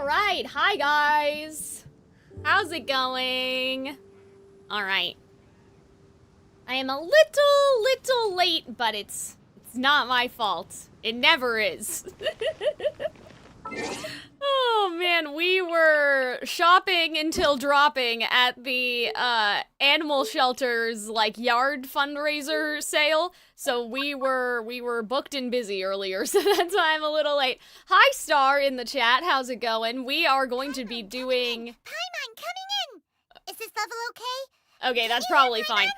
Alright, hi guys! How's it going? Alright. I am a little late, but it's not my fault. It never is. Oh man, we were shopping until dropping at the animal shelter's like yard fundraiser sale. So we were booked and busy earlier, so that's why I'm a little late. Hi Star in the chat, how's it going? We are going to be doing Paimon coming in. Is this level okay? Okay, that's probably fine.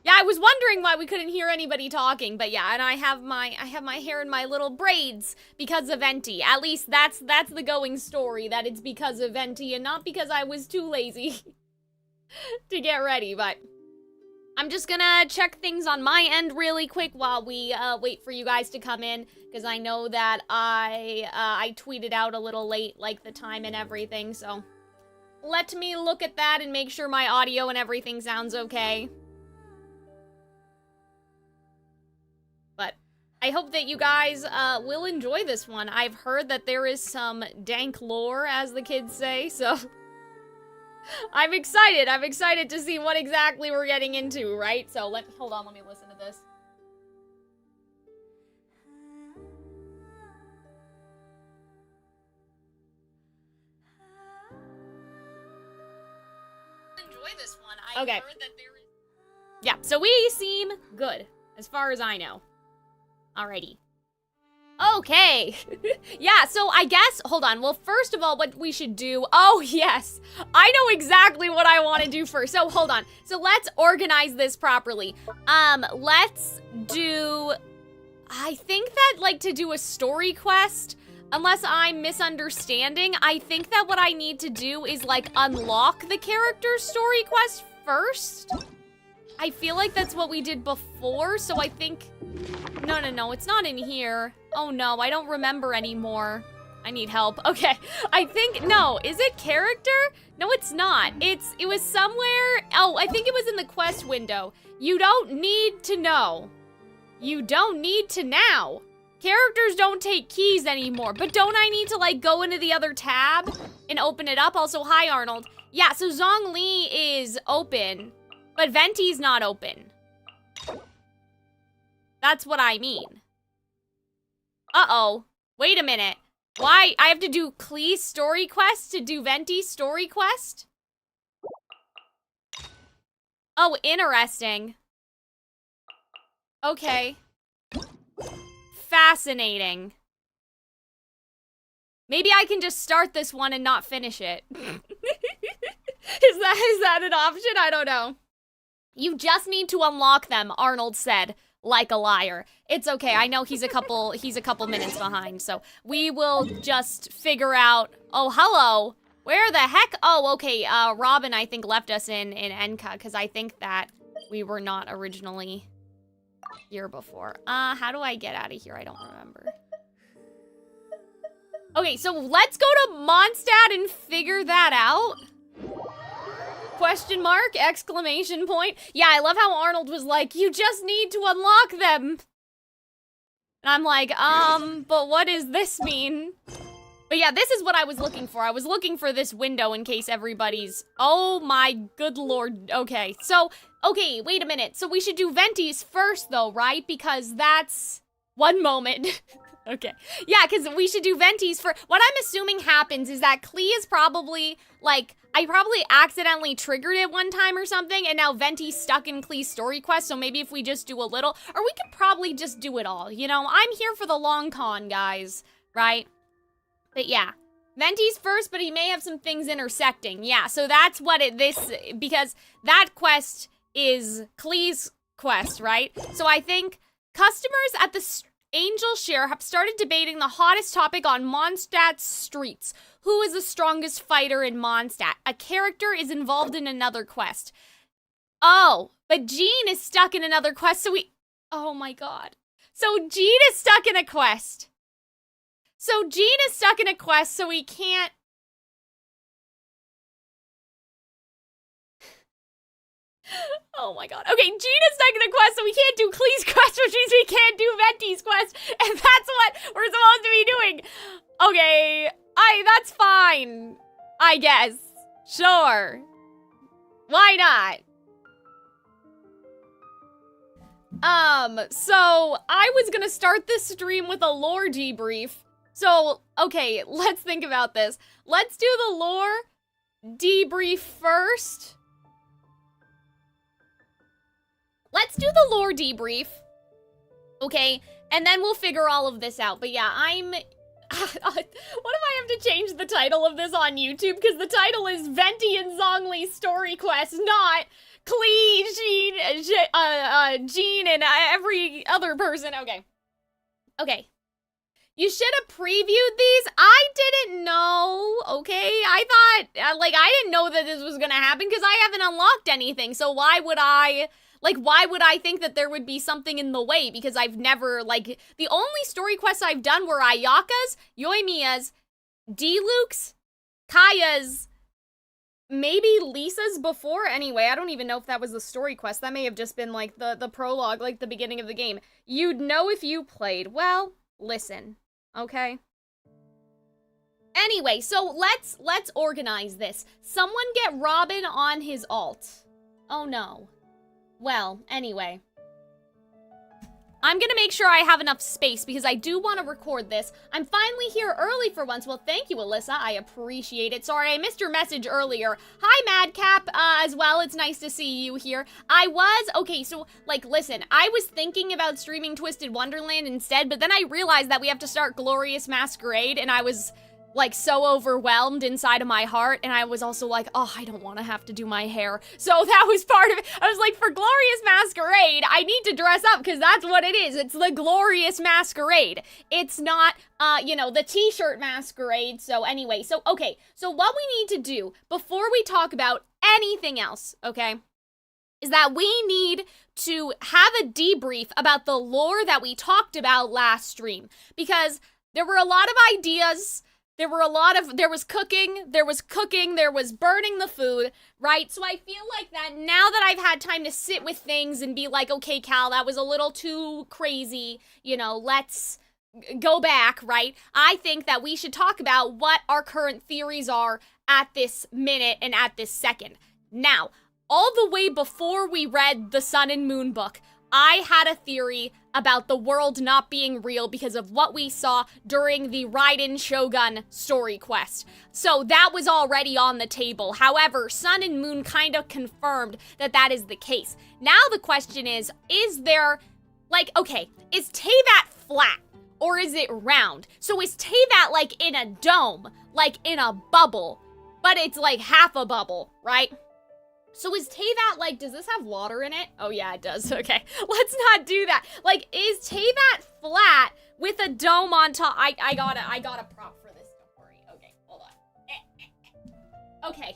Yeah, I was wondering why we couldn't hear anybody talking, but yeah, and I have my hair in my little braids because of Venti. At least that's the going story, that it's because of Venti and not because I was too lazy to get ready, but I'm just gonna check things on my end really quick while we wait for you guys to come in, because I know that I tweeted out a little late, like the time and everything, so let me look at that and make sure my audio and everything sounds okay. But I hope that you guys will enjoy this one. I've heard that there is some dank lore, as the kids say, so I'm excited. I'm excited to see what exactly we're getting into, right? So hold on, let me listen to this. Enjoy this one. I've heard that there is... Yeah, so we seem good, as far as I know. Alrighty. Okay. Yeah, so I guess, hold on. Well, first of all, what we should do, oh yes, I know exactly what I want to do first. So hold on. So let's organize this properly. Let's do, I think that like to do a story quest, unless I'm misunderstanding, I think that what I need to do is like unlock the character's story quest first. I feel like that's what we did before, so I think... No, it's not in here. Oh no, I don't remember anymore. I need help. Okay, I think, no, is it character? No, it's not. It was somewhere, oh, I think it was in the quest window. You don't need to know. You don't need to now. Characters don't take keys anymore, but don't I need to like go into the other tab and open it up? Also, hi Arnold. Yeah, so Zhongli is open. But Venti's not open. That's what I mean. Uh-oh. Wait a minute. Why? I have to do Klee's story quest to do Venti's story quest? Oh, interesting. Okay. Fascinating. Maybe I can just start this one and not finish it. Is that an option? I don't know. You just need to unlock them, Arnold said, like a liar. It's okay, I know he's a couple minutes behind, so we will just figure out. Oh, hello. Where the heck? Oh, okay, Robin, I think, left us in Enka, because I think that we were not originally here before. How do I get out of here? I don't remember. Okay, so let's go to Mondstadt and figure that out. Question mark, exclamation point. Yeah, I love how Arnold was like, you just need to unlock them. And I'm like, but what does this mean? But yeah, this is what I was looking for. I was looking for this window in case everybody's, oh my good lord. Okay, so, okay, wait a minute. So we should do Venti's first though, right? Because that's, one moment. Okay. Yeah, because we should do Venti's first. What I'm assuming happens is that Klee is probably, like, I probably accidentally triggered it one time or something, and now Venti's stuck in Klee's story quest, so maybe if we just do a little, or we could probably just do it all, you know? I'm here for the long con, guys, right? But yeah, Venti's first, but he may have some things intersecting. Yeah, so that's what because that quest is Klee's quest, right? So I think customers at the Angel Share have started debating the hottest topic on Mondstadt's streets. Who is the strongest fighter in Mondstadt? A character is involved in another quest. Oh, but Jean is stuck in another quest, so oh my god. So Jean is stuck in a quest. So we can't... Oh my god. Okay, Jean is stuck in a quest, so we can't do Klee's quest, which means we can't do Venti's quest, and that's what we're supposed to be doing. Okay, That's fine. I guess. Sure. Why not? So I was gonna start this stream with a lore debrief. So, okay, let's think about this. Let's do the lore debrief first. Let's do the lore debrief. Okay, and then we'll figure all of this out. But yeah, what if I have to change the title of this on YouTube? Because the title is Venti and Zhongli Story Quest, not Klee, Jean, and every other person. Okay. Okay. You should have previewed these. I didn't know, okay? I thought, I didn't know that this was gonna happen because I haven't unlocked anything. So why would I think that there would be something in the way? Because I've never, the only story quests I've done were Ayaka's, Yoimiya's, Diluc's, Kaya's, maybe Lisa's before. Anyway, I don't even know if that was the story quest. That may have just been, the prologue, the beginning of the game. You'd know if you played. Well, listen, okay? Anyway, so let's organize this. Someone get Robin on his alt. Oh, no. Well, anyway. I'm gonna make sure I have enough space because I do want to record this. I'm finally here early for once. Well, thank you, Alyssa. I appreciate it. Sorry, I missed your message earlier. Hi, Madcap, as well. It's nice to see you here. Okay, so, listen, I was thinking about streaming Twisted Wonderland instead, but then I realized that we have to start Glorious Masquerade, and I was so overwhelmed inside of my heart, and I was also like, oh, I don't want to have to do my hair. So that was part of it. I was like, for Glorious Masquerade, I need to dress up, because that's what it is. It's the Glorious Masquerade. It's not, the t-shirt masquerade. So anyway, okay. So what we need to do, before we talk about anything else, okay, is that we need to have a debrief about the lore that we talked about last stream. Because there were a lot of ideas. There was cooking, there was burning the food, right? So I feel like that now that I've had time to sit with things and be like, okay, Cal, that was a little too crazy, let's go back, right? I think that we should talk about what our current theories are at this minute and at this second. Now, all the way before we read the Sun and Moon book, I had a theory about the world not being real because of what we saw during the Raiden Shogun story quest. So that was already on the table. However, Sun and Moon kind of confirmed that that is the case. Now the question is there, is Teyvat flat or is it round? So is Teyvat in a dome, in a bubble, but it's half a bubble, right? So is Teyvat, does this have water in it? Oh yeah, it does. Okay, let's not do that. Is Teyvat flat with a dome on top? I got a prop for this, don't worry. Okay, hold on. Okay,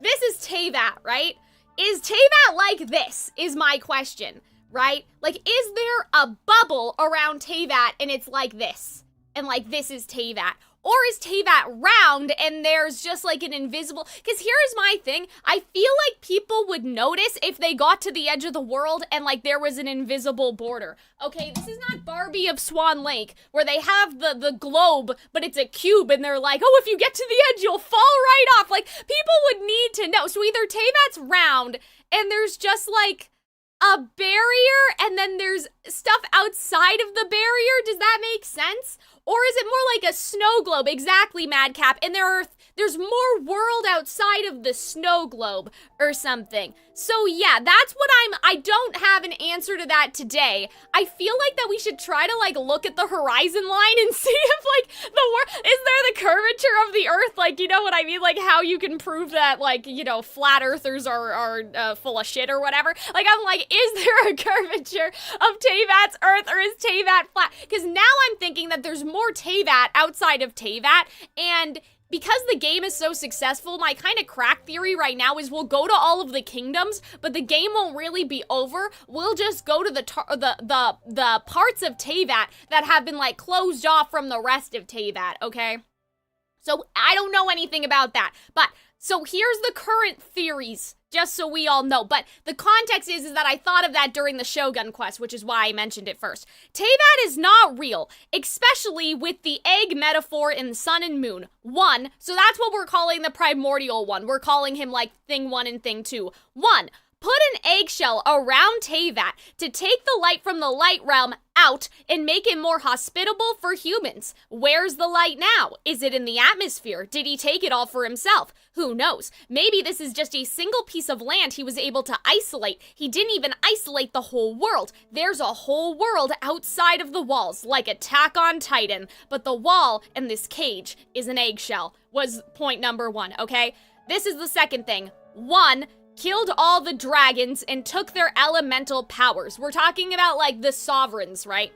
this is Teyvat, right? Is Teyvat like this, is my question, right? Is there a bubble around Teyvat and it's like this? And this is Teyvat? Or is Teyvat round and there's just an invisible, because here's my thing, I feel like people would notice if they got to the edge of the world and there was an invisible border. Okay, this is not Barbie of Swan Lake where they have the globe, but it's a cube and they're like, oh, if you get to the edge, you'll fall right off. People would need to know. So either Teyvat's round and there's just a barrier and then there's stuff outside of the barrier. Does that make sense? Or is it more like a snow globe? Exactly, Madcap. And there's more world outside of the snow globe or something. So yeah, that's what I don't have an answer to that today. I feel like that we should try to look at the horizon line and see if is there the curvature of the earth? You know what I mean? How you can prove that flat earthers are full of shit or whatever. Is there a curvature of Teyvat's earth or is Teyvat flat? Because now I'm thinking that there's more Teyvat outside of Teyvat, and because the game is so successful, my kind of crack theory right now is we'll go to all of the kingdoms, but the game won't really be over. We'll just go to the parts of Teyvat that have been closed off from the rest of Teyvat, okay? So I don't know anything about that, but So here's the current theories, just so we all know. But the context is that I thought of that during the Shogun quest, which is why I mentioned it first. Teyvat is not real, especially with the egg metaphor in Sun and Moon. 1, so that's what we're calling the primordial one. We're calling him like thing 1 and thing 2. 1, put an eggshell around Teyvat to take the light from the light realm out and make it more hospitable for humans. Where's the light now? Is it in the atmosphere? Did he take it all for himself? Who knows? Maybe this is just a single piece of land he was able to isolate. He didn't even isolate the whole world. There's a whole world outside of the walls, like Attack on Titan. But the wall in this cage is an eggshell, was point number 1, okay? This is the second thing. 1, killed all the dragons and took their elemental powers. We're talking about like the sovereigns, right?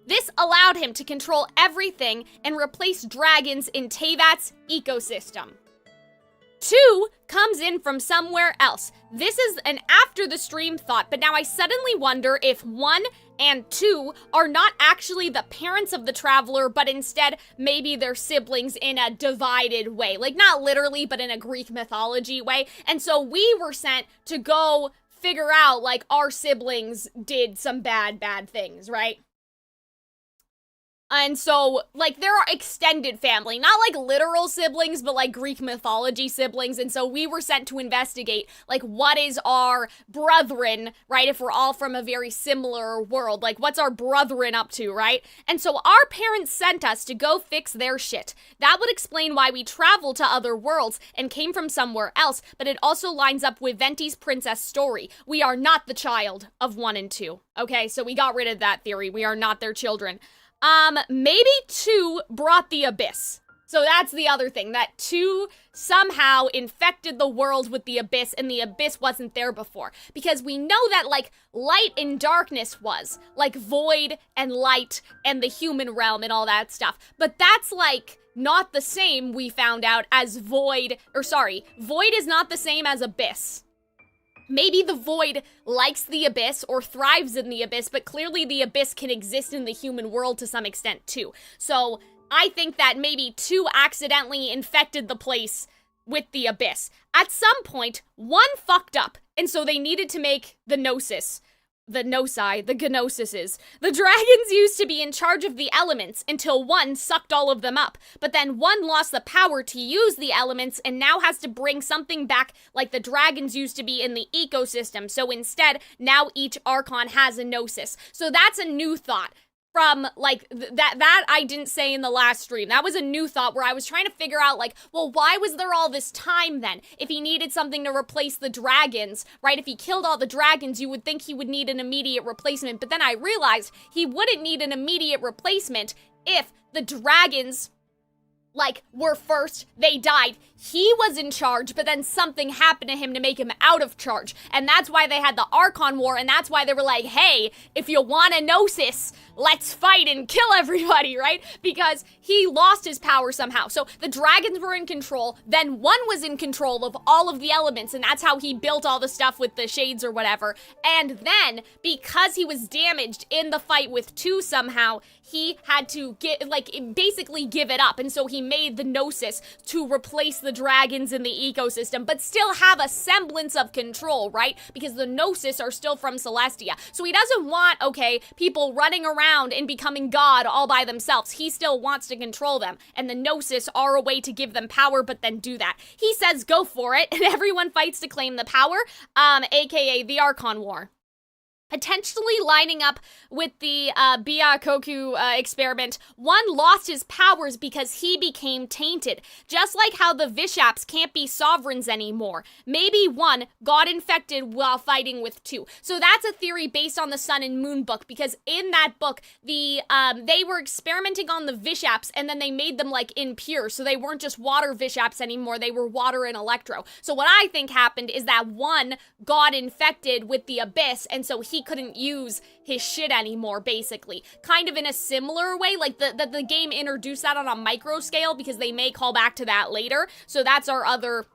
This allowed him to control everything and replace dragons in Teyvat's ecosystem. 2 comes in from somewhere else. This is an after the stream thought, but now I suddenly wonder if 1 and 2 are not actually the parents of the traveler, but instead maybe they're siblings in a divided way. Like not literally, but in a Greek mythology way. And so we were sent to go figure out like our siblings did some bad things, right? And so, like, there are extended family, not like literal siblings, but like Greek mythology siblings. And so we were sent to investigate, like, what is our brethren, right? If we're all from a very similar world, like, what's our brethren up to, right? And so our parents sent us to go fix their shit. That would explain why we traveled to other worlds and came from somewhere else, but it also lines up with Venti's princess story. We are not the child of 1 and 2. Okay, so we got rid of that theory. We are not their children. Maybe 2 brought the abyss. So that's the other thing, that 2 somehow infected the world with the abyss and the abyss wasn't there before. Because we know that, like, light and darkness was, like, void and light and the human realm and all that stuff. But that's, like, not the same, we found out, as void is not the same as abyss. Maybe the void likes the abyss or thrives in the abyss, but clearly the abyss can exist in the human world to some extent too. So I think that maybe 2 accidentally infected the place with the abyss. At some point, 1 fucked up, and so they needed to make the gnosis. The gnosises. The dragons used to be in charge of the elements until 1 sucked all of them up. But then 1 lost the power to use the elements and now has to bring something back like the dragons used to be in the ecosystem. So instead, now each archon has a gnosis. So that's a new thought. From, like, that I didn't say in the last stream. That was a new thought where I was trying to figure out, like, well, why was there all this time then? If he needed something to replace the dragons, right? If he killed all the dragons, you would think he would need an immediate replacement. But then I realized he wouldn't need an immediate replacement if the dragons, like, were first, they died. He was in charge, but then something happened to him to make him out of charge. And that's why they had the Archon War, and that's why they were like, hey, if you want a gnosis, let's fight and kill everybody, right? Because he lost his power somehow. So the dragons were in control, then 1 was in control of all of the elements, and that's how he built all the stuff with the shades or whatever. And then, because he was damaged in the fight with 2 somehow, he had to basically give it up. And so he made the gnosis to replace the dragons in the ecosystem, but still have a semblance of control, right? Because the gnosis are still from Celestia. So he doesn't want, okay, people running around and becoming God all by themselves. He still wants to control them. And the gnosis are a way to give them power, but then do that. He says go for it, and everyone fights to claim the power, aka the Archon War. Potentially lining up with the Byakoku experiment, 1 lost his powers because he became tainted. Just like how the Vishaps can't be sovereigns anymore. Maybe 1 got infected while fighting with 2. So that's a theory based on the Sun and Moon book, because in that book, they were experimenting on the Vishaps, and then they made them, like, impure. So they weren't just water Vishaps anymore, they were water and electro. So what I think happened is that 1 got infected with the abyss, and so he couldn't use his shit anymore, basically. Kind of in a similar way, like the game introduced that on a micro scale, because they may call back to that later. So that's our other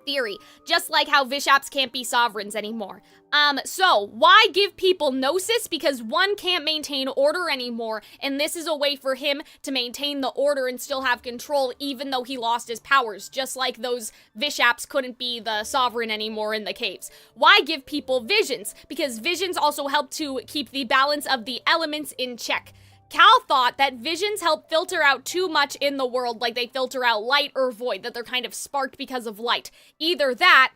theory, just like how Vishaps can't be sovereigns anymore. So why give people gnosis? Because one can't maintain order anymore, and this is a way for him to maintain the order and still have control even though he lost his powers, just like those Vishaps couldn't be the sovereign anymore in the caves. Why give people visions? Because visions also help to keep the balance of the elements in check. Cal thought that visions help filter out too much in the world, like they filter out light or void, that they're kind of sparked because of light. Either that,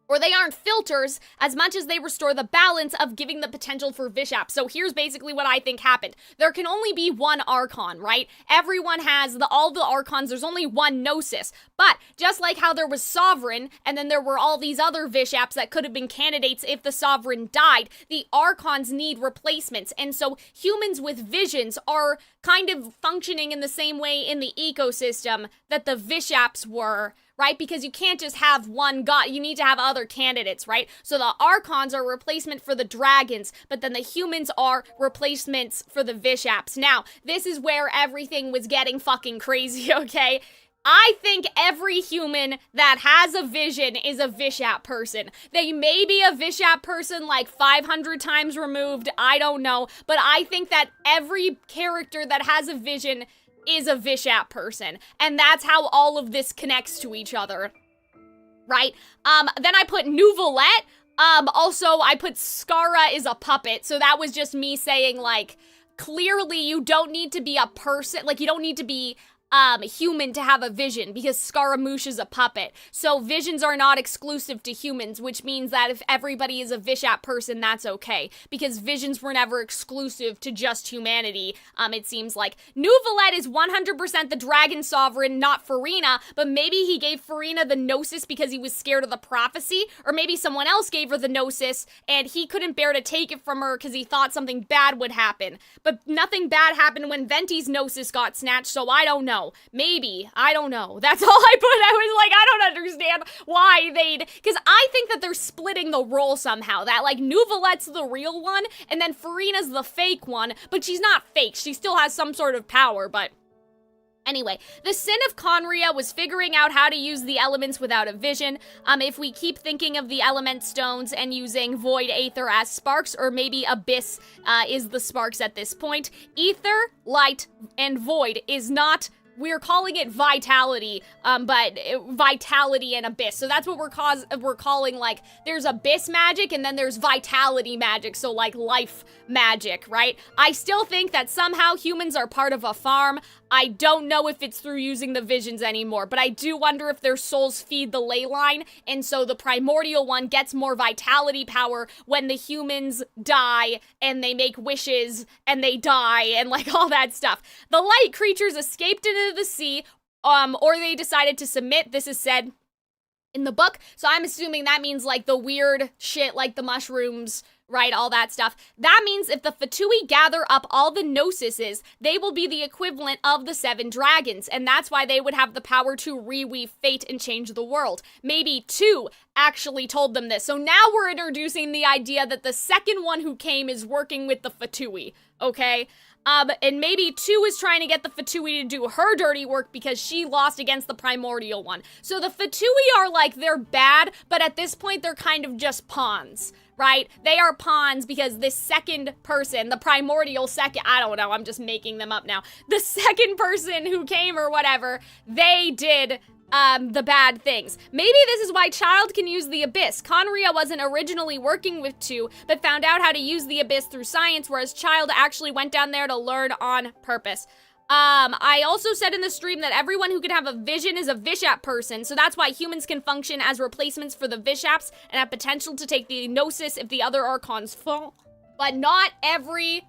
or they aren't filters as much as they restore the balance of giving the potential for Vishaps. So here's basically what I think happened. There can only be one Archon, right? Everyone has all the Archons, there's only one Gnosis. But just like how there was Sovereign, and then there were all these other Vishaps that could have been candidates if the Sovereign died, the Archons need replacements. And so humans with visions are kind of functioning in the same way in the ecosystem that the Vishaps were, right? Because you can't just have one god, you need to have other candidates, right? So the Archons are a replacement for the dragons, but then the humans are replacements for the Vishaps. Now, this is where everything was getting fucking crazy, okay? I think every human that has a vision is a Vishap person. They may be a Vishap person like 500 times removed, I don't know, but I think that every character that has a vision is a Vishap person, and that's how all of this connects to each other, right? Then I put Nouvelette, also I put Skara is a puppet, so that was just me saying, like, clearly you don't need to be a person, like, you don't need to be human to have a vision, because Scaramouche is a puppet. So visions are not exclusive to humans, which means that if everybody is a Vishap person, that's okay, because visions were never exclusive to just humanity, it seems like. Nouvelette is 100% the dragon sovereign, not Farina, but maybe he gave Farina the Gnosis because he was scared of the prophecy, or maybe someone else gave her the Gnosis, and he couldn't bear to take it from her because he thought something bad would happen. But nothing bad happened when Venti's Gnosis got snatched, so I don't know. Maybe. I don't know. That's all I put. I was like, I don't understand why they'd... Because I think that they're splitting the role somehow. That, like, Nouvelette's the real one, and then Farina's the fake one, but she's not fake. She still has some sort of power, but... Anyway, the sin of Conria was figuring out how to use the elements without a vision. If we keep thinking of the element stones and using void aether as sparks, or maybe abyss is the sparks at this point, ether, light, and void is not... We're calling it vitality, but vitality and abyss. So that's what we're calling, like, there's abyss magic and then there's vitality magic, so like life magic, right? I still think that somehow humans are part of a farm. I don't know if it's through using the visions anymore, but I do wonder if their souls feed the ley line, and so the primordial one gets more vitality power when the humans die and they make wishes and they die and like all that stuff. The light creatures escaped into the sea, or they decided to submit. This is said in the book, so I'm assuming that means like the weird shit like the mushrooms, right, all that stuff. That means if the Fatui gather up all the Gnosises, they will be the equivalent of the 7 dragons, and that's why they would have the power to reweave fate and change the world. Maybe 2 actually told them this, so now we're introducing the idea that the second one who came is working with the Fatui, okay? And maybe 2 is trying to get the Fatui to do her dirty work because she lost against the primordial one. So the Fatui are like, they're bad, but at this point they're kind of just pawns, right? They are pawns because this second person, the primordial second, I don't know, I'm just making them up now. The second person who came or whatever, they did the bad things. Maybe this is why Child can use the Abyss. Conria wasn't originally working with 2, but found out how to use the Abyss through science, whereas Child actually went down there to learn on purpose. I also said in the stream that everyone who can have a vision is a Vishap person, so that's why humans can function as replacements for the Vishaps and have potential to take the Gnosis if the other Archons fall. But not every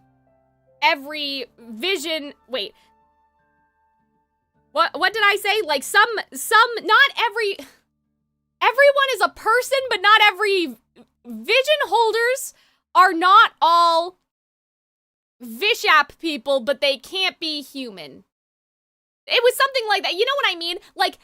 vision, wait. What did I say? Like not everyone is a person, but not every vision holders are not all Vishap people, but they can't be human. It was something like that. You know what I mean? Like,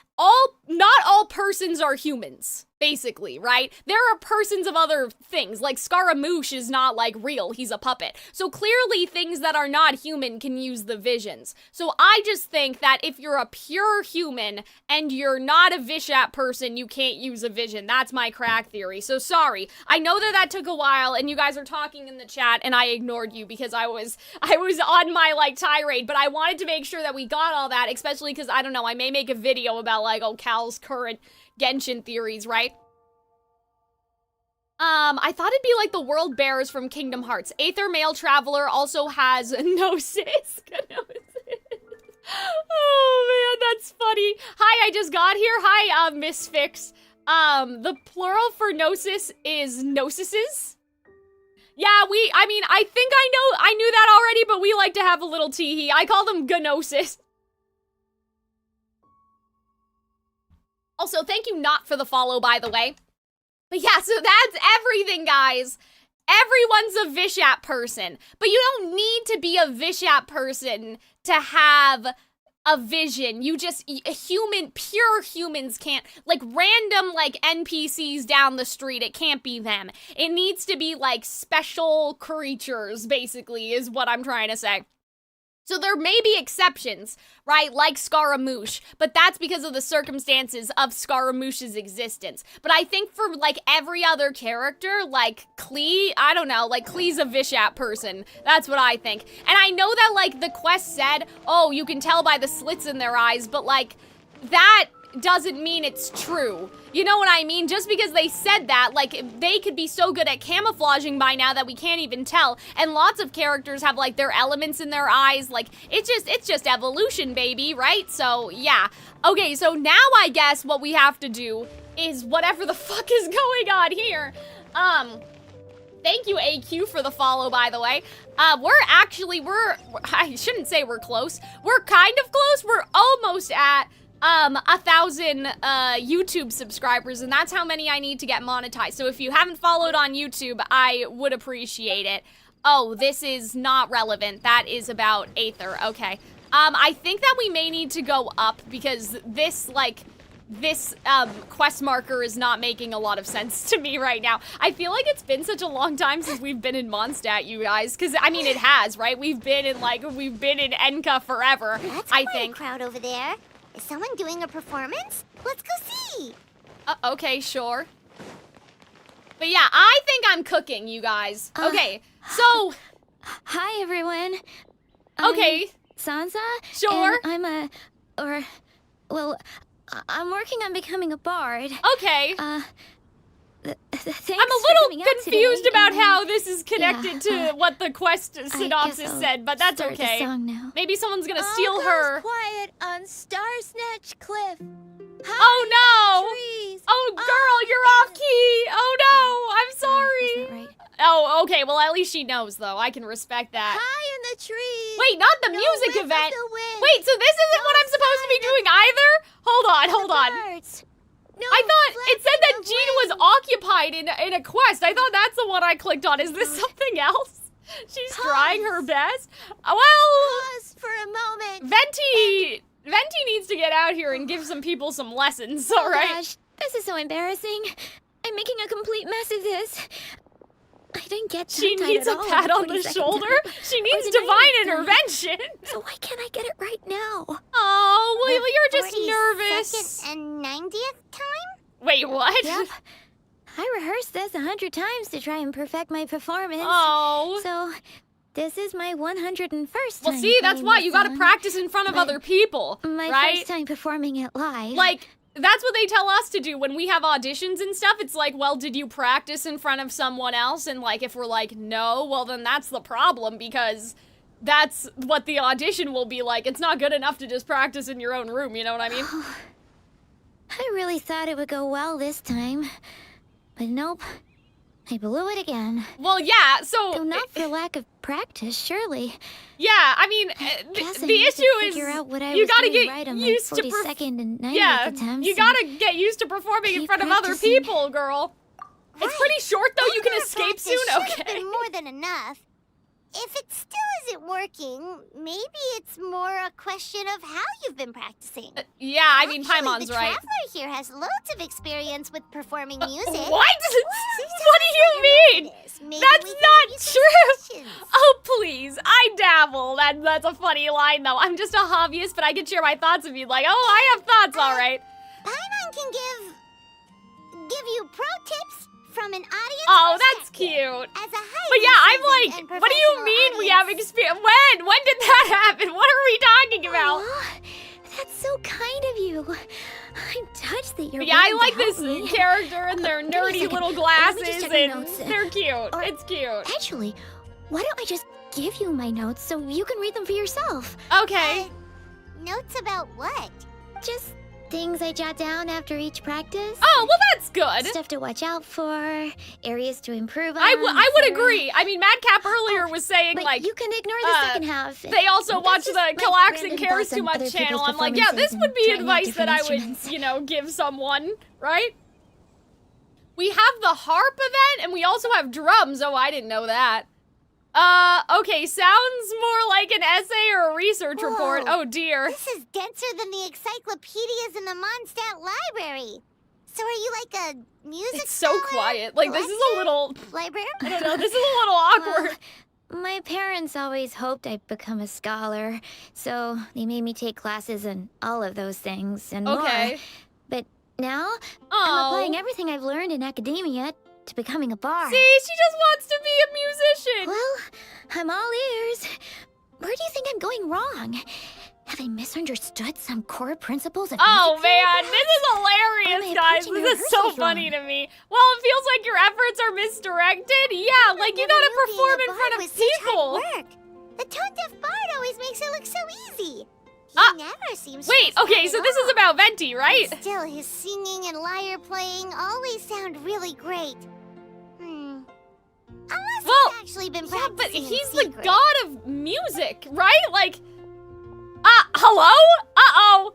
not all persons are humans, basically, right? There are persons of other things, like Scaramouche is not, like, real, he's a puppet. So clearly things that are not human can use the visions. So I just think that if you're a pure human and you're not a Vishat person, you can't use a vision. That's my crack theory. So sorry. I know that took a while and you guys are talking in the chat and I ignored you because I was on my, like, tirade, but I wanted to make sure that we got all that, especially because, I don't know, I may make a video about, like, oh, Cal's current Genshin theories, right? I thought it'd be like the world bears from Kingdom Hearts. Aether Male Traveler also has gnosis. Oh man, that's funny. Hi, I just got here. Hi, Miss Fix. The plural for gnosis is gnosises. Yeah, I think I knew that already, but we like to have a little tee-hee. I call them gnosis. Also, thank you not for the follow, by the way. But yeah, so that's everything, guys. Everyone's a Vishat person. But you don't need to be a Vishat person to have a vision. You just, pure humans can't, like, random, like, NPCs down the street, it can't be them. It needs to be, like, special creatures, basically, is what I'm trying to say. So there may be exceptions, right, like Scaramouche, but that's because of the circumstances of Scaramouche's existence. But I think for, like, every other character, like Klee, I don't know, like, Klee's a Vishat person. That's what I think. And I know that, like, the quest said, oh, you can tell by the slits in their eyes, but, like, that doesn't mean it's true. You know what I mean? Just because they said that, like, they could be so good at camouflaging by now that we can't even tell. And lots of characters have, like, their elements in their eyes. Like, it's just evolution, baby, right? So, yeah. Okay, so now I guess what we have to do is whatever the fuck is going on here. Thank you, AQ, for the follow, by the way. I shouldn't say we're close. We're kind of close. We're almost at 1,000 YouTube subscribers, and that's how many I need to get monetized. So if you haven't followed on YouTube, I would appreciate it. Oh, this is not relevant. That is about Aether. Okay. I think that we may need to go up because this quest marker is not making a lot of sense to me right now. I feel like it's been such a long time since we've been in Mondstadt, you guys, because, I mean, it has, right? We've been in Enka forever, I think. That's quite a crowd over there. Is someone doing a performance? Let's go see. Okay, sure. But yeah, I think I'm cooking, you guys. Okay, so... Hi, everyone. Okay. Sansa. Sure. And I'm working on becoming a bard. Okay. Thanks I'm a little confused about how this is connected to what the quest synopsis said, but that's okay. The song now. Maybe someone's gonna steal her. Quiet on Star Snatch Cliff. Oh no! Trees. Oh girl, you're off key! Oh no! I'm sorry! Isn't that right? Oh, okay, well at least she knows though. I can respect that. High in the trees. Wait, not the music event! Wait, so this isn't what I'm supposed to be doing either? Hold on. No, I thought it said that Jean was occupied in a quest. I thought that's the one I clicked on. Is this something else? She's trying her best. Well, Pause for a moment. Venti needs to get out here and give some people some lessons, all right? Gosh, this is so embarrassing. I'm making a complete mess of this. I didn't get She tongue-tied needs at a all pat in the on the 42nd shoulder. time. She needs Or the divine 90th time. intervention. So why can't I get it right now? Oh, well, you're just 42nd nervous. and 90th time? Wait, what? Yep. I rehearsed this 100 times to try and perfect my performance. Oh. So, this is my 101st time. Well, see, that's playing why this you gotta song. practice in front of But other people, My right? first time performing it live. Like, that's what they tell us to do when we have auditions and stuff. It's like, well, did you practice in front of someone else? And, like, if we're like, no, well, then that's the problem because that's what the audition will be like. It's not good enough to just practice in your own room, you know what I mean? I really thought it would go well this time. But nope. I blew it again. Well, yeah, so... Though not for lack of practice, surely. Yeah, I mean, Guess I the need to issue is figure out what I you was gotta doing get right on used my to 42nd and 90th yeah, attempts. you gotta get used to performing in keep front of other practicing. people, girl. It's pretty short, though. You can escape soon. Should have Okay. been more than enough. If it still isn't working, maybe it's more a question question of how you've been practicing. Yeah, I mean, Actually, Paimon's the right. traveler here has loads of experience with performing music. What? Well, What do you mean? Maybe That's we can not give you some true. suggestions. Oh, please. I dabble. That's a funny line, though. I'm just a hobbyist, but I can share my thoughts with you. Like, oh, I have thoughts, all right. Paimon can give you pro tips from an audience Oh, that's perspective. cute. As a highly But yeah, I'm seasoned like, and what do you professional mean we have audience- experience? When did that happen? What are we talking about? Aw, that's so kind of you. I'm touched that you're Yeah, I willing like to help this me. character and their Give me a nerdy second. little Let me glasses, just check my and notes. they're cute. Or- It's cute. Actually, why don't I just give you my notes so you can read them for yourself? Okay. Notes about what? Just things I jot down after each practice. Oh, well, that's good. Stuff to watch out for, areas to improve on. I would etc. agree. I mean, Madcap earlier was saying, But like, you can ignore the second half. they also That's watch just the my Calxiyn random Cares thoughts Too on Much other channel. people's I'm like, yeah, this performances would be and trying out advice that I different would, instruments. give someone, right? We have the harp event, and we also have drums. Oh, I didn't know that. Okay, sounds more like an essay or a research Whoa. report. Oh, dear. This is denser than the encyclopedias in the Mondstadt library. So are you like a music It's so scholar? quiet. Like, this is a little, Librarian? I don't know, this is a little awkward. My parents always hoped I'd become a scholar, so they made me take classes in all of those things and Okay. more. But now, I'm Oh. applying everything I've learned in academia to becoming a bard. See, she just wants to be a musician. Well, I'm all ears. Where do you think I'm going wrong? Have I misunderstood some core principles of Oh music theory, man, this perhaps? is hilarious, Am I guys. approaching This is so rehearsals funny wrong? to me. Well, it feels like your efforts are misdirected. Yeah, like you Never gotta knew being perform a in bard front was of such hard people. work. The tone-deaf bard always makes it look so easy. He Ah, never seems Wait, stressed okay, out so at this is all. about Venti, right? And still, his singing and lyre playing always sound really great. Unless Well, he's actually been Yeah, practicing but in he's the secret. god of music, right? Like, hello? Uh-oh.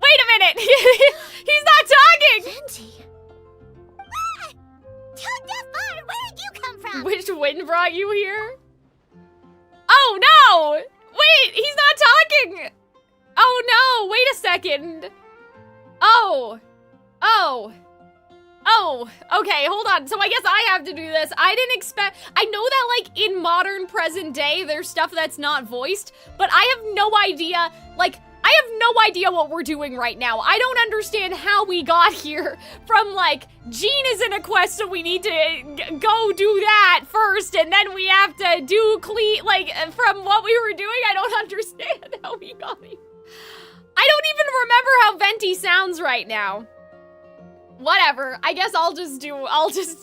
Wait a minute. He's not talking. Venti. Tone-deaf bard, where did you come from? Which wind brought you here? Oh, no. Wait, he's not talking. Oh, no. Wait a second. Oh. Okay, hold on. So I guess I have to do this. I didn't expect, I know that like in modern present day, there's stuff that's not voiced, but I have no idea, like, I have no idea what we're doing right now. I don't understand how we got here from like, Jean is in a quest, so we need to go do that first, and then we have to do Klee, like, from what we were doing, I don't understand how we got here. I don't even remember how Venti sounds right now. Whatever, I guess I'll just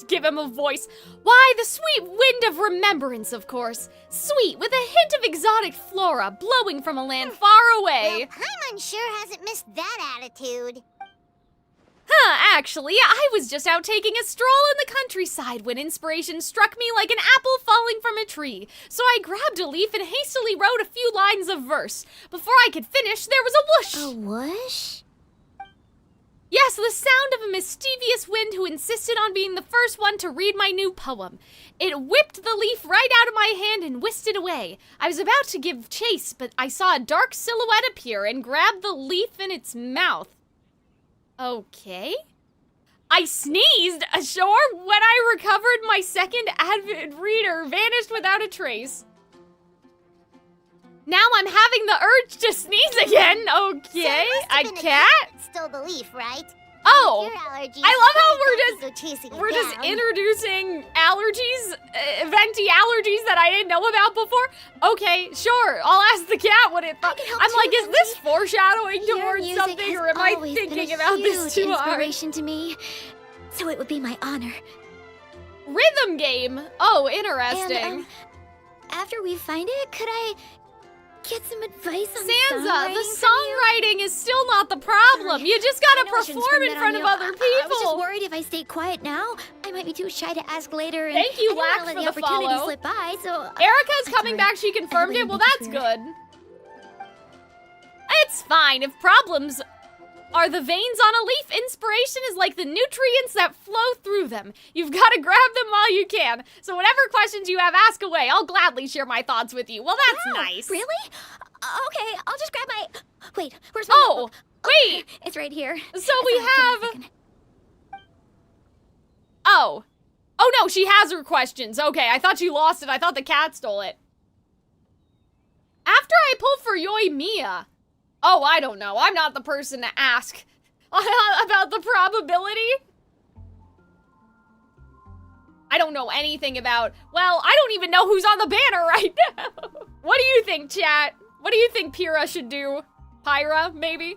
give him a voice. Why, the sweet wind of remembrance, of course. Sweet, with a hint of exotic flora blowing from a land far away. Well, Paimon sure hasn't missed that attitude. Actually, I was just out taking a stroll in the countryside when inspiration struck me like an apple falling from a tree. So I grabbed a leaf and hastily wrote a few lines of verse. Before I could finish, there was a whoosh. A whoosh? Yes, the sound of a mischievous wind who insisted on being the first one to read my new poem. It whipped the leaf right out of my hand and whisked it away. I was about to give chase, but I saw a dark silhouette appear and grabbed the leaf in its mouth. Okay. I sneezed, sure, when I recovered my second avid reader vanished without a trace. Now I'm having the urge to sneeze again. Okay, So a it must have been cat? that stole the leaf, right? Oh, Your allergies. I love how probably got to go chasing it we're just down. introducing allergies, Venti allergies that I didn't know about before. Okay, sure, I'll ask the cat what it thought. can help I'm too, like, is this Venti. foreshadowing Your towards music something, has or am I always been thinking a about this huge too hard? inspiration to me, so it would be my honor. Rhythm game. Oh, interesting. And, after we find it, could I get some advice on Sansa, songwriting the from you? songwriting is still not the problem. You just gotta I know I shouldn't perform spring in that front on of you. other I was just people. worried if I stay quiet now, I might be too shy to ask later. And Thank you, I don't Lack, wanna let for the the opportunity follow. slip by. So Erica's I'm coming sorry. back. She confirmed I it. Well, really that's think it's good. It's fine. If problems are the veins on a leaf, inspiration is like the nutrients that flow through them. You've got to grab them while you can. So whatever questions you have, ask away. I'll gladly share my thoughts with you. Well, that's Wow, nice. Really? Okay, I'll just grab my. Wait, where's my Oh, notebook? wait. It's right here. So we Sorry, give me a have... second. Oh. Oh no, she has her questions. Okay, I thought you lost it. I thought the cat stole it. After I pull for Yoimiya. Oh, I don't know. I'm not the person to ask about the probability. I don't know anything about... Well, I don't even know who's on the banner right now. What do you think, chat? What do you think Pyra should do? Pyra, maybe?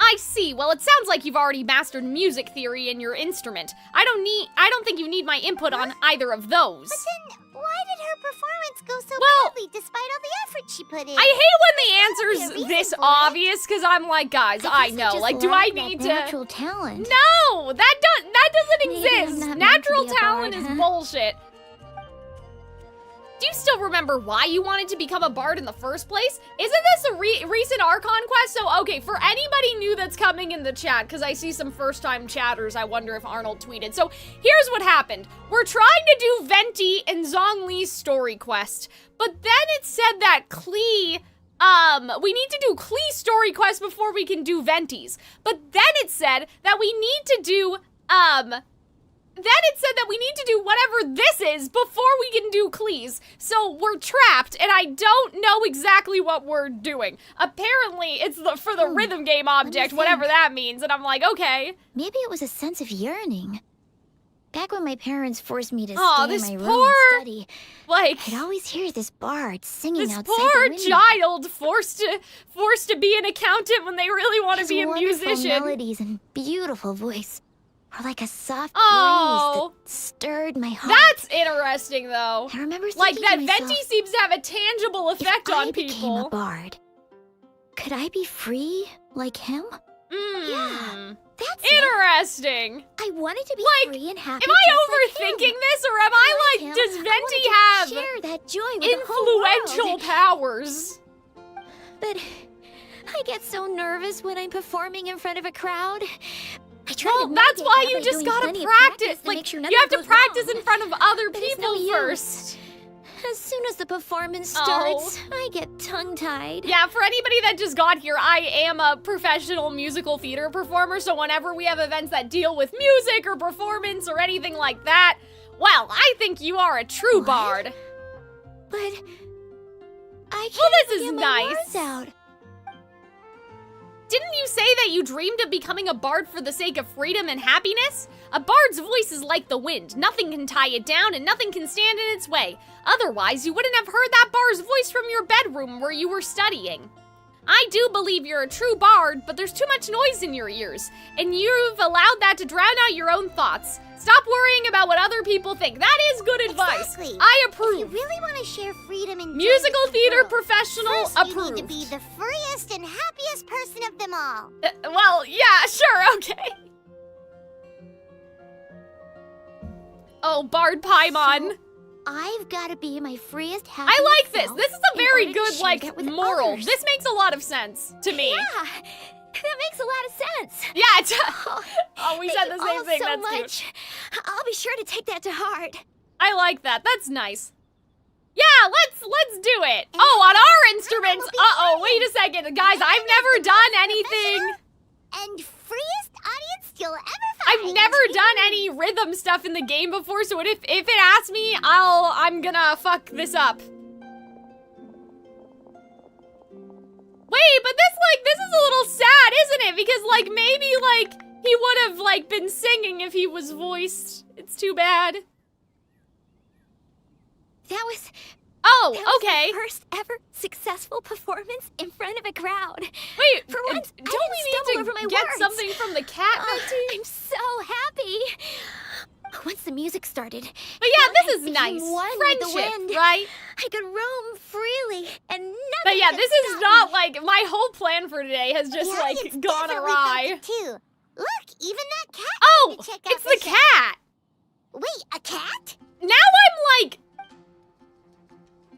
I see. Well, it sounds like you've already mastered music theory in your instrument. I don't think you need my input on either of those. But then, why did her performance go so Well, badly despite all the effort she put in? I hate when the a answer's reason this for it. obvious, because I'm like, guys, I guess know. just Like, do I lack that need to... natural talent. No! That doesn't Maybe I'm exist! not meant to Natural be a talent bard, is huh? bullshit. Do you still remember why you wanted to become a bard in the first place? Isn't this a recent Archon quest? So, okay, for anybody new that's coming in the chat, because I see some first-time chatters, I wonder if Arnold tweeted. So, here's what happened. We're trying to do Venti and Zhongli's story quest, but then it said that Klee, we need to do Klee's story quest before we can do Venti's. But then it said that we need to do, whatever this is before we can do Klee's. So we're trapped, and I don't know exactly what we're doing. Apparently, it's for the rhythm game object, whatever that means, and I'm like, okay. Maybe it was a sense of yearning. Back when my parents forced me to Aw, stay in this my room poor- and study, Like, I'd always hear this bard singing this outside poor the window. child forced to be an accountant when they really want to His be a wonderful musician. melodies and beautiful voice were like a soft Oh. breeze that stirred my heart. That's interesting, though. I remember Like, thinking that to myself, Venti seems to have a tangible effect if on I became people. a bard, could I be free like him? Yeah. That's it. Interesting. I wanted to be Like, free and happy. Am I just like overthinking him. this, or am I Him, like, does I wanted Venti to have share that joy with the whole influential world. powers? But I get so nervous when I'm performing in front of a crowd. I try Well, to that's mitigate why that you by just doing gotta plenty of practice. to Like, make sure you nothing have to goes practice wrong. in front of other But it's people no use. first. As soon as the performance Oh. starts, I get tongue-tied. Yeah, for anybody that just got here, I am a professional musical theater performer, so whenever we have events that deal with music or performance or anything like that, well, I think you are a true What? bard. But I can't Well, this even is get my nice. words out. Didn't you say that you dreamed of becoming a bard for the sake of freedom and happiness? A bard's voice is like the wind. Nothing can tie it down and nothing can stand in its way. Otherwise, you wouldn't have heard that bard's voice from your bedroom where you were studying. I do believe you're a true bard, but there's too much noise in your ears, and you've allowed that to drown out your own thoughts. Stop worrying about what other people think. That is good advice. Exactly. I If you approve. really want to share freedom and joy Musical with the theater world, professional first you approved. need to be the freest and happiest person of them all. Well, yeah, sure, okay. Oh, Bard Paimon. So, I've got to be my freest, I happiest like this. self This is a in very order to good, share like, that with moral. others. This makes a lot of sense to me. Yeah, that makes a lot of sense. Yeah, it's, oh, we said Thank the you same all thing. so That's much. cute. I'll be sure to take that to heart. I like that. That's nice. Yeah, let's do it. Oh, on our instruments. will be Uh-oh, playing. wait a second. Guys, I've never done anything. And freest audience you'll ever I've find. never done any rhythm stuff in the game before, so if it asks me, I'm gonna fuck this up. Wait, but this is a little sad, isn't it? Because, like, maybe, like, he would have, like, been singing if he was voiced. It's too bad. That was Oh, my okay. first ever successful performance in front of a crowd. Wait, For once, I don't didn't we stumble need over to my get words. something from the cat, Venti? I'm so happy. Once the music started, But yeah, I this is became nice. one with the Friendship, wind. right? I could roam freely, and nothing But yeah, could this is stop not me. like my whole plan for today has just The like audience gone definitely awry. felt it too. Look, even that cat. Oh, wanted to check out it's the show. cat. Wait, a cat? Now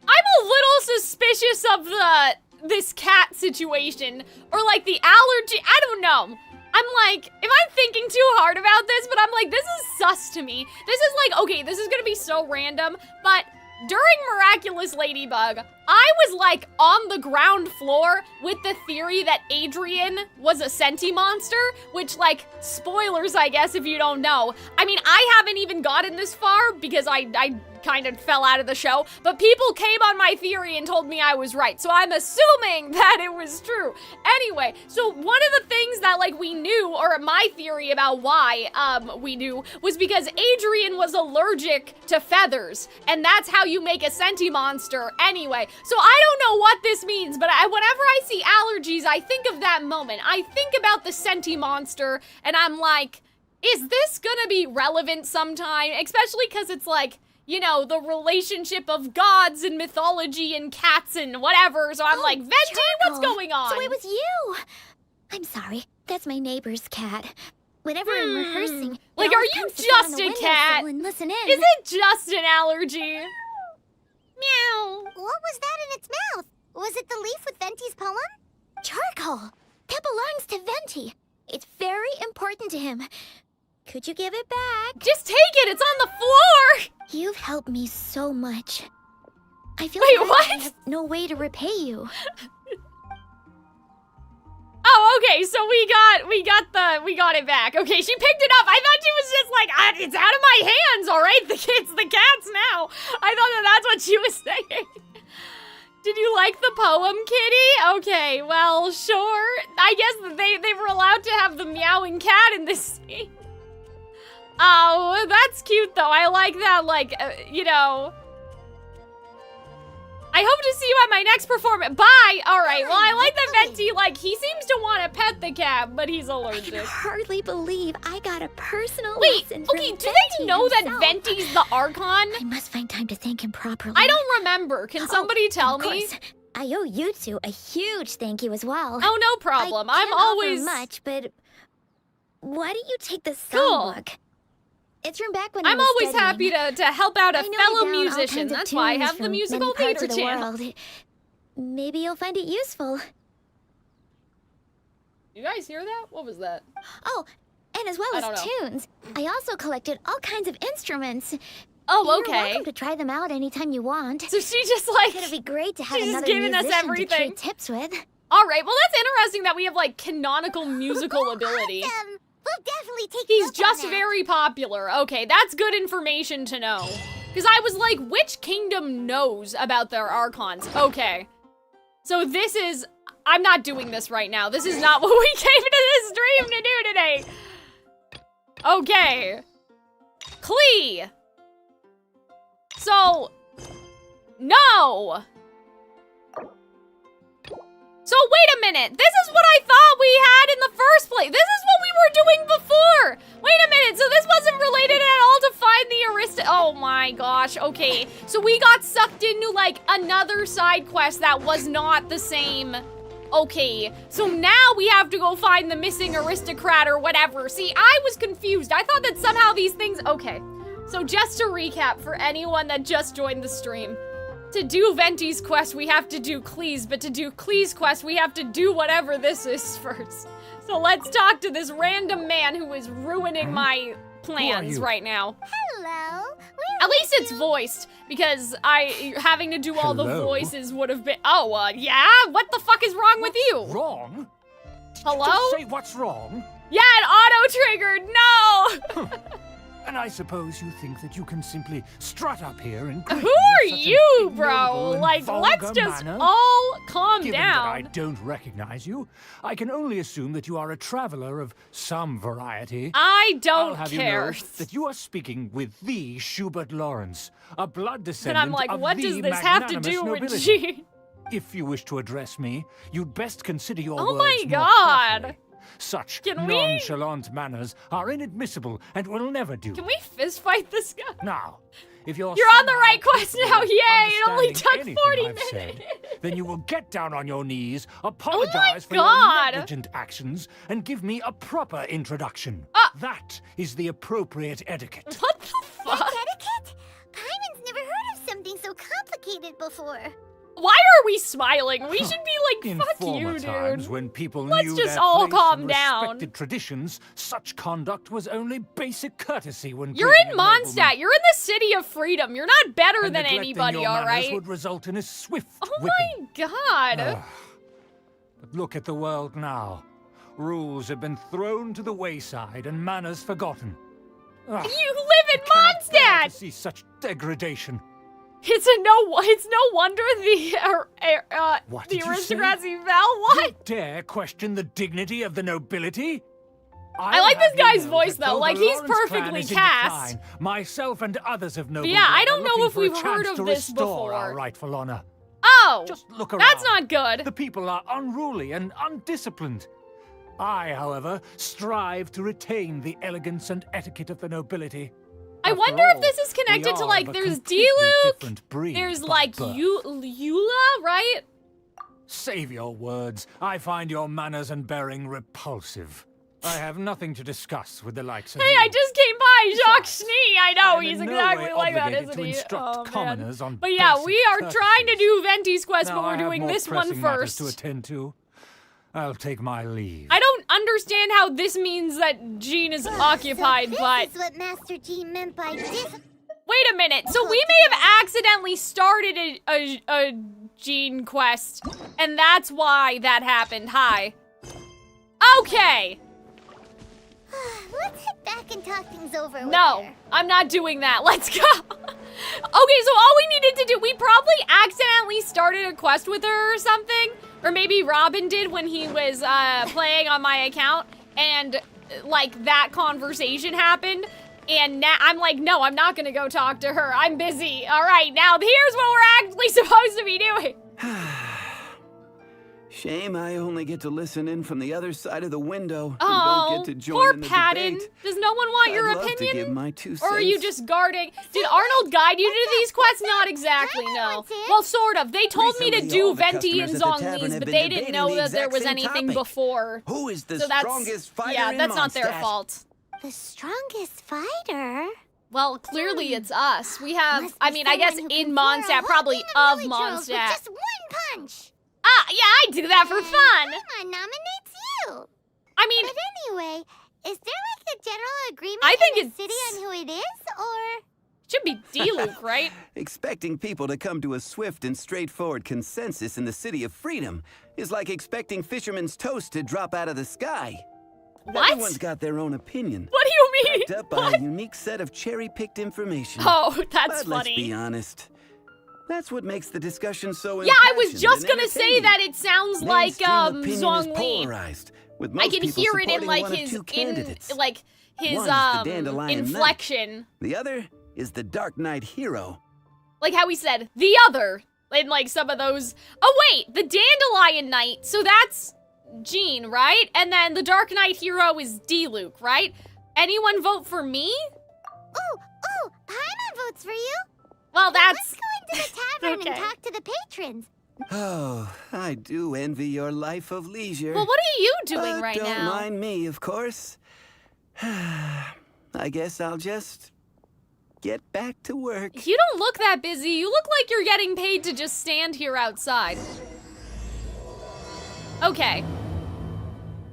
I'm a little suspicious of this cat situation or like the allergy. I don't know. I'm like, if I'm thinking too hard about this, but I'm like, this is sus to me. This is like, okay, this is gonna be so random, but during Miraculous Ladybug, I was like on the ground floor with the theory that Adrian was a senti monster, which like, spoilers I guess if you don't know. I mean, I haven't even gotten this far because I kind of fell out of the show, but people came on my theory and told me I was right, so I'm assuming that it was true. Anyway, so one of the things that like we knew, or my theory about why we knew, was because Adrian was allergic to feathers, and that's how you make a senti monster. Anyway, so I don't know what this means, but whenever I see allergies, I think of that moment. I think about the senti monster, and I'm like, is this gonna be relevant sometime? Especially because it's like, you know, the relationship of gods and mythology and cats and whatever. So I'm like, Venti, what's going on? So it was you. I'm sorry. That's my neighbor's cat. Whenever I'm rehearsing, like, it are always you comes to sit on just the a windowsill cat? and listen in. Is it just an allergy? Meow. What was that in its mouth? Was it the leaf with Venti's poem? Charcoal. That belongs to Venti. It's very important to him. Could you give it back? Just take it. It's on the floor. You've helped me so much. I feel Wait, like what? I have no way to repay you. Oh, okay, so we got it back. Okay, she picked it up. I thought she was just like, it's out of my hands, all right? The cat's now. I thought that's what she was saying. Did you like the poem, kitty? Okay, well, sure. I guess they were allowed to have the meowing cat in this scene. Oh, that's cute, though. I like that, like, you know. I hope to see you at my next performance. Bye! Alright, well, I like that Venti, like, he seems to want to pet the cat, but he's I allergic. can hardly believe I got a personal Wait, lesson from okay, do Venti they know that himself. Venti's the Archon? I must find time to thank him properly. I don't remember. Can somebody tell of me? course. I owe you two a huge thank you as well. Oh, no problem. I I'm can't offer always... much, but why don't you take the Cool. songbook? It's from back when I'm I was always happy studying. to help out a I know fellow down all musician. kinds of That's why I tunes have the from musical many parts theater of the channel. world. Maybe you'll find it useful. You guys hear that? What was that? Oh, and as well I as don't know. tunes, I also collected all kinds of instruments. Oh, You're okay. welcome to try them out anytime you want. So she just like... It'd be great to have she's just another giving us musician to everything. trade tips with. All right, well, that's interesting that we have, like, canonical musical ability. We'll definitely take He's you up on just that. very popular. Okay, that's good information to know. Because I was like, which kingdom knows about their archons? Okay. So this is... I'm not doing this right now. This is not what we came into this stream to do today. Okay. Klee. So... No! So wait a minute, this is what I thought we had in the first place. This is what we were doing before. Wait a minute, so this wasn't related at all to find the oh my gosh, okay. So we got sucked into like another side quest that was not the same. Okay, so now we have to go find the missing aristocrat or whatever. See, I was confused. I thought that somehow these things, okay. So just to recap for anyone that just joined the stream. To do Venti's quest, we have to do Klee's, but to do Klee's quest, we have to do whatever this is first. So let's talk to this random man who is ruining my plans right now. Hello. At least it's voiced, because having to do all the Hello? voices would have been, yeah? What the fuck is wrong with you? Wrong? Hello? Just say what's wrong. Yeah, it auto-triggered, no! And I suppose you think that you can simply strut up here and Who are you, bro? Like, let's just all calm Given down. that I don't recognize you, I can only assume that you are a traveler of some variety. I I'll don't have care. you know that you are speaking with the Schubert Lawrence, a blood And descendant I'm like, of what the does this have to magnanimous do with nobility. Jean? If you wish to address me, you'd best consider your Oh words my more God. carefully. Such Can we- nonchalant manners are inadmissible and will never do. Can we fist fight this guy? Now, if you're on the somehow right quest capable now, of yay, it only understanding took anything 40 I've said, minutes. then you will get down on your knees, apologize for God. your negligent actions, and give me a proper introduction. That is the appropriate etiquette. What the fuck? Etiquette? Paimon's never heard of something so complicated before. Why are we smiling? We should be like, In fuck former you, times, dude. when people Let's knew just their all place calm and down. respected traditions, such conduct was only basic courtesy when You're greeting in a nobleman. Mondstadt. You're in the city of freedom. You're not better And than neglecting anybody, your all manners right? would result in a swift Oh whipping. my god. But look at the world now. Rules have been thrown to the wayside and manners forgotten. You live in Cannot bear Mondstadt! to see such degradation. It's no wonder What the did you aristocracy fell. What? You dare question the dignity of the nobility? I like this have you guy's know voice, that though. though Like, the he's Lawrence clan perfectly is in cast. decline, myself and others of noble yeah, I blood are don't know looking if for a we've heard chance of to this restore our before. rightful honor. Oh, Just look around. that's not good. The people are unruly and undisciplined. I, however, strive to retain the elegance and etiquette of the nobility. I After wonder if all, this is we connected to, are like, of a there's completely Diluc, different breed there's, by like, birth. Eula, right? Save your words. I find your manners and bearing repulsive. I have nothing to discuss with the likes of Hey, you. I just came by Jacques Besides, Schnee. I know, I'm he's in no exactly way like that, obligated isn't to he? instruct Oh, man. commoners on But yeah, basic we are trying to courtesies. do Venti's quest, Now but we're I have doing more this one pressing matters first. to attend to. I'll take my leave. I don't understand how this means that Jean is occupied, so but... this is what Master G meant by this. Wait a minute, so we may have accidentally started a Jean quest, and that's why that happened. Hi. Okay. Let's head back and talk things over with No, her. I'm not doing that. Let's go. Okay, so all we needed to do, we probably accidentally started a quest with her or something. Or maybe Robin did when he was playing on my account. And, like, that conversation happened. And now I'm like, no, I'm not gonna go talk to her. I'm busy. All right, now here's what we're actually supposed to be doing. Shame I only get to listen in from the other side of the window Oh, and don't get to join poor in the Patton. debate. Does no one want your I'd love opinion? to give my 2 cents. Or are you just guarding? Did Arnold guide you to these quests? Not exactly, Kinda no. wants it. Well, sort of. They told me to Recently, do all the Venti and customers at the tavern Zhongli's, have but been they didn't debating know the that there exact was same anything topic. before. Who is the So that's, strongest fighter yeah, in that's not their Mondstadt? fault. The strongest fighter? Well, clearly it's us. We have, Must I be mean, I guess someone who in can throw a Mondstadt, whole probably thing of lily drills with Mondstadt. just one punch. Ah, yeah, I do that for fun. Paimon nominates you. I mean, But anyway, is there like a general agreement I think in the it's- city on who it is, or? it should be Diluc, right? Expecting people to come to a swift and straightforward consensus in the City of Freedom is like expecting fisherman's toast to drop out of the sky. What? Everyone's got their own opinion, What do you mean? backed up by What? a unique set of cherry-picked information. Oh, that's But let's be funny. honest. That's what makes the discussion so Yeah, I was impassioned just and gonna say entertaining. that it sounds like Mainstream opinion is Zhongli. polarized, with most I can people hear it in supporting like one of his two candidates. his One is the Dandelion Knight. inflection. The other is the Dark Knight hero. Like how he said the other in like some of those. Oh wait, the Dandelion Knight. So that's Jean, right? And then the Dark Knight hero is Diluc, right? Anyone vote for me? Ooh, Paimon votes for you. Well, Let's that's go into the tavern Okay. and talk to the patrons. Oh, I do envy your life of leisure. well. What are you doing right don't now? mind me, of course. I guess I'll just get back to work. You don't look that busy. You look like you're getting paid to just stand here outside. Okay.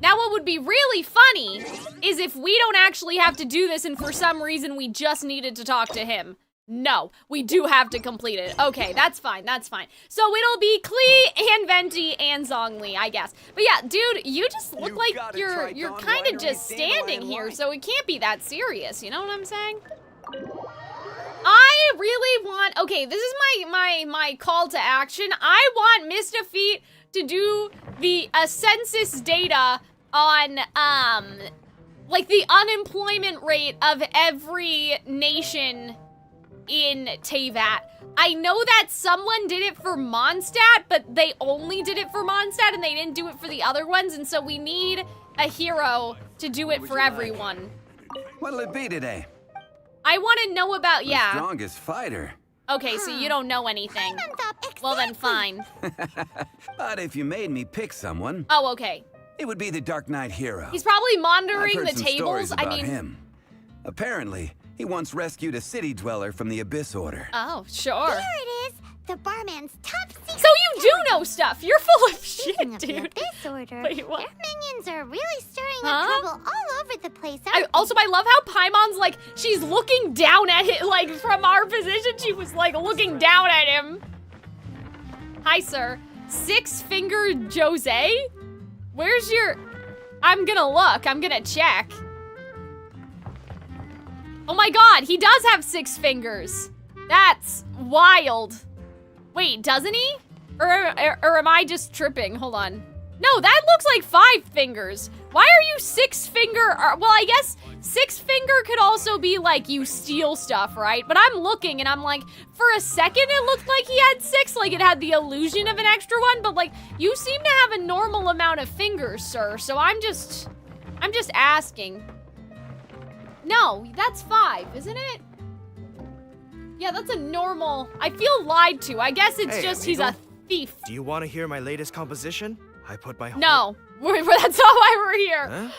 Now what would be really funny is if we don't actually have to do this and for some reason we just needed to talk to him. No, we do have to complete it. Okay, that's fine, that's fine. So it'll be Klee and Venti and Zhongli, I guess. But yeah, dude, you just look You like got it, you're Triton kind of Winery, just standing Dandelion here, Wine. so it can't be that serious, you know what I'm saying? I really want, okay, this is my call to action. I want Mr. Feet to do the census data on, like the unemployment rate of every nation in Teyvat. I know that someone did it for Mondstadt, but they only did it for Mondstadt and they didn't do it for the other ones, and so we need a hero to do it for everyone. What'll it be today? I want to know about, The yeah. strongest fighter. Okay, so you don't know anything. Paimon thought Well then, exactly. fine. But if you made me pick someone, Oh, okay. it would be the Dark Knight hero. He's probably I've monitoring heard the some tables. stories I about mean, him. Apparently, he once rescued a city dweller from the Abyss Order. oh, sure. Here it is. The barman's top secret. So you do know stuff. You're full of shit, Speaking of the dude. Abyss Order, Wait, what? their minions are really stirring Huh? up trouble all over the place. I love how Paimon's like, she's looking down at it, like from our position, she was like looking down at him. Hi, sir. Six-Finger Jose? Where's your... I'm gonna look, I'm gonna check. Oh my god, he does have 6 fingers. That's wild. Wait, doesn't he? Or am I just tripping? Hold on. No, that looks like 5 fingers. Why are you 6-finger? Well, I guess 6-finger could also be like you steal stuff, right? But I'm looking and I'm like, for a second it looked like he had 6, like it had the illusion of an extra one, but like you seem to have a normal amount of fingers, sir. So I'm just asking. No, that's 5, isn't it? Yeah, that's a normal. I feel lied to. I guess it's just he's a thief. Do you want to hear my latest composition? I put my No, that's not why we're here. Huh?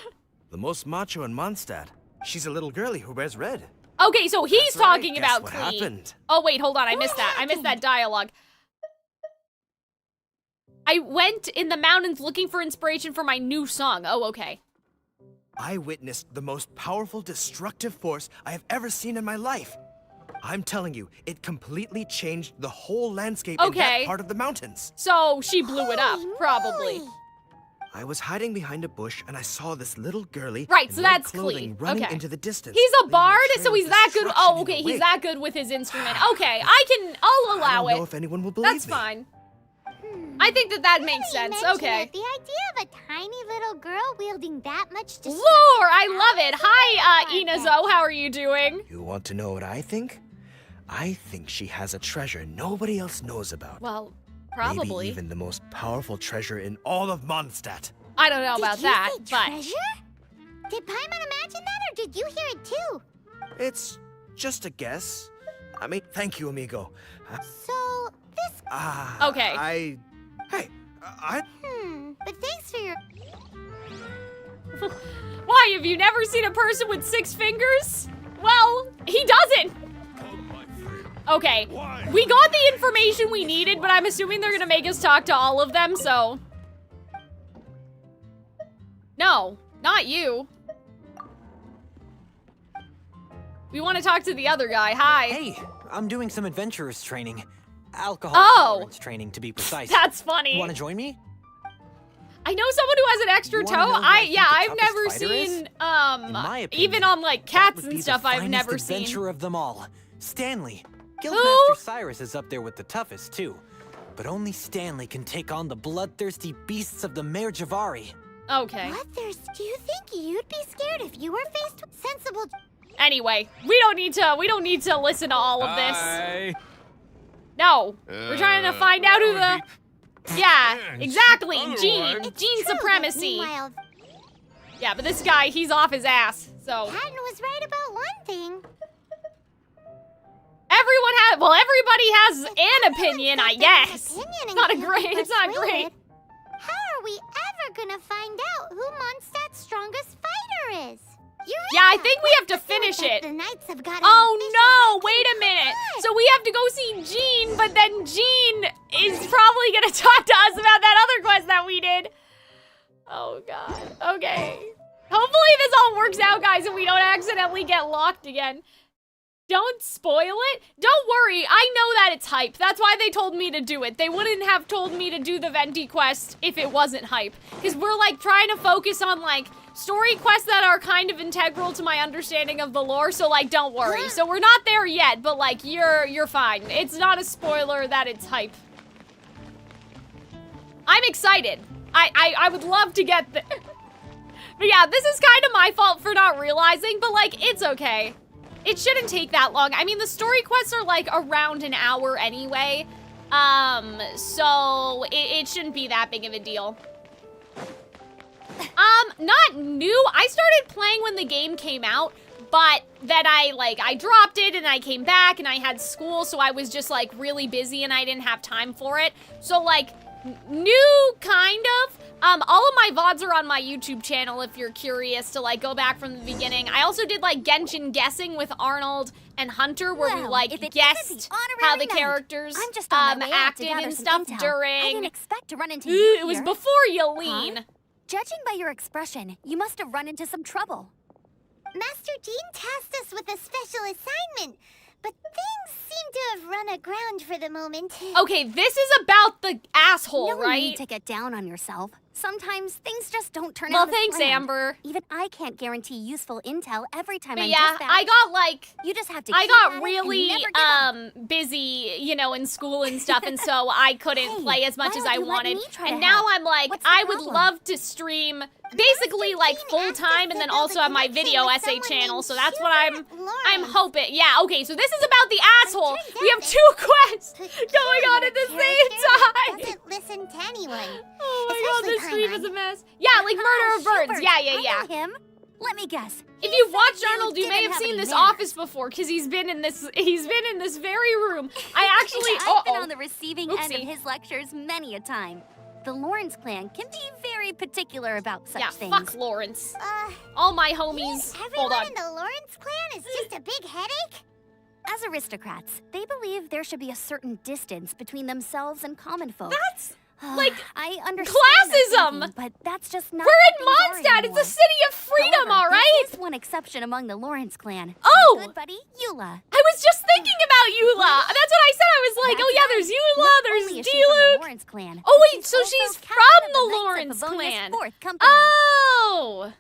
The most macho in Mondstadt. She's a little girlie who wears red. Okay, so he's That's right. talking Guess about what Klee. happened? Oh wait, hold on, I missed that. I missed that dialogue. I went in the mountains looking for inspiration for my new song. Oh, okay. I witnessed the most powerful destructive force I have ever seen in my life. I'm telling you, it completely changed the whole landscape in that part of the mountains. So she blew it up, probably. moly. I was hiding behind a bush and I saw this little girlie Right, in so red that's clothing Klee. running Okay. into the distance. He's a leaving bard, trail so of he's that good. destruction Oh, in okay, her he's wake. that good with his instrument. Okay, I'll I allow don't know it. if anyone will believe That's me. fine. I think that makes Now sense. you mention Okay. it, the idea of a tiny little girl wielding that much destruction. Lore, I love it. Hi, Inazo, how are you doing? You want to know what I think? I think she has a treasure nobody else knows about. Well, probably. Maybe even the most powerful treasure in all of Mondstadt. I don't know about Did you that, say but treasure? Did Paimon imagine that, or did you hear it too? It's just a guess. I mean, thank you, amigo. So, this... Okay. But thanks for your... why have you never seen a person with 6 fingers? Well, he doesn't. Okay, we got the information we needed, but I'm assuming they're gonna make us talk to all of them, so. No, not you. We want to talk to the other guy. Hi. Hey, I'm doing some adventurers training. Alcohol Oh. tolerance training, to be precise. That's funny. You want to join me? I know someone who has an extra You toe. wanna know who I think the I've toughest never fighter is? seen, In my opinion, even on like that cats would and be stuff, the I've finest never seen. adventurer of them all, Stanley. Who? Guildmaster Cyrus is up there with the toughest too, but only Stanley can take on the bloodthirsty beasts of the Mare Javari. Okay. Bloodthirst, do you think you'd be scared if you were faced with sensible... Anyway, we don't need to listen to all of this. Hi. No, we're trying to find out who the. Yeah, exactly. Gene It's Gene true, but supremacy. Meanwhile, Yeah, but this guy, he's off his ass. So Patton was right about one thing. everybody has an opinion, I Everyone's guess. opinion It's and not a can't great. be It's not persuaded. great. How are we ever gonna find out who Mondstadt's strongest fighter is? Yeah, I think we have to finish it. The Knights have got Oh an no! official Wait a minute. What? So we have to go see Gene, but then Gene is probably gonna talk to us about that other quest that we did. Oh god. Okay. Hopefully this all works out, guys, and we don't accidentally get locked again. Don't spoil it. Don't worry, I know that it's hype. That's why they told me to do it. They wouldn't have told me to do the Venti quest if it wasn't hype. Because we're like trying to focus on like story quests that are kind of integral to my understanding of the lore, so like don't worry. So we're not there yet, but like you're fine. It's not a spoiler that it's hype. I'm excited. I would love to get there. But yeah, this is kind of my fault for not realizing, but like it's okay. It shouldn't take that long. I mean, the story quests are like around an hour anyway. So it shouldn't be that big of a deal. Not new. I started playing when the game came out, but then I dropped it and I came back and I had school, so I was just like really busy and I didn't have time for it. So like new kind of, All of my VODs are on my YouTube channel if you're curious to like go back from the beginning. I also did like Genshin guessing with Arnold and Hunter where we like guessed how the characters acted and stuff during. I didn't expect to run into Ooh, you it was here. before Yelene. Huh? Judging by your expression, you must have run into some trouble. Master Jean tasked us with a special assignment, but things seem to have run aground for the moment. Okay, this is about the asshole, No right? need to get down on yourself. Sometimes things just don't turn Well, out as thanks, planned. Amber. Even I can't guarantee useful intel every time But I'm yeah, dispatched. I got like You just have to I keep got at it really and never give up. busy, you know, in school and stuff, and so I couldn't Hey, play as much why as don't I you let wanted. me try to And now help? I'm like, What's the I would problem? love to stream basically like Jean full asked us time to and then build also a have my connection video with essay someone channel, named so that's what I'm Lawrence. hoping. Yeah, okay, so this is about the asshole. turns We out have that two quests Peculiar going on at the same time. Doesn't listen to anyone. Oh my god, this Especially stream is a Paimon. mess. Yeah, like Murder of Birds. Schubert, Yeah. I know him. Let me guess. If He you've said watched you Arnold, you may didn't have seen any this manners. office before, because he's been in this very room. I actually I've been on the receiving end Oopsie. of his lectures many a time. The Lawrence clan can be very particular about such yeah, things. fuck Lawrence. All my homies. Hold Everyone on. in the Lawrence clan is just a big headache? As aristocrats, they believe there should be a certain distance between themselves and common folk. That's like I understand their classism. thinking, but that's just not We're how in things are Mondstadt. It's anymore. a city of freedom, However, all right? There is one exception among the Lawrence clan. Oh! My good buddy, Eula. I was just thinking about Eula. That's what I said. I was like, That's oh yeah, right. there's Eula, Not there's only is she from the D-Luke. Lawrence clan, Oh but wait, so also she's captain from of the Knights of Lawrence Favonius clan. 4th Company. Oh.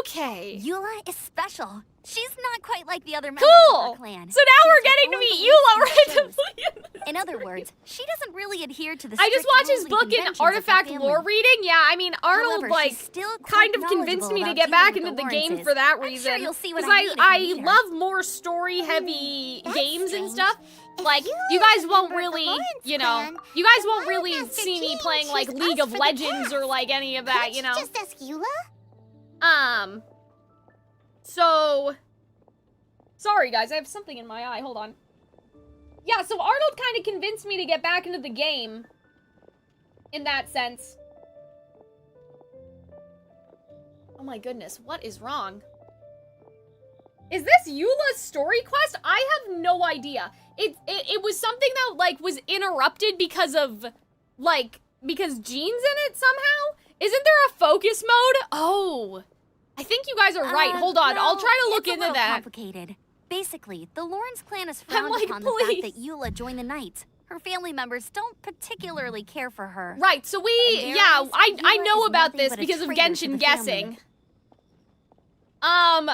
Okay. Eula is special. She's not quite like the other members of Cool. her clan. So now we're She's getting to only meet beliefs Eula and shows. randomly. In other words, she doesn't really adhere to the I just strict watched his rules and book in conventions of her Artifact family. Lore reading. Yeah, I mean Arnold However, like she's still kind quite of convinced me to knowledgeable get about back dealing into with the game Lawrences. for that I'm reason. sure you'll see what 'Cause I mean if you I meet her. love more story-heavy That's games and strange. stuff. If Like Eula you is guys a won't member of the really, Lawrence you know, clan, you guys then won't why would really Master see me Jean playing like choose League us of for the Legends or task? like any of that, you know. Just ask Eula? So sorry guys, I have something in my eye. Hold on. Yeah, so Arnold kind of convinced me to get back into the game. In that sense. Oh my goodness, what is wrong? Is this Eula's story quest? I have no idea. It was something that, like, was interrupted because of, like, because Jean's in it somehow? Isn't there a focus mode? Oh, I think you guys are right. Hold on, I'll well, try to look it's a into little that. complicated. Basically, the Lawrence clan is frowned like, upon the please. fact that Eula joined the Knights. Her family members don't particularly care for her. Right, so we, And yeah, Varys, I Eula know is about nothing this but a because of traitor to Genshin the guessing. family.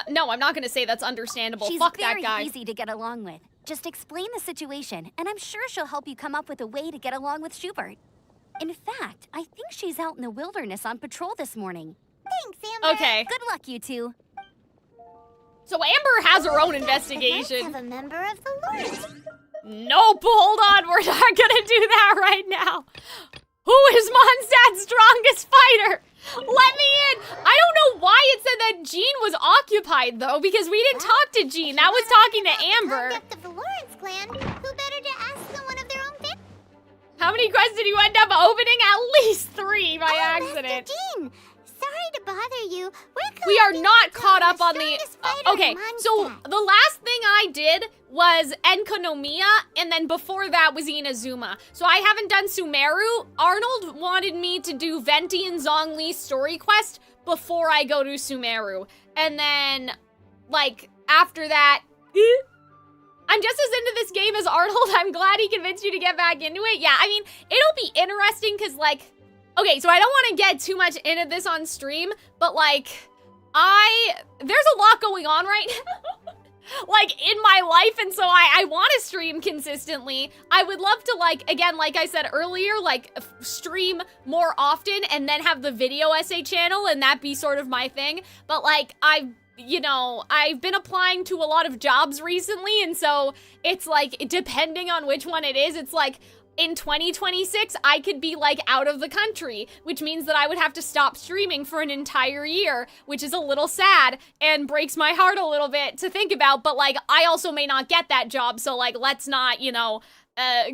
No, I'm not gonna say that's understandable. She's Fuck very that guy. easy to get along with. Just explain the situation, and I'm sure she'll help you come up with a way to get along with Schubert. In fact, I think she's out in the wilderness on patrol this morning. Thanks, Amber. Okay, Good luck, you two. so Amber has her own The investigation. Knights have a member of the Lawrence. Nope, hold on, we're not gonna do that right now. Who is Mondstadt's strongest fighter? Let me in! I don't know why it said that Jean was occupied, though, because we didn't talk to Jean. That was talking to Amber. The conduct of the Lawrence clan, who better to ask than one of their own family? How many quests did you end up opening? At least 3 by accident. Master Jean, sorry to bother you. We are not caught up on the... okay, so Mondstadt. the last thing I did was Enkonomiya, and then before that was Inazuma. So I haven't done Sumeru. Arnold wanted me to do Venti and Zhongli story quest before I go to Sumeru. And then, like, after that... I'm just as into this game as Arnold. I'm glad he convinced you to get back into it. Yeah, I mean, it'll be interesting because, like... Okay, so I don't want to get too much into this on stream, but, like... There's a lot going on right now, like, in my life, and so I want to stream consistently. I would love to, like, again, like I said earlier, like, stream more often and then have the video essay channel and that be sort of my thing. But, like, I've been applying to a lot of jobs recently, and so it's, like, depending on which one it is, it's, like, in 2026, I could be, like, out of the country, which means that I would have to stop streaming for an entire year, which is a little sad and breaks my heart a little bit to think about, but, like, I also may not get that job, so, like, let's not, you know,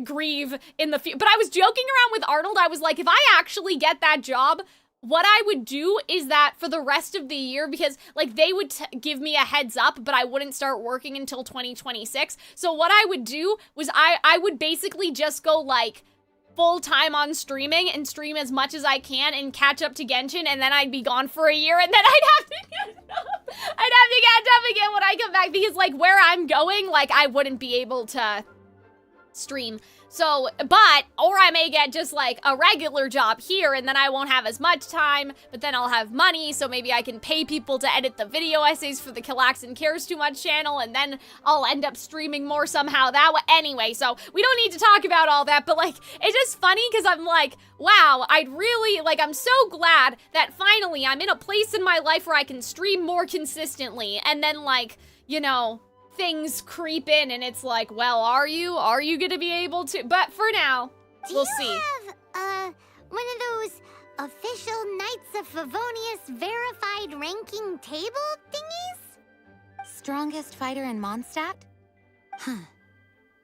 grieve in the future. But I was joking around with Arnold. I was like, if I actually get that job, what I would do is that for the rest of the year, because like they would give me a heads up, but I wouldn't start working until 2026. So what I would do was I would basically just go like full time on streaming and stream as much as I can and catch up to Genshin, and then I'd be gone for a year, and then I'd have to catch up again when I come back, because like where I'm going, like I wouldn't be able to stream. So, or I may get just like a regular job here, and then I won't have as much time, but then I'll have money, so maybe I can pay people to edit the video essays for the Calxiyn Cares Too Much channel, and then I'll end up streaming more somehow that way. Anyway, so we don't need to talk about all that, but like, it's just funny because I'm like, wow, I'm so glad that finally I'm in a place in my life where I can stream more consistently, and then like, you know, things creep in and it's like, well, are you gonna be able to? But for now, we'll see. Do you have, one of those official Knights of Favonius verified ranking table thingies? Strongest fighter in Mondstadt? Huh.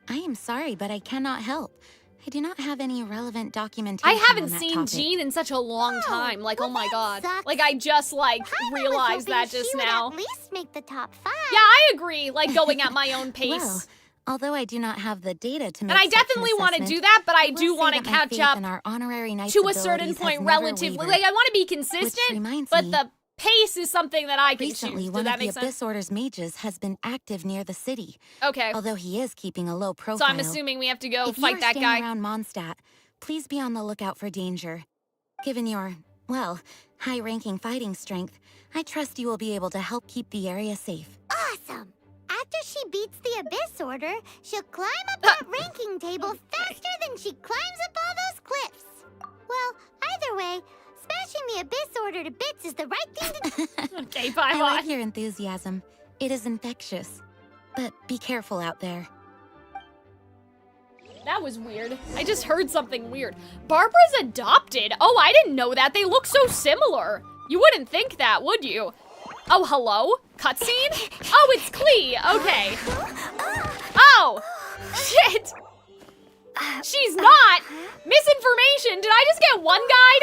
I am sorry, but I cannot help. I do not have any relevant documentation. I haven't on that seen topic. Jean in such a long time. Like, well, oh my god. sucks. Like, I just, like, Kinda realized was that hoping just she would now. at least make the top 5. Yeah, I agree. Like, going at my own pace. Well, although I do not have the data to make And I such an definitely want to assessment, do that, but I will do say want to that my catch faith up in our honorary knight's to a certain abilities point has never relatively. wavered. Like, I want to be Which consistent, reminds but me, the pace is something that I can recently, choose. Does one that of the make sense? Abyss Order's mages has been active near the city. Okay. Although he is keeping a low So profile. I'm assuming we have to go if fight you are that staying guy. around Mondstadt, please be on the lookout for danger. Given your, well, high-ranking fighting strength, I trust you will be able to help keep the area safe. Awesome! After she beats the Abyss Order, she'll climb up that ranking table faster than she climbs up all those cliffs. Well, either way, smashing the Abyss Order to bits is the right thing to do. Okay, bye, I like bye. your enthusiasm. It is infectious. But be careful out there. That was weird. I just heard something weird. Barbara's adopted. Oh, I didn't know that. They look so similar. You wouldn't think that, would you? Oh, hello? Cutscene? Oh, it's Klee. Okay. Oh, shit. She's not. Misinformation. Did I just get one guide?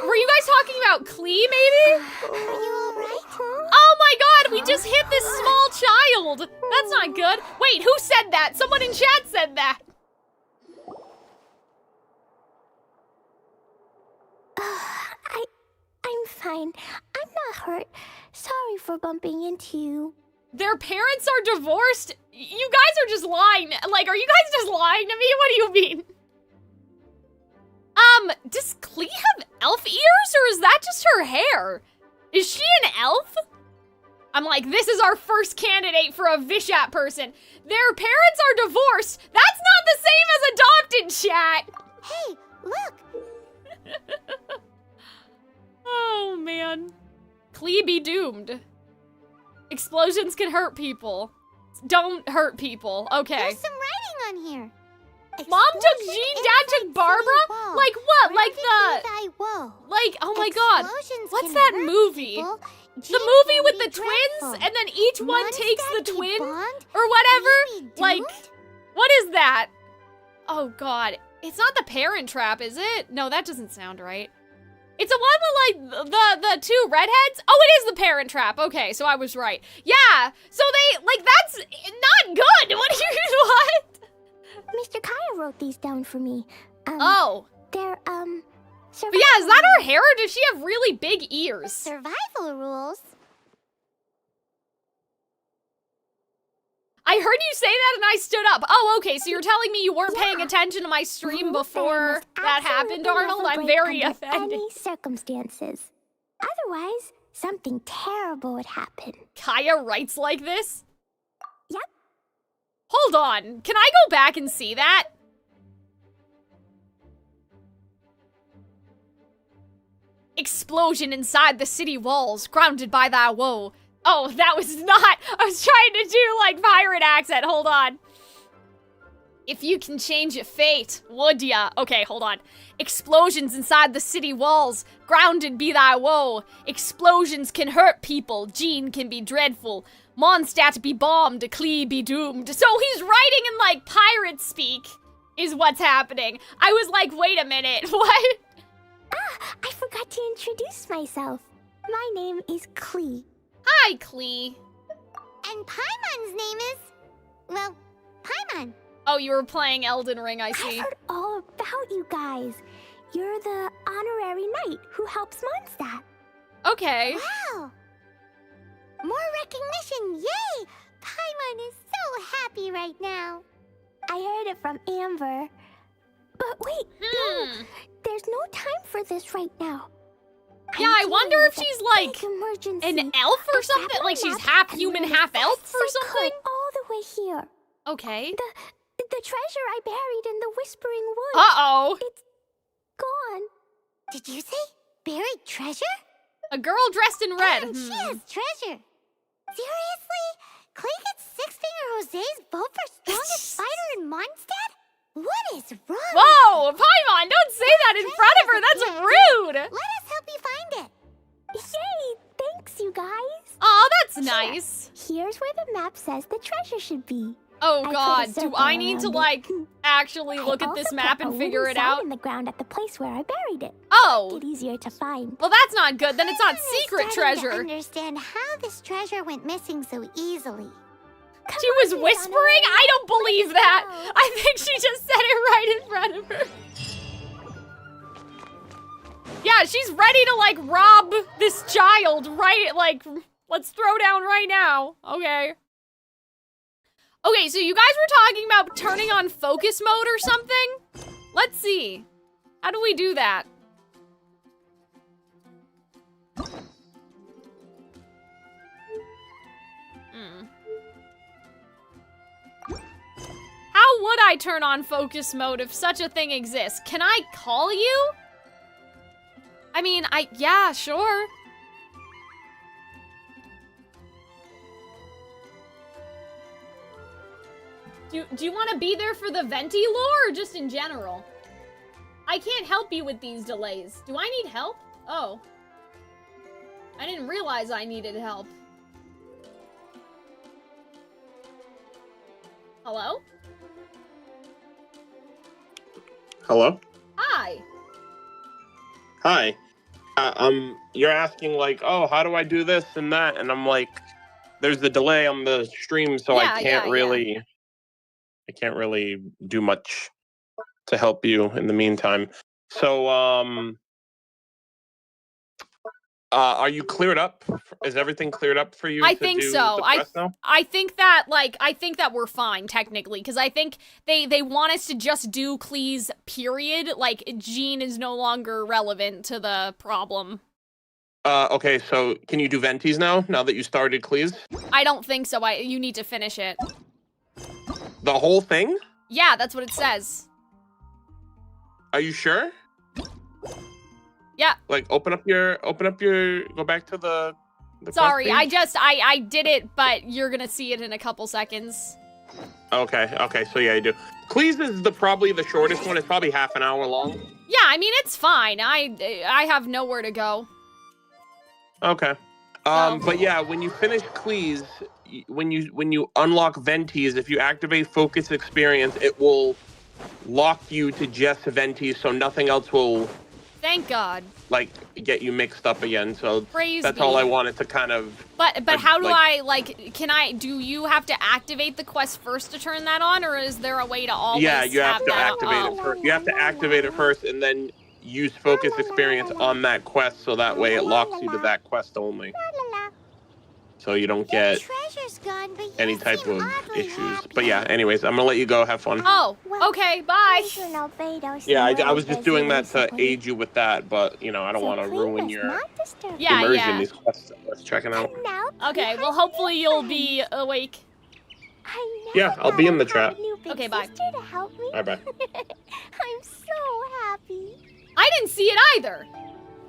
Were you guys talking about Klee, maybe? Are you alright? Oh my god, we just hit this small child. That's not good. Wait, who said that? Someone in chat said that. I'm fine. I'm not hurt. Sorry for bumping into you. Their parents are divorced? You guys are just lying. Like, are you guys just lying to me? What do you mean? Does Klee have elf ears, or is that just her hair? Is she an elf? I'm like, this is our first candidate for a Vishat person. Their parents are divorced. That's not the same as adopted, chat. Hey, look! Oh, man. Klee be doomed. Explosions can hurt people. Don't hurt people. Okay. There's some writing on here. Mom took Jean, Dad took Barbara? Like what? Like like, oh my god. What's that movie? The movie with the twins? And then each one takes the twin? Or whatever? Like, what is that? Oh god. It's not The Parent Trap, is it? No, that doesn't sound right. It's the one with, like, the two redheads? Oh, it is The Parent Trap. Okay, so I was right. Yeah, so they, like, that's not good. What do you, what? Mr. Kaya wrote these down for me. Oh. They're, But yeah, is that her hair, or does she have really big ears? survival rules. I heard you say that and I stood up. Oh, okay, so you're telling me you weren't paying attention to my stream before that happened, Arnold? I'm very offended. Any circumstances. Otherwise, something terrible would happen. Kaya writes like this? Yep. Hold on, can I go back and see that? Explosion inside the city walls, grounded by thy woe. Oh, that was not, I was trying to do like pirate accent, hold on. If you can change your fate, would ya? Okay, hold on. Explosions inside the city walls, grounded be thy woe. Explosions can hurt people, Jean can be dreadful. Mondstadt be bombed, Klee be doomed. So he's writing in, like, pirate speak is what's happening. I was like, wait a minute, what? Ah, I forgot to introduce myself. My name is Klee. Hi, Klee. And Paimon's name is... well, Paimon. Oh, you were playing Elden Ring, I see. I've heard all about you guys. You're the honorary knight who helps Mondstadt. Okay. Wow! More recognition, yay! Paimon is so happy right now. I heard it from Amber. But wait, no, there's no time for this right now. Yeah, I wonder if she's like an elf or something. Like she's half human, half elf or something. All the way here. Okay. The treasure I buried in the Whispering Woods. Uh-oh. It's gone. Did you say buried treasure? A girl dressed in red. And she has treasure. Seriously? Klee gets Six-Finger Jose's vote for strongest fighter in Mondstadt? What is wrong? Whoa, Paimon, don't say that in front of her. That's rude. Let us help you find it. Yay! Thanks, you guys. Oh, that's nice. Here's where the map says the treasure should be. Oh I God, put a do circle I need to around like it. actually look I at this also map put and a figure wooden it sign out? in the ground at the place where I buried it. Oh. Make it easier to find. Well, that's not good. Then it's not Paimon is secret starting treasure. to understand how this treasure went missing so easily. Come She was on, whispering? Donna. I don't believe Let's that. go. I think she just said it right in front of her. Yeah, she's ready to like rob this child, right? Like, let's throw down right now. Okay. Okay, so you guys were talking about turning on focus mode or something? Let's see. How do we do that? How would I turn on focus mode if such a thing exists? Can I call you? I mean, yeah, sure. Do you want to be there for the Venti lore or just in general? I can't help you with these delays. Do I need help? Oh. I didn't realize I needed help. Hello? Hello? Hi. Hi. You're asking like, oh, how do I do this and that? And I'm like, there's the delay on the stream, so I can't really do much to help you in the meantime. So, are you cleared up? Is everything cleared up for you? I think so. I think that we're fine technically, because I think they want us to just do Klee's period. Like Jean is no longer relevant to the problem. Okay, so can you do Venti's now that you started Klee's? I don't think so. You need to finish it. The whole thing? Yeah, that's what it says. Are you sure? Yeah. Like open up your go back to the Sorry, quest page? I did it, but you're gonna see it in a couple seconds. Okay, so yeah, you do. Klee's is probably the shortest one. It's probably half an hour long. Yeah, I mean it's fine. I have nowhere to go. Okay. But yeah, when you finish Klee's, when you unlock Venti's, if you activate Focus Experience, it will lock you to just Venti's, so nothing else will. Thank God. Like get you mixed up again. So Praise that's be. all I wanted to kind of. But how do do you have to activate the quest first to turn that on, or is there a way to always? Yeah, you have to that activate it first. You have to activate it first, and then use Focus Experience on that quest, so that way it locks you to that quest only. So you don't get any type of issues. But yeah, anyways, I'm gonna let you go. Have fun. Oh, okay, bye. Yeah, I was just doing that to aid you with that, but you know, I don't want to ruin your immersion. These quests worth checking out. Okay, well, hopefully you'll be awake. Yeah, I'll be in the chat. Okay, bye. Bye bye. I'm so happy. I didn't see it either.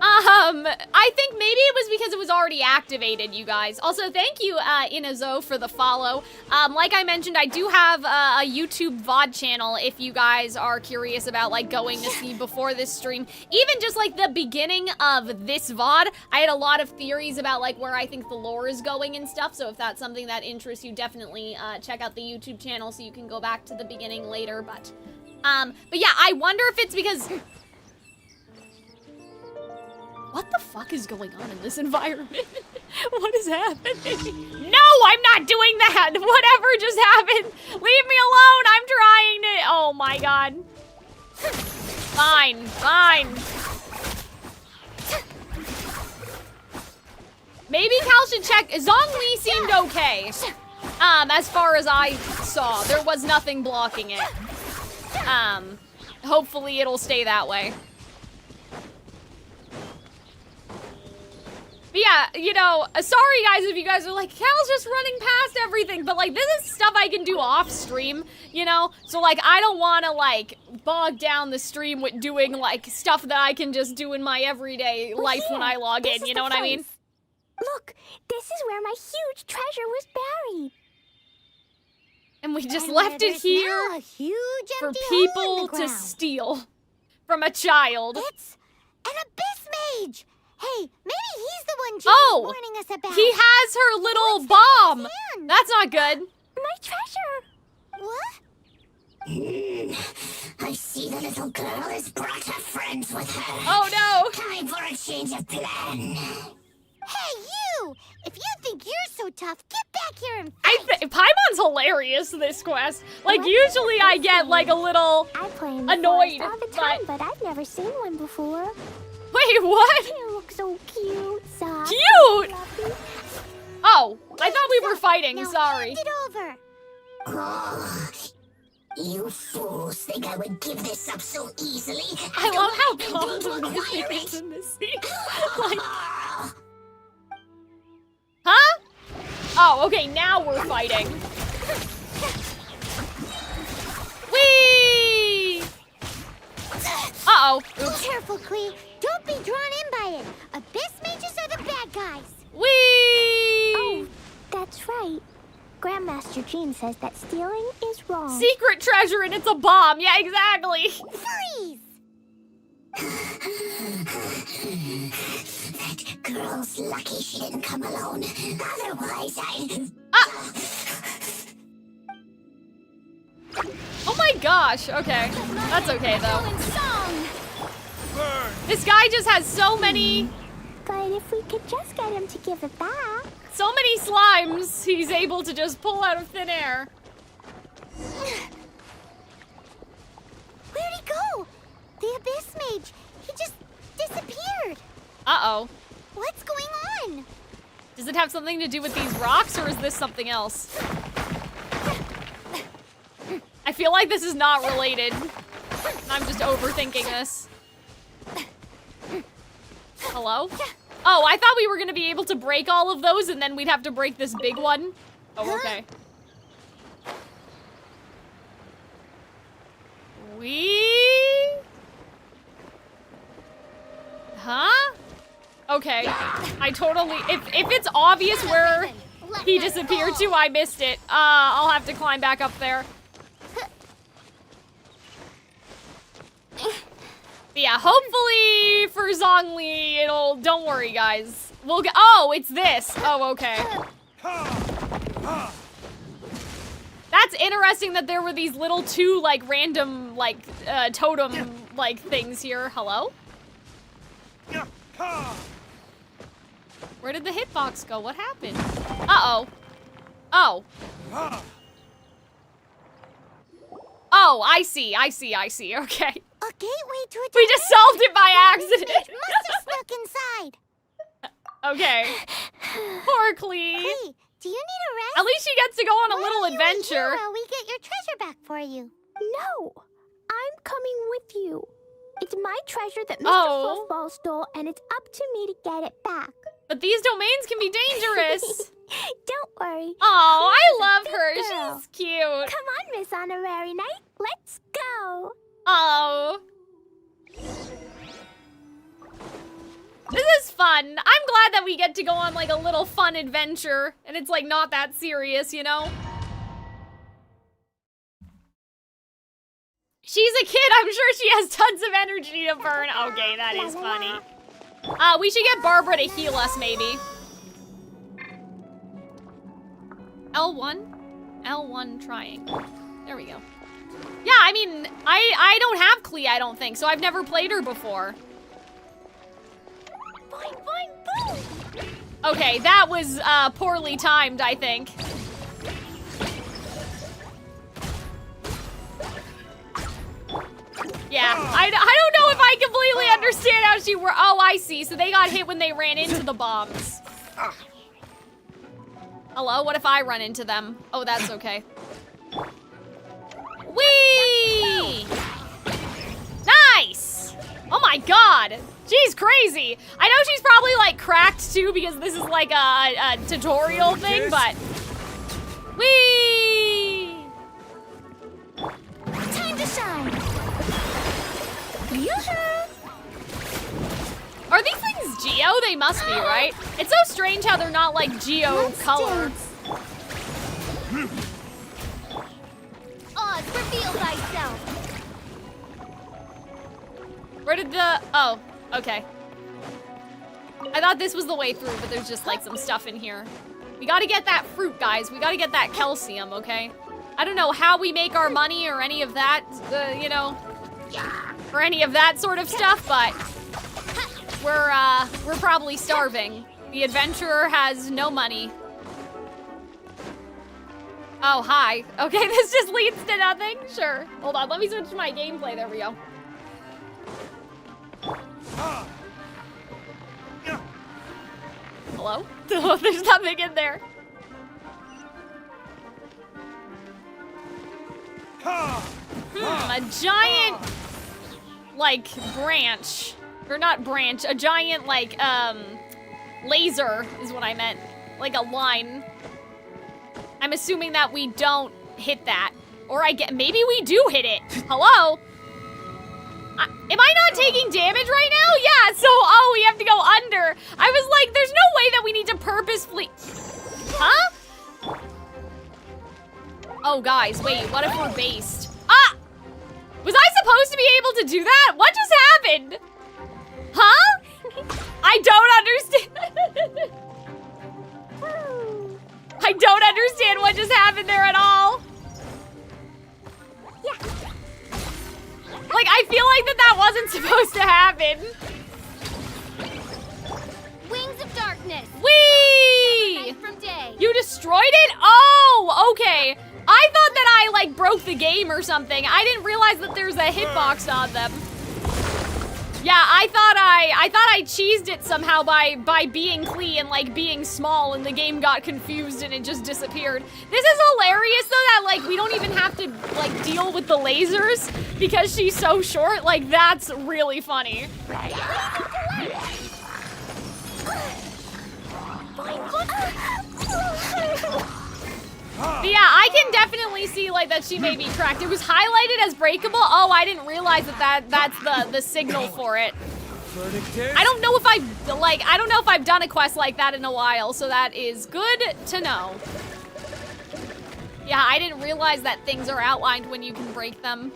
I think maybe it was because it was already activated, you guys. Also, thank you, Inazo, for the follow. Like I mentioned, I do have a YouTube VOD channel if you guys are curious about, like, going to see before this stream. Even just, like, the beginning of this VOD, I had a lot of theories about, like, where I think the lore is going and stuff, so if that's something that interests you, definitely, check out the YouTube channel so you can go back to the beginning later, but yeah, I wonder if it's because... What the fuck is going on in this environment? What is happening? No, I'm not doing that! Whatever just happened! Leave me alone! I'm trying to... Oh my god. Fine, fine. Maybe Cal should check... Zhongli seemed okay. As far as I saw. There was nothing blocking it. Hopefully it'll stay that way. But yeah, you know, sorry guys if you guys are like, Cal's just running past everything, but like, this is stuff I can do off stream, you know? So like, I don't want to like, bog down the stream with doing like, stuff that I can just do in my everyday life when I log in, you know what I mean? Look, this is where my huge treasure was buried. And we just left it here a huge for empty people hole in the to ground. steal from a child. It's an abyss mage. Hey, maybe he's the one Jean Oh, was warning us about. he has her little bomb. That's not good. My treasure. What? I see the little girl has brought her friends with her. Oh no. Time for a change of plan. Hey, you! If you think you're so tough, get back here and Paimon's hilarious this quest. Like, usually I get like a little I play in annoyed, all the time, but I've never seen one before. Wait, what? You look so cute, soft. Cute? Fluffy. Oh, I thought we were fighting, Now sorry. hand it over. Oh, you fools think I would give this up so easily? I love how calm the music is in this scene. Like, huh? Oh, okay, now we're fighting. Whee! Uh-oh. Oops. Careful, Klee. Don't be drawn in by it. Abyss mages are the bad guys. Whee! Oh, that's right. Grandmaster Jean says that stealing is wrong. Secret treasure and it's a bomb. Yeah, exactly. Freeze! That girl's lucky she didn't come alone. Otherwise, Oh my gosh. Okay. That's okay, though. This guy just has so many... But if we could just get him to give it back. So many slimes he's able to just pull out of thin air. Where'd he go? The Abyss Mage. He just disappeared. Uh-oh. What's going on? Does it have something to do with these rocks, or is this something else? I feel like this is not related. I'm just overthinking this. Hello? Oh, I thought we were gonna be able to break all of those and then we'd have to break this big one. Oh, okay. Huh? Okay. I totally... If it's obvious where he disappeared to, I missed it. I'll have to climb back up there. But yeah, hopefully for Zhongli, it'll... Don't worry, guys. We'll get... Oh, it's this. Oh, okay. That's interesting that there were these little two, like, random, like, totem, like, things here. Hello? Where did the hitbox go? What happened? Uh-oh. Oh. Oh, I see. Okay. A gateway to a We just solved it by accident. It must have snuck inside. Okay. Poor Klee. Klee, do you need a rest? At least she gets to go on a Why little don't you wait here adventure. while we get your treasure back for you. No, I'm coming with you. It's my treasure that Mr. Fluffball stole, and it's up to me to get it back. But these domains can be dangerous. Don't worry. Oh, I love Big her. girl. She's cute. Come on, Miss Honorary Knight. Let's go. Oh. fun. I'm glad that we get to go on like a little fun adventure, and it's like not that serious, you know? She's a kid, I'm sure she has tons of energy to burn. Okay, that is funny. We should get Barbara to heal us, maybe. L1 triangle. There we go. Yeah, I mean, I don't have Klee, I don't think, so I've never played her before. Boing, boing, boom. Okay, that was poorly timed, I think. Yeah, I don't know if I completely understand how she were. Oh, I see. So they got hit when they ran into the bombs. Hello? What if I run into them? Oh, that's okay. Whee! Nice! Oh my god! She's crazy! I know she's probably like cracked too because this is like a tutorial thing, but... Whee! Time to shine. Are these things Geo? They must be, right? It's so strange how they're not like Geo color. Oz, reveal thyself. Where did the... Oh, okay. I thought this was the way through, but there's just like some stuff in here. We gotta get that fruit, guys. We gotta get that calcium, okay? I don't know how we make our money or any of that, you know, or any of that sort of stuff, but we're probably starving. The adventurer has no money. Oh, hi. Okay, this just leads to nothing? Sure. Hold on, let me switch to my gameplay. There we go. Hello? Oh, there's nothing in there. A giant, like, branch. Or not branch, a giant, like, laser is what I meant. Like a line. I'm assuming that we don't hit that. Or maybe we do hit it. Hello? Am I not taking damage right now? Yeah, so, oh, we have to go under. I was like, there's no way that we need to purposefully... Huh? Oh, guys, wait, what if we're based? Ah! Was I supposed to be able to do that? What just happened? Huh? I don't understand. I don't understand what just happened there at all. Yeah. Like, I feel like that wasn't supposed to happen. Wings of darkness. Whee! Night from day. You destroyed it? Oh, okay. I thought that I, like, broke the game or something. I didn't realize that there's a hitbox on them. Yeah, I thought I cheesed it somehow by being Klee and, like, being small, and the game got confused and it just disappeared. This is hilarious, though, that, like, we don't even have to, like, deal with the lasers because she's so short. Like, that's really funny. But yeah, I can definitely see, like, that she may be cracked. It was highlighted as breakable. Oh, I didn't realize that's the signal for it. I don't know if I've done a quest like that in a while, so that is good to know. Yeah, I didn't realize that things are outlined when you can break them.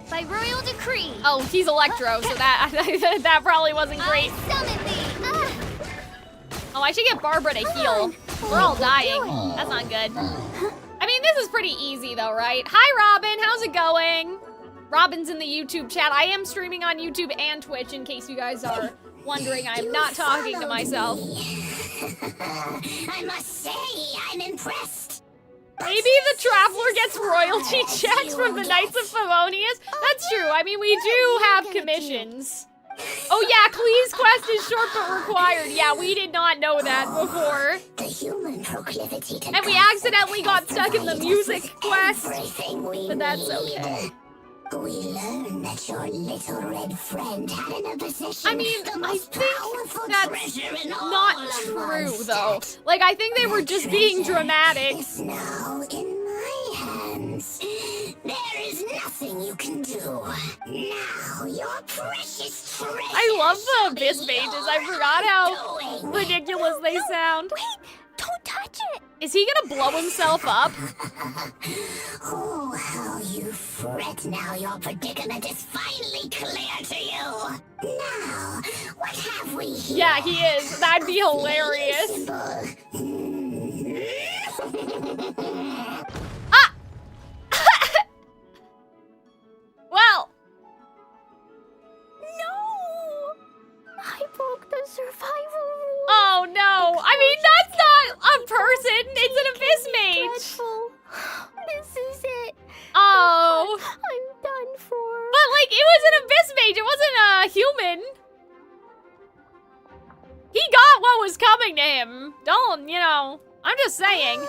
By royal decree. Oh, he's Electro, so that probably wasn't great. I summon thee. Oh, I should get Barbara to heal. We're all dying. That's not good. I mean, this is pretty easy though, right? Hi, Robin. How's it going? Robin's in the YouTube chat. I am streaming on YouTube and Twitch, in case you guys are wondering. I'm not talking to myself. I must say, I'm impressed. Maybe the Traveler gets royalty checks from the Knights of Favonius. That's true. I mean, we do have commissions. Oh yeah, Klee's quest is short but required. Yeah, we did not know that before. The human proclivity to and we accidentally got stuck in the music quest. But that's okay. We learned that your little red friend had in her possession I mean, the I most think powerful that's treasure in all not of true, though. Mondstadt. Like, I think they were The just being treasure dramatic. is now in my hands. There is nothing you can do. Now your precious treasure. I love the shall be Abyss Mages. I your forgot how undoing. ridiculous they sound. Wait, don't touch it. Is he gonna blow himself up? Oh, how you fret now your predicament is finally clear to you. Now, what have we here? Yeah, he is. That'd be hilarious. Symbol. Ah! Well, No! I broke the survival rule. oh no. I mean, that's not a person. It's an Abyss Mage. Dreadful. This is it. Oh. I'm done for. But, like, it was an Abyss Mage. It wasn't a human. He got what was coming to him. Don't, you know, I'm just saying.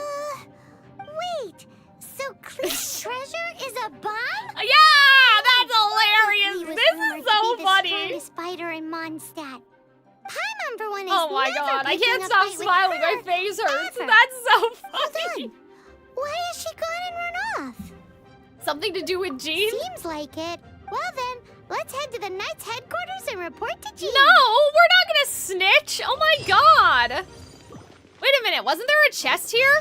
Wait, so Klee's treasure is a bomb? Yeah, that's Klee hilarious. was This rumored is to so be funny. the strongest fighter in Mondstadt. Paimon, for one, is Oh my never god, I picking can't a stop fight with smiling. My her, face hurts. ever. That's so Hold funny. on. Why has she gone and run off? Something to do with Jean? Seems like it. Well then, let's head to the Knight's headquarters and report to Jean. No, we're not gonna snitch. Oh my god. Wait a minute, wasn't there a chest here?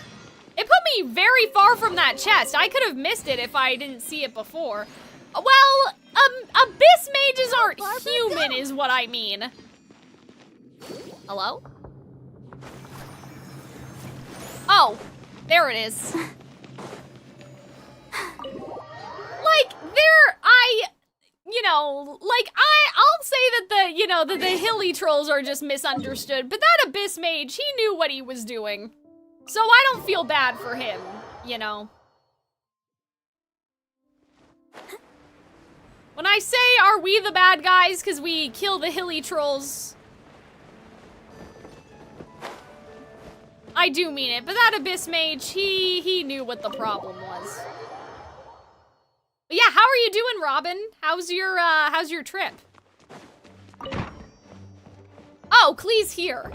It put me very far from that chest. I could have missed it if I didn't see it before. Well, Abyss Mages aren't human is what I mean. Hello? Oh, there it is. Like, I'll say that the hilly trolls are just misunderstood, but that Abyss Mage, he knew what he was doing. So I don't feel bad for him, you know. When I say, are we the bad guys because we kill the hilly trolls, I do mean it, but that Abyss Mage, he knew what the problem was. But yeah, how are you doing, Robin? How's your trip? Oh, Klee's here.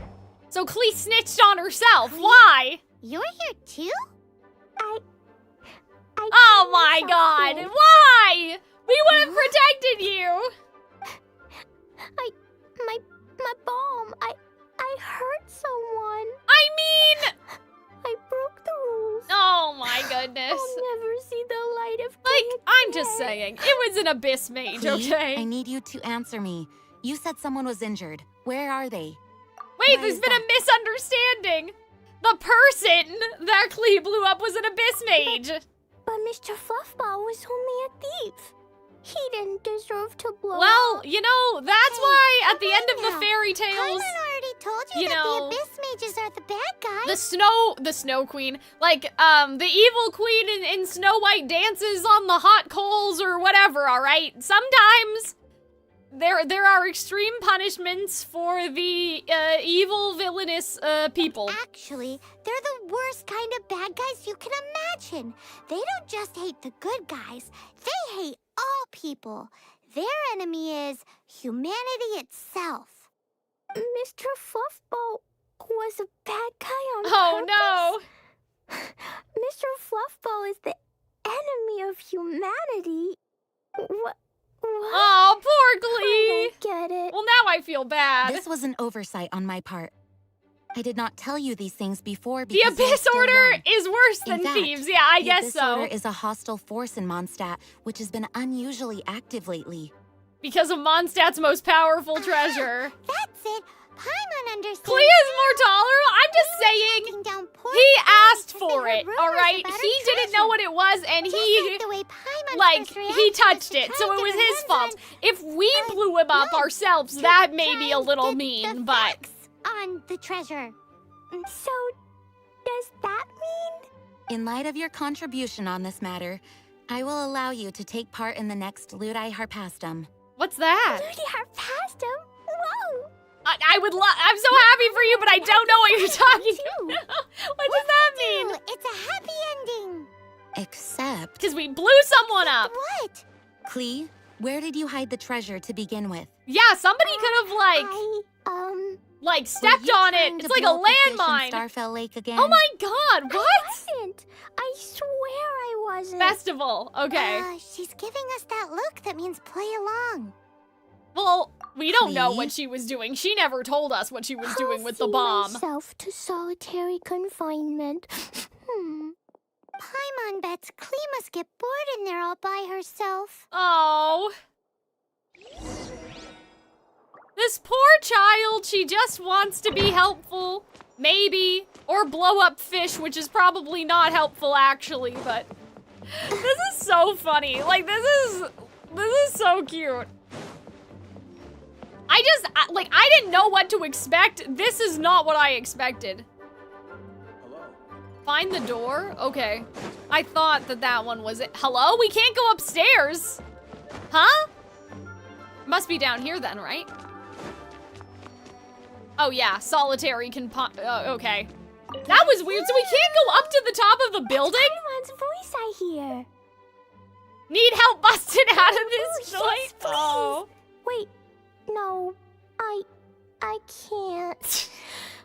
So Klee snitched on herself. Why? You're here too? Oh my god, why? We would have protected you. My bomb. I hurt someone. I mean, I broke the rules. oh my goodness. I'll never see the light of day Like, I'm just again. saying, it was an Abyss Mage, Klee, okay? I need you to answer me. You said someone was injured. Where are they? Wait, Why there's is been that? a misunderstanding. The person that Klee blew up was an Abyss Mage. But Mr. Fluffball was only a thief. He didn't deserve to blow Well, up. you know, that's why at the end of now. the fairy tales, Paimon already told you, you that know, the Abyss Mages are the bad guys. the Snow Queen, like, the evil queen in Snow White dances on the hot coals or whatever, all right? Sometimes there are extreme punishments for the evil, villainous people. Actually, they're the worst kind of bad guys you can imagine. They don't just hate the good guys, they hate all people. Their enemy is humanity itself. Mr. Fluffball was a bad guy on Oh purpose. no! Mr. Fluffball is the enemy of humanity. What? Oh, poor I Klee! don't get it. Well, now I feel bad. This was an oversight on my part. I did not tell you these things before The because you were Abyss still Order young. is worse In than fact, thieves. Yeah, I the guess Abyss so. Order is a hostile force in Mondstadt, which has been unusually active lately. Because of Mondstadt's most powerful treasure. That's it. Paimon understands. Klee is more tolerant. I'm just saying, Taking down poor he asked because they for heard it, rumors all right? about her He didn't know treasure. what it was, and Just he, like the way Paimon like, first he reacted touched to it, try so to it get was her his hands fault. on- If we blew him up no, ourselves, to that may be try a and little get mean, the but... facts on the treasure. So, does that mean? In light of your contribution on this matter, I will allow you to take part in the next Ludai Harpastum. What's that? Ludi Harpastum? Whoa! I would love... I'm so happy for you, but I don't know what you're talking about. What does that mean? Ooh, it's a happy ending. Except... Because we blew someone up. What? Klee, where did you hide the treasure to begin with? Yeah, somebody could have, like, stepped on it. It's like a landmine. Starfell Lake again? Oh my god, what? I wasn't. I swear I wasn't. Festival, okay. She's giving us that look that means play along. Well, we don't know what she was doing. She never told us what she was doing with the bomb. Myself to solitary confinement. Paimon bets Klee must get bored in there all by herself. Oh. This poor child, she just wants to be helpful. Maybe. Or blow up fish, which is probably not helpful actually, but this is so funny. Like, this is so cute. I didn't know what to expect. This is not what I expected. Hello. Find the door? Okay. I thought that one was it. Hello? We can't go upstairs. Huh? Must be down here then, right? Oh yeah, solitary okay. That was weird, so we can't go up to the top of the building? Paimon's voice I hear. Need help busting out of this joint? Yes, please. Oh. Wait, no, I can't.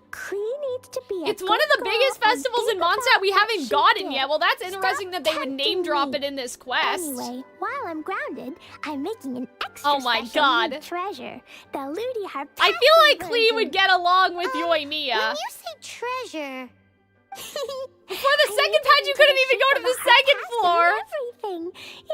Klee needs to be It's one of the biggest festivals in Mondstadt we haven't gotten yet. Well, that's interesting that they would name drop it in this quest. Anyway, while I'm grounded, I'm making an extra Oh my god. treasure. The Ludi Harp. I feel like Klee would get along with Yoimiya. When you say treasure... Before the second patch, you couldn't even go to the second floor. Everything.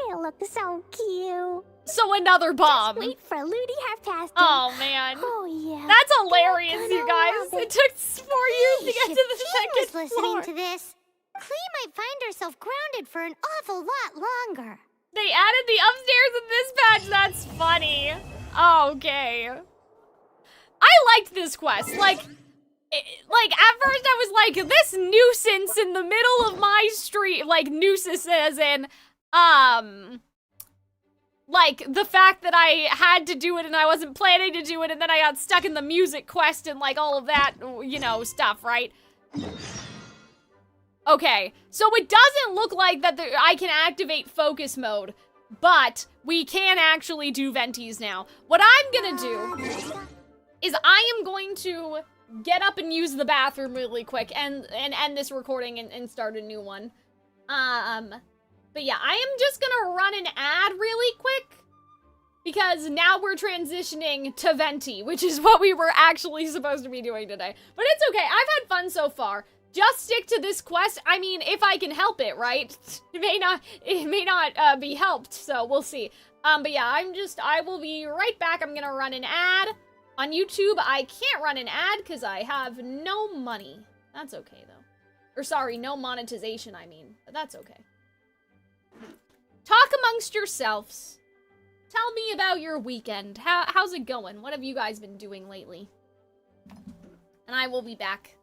It'll look so cute. So another bomb. Just wait for Ludi Harp. Oh man. Oh yeah. That's hilarious, you guys. It took 4 years to get to the second floor. Listening to this, Klee might find herself grounded for an awful lot longer. They added the upstairs in this patch. That's funny. Okay. I liked this quest. Like, at first I was like, this nuisance in the middle of my street, like, nuisance as in, like, the fact that I had to do it and I wasn't planning to do it and then I got stuck in the music quest and, like, all of that, you know, stuff, right? Okay, so it doesn't look like that I can activate focus mode, but we can actually do Ventis now. What I'm gonna do is I am going to get up and use the bathroom really quick and end this recording and start a new one. But yeah, I am just gonna run an ad really quick because now we're transitioning to Venti, which is what we were actually supposed to be doing today. But it's okay, I've had fun so far. Just stick to this quest. I mean, if I can help it, right? It may not be helped, so we'll see. But yeah, I will be right back. I'm gonna run an ad. On YouTube, I can't run an ad because I have no money. That's okay, though. Or sorry, no monetization, I mean. But that's okay. Talk amongst yourselves. Tell me about your weekend. How's it going? What have you guys been doing lately? And I will be back.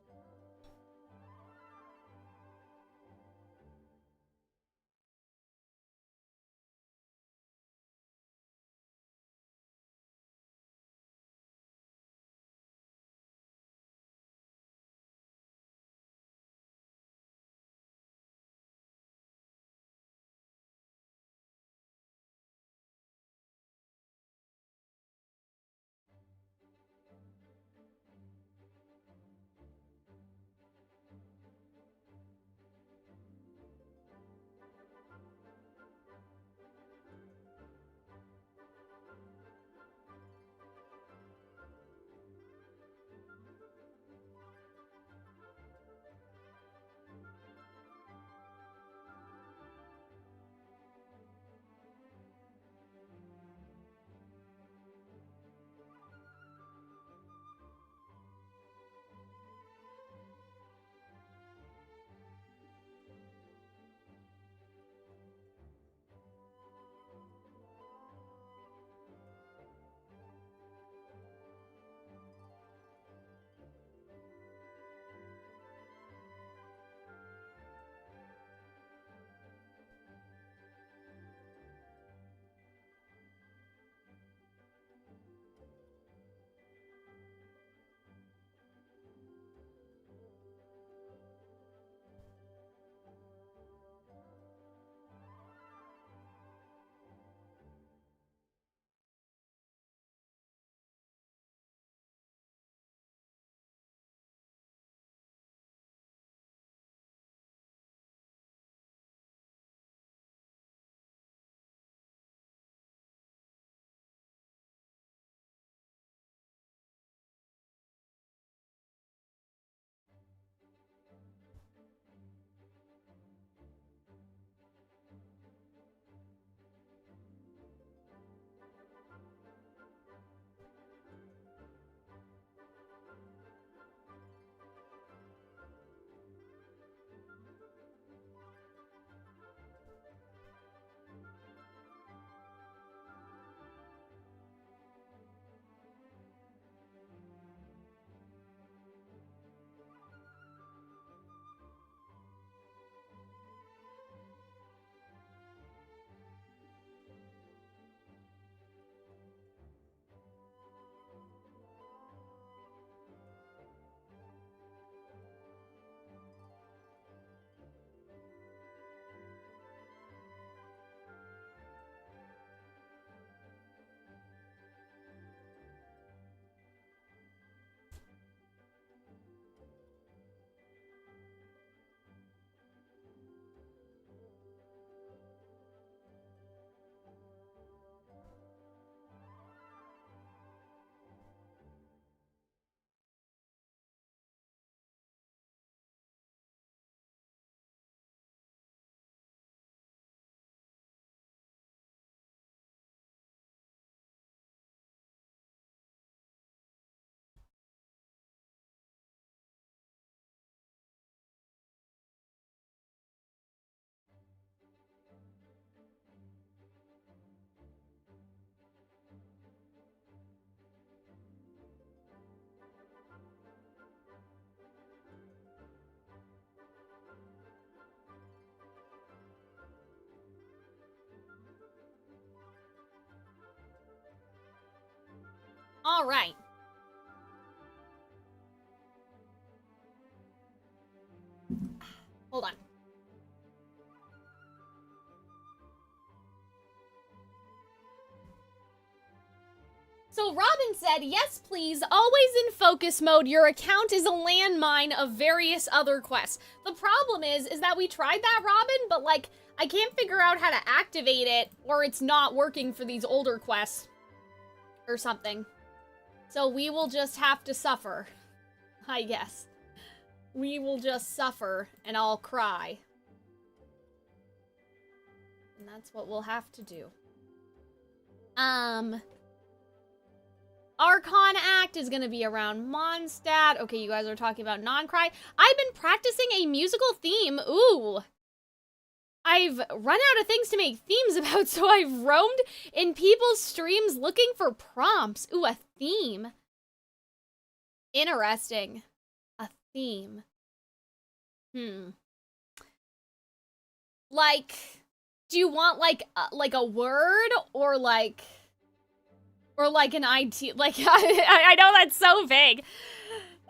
All right. Hold on. So Robin said, yes, please, always in focus mode. Your account is a landmine of various other quests. The problem is that we tried that, Robin, but, like, I can't figure out how to activate it, or it's not working for these older quests. Or something. So we will just have to suffer, I guess. We will just suffer, and I'll cry. And that's what we'll have to do. Archon Act is gonna be around Mondstadt. Okay, you guys are talking about non-cry. I've been practicing a musical theme. Ooh. I've run out of things to make themes about, so I've roamed in people's streams looking for prompts. Ooh, a theme. Interesting. A theme. Like, do you want like a word or like an IT? Like, I know that's so vague.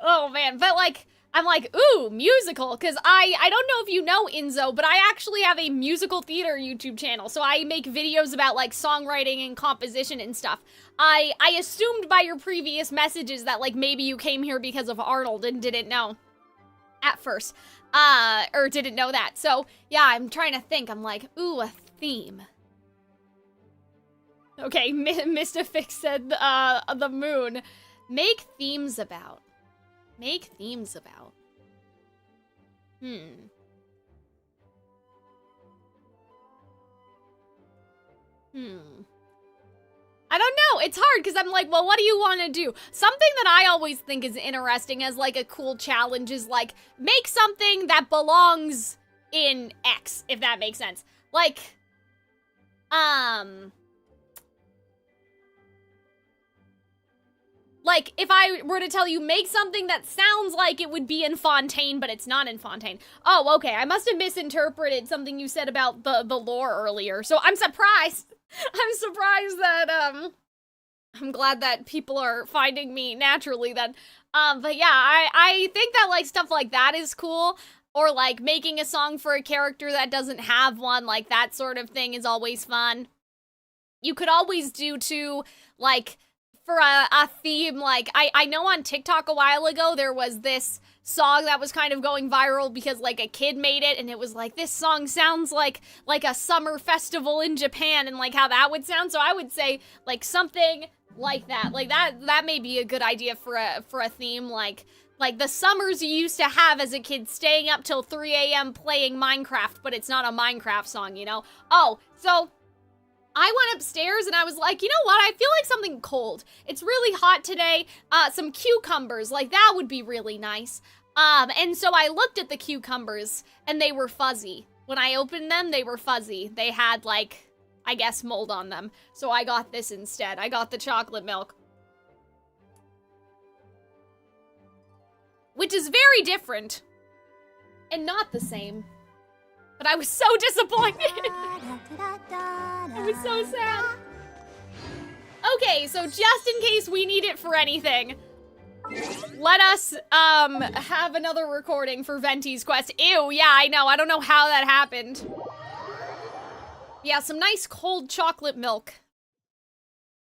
Oh man, but like, I'm like, ooh, musical, because I don't know if you know, Inzo, but I actually have a musical theater YouTube channel, so I make videos about, like, songwriting and composition and stuff. I assumed by your previous messages that, like, maybe you came here because of Arnold and didn't know at first, or didn't know that. So, yeah, I'm trying to think. I'm like, ooh, a theme. Okay, Mystafix said, the moon. Make themes about. Make themes about. I don't know. It's hard because I'm like, well, what do you want to do? Something that I always think is interesting as like a cool challenge is like, make something that belongs in X, if that makes sense. Like, like, if I were to tell you, make something that sounds like it would be in Fontaine, but it's not in Fontaine. Oh, okay, I must have misinterpreted something you said about the lore earlier, so I'm surprised. I'm surprised that, I'm glad that people are finding me naturally then. But yeah, I think that, like, stuff like that is cool, or, like, making a song for a character that doesn't have one, like, that sort of thing is always fun. You could always do, too, like, for a theme, like, I know on TikTok a while ago, there was this song that was kind of going viral because, like, a kid made it, and it was like, this song sounds like a summer festival in Japan, and, like, how that would sound, so I would say, like, something like that. Like, that may be a good idea for a theme, like the summers you used to have as a kid, staying up till 3 a.m. playing Minecraft, but it's not a Minecraft song, you know? Oh, so I went upstairs and I was like, you know what? I feel like something cold. It's really hot today. Some cucumbers, like that would be really nice. And so I looked at the cucumbers and they were fuzzy. When I opened them, they were fuzzy. They had, like, I guess mold on them. So I got this instead. I got the chocolate milk. Which is very different. And not the same. But I was so disappointed. I was so sad. Okay, so just in case we need it for anything, let us have another recording for Venti's quest. Ew, yeah, I know. I don't know how that happened. Yeah, some nice cold chocolate milk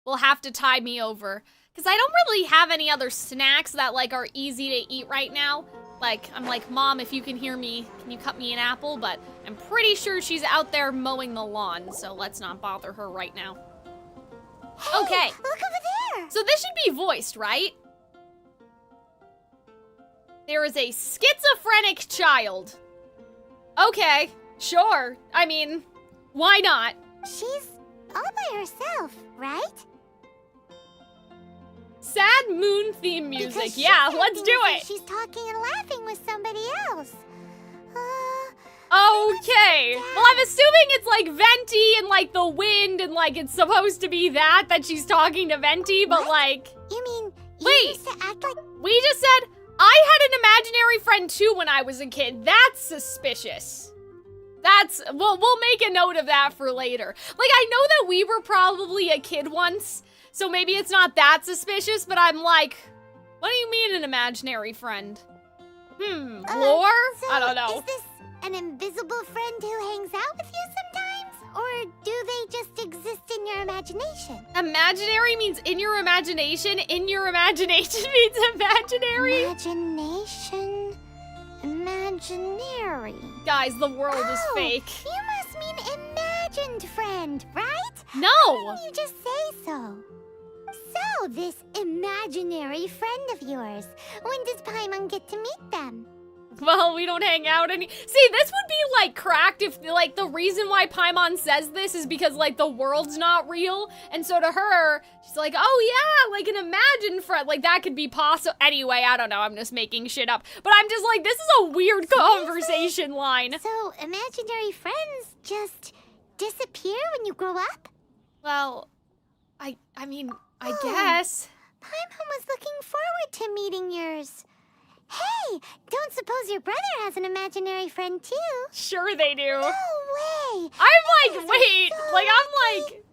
will have to tide me over. Because I don't really have any other snacks that, like, are easy to eat right now. Like, I'm like, Mom, if you can hear me, can you cut me an apple? But I'm pretty sure she's out there mowing the lawn, so let's not bother her right now. Hey, okay. Look over there! So this should be voiced, right? There is a schizophrenic child. Okay, sure. I mean, why not? She's all by herself, right? Sad moon theme music. Because yeah, let's do it. She's talking and laughing with somebody else. Okay. Well, I'm assuming it's like Venti and like the wind and like it's supposed to be that she's talking to Venti, but what? like. You mean you wait, used to act like we just said I had an imaginary friend too when I was a kid. That's suspicious. That's, well, we'll make a note of that for later. Like, I know that we were probably a kid once, So maybe it's not that suspicious, but I'm like, what do you mean an imaginary friend? Lore? So I don't know. Is this an invisible friend who hangs out with you sometimes? Or do they just exist in your imagination? Imaginary means in your imagination. In your imagination means imaginary. Imagination. Imaginary. Guys, the world is fake. You must mean imagined friend, right? No. Why didn't you just say so? So, this imaginary friend of yours, when does Paimon get to meet them? Well, we don't hang out any- See, this would be, like, cracked if, like, the reason why Paimon says this is because, like, the world's not real, and so to her, she's like, oh yeah, like an imagined friend, like, that could be possible. Anyway, I don't know, I'm just making shit up. But I'm just like, this is a weird conversation line. So, imaginary friends just disappear when you grow up? Well, I mean, I guess. Paimon was looking forward to meeting yours. Hey, don't suppose your brother has an imaginary friend too? Sure they do. No way. I'm like, wait, so like, I'm like...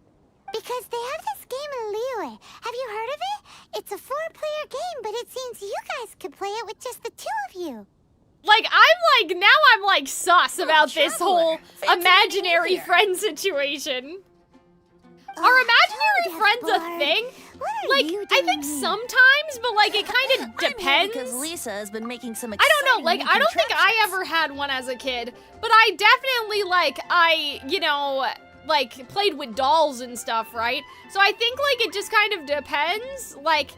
Because they have this game in Liyue. Have you heard of it? It's a 4-player game, but it seems you guys could play it with just the 2 of you. Like, now I'm like sus about this whole imaginary friend situation. Are imaginary friends a thing? Like, I think sometimes, but like, it kind of depends. Because Lisa has been making some I don't know, like, I don't think I ever had one as a kid, but I definitely, like, you know, like, played with dolls and stuff, right? So I think, like, it just kind of depends, like,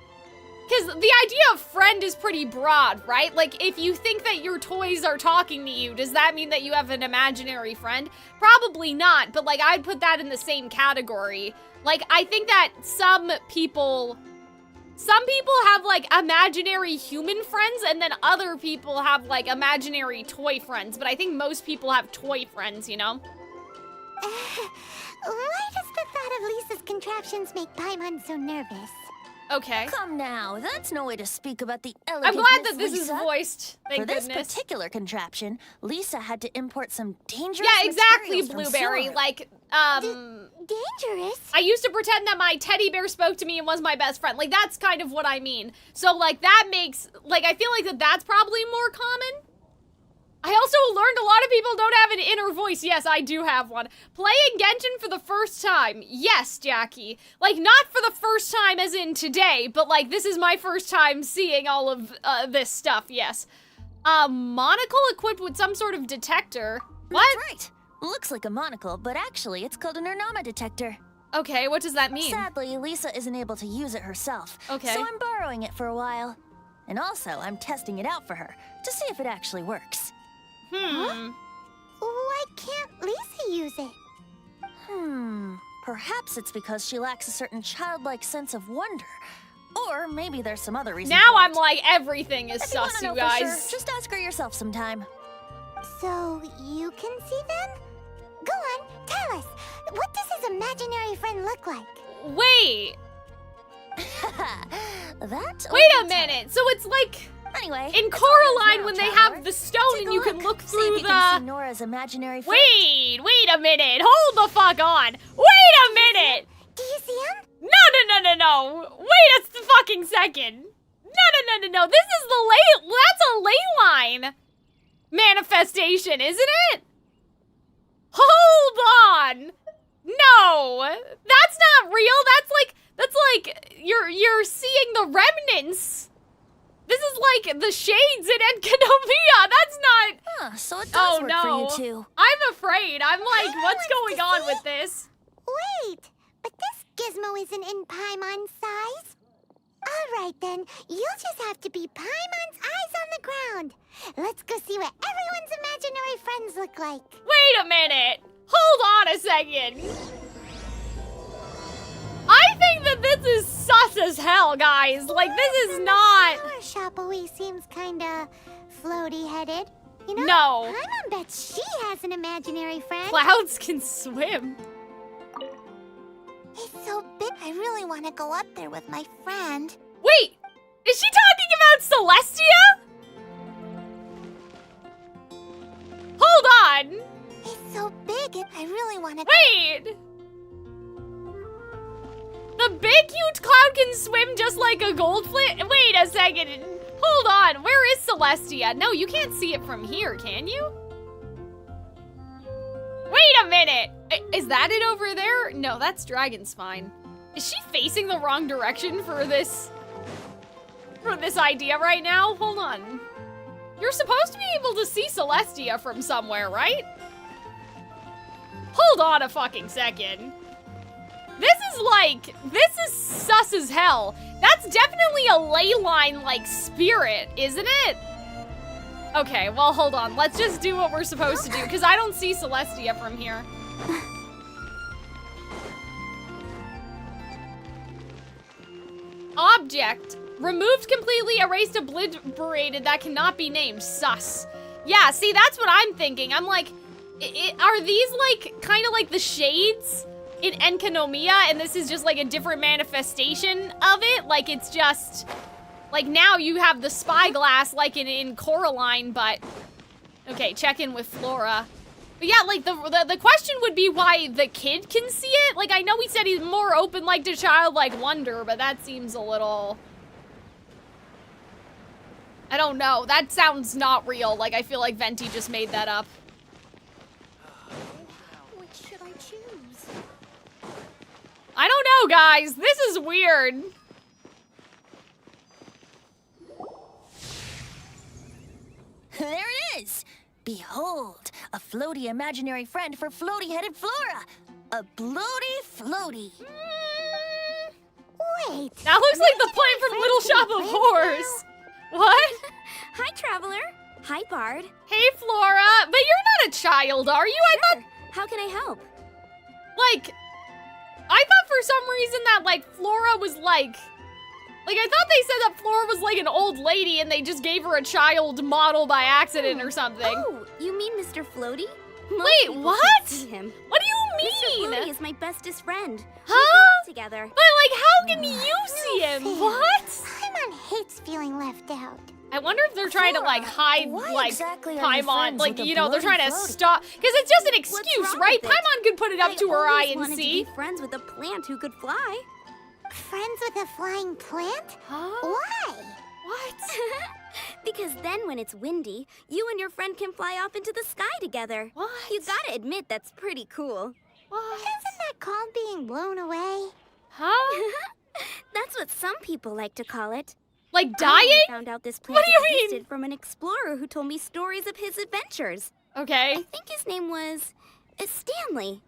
because the idea of friend is pretty broad, right? Like, if you think that your toys are talking to you, does that mean that you have an imaginary friend? Probably not, but, like, I'd put that in the same category. Like, I think that some people have, like, imaginary human friends, and then other people have, like, imaginary toy friends, but I think most people have toy friends, you know? Why does the thought of Lisa's contraptions make Paimon so nervous? Okay. Come now, that's no way to speak about the elegant I'm glad Miss that this Lisa. is voiced. Thank For this goodness. particular contraption, Lisa had to import some dangerous Yeah, exactly, materials from Blueberry. Soar. Like, dangerous? I used to pretend that my teddy bear spoke to me and was my best friend. Like, that's kind of what I mean. So, like, that makes, like, I feel like that's probably more common. I also learned a lot of people don't have an inner voice. Yes, I do have one. Playing Genshin for the first time. Yes, Jackie. Like, not for the first time as in today, but, like, this is my first time seeing all of this stuff, yes. Monocle equipped with some sort of detector. What? That's right. Looks like a monocle, but actually it's called an Ernama detector. Okay, what does that mean? Sadly, Lisa isn't able to use it herself. Okay. So I'm borrowing it for a while. And also, I'm testing it out for her, to see if it actually works. Huh? Why can't Lisa use it? Perhaps it's because she lacks a certain childlike sense of wonder. Or maybe there's some other reason. Now I'm like, everything is if you wanna sus, know you guys. For sure, just ask her yourself sometime. So, you can see them? Go on, tell us. What does his imaginary friend look like? Wait. Wait a minute. So it's like... Anyway, in Coraline when they have the stone and you can look See through if you can see Nora's imaginary friend. Wait a minute. Hold the fuck on. Wait a minute. Do you see him? No. Wait a fucking second. No. This is the that's a ley line manifestation, isn't it? Hold on. No. That's not real. That's like you're seeing the remnants. This is like the shades in Enkanomiya. That's not... Huh, so it does work for you too. I'm afraid. I'm like, what's going on with this? Wait, but this gizmo isn't in Paimon's size. All right then, you'll just have to be Paimon's eyes on the ground. Let's go see what everyone's imaginary friends look like. Wait a minute. Hold on a second. I think that this is sus as hell, guys. Like, this is not... Our shop always seems kinda floaty-headed. You know? No. Paimon bets she has an imaginary friend. Clouds can swim. It's so big, I really want to go up there with my friend. Wait! Is she talking about Celestia? Hold on! It's so big and I really want to... Wait! The big huge cloud can swim just like a goldfish? Wait a second. Hold on. Where is Celestia? No, you can't see it from here, can you? Wait a minute. Is that it over there? No, that's Dragonspine. Is she facing the wrong direction for this idea right now? Hold on. You're supposed to be able to see Celestia from somewhere, right? Hold on a fucking second. This is sus as hell. That's definitely a ley line like spirit, isn't it? Okay, well, hold on. Let's just do what we're supposed to do, because I don't see Celestia from here. Object. Removed completely, erased, obliterated, that cannot be named. Sus. Yeah, see, that's what I'm thinking. I'm like, are these like, kind of like the shades in Enkanomiya, and this is just like a different manifestation of it? Like, it's just, like, now you have the spyglass like in Coraline, but, okay, check in with Flora. But yeah, like, the question would be why the kid can see it. Like, I know he said he's more open, like, to childlike wonder, but that seems a little... I don't know. That sounds not real. Like, I feel like Venti just made that up. Which should I choose? I don't know, guys. This is weird. There it is! Behold, a floaty imaginary friend for floaty-headed Flora! A bloaty floaty! Wait. That looks like the point from Little Shop of Horrors. What? Hi, Traveler. Hi, Bard. Hey, Flora. But you're not a child, are you? Sure. I thought... How can I help? Like... I thought for some reason that, like, Flora was, like... Like, I thought they said that Flora was, like, an old lady and they just gave her a child model by accident or something. Oh, you mean Mr. Floaty? Wait, what? See him. What do you mean? Mr. Floaty is my bestest friend. Huh? We work together. But, like, how can you see him? What? Paimon hates feeling left out. I wonder if they're trying to, like, hide, like, exactly Paimon. Like, you know, they're trying to stop. Because it's just an excuse, right? Paimon could put it up to her eye and wanted see. To be friends with a plant who could fly. Friends with a flying plant? Huh? Why? What? Because then when it's windy, you and your friend can fly off into the sky together. What? You gotta admit that's pretty cool. What? Isn't that called being blown away? Huh? That's what some people like to call it. Like dying? I found out this plant What do you existed from an explorer who told me stories of his adventures. Okay. I think his name was Stanley.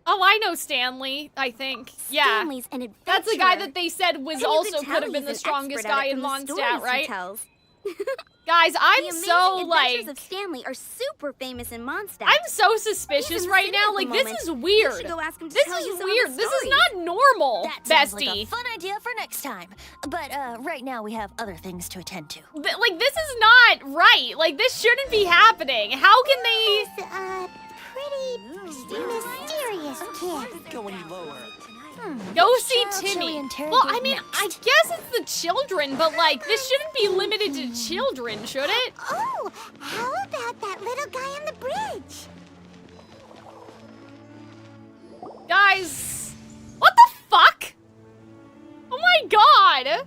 Oh, I know Stanley, I think. Yeah. Stanley's an adventurer. That's the guy that they said was And you also could could tell have been he's the an strongest expert at guy it in from the Mondstadt, stories he right? tells. Guys, I'm The amazing so, adventures like... of Stanley are super famous in Mondstadt. I'm so He's suspicious in the right city now. at the Like, this moment. is You weird. should go ask him to This tell you is some of weird. the This is stories. not normal, That sounds like a bestie. fun idea for next time. But right now we have other things to attend to. Like, this is not right. Like, this shouldn't be happening. How can they... He's a pretty mysterious kid. Going lower. Go see Child, shall we Timmy. interrogate Well, I mean, next? I guess it's the children, but, like, this shouldn't be limited to children, should it? Oh, how about that little guy on the bridge? Guys, what the fuck? Oh my god.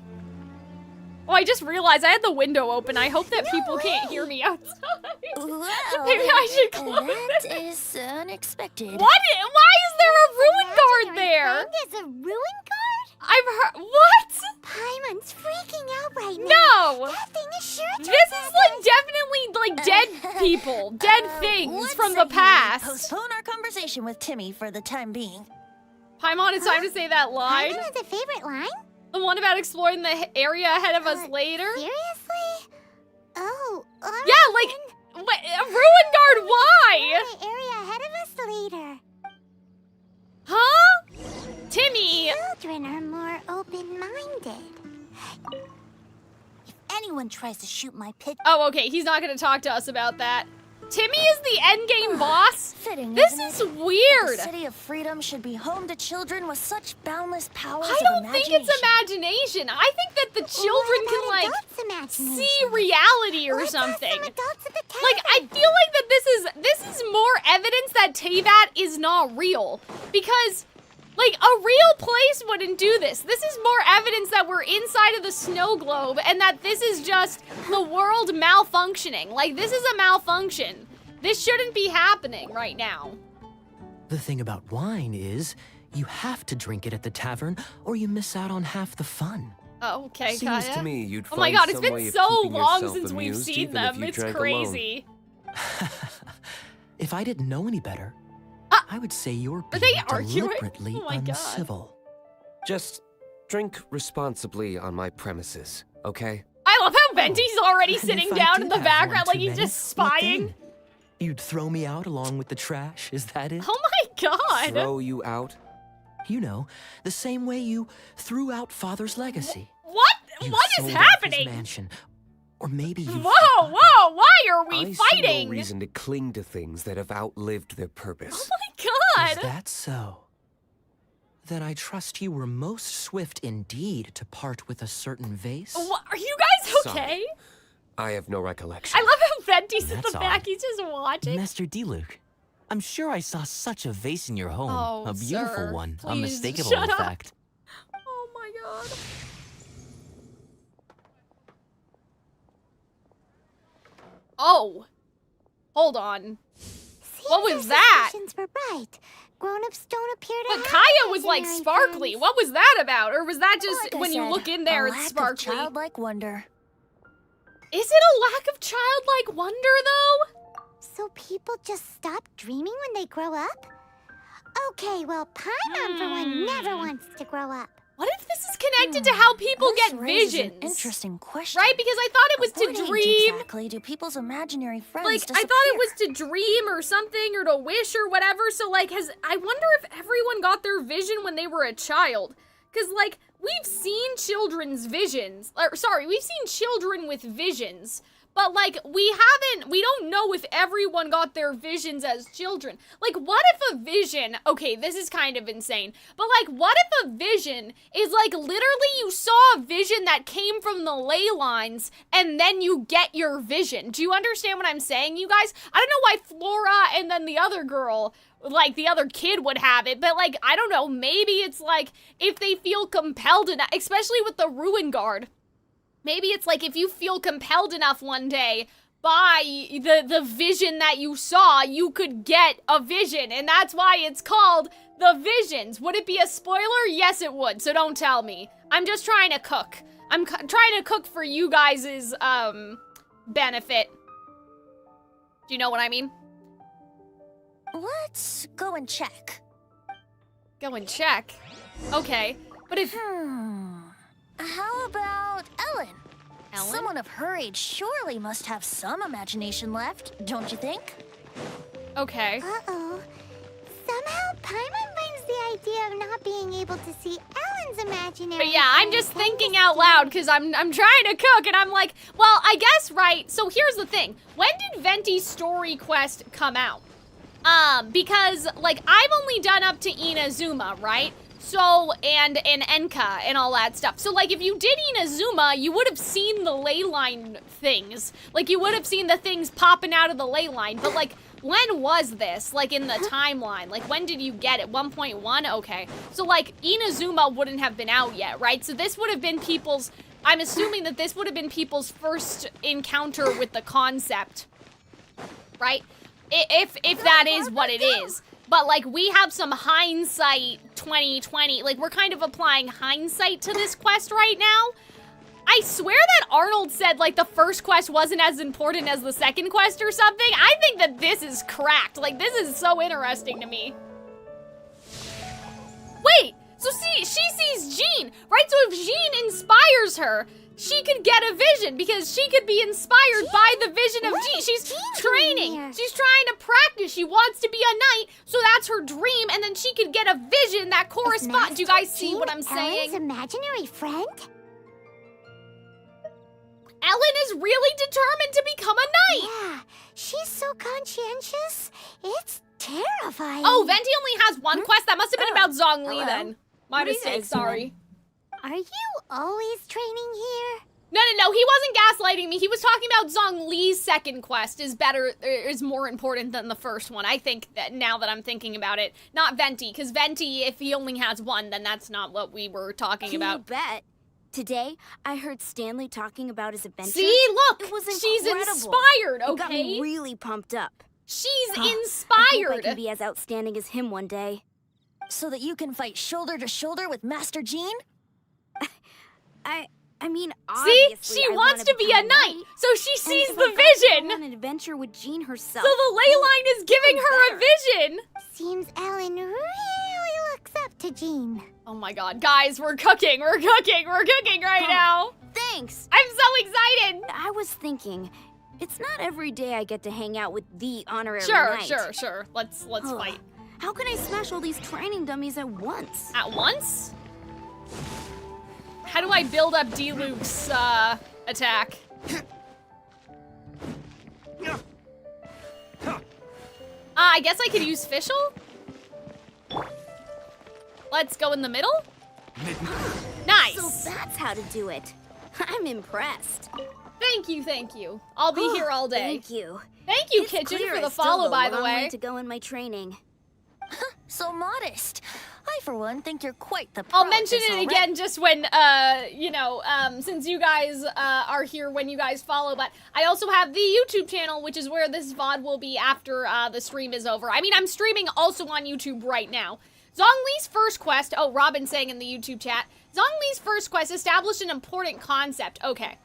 Oh, I just realized I had the window open. I hope that people can't hear me outside. Well, Maybe I should close that it. is unexpected. What? Why is there a ruin guard there? There's a ruin guard? I've heard. What? Paimon's freaking out right now. No. That thing is sure to This is like definitely like dead people, dead things Let's from say the we past. Postpone our conversation with Timmy for the time being. Paimon, it's time to say that line. Paimon has a favorite line? The one about exploring the area ahead of us later. Seriously? Oh, all right Yeah, like wait, a ruin guard. Why? then. The area ahead of us later. Huh? Timmy. Children are more open-minded. If anyone tries to shoot my picture, Oh, okay. He's not going to talk to us about that. Timmy is the endgame boss? Fitting, This isn't is it? weird. The City of Freedom should be home to children with such boundless powers I of don't think it's imagination. imagination. I think that the children What can, about like, adults' imagination? see reality or Let's ask something. some adults at the Like, I feel like that this is more evidence that Teyvat is not real. Because Like, a real place wouldn't do this. This is more evidence that we're inside of the snow globe and that this is just the world malfunctioning. Like, this is a malfunction. This shouldn't be happening right now. The thing about wine is, you have to drink it at the tavern or you miss out on half the fun. Oh, okay, Seems Kaya. to me you'd Oh my find god, it's some been way of so keeping long yourself since we've amused, seen even them. if you It's drank crazy. If I didn't know any better, I would say you're Are being they arguing? deliberately Oh my god. uncivil. Just drink responsibly on my premises, okay? I love how Venti's already And sitting if I down did in the have background one like too he's many, just what spying. then? You'd throw me out along with the trash, is that it? Oh my god. Throw you out? You know, the same way you threw out Father's legacy. What? You What is sold off his happening? mansion. Or maybe you Whoa, whoa, why are we I fighting? see no reason to cling to things that have outlived their purpose. Oh my Is god. that so? Then I trust you were most swift indeed to part with a certain vase. What, are you guys Sorry. okay? I have no recollection. I love how Venti's in That's the back. odd. He's just watching. Master D-Luke, I'm sure I saw such a vase in your home. Oh, a beautiful sir, one, please unmistakable shut in up. fact. Oh my god. Oh. Hold on. What was that? Suspicions were right. Grown-ups don't appear to But have Kaya was like imaginary sparkly. friends. What was that about? Or was that just Like I when you said, look in there a it's lack of sparkly? childlike wonder. Is it a lack of childlike wonder though? So people just stop dreaming when they grow up? Okay, well, Paimon for one never wants to grow up. What if this is connected to how people This get raises an visions? interesting question. Right? Because I thought it was At what to age dream. exactly do people's imaginary friends Like, disappear? I thought it was to dream or something, or to wish or whatever, so, like, I wonder if everyone got their vision when they were a child. Because, like, we've seen children's visions. We've seen children with visions. But, like, we don't know if everyone got their visions as children. Like, what if a vision, okay, this is kind of insane, but, like, what if a vision is, like, literally you saw a vision that came from the ley lines, and then you get your vision? Do you understand what I'm saying, you guys? I don't know why Flora and then the other girl, like, the other kid would have it, but, like, I don't know, maybe it's, like, if they feel compelled enough, especially with the Ruin Guard. Maybe it's like if you feel compelled enough one day by the vision that you saw, you could get a vision, and that's why it's called the visions. Would it be a spoiler? Yes, it would, so don't tell me. I'm just trying to cook. I'm trying to cook for you guys' benefit. Do you know what I mean? Let's go and check. Go and check. Okay, but if... How about Ellen? Ellen? Someone of her age surely must have some imagination left, don't you think? Okay. Uh-oh. Somehow Paimon brings the idea of not being able to see Ellen's imaginary. But yeah, I'm just thinking out loud because I'm trying to cook and I'm like, well, I guess, right, so here's the thing. When did Venti's story quest come out? Because, like, I've only done up to Inazuma, right? So, and Enka and all that stuff. So, like, if you did Inazuma, you would have seen the ley line things. Like, you would have seen the things popping out of the ley line. But, like, when was this? Like, in the timeline? Like, when did you get it? 1.1? Okay. So, like, Inazuma wouldn't have been out yet, right? So this would have been people's... I'm assuming that this would have been people's first encounter with the concept. Right? If that is what it is. But, like, we have some hindsight 2020. Like, we're kind of applying hindsight to this quest right now. I swear that Arnold said, like, the first quest wasn't as important as the second quest or something. I think that this is cracked. Like, this is so interesting to me. Wait, so see, she sees Jean, right? So if Jean inspires her, she could get a vision because she could be inspired by the vision of Jean. She's training. She's trying to practice. She wants to be a knight, so that's her dream, and then she could get a vision that corresponds. Do you guys see what I'm saying? Ellen's imaginary friend? Ellen is really determined to become a knight. Yeah, she's so conscientious. It's terrifying. Oh, Venti only has one quest. That must have been about Zhongli then. My What is mistake, it, sorry. Are you always training here? No, he wasn't gaslighting me. He was talking about Zhongli's second quest is more important than the first one. I think that now that I'm thinking about it. Not Venti, because Venti, if he only has one, then that's not what we were talking about. You bet. Today, I heard Stanley talking about his adventure. See, look, it was she's incredible. inspired, okay? It got me really pumped up. She's I inspired. hope I can be as outstanding as him one day. So that you can fight shoulder to shoulder with Master Jean? I mean, see, obviously, she I wants to be a knight, so she And sees if the I got to vision. go on an adventure with Jean herself. So the ley line is giving her a vision. Seems Ellen really looks up to Jean. Oh my god, guys, we're cooking right now. Thanks. I'm so excited. I was thinking, it's not every day I get to hang out with the honorary Sure. knight. Let's fight. How can I smash all these training dummies at once? At once? How do I build up D-Luke's attack? I guess I could use Fischl? Let's go in the middle? Nice! So that's how to do it. I'm impressed. Thank you. I'll be here all day. Thank you. Thank you, It's Kitchen, clear for I the still follow, have a by the long way. to go in my training. So modest. I, for one, think you're quite the pro I'll at mention this it already. again just when, since you guys are here when you guys follow, but I also have the YouTube channel, which is where this VOD will be after the stream is over. I mean, I'm streaming also on YouTube right now. Zhongli's first quest, oh, Robin saying in the YouTube chat, Zhongli's first quest established an important concept. Okay.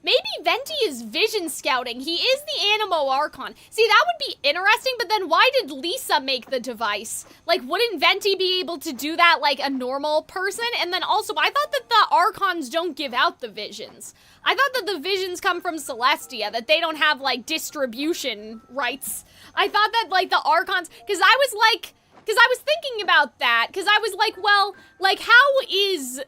Maybe Venti is vision scouting. He is the Animo Archon. See, that would be interesting, but then why did Lisa make the device? Like, wouldn't Venti be able to do that like a normal person? And then also, I thought that the Archons don't give out the visions. I thought that the visions come from Celestia, that they don't have, like, distribution rights. I thought that, like, the Archons, because I was thinking about that, because I was like, well, like, how is,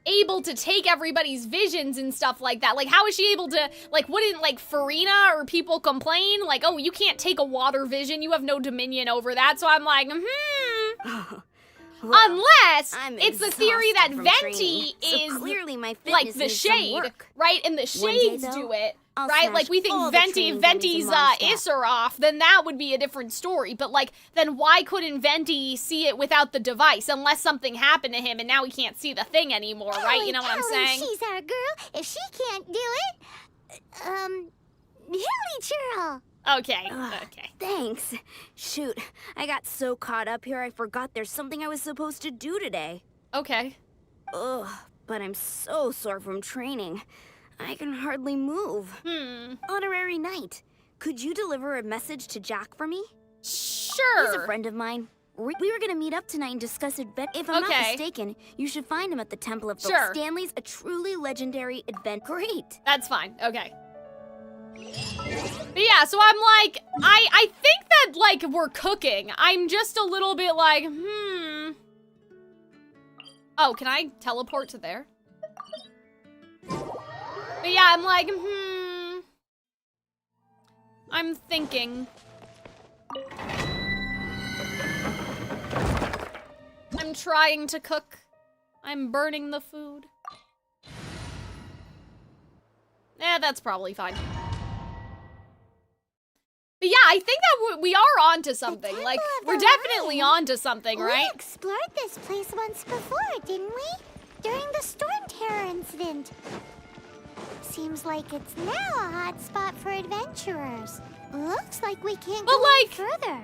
able to take everybody's visions and stuff like that? Like, how is she able to, like, wouldn't, like, Farina or people complain? Like, oh, you can't take a water vision, you have no dominion over that. So I'm like, Well, unless I'm it's the theory that exhausted from Venti training, is, so clearly my like, fitness the needs some shade, work. right? And the One day, shades though, do it, I'll right? smash Like, we all think the Venti's training dummies in Mondstadt. Issaroff, then that would be a different story. But, like, then why couldn't Venti see it without the device? Unless something happened to him and now he can't see the thing anymore, right? You know what I'm saying? She's our girl. If she can't do it, Hilly Churl. Okay, okay. Thanks. Shoot, I got so caught up here I forgot there's something I was supposed to do today. Okay. Ugh, but I'm so sore from training. I can hardly move. Honorary Knight, could you deliver a message to Jack for me? Sure. He's a friend of mine. We were gonna meet up tonight and discuss advent. If I'm not mistaken, you should find him at the Temple of Folk. Stanley's a truly legendary advent. Great. That's fine. Okay. But yeah, so I'm like, I think that, like, we're cooking. I'm just a little bit like, Oh, can I teleport to there? But yeah, I'm like, I'm thinking. I'm trying to cook. I'm burning the food. That's probably fine. But yeah, I think that we are onto something. Like, we're definitely onto something, right? We explored this place once before, didn't we? During the Storm Terror incident. Seems like it's now a hot spot for adventurers. Looks like we can't go any further.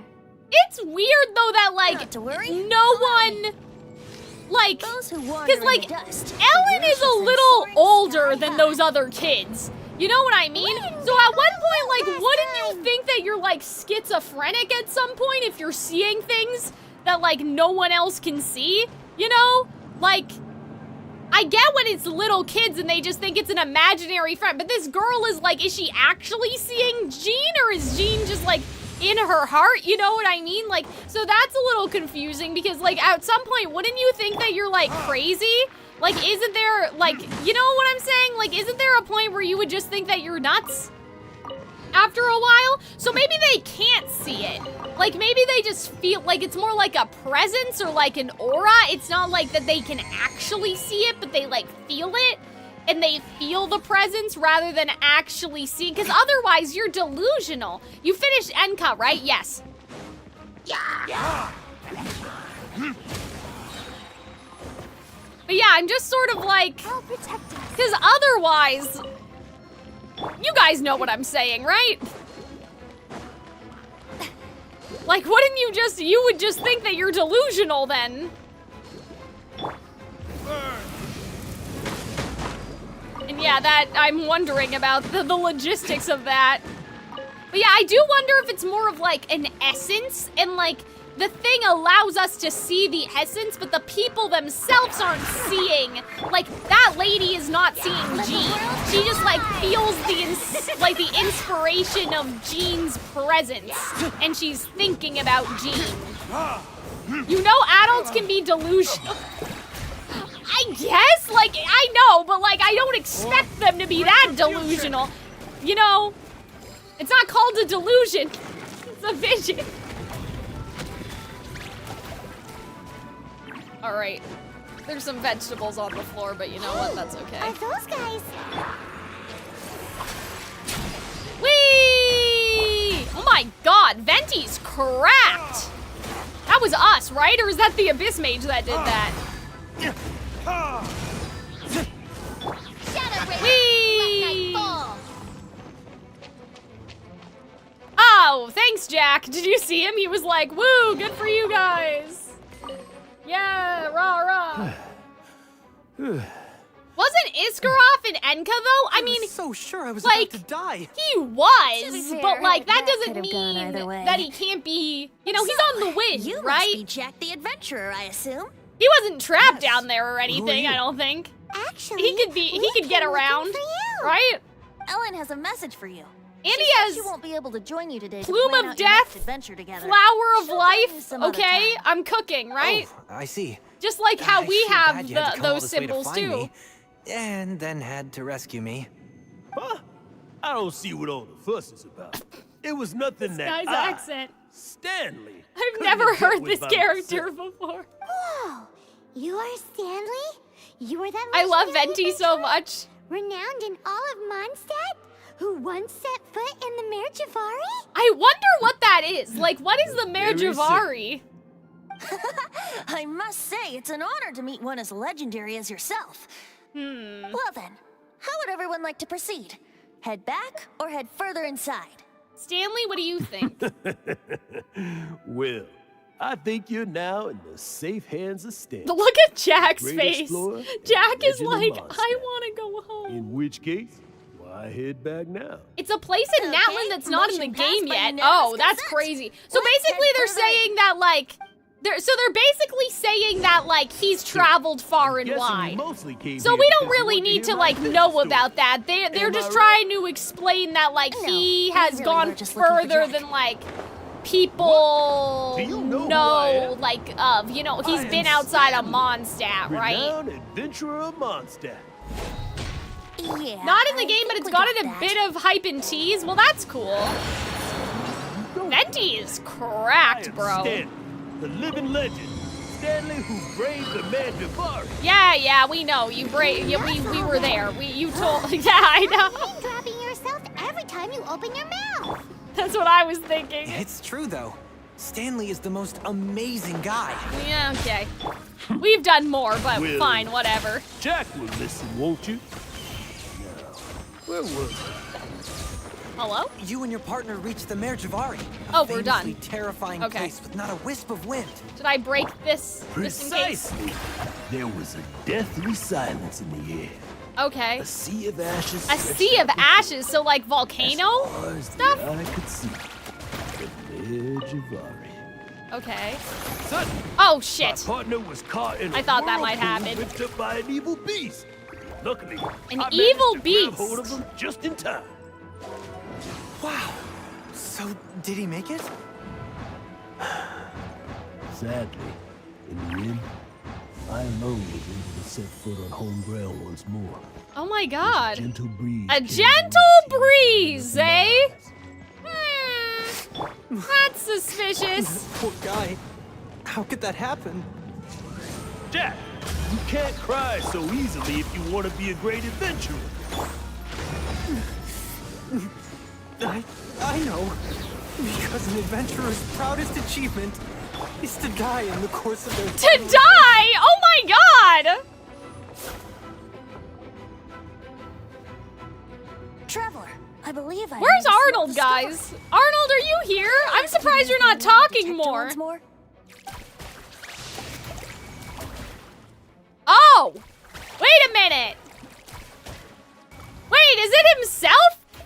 It's weird though that, like, no one, like, because, like, Ellen is a little older than those other kids. You know what I mean? So at one point, like, wouldn't you think that you're, like, schizophrenic at some point if you're seeing things that, like, no one else can see? You know? Like, I get when it's little kids and they just think it's an imaginary friend, but this girl is like, is she actually seeing Jean, or is Jean just, like, in her heart? You know what I mean? Like, so that's a little confusing because, like, at some point, wouldn't you think that you're, like, crazy? Like, isn't there, like, you know what I'm saying? Like, isn't there a point where you would just think that you're nuts after a while? So maybe they can't see it. Like, maybe they just feel like it's more like a presence or like an aura. It's not like that they can actually see it, but they like feel it. And they feel the presence rather than actually seeing. Because otherwise, you're delusional. You finished Enka, right? Yes. Yeah. But yeah, I'm just sort of like, because otherwise, you guys know what I'm saying, right? Like, wouldn't you would just think that you're delusional then. And yeah, that, I'm wondering about the logistics of that. But yeah, I do wonder if it's more of like an essence and like, the thing allows us to see the essence, but the people themselves aren't seeing. Like, that lady is not seeing Jean. She just, like, feels the inspiration of Jean's presence. And she's thinking about Jean. You know adults can be delusional. I guess? Like, I know, but, like, I don't expect them to be that delusional. You know? It's not called a delusion. It's a vision. All right, there's some vegetables on the floor, but you know what? That's okay. Are those guys? Whee! Oh my God, Venti's cracked. That was us, right? Or is that the Abyss Mage that did that? Whee! Oh, thanks, Jack. Did you see him? He was like, "Woo, good for you guys." Yeah, rah, rah. Wasn't Iskarov in Enka, though? I mean, so sure I was like, about to die. He was, To be fair, but like, that that doesn't could've gone either mean way. that he can't be, you know, he's on the win, You right? must be Jack the Adventurer, I assume. He wasn't trapped down there or anything, I don't think. Actually, He could get around, right? Ellen has a message for you. And She he said has she won't be able to join you today. Plume to plan of out your next Death, adventure together. Flower of She'll join you Life, some other okay? time. I'm cooking, right? Oh, I see. Just like how I we sure have glad you had to come all those this way to symbols find too. me, and then had to rescue me. Huh? I don't see what all the fuss is about. It was nothing This that guy's accent. Stanley, I've couldn't never have dealt heard with this by character myself. before. Whoa, you are Stanley? You are that I love legendary Venti so much. renowned in all of Mondstadt, who once set foot in the Mare Javari? I wonder what that is. Like, what is the Mare Very Javari? I must say, it's an honor to meet one as legendary as yourself. Well then, how would everyone like to proceed? Head back or head further inside? Stanley, what do you think? Well, I think you're now in the safe hands of Stanley. Look at Jack's Great face. explorer, Jack is legend of like, Mondstadt. I want to go home. In which case, why head back now? It's a place in Okay, Natlan that's not in the promotion passed game by yet. unanimous Oh, that's consent. crazy. So Let's basically head they're further saying that like, they're basically saying that like he's traveled far and Guessing you wide. mostly came So here we don't because you really wanted need hear to my like business know story. about that. They're Am just I trying to explain that like No, he we has really gone were just looking for further Jack. than like people Do you know who I am? like of, you know, he's I am been outside of Stanley, Mondstadt, right? Renowned adventurer of Mondstadt. Yeah. Not in the I game, but think it's we gotten got a that. bit of hype and tease. Well, that's cool. Venti is I cracked, am bro. Stanley, the living legend. Stanley who braved the man Javari. Yeah, we know. You yeah, we were there. You told yeah, I know. Name dropping yourself every time you open your mouth. That's what I was thinking. It's true, though. Stanley is the most amazing guy. Yeah, okay. We've done more, but Well, fine, whatever. Jack will listen, won't you? Now, where was I? Hello? You and your partner reached the Mare Javari. Oh, we're done. famously terrifying Okay. place with not a wisp of wind. Did I break this just in case? Precisely. There was a deathly silence in the air. Okay. A sea of ashes. A sea of ashes, so like volcano As stuff? the eye could see. The Mare Javari. Okay. Suddenly, Oh my shit. partner was caught in a I thought that might whirlpool happen. whipped up by an evil beast. Luckily, An I managed evil to beast? grab hold of him just in time. Wow. So, did he make it? Sadly, in the end, I alone was able to set foot on home ground once more. Oh my god. Gentle breeze. A came gentle from breeze, the eh? eyes. suspicious. Poor guy. How could that happen? Jack, you can't cry so easily if you want to be a great adventurer. I know. Because an adventurer's proudest achievement is to die in the course of their To die? Oh my god! Traveler, I believe I Where's may have Arnold, smelled the guys? Arnold, are you here? I'm surprised you're not talking more. Oh! Wait a minute! Wait, is it himself?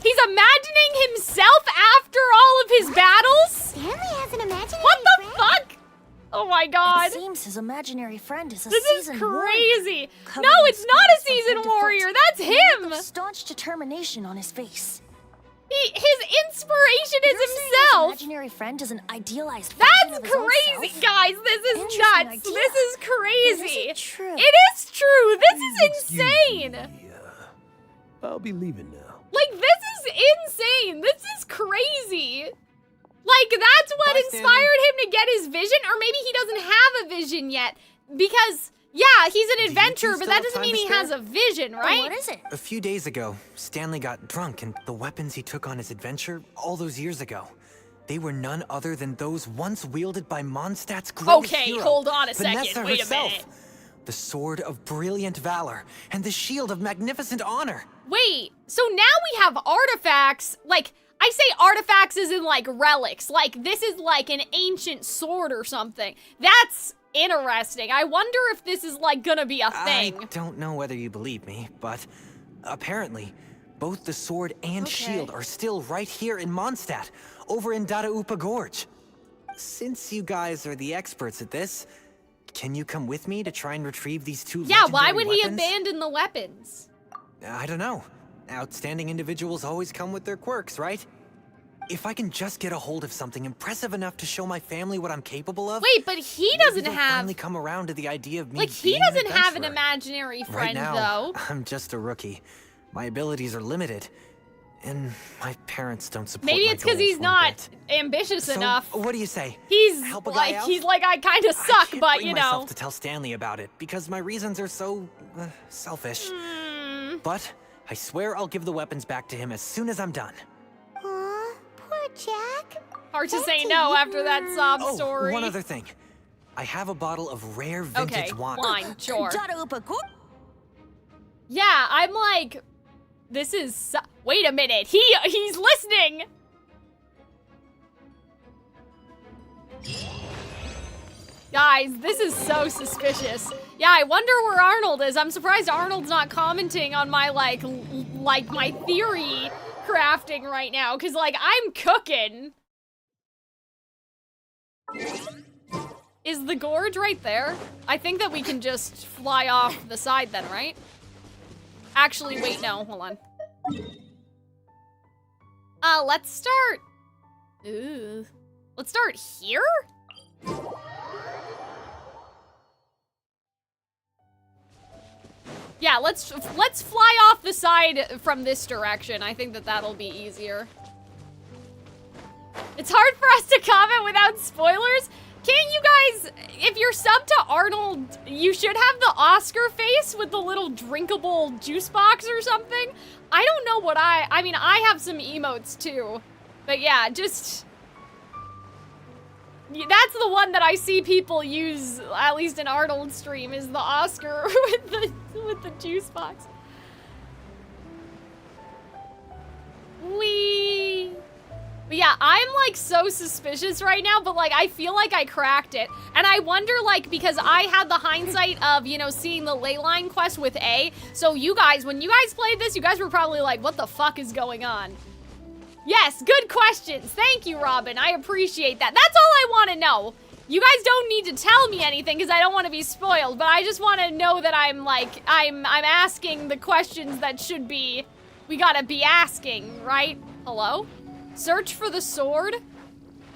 He's imagining himself after all of his battles? Stanley has an imaginary What the friend? fuck? Oh my god. It seems his imaginary friend is a This is seasoned crazy. warrior, No, covered in it's not a scars from seasoned head to warrior. foot, That's and a look him. of staunch determination on his face. His inspiration is You're saying his himself. imaginary friend is an idealized That's version of his own crazy, self? guys. This is Interesting nuts. idea. This is crazy. But is it true? It is true. This is insane. I'll be leaving now. Like, this is insane. This is crazy. Like, that's what inspired him to get his vision, or maybe he doesn't have a vision yet. Because, yeah, he's an adventurer, but that doesn't mean he has a vision, right? What is it? A few days ago, Stanley got drunk, and the weapons he took on his adventure all those years ago, they were none other than those once wielded by Mondstadt's greatest Okay, hero, hold on a Vanessa second. Wait herself. a minute. The sword of brilliant valor and the shield of magnificent honor. Wait, so now we have artifacts, like, I say artifacts as in, like, relics. Like, this is like an ancient sword or something. That's interesting. I wonder if this is, like, gonna be a thing. I don't know whether you believe me, but apparently, both the sword and shield are still right here in Mondstadt, over in Dadaupa Gorge. Since you guys are the experts at this, can you come with me to try and retrieve these two Yeah, why legendary would he weapons? abandon the weapons? I don't know. Outstanding individuals always come with their quirks, right? If I can just get a hold of something impressive enough to show my family what I'm capable of. Wait, but he maybe doesn't they'll have, finally come around to the idea of me like, he being an doesn't have an adventurer. imaginary Right friend, now, though. I'm just a rookie. My abilities are limited, and my parents don't support Maybe my it's because goals he's one not bit. ambitious So, enough. what do you say? He's Help a guy like, out? he's like, I kind of suck, Can't but bring you myself know. to tell Stanley about it because my reasons are so selfish. Hmm. But I swear I'll give the weapons back to him as soon as I'm done. Aw, poor Jack. Hard to say no after that sob Oh, story. one other thing. I have a bottle of rare vintage Okay, wine. fine, sure. Dadaupa Gorge. Yeah, I'm like, this is, wait a minute, he's listening. Guys, this is so suspicious. Yeah, I wonder where Arnold is. I'm surprised Arnold's not commenting on my, like my theory crafting right now, because, like, I'm cooking. Is the gorge right there? I think that we can just fly off the side then, right? Actually, wait, no, hold on. Let's start. Ooh. Let's start here? Yeah, let's fly off the side from this direction. I think that that'll be easier. It's hard for us to comment without spoilers. Can't you guys, if you're subbed to Arnold, you should have the Oscar face with the little drinkable juice box or something? I don't know what I mean, I have some emotes too. But yeah, just, that's the one that I see people use, at least in Arnold's stream, is the Oscar with the juice box. Wee. But yeah, I'm like so suspicious right now, but like I feel like I cracked it. And I wonder, like, because I had the hindsight of, you know, seeing the leyline quest with A. So you guys, when you guys played this, you guys were probably like, what the fuck is going on? Yes, good questions. Thank you, Robin. I appreciate that. That's all I want to know. You guys don't need to tell me anything because I don't want to be spoiled, but I just want to know that I'm like, I'm asking the questions that should be, we gotta be asking, right? Hello? Search for the sword?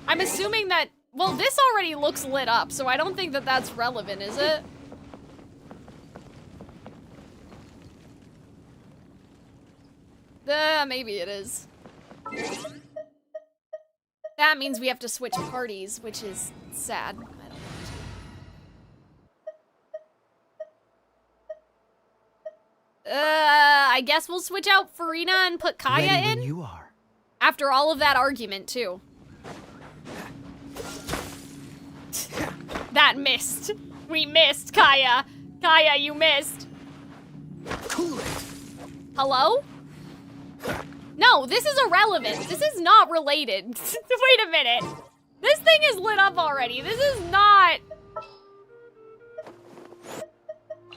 I'm assuming that, well, this already looks lit up, so I don't think that that's relevant, is it? Maybe it is. That means we have to switch parties, which is sad. I don't want to. I guess we'll switch out Farina and put Kaya Ready in? when you are. After all of that argument, too. That missed. We missed, Kaya. Kaya, you missed. Cool it. Hello? No, this is irrelevant. This is not related. Wait a minute. This thing is lit up already. This is not...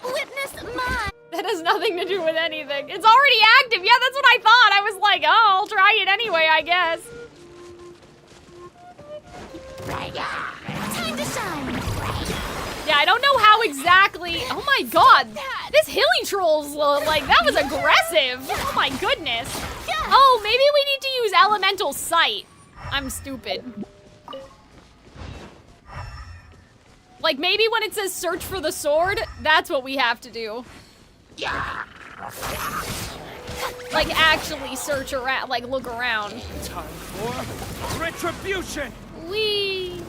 Witness mine. That has nothing to do with anything. It's already active. Yeah, that's what I thought. I was like, oh, I'll try it anyway, I guess. Time to shine. Yeah, I don't know how exactly. Oh my god. This hilly troll's like, that was aggressive. Oh my goodness. Oh, maybe we need to use elemental sight. I'm stupid. Like maybe when it says search for the sword, that's what we have to do. Like actually search around, like look around. Time for retribution. Wee.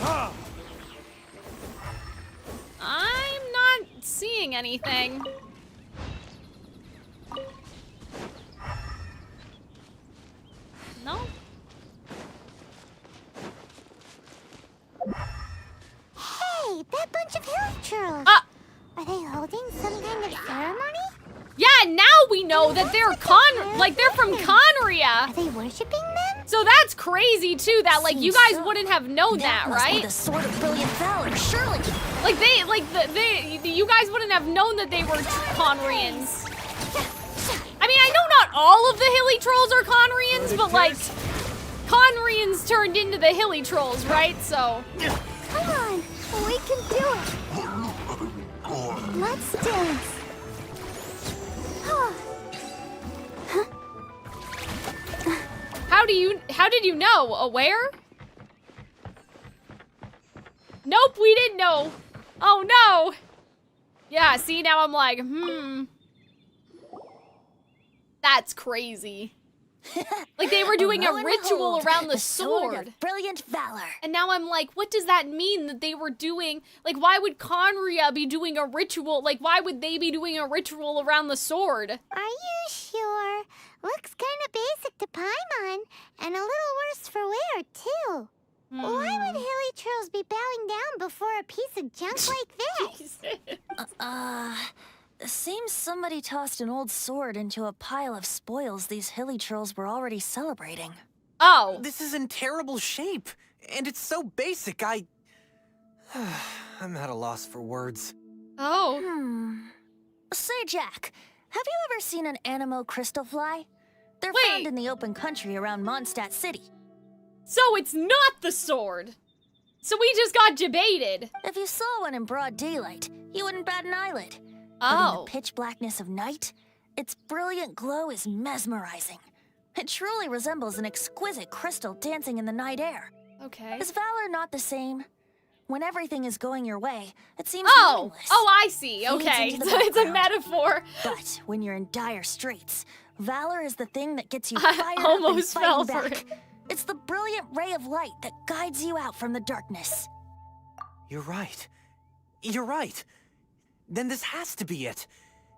Ah. I'm not seeing anything. No? Hey, that bunch of hill trolls. Are they holding some kind of ceremony? Yeah, now we know that they're they're from Conria. Are they worshipping them? So that's crazy too. That like you guys wouldn't have known that, right? The sword of brilliant valor, surely. Like you guys wouldn't have known that they were Conrians. I mean, I know not all of the hilly trolls are Conrians, but like Conrians turned into the hilly trolls, right? So. Come on, we can do it. Let's dance. How did you know? Aware? Nope, we didn't know. Oh no. Yeah, see, now I'm like, That's crazy. Like they were doing a ritual around the sword. Of brilliant valor. And now I'm like, what does that mean that they were doing? Like, why would Conria be doing a ritual? Like, why would they be doing a ritual around the sword? Are you sure? Looks kind of basic to Paimon, and a little worse for wear, too. Why would hilly trolls be bowing down before a piece of junk like this? Seems somebody tossed an old sword into a pile of spoils these hilly trolls were already celebrating. Oh. This is in terrible shape, and it's so basic, I'm at a loss for words. Oh. Say, Jack, have you ever seen an anemo crystal fly? They're found in the open country around Mondstadt City. So it's not the sword. So we just got debated. If you saw one in broad daylight, you wouldn't bat an eyelid. Oh. But in the pitch blackness of night, its brilliant glow is mesmerizing. It truly resembles an exquisite crystal dancing in the night air. Okay. Is valor not the same? When everything is going your way, it seems meaningless. Oh, I see. Okay. It's a metaphor. But when you're in dire straits, valor is the thing that gets you fired up and almost fell fighting for back. It's the brilliant ray of light that guides you out from the darkness. You're right. You're right. Then this has to be it.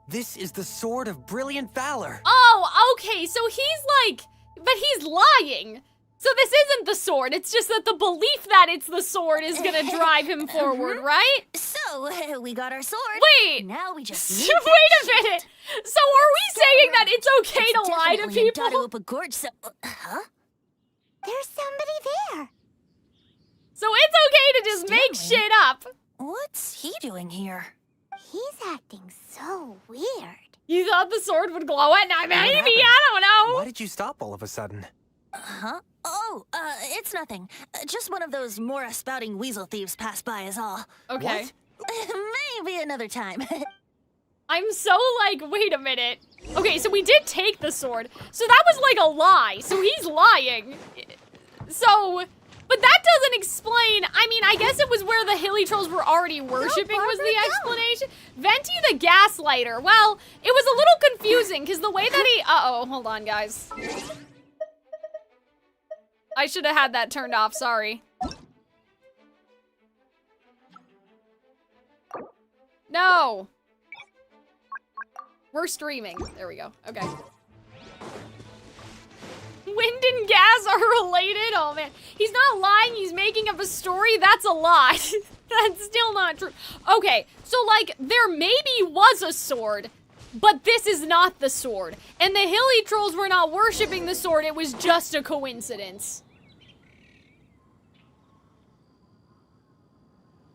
This is the sword of brilliant valor. Oh, okay. So he's like, but he's lying. So this isn't the sword. It's just that the belief that it's the sword is gonna drive him forward, right? So, we got our sword. Wait. Now we just Wait a minute. So are we saying that it's okay to lie to people? Huh? There's somebody there. So it's okay to just make shit up. What's he doing here? He's acting so weird. You thought the sword would glow at night? Maybe, I don't know. Why did you stop all of a sudden? Huh? Oh, it's nothing. Just one of those Mora spouting weasel thieves passed by is all. Okay. Maybe another time. I'm so like, wait a minute. Okay, so we did take the sword. So that was like a lie. So he's lying. So, but that doesn't explain. I mean, I guess it was where the hilly trolls were already worshipping was the explanation. Venti the gaslighter. Well, it was a little confusing because the way that he, hold on guys. I should have had that turned off, sorry. No! We're streaming. There we go. Okay. Wind and gas are related? Oh man. He's not lying, he's making up a story. That's a lie. That's still not true. Okay, so like, there maybe was a sword, but this is not the sword. And the hilly trolls were not worshipping the sword, it was just a coincidence.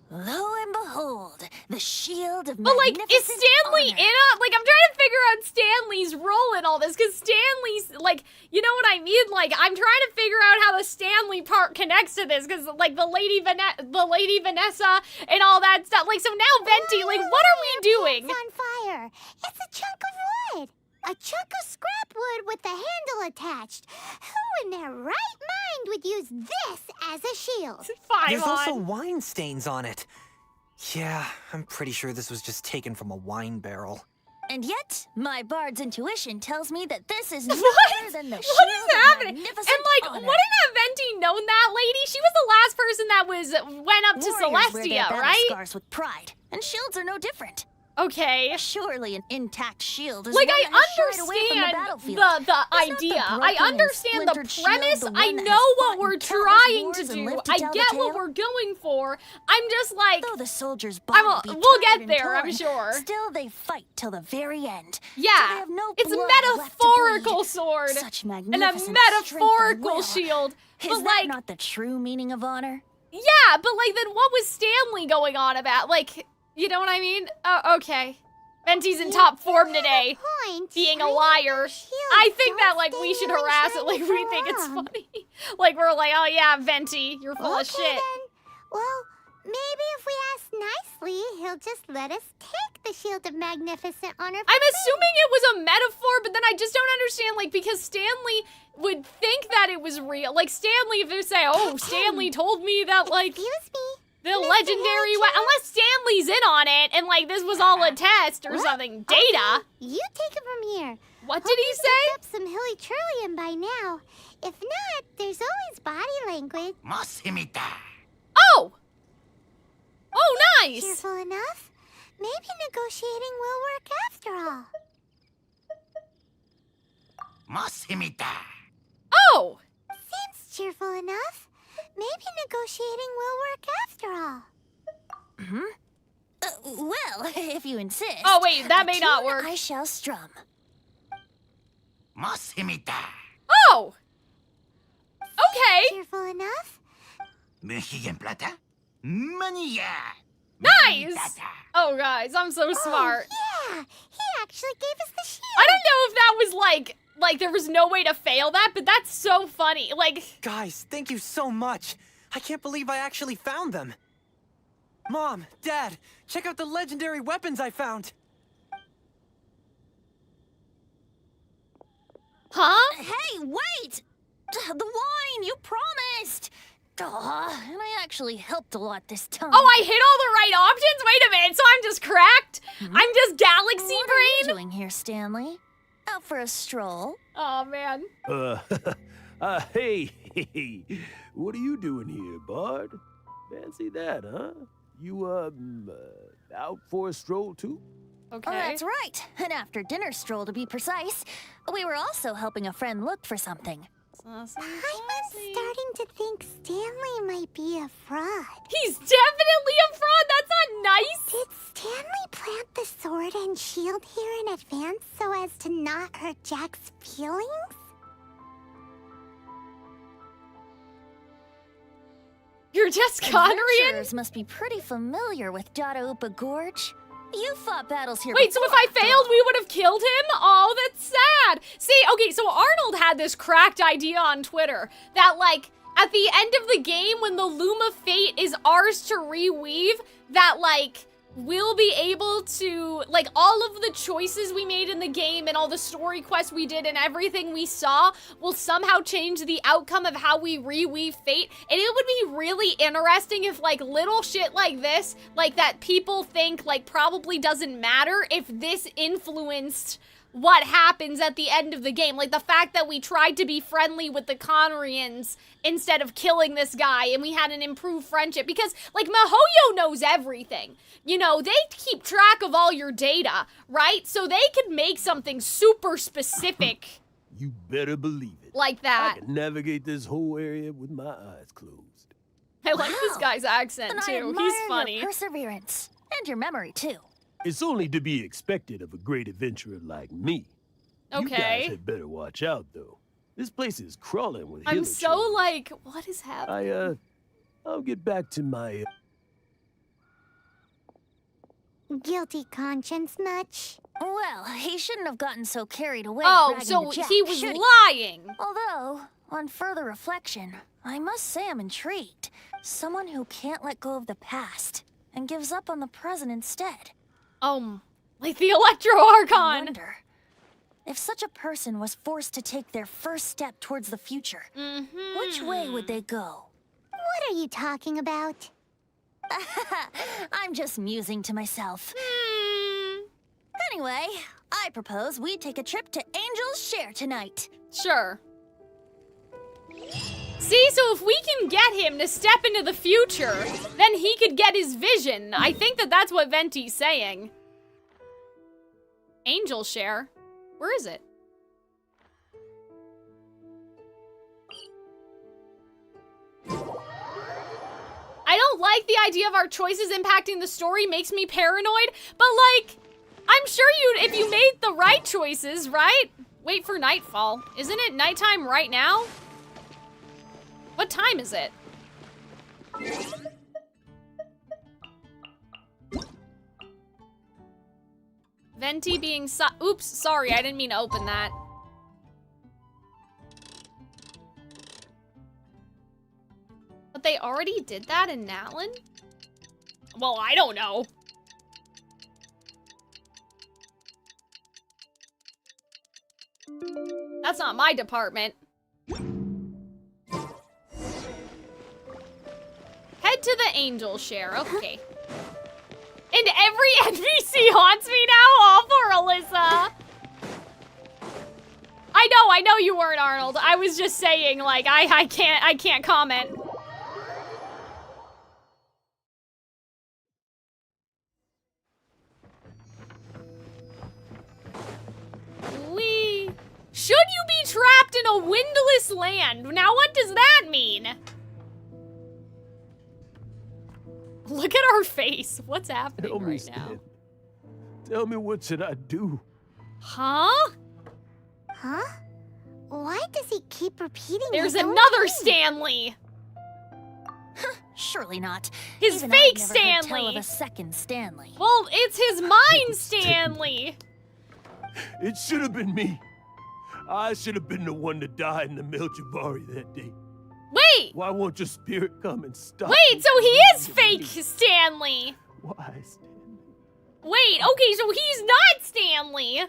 Lo and behold, the shield of But like, is Stanley honor. in on, like, I'm trying to figure out Stanley's role in all this, because Stanley's, like, you know what I mean? Like, I'm trying to figure out how the Stanley part connects to this, because, like, the Lady Vanessa and all that stuff. Like, so now Venti, like, what are we doing? It's on fire. It's a chunk of wood. A chunk of scrap wood with the handle attached. Who in their right mind would use this as a shield? There's also wine stains on it. Yeah, I'm pretty sure this was just taken from a wine barrel. And yet, my bard's intuition tells me that this is none other than the What shield is happening? of And magnificent like, honor. wouldn't have Venti known that lady? She was the last person that went up to Warriors wear their Celestia, battle right? scars with pride, and shields are no different. Okay. Surely an intact shield is Like, one I that has shied away from the understand battlefield. the Is not idea. broken I and understand the splintered premise. shield the I one that know has what fought we're in countless trying to wars and do. lived to I tell the get what tale? we're going for. I'm just like, Though the soldiers' I'm bodies be we'll tired get and there, I'm torn, sure. Still they fight till the very end. Yeah, till they have no it's a blood left to metaphorical bleed. sword Such and a magnificent metaphorical shield. Is But that like, not the true meaning of honor? yeah, but like, then what was Stanley going on about? Like, you know what I mean? Oh, okay. Venti's in top form today, being a liar. I think that, like, we should harass it, like, we think it's funny. Like, we're like, oh yeah, Venti, you're full of shit. Then. Well, maybe if we ask nicely, he'll just let us take the shield of magnificent honor. I'm assuming it was a metaphor, but then I just don't understand, like, because Stanley would think that it was real. Like, Stanley, if they say, oh, Stanley told me that, like, the legendary unless Stanley's in on it, and, like, this was all a test or something. Data? You take it from here. What did he say? Up some hilly trillium by now. If not, there's always body language. Oh! Oh, nice! Cheerful enough? Maybe negotiating will work after all. Oh! Seems cheerful enough. Maybe negotiating will work after all. Well, if you insist. Oh, wait, that a may not tune work. I shall strum. Oh! Okay. Cheerful enough? Nice! Oh, guys, I'm so smart. Yeah, he actually gave us the shield. I don't know if that was like there was no way to fail that, but that's so funny. Like, Guys, thank you so much. I can't believe I actually found them. Mom, Dad, check out the legendary weapons I found. huh? Hey, wait! The wine, you promised! Aw, and I actually helped a lot this time. Oh, I hit all the right options? Wait a minute, so I'm just cracked? I'm just galaxy What are you brain? doing here, Stanley? Out for a stroll? Oh, man. Hey, what are you doing here, Bard? Fancy that, huh? You, out for a stroll, too? Okay. Oh, that's right. An after-dinner stroll, to be precise. We were also helping a friend look for something. I'm starting to think Stanley might be a fraud. He's definitely a fraud. That's not nice. Did Stanley plant the sword and shield here in advance so as to not hurt Jack's feelings? You're just Conrian? Adventurers must be pretty familiar with Dadaupa Gorge. You fought battles here Wait, so if before, I after failed, all. we would have killed him? Oh, that's sad. See, okay, so Arnold had this cracked idea on Twitter that, like, at the end of the game, when the Luma Fate is ours to reweave, that, like, we'll be able to, like, all of the choices we made in the game and all the story quests we did and everything we saw will somehow change the outcome of how we reweave fate. And it would be really interesting if, like, little shit like this, like, that people think, like, probably doesn't matter, if this influenced what happens at the end of the game. Like, the fact that we tried to be friendly with the Conrians instead of killing this guy, and we had an improved friendship. Because, like, Mihoyo knows everything. You know, they keep track of all your data, right? So they could make something super specific. You better believe it. Like that. I can navigate this whole area with my eyes closed. I like this guy's accent, And I too. admire He's funny. Your perseverance and your memory too. It's only to be expected of a great adventurer like me. You Okay. guys had better watch out, though. This place is crawling with I'm Hiller so children. like, what is happening? I'll get back to my... Guilty conscience much? Well, he shouldn't have gotten so carried away. Oh, bragging so to Jack, he was should he? lying. Although, on further reflection, I must say I'm intrigued. Someone who can't let go of the past and gives up on the present instead. Like the Electro Archon. I wonder if such a person was forced to take their first step towards the future. Which way would they go? What are you talking about? I'm just musing to myself. Anyway, I propose we take a trip to Angel's Share tonight. Sure. See, so if we can get him to step into the future, then he could get his vision. I think that that's what Venti's saying. Angel Share? Where is it? I don't like the idea of our choices impacting the story, makes me paranoid, but like, I'm sure if you made the right choices, right? Wait for nightfall. Isn't it nighttime right now? What time is it? Venti being oops, sorry, I didn't mean to open that. But they already did that in Natlin? Well, I don't know. That's not my department. Head to the Angel Share, okay. And every NPC haunts me now? Oh, poor Alyssa. I know you weren't, Arnold. I was just saying, like, I can't comment. Should you be trapped in a windless land? Now what does that mean? Look at her face. What's happening Tell me, right now? Stan. Tell me, what should I do? Huh? Huh? Why does he keep repeating There's his own another name? Stanley. Surely not. His Even fake I've never heard tell Stanley. of a second Stanley. Well, it's his mind Stanley. It should have been me. I should have been the one that died in the Melchivari that day. Wait! Why won't your spirit come and stop? Wait, so he is fake Stanley. Why, Stanley? Wait, okay, so he's not Stanley.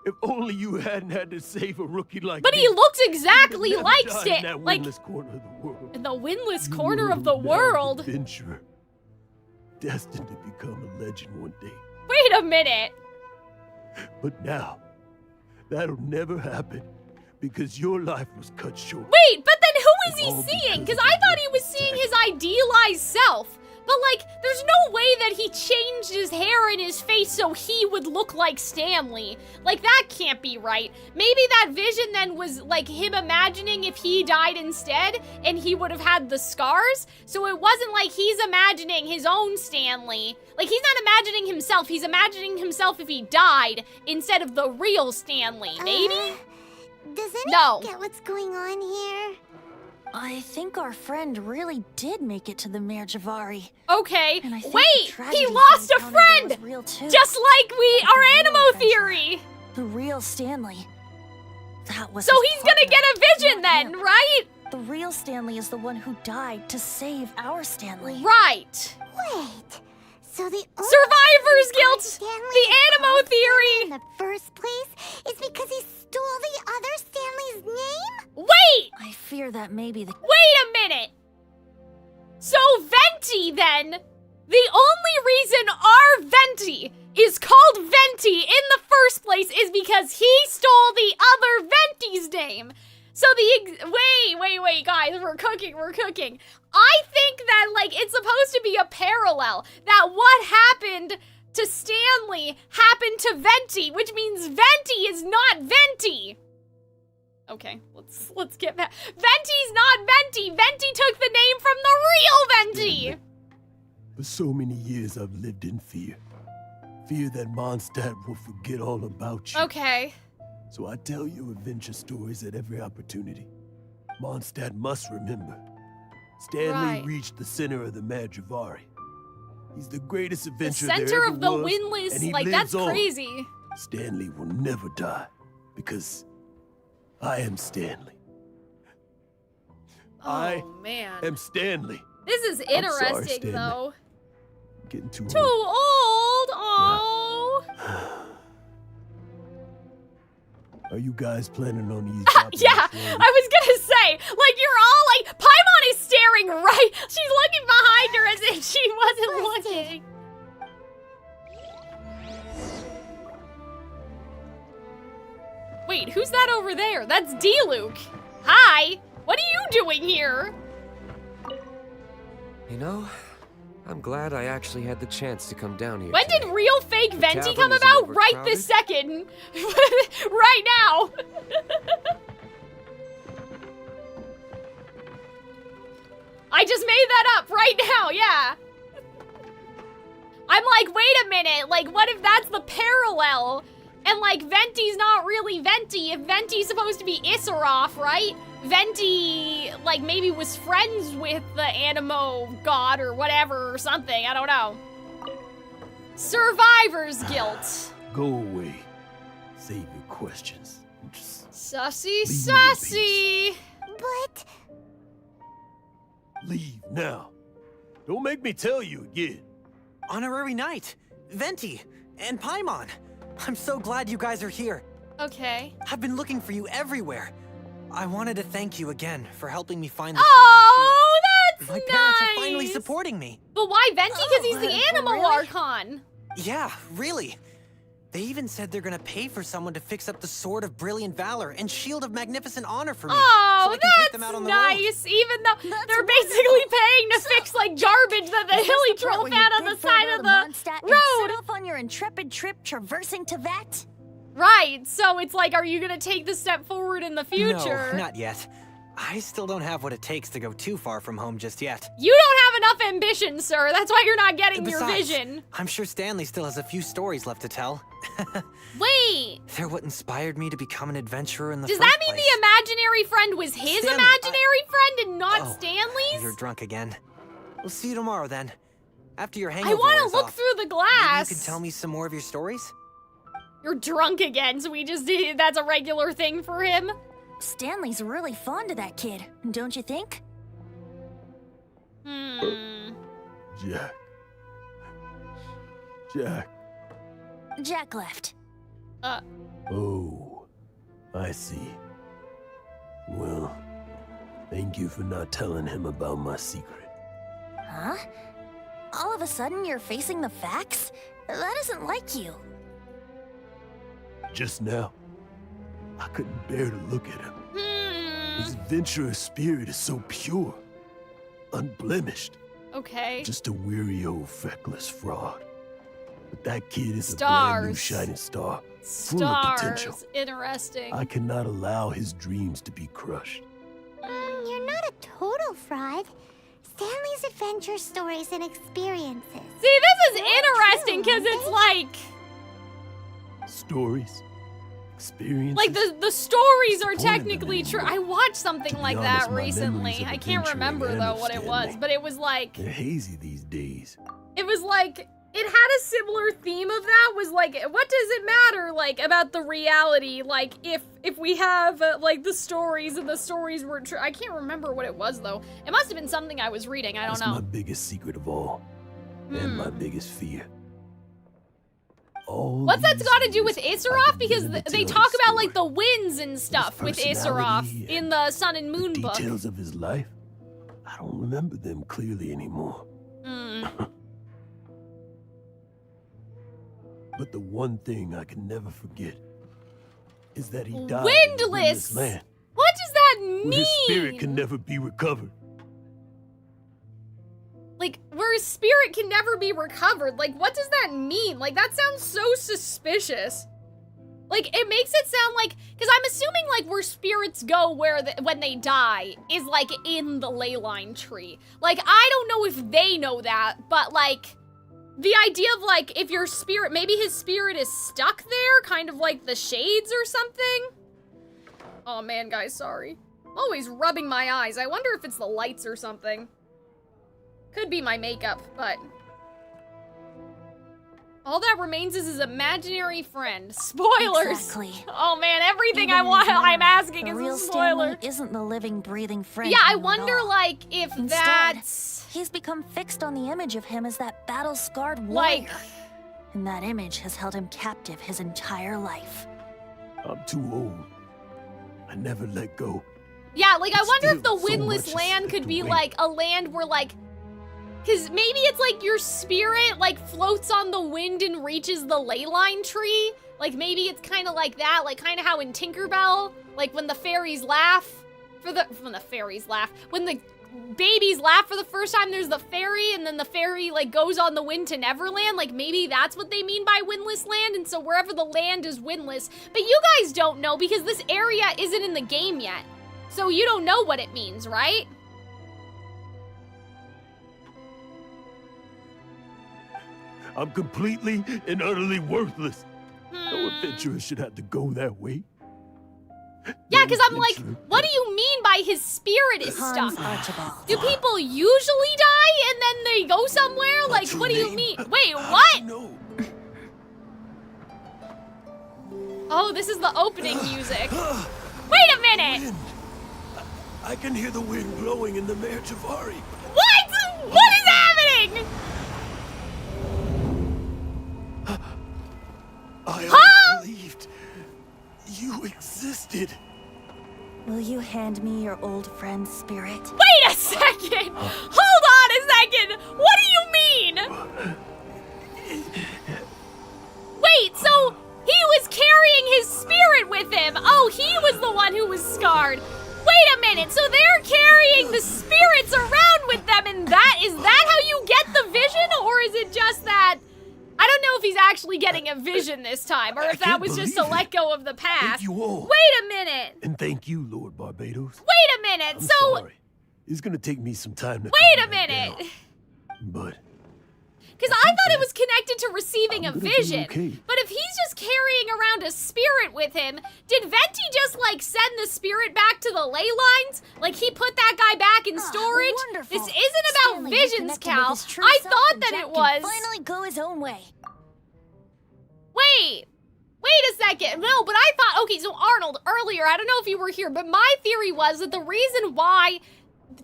If only you hadn't had to save a rookie like But me. he looks exactly You'd have like never died in that Stan. Like, windless corner of the world. in the windless You corner were of the a world. adventurer, destined to become a legend one day. Wait a minute. But now, that'll never happen because your life was cut short. Wait, but then who is All he seeing? because Because I thought he was seeing his idealized self. But, like, there's no way that he changed his hair and his face so he would look like Stanley. Like, that can't be right. Maybe that vision then was, like, him imagining if he died instead and he would have had the scars. So it wasn't like he's imagining his own Stanley. Like, he's not imagining himself. He's imagining himself if he died instead of the real Stanley. Maybe? Does anyone No. get what's going on here? I think our friend really did make it to the Merjavari. Okay. And I think Wait, the tragedy he lost a encountered there friend! was real too. Just like our real Animo adventure. theory. The real Stanley. That was So his he's gonna partner, get a vision not then, him. right? The real Stanley is the one who died to save our Stanley. Right. Wait, so the only Survivor's reason guilt. Stanley The is Animo called theory. Stanley in the first place is because he stole the other Stanley's name? Wait. I fear that may be the... Wait a minute. So Venti then The only reason our Venti is called Venti in the first place is because he stole the other Venti's name. So wait, guys, we're cooking. I think that, like, it's supposed to be a parallel, that what happened to Stanley happened to Venti, which means Venti is not Venti. Okay, let's get back. Venti's not Venti. Venti took the name from the real Venti. For so many years, I've lived in fear. Fear that Mondstadt will forget all about you. Okay. So I tell you adventure stories at every opportunity. Mondstadt must remember. Stanley reached the center of the Madrivari. He's the greatest adventurer there ever was. The center of the windless, like, that's crazy. Stanley will never die, because I am Stanley. Oh, man. I am Stanley. This is interesting, sorry, though. Getting too old. Oh. Are you guys planning on these? Yeah, I was gonna say, like, you're all like, Paimon is staring right. She's looking behind her as if she wasn't looking. Wait, who's that over there? That's D-Luke. Hi, what are you doing here? You know, I'm glad I actually had the chance to come down here. When did real fake Venti come about? Right this second. Right now. I just made that up right now, yeah. I'm like, wait a minute, like, what if that's the parallel? And, like, Venti's not really Venti. If Venti's supposed to be Issaroth, right? Venti, like, maybe was friends with the Animo god or whatever or something. I don't know. Survivor's guilt. Go away. Save your questions. Sussy. But... Leave now. Don't make me tell you again. Honorary Knight, Venti, and Paimon. I'm so glad you guys are here. Okay. I've been looking for you everywhere. I wanted to thank you again for helping me find the Oh, that's My parents are finally supporting me. But why Venti? Because he's the Animal Archon. Yeah, really. They even said they're gonna pay for someone to fix up the Sword of Brilliant Valor and Shield of Magnificent Honor for me. Oh, so I can take them out that's on the nice. road. Even though they're basically paying to fix, like, garbage that the hilly troll found on the side of the Mondstadt road. And set off on your intrepid trip traversing to that? Right, so it's like, are you gonna take the step forward in the future? No, not yet. I still don't have what it takes to go too far from home just yet. You don't have enough ambition, sir. That's why you're not getting your Besides, vision. I'm sure Stanley still has a few stories left to tell. Wait. They're what inspired me to become an adventurer in the Does first that mean place. the imaginary friend was his Stanley, imaginary friend and not Oh, Stanley's? You're drunk again. We'll see you tomorrow then. After your hangover I want wears to look off. through the Maybe glass. you can tell me some more of your stories? You're drunk again, so we just did, that's a regular thing for him. Stanley's really fond of that kid, don't you think? Jack. Jack left. Oh, I see. Well, thank you for not telling him about my secret. Huh? All of a sudden you're facing the facts? That isn't like you. Just now, I couldn't bear to look at him. His adventurer spirit is so pure, unblemished. Okay. Just a weary old feckless fraud. But that kid is a brand new shining star, full of potential. Interesting. I cannot allow his dreams to be crushed. You're not a total fraud. Stanley's adventure stories and experiences. See, this is interesting because it's like... Stories? Experiences? Like, the stories are technically true. I watched something like that recently. I can't remember, though, what it was. But it was like... They're hazy these days. It was like... It had a similar theme of that, was like, what does it matter, like, about the reality? Like, if we have, like, the stories and the stories were true. I can't remember what it was, though. It must have been something I was reading. I don't know. That's my biggest secret of all. And my biggest fear. What's that got to do with Issaroth? Because they talk about, like, the winds and stuff with Issaroth in the Sun and Moon book. Details of his life? I don't remember them clearly anymore. But the one thing I can never forget is that he died in Windless! the windless land. What does that mean? Where his spirit can never be recovered. Like, where his spirit can never be recovered. Like, what does that mean? Like, that sounds so suspicious. Like, it makes it sound like, because I'm assuming, like, where spirits go when they die is, like, in the ley line tree. Like, I don't know if they know that, but, like, the idea of, like, if your spirit, maybe his spirit is stuck there, kind of like the shades or something. Oh, man, guys, sorry. I'm always rubbing my eyes. I wonder if it's the lights or something. Could be my makeup, but... all that remains is his imaginary friend. Spoilers! Exactly. Oh man, everything Even I'm asking the is real a spoiler. Stanley isn't the living, breathing friend. Yeah, I you know at wonder, all. like, if Instead, that's... he's become fixed on the image of him as that battle-scarred warrior. Like... and that image has held him captive his entire life. I'm too old. I never let go. Yeah, like, I wonder if the Still so windless much land is could be, to like, a land where, like... because maybe it's like your spirit, like, floats on the wind and reaches the ley line tree. Like, maybe it's kind of like that, like, kind of how in Tinkerbell, like, when the fairies laugh, when the babies laugh for the first time, there's the fairy, and then the fairy, like, goes on the wind to Neverland. Like, maybe that's what they mean by windless land, and so wherever the land is windless. But you guys don't know, because this area isn't in the game yet. So you don't know what it means, right? I'm completely and utterly worthless. No adventurer should have to go that way. Yeah, because I'm like, what do you mean by his spirit is stuck? Do people usually die and then they go somewhere? Like, what do you mean? Wait, what? Oh, this is the opening music. Wait a minute! I can hear the wind blowing in the Mare Javari. What? What is happening? I always believed you existed. Will you hand me your old friend's spirit? Wait a second! Hold on a second! What do you mean? Wait, so he was carrying his spirit with him. Oh, he was the one who was scarred. Wait a minute, so they're carrying the spirits around with them, and is that how you get the vision? Or is it just that... I don't know if he's actually getting a vision this time, or if that was just to let go of the past. Thank you all. Wait a minute! And thank you, Lord Barbados. Wait a minute, I'm sorry. It's gonna take me some time to wait a minute! down, but... because I thought it was connected to receiving a vision. Okay. But if he's just carrying around a spirit with him, did Venti just, like, send the spirit back to the ley lines? Like, he put that guy back in storage? Wonderful. This isn't about Stanley, visions, reconnecting Cal. with his true I self, thought and that Jack it can was... finally go his own way. Wait a second. No, but I thought, okay, so Arnold, earlier, I don't know if you were here, but my theory was that the reason why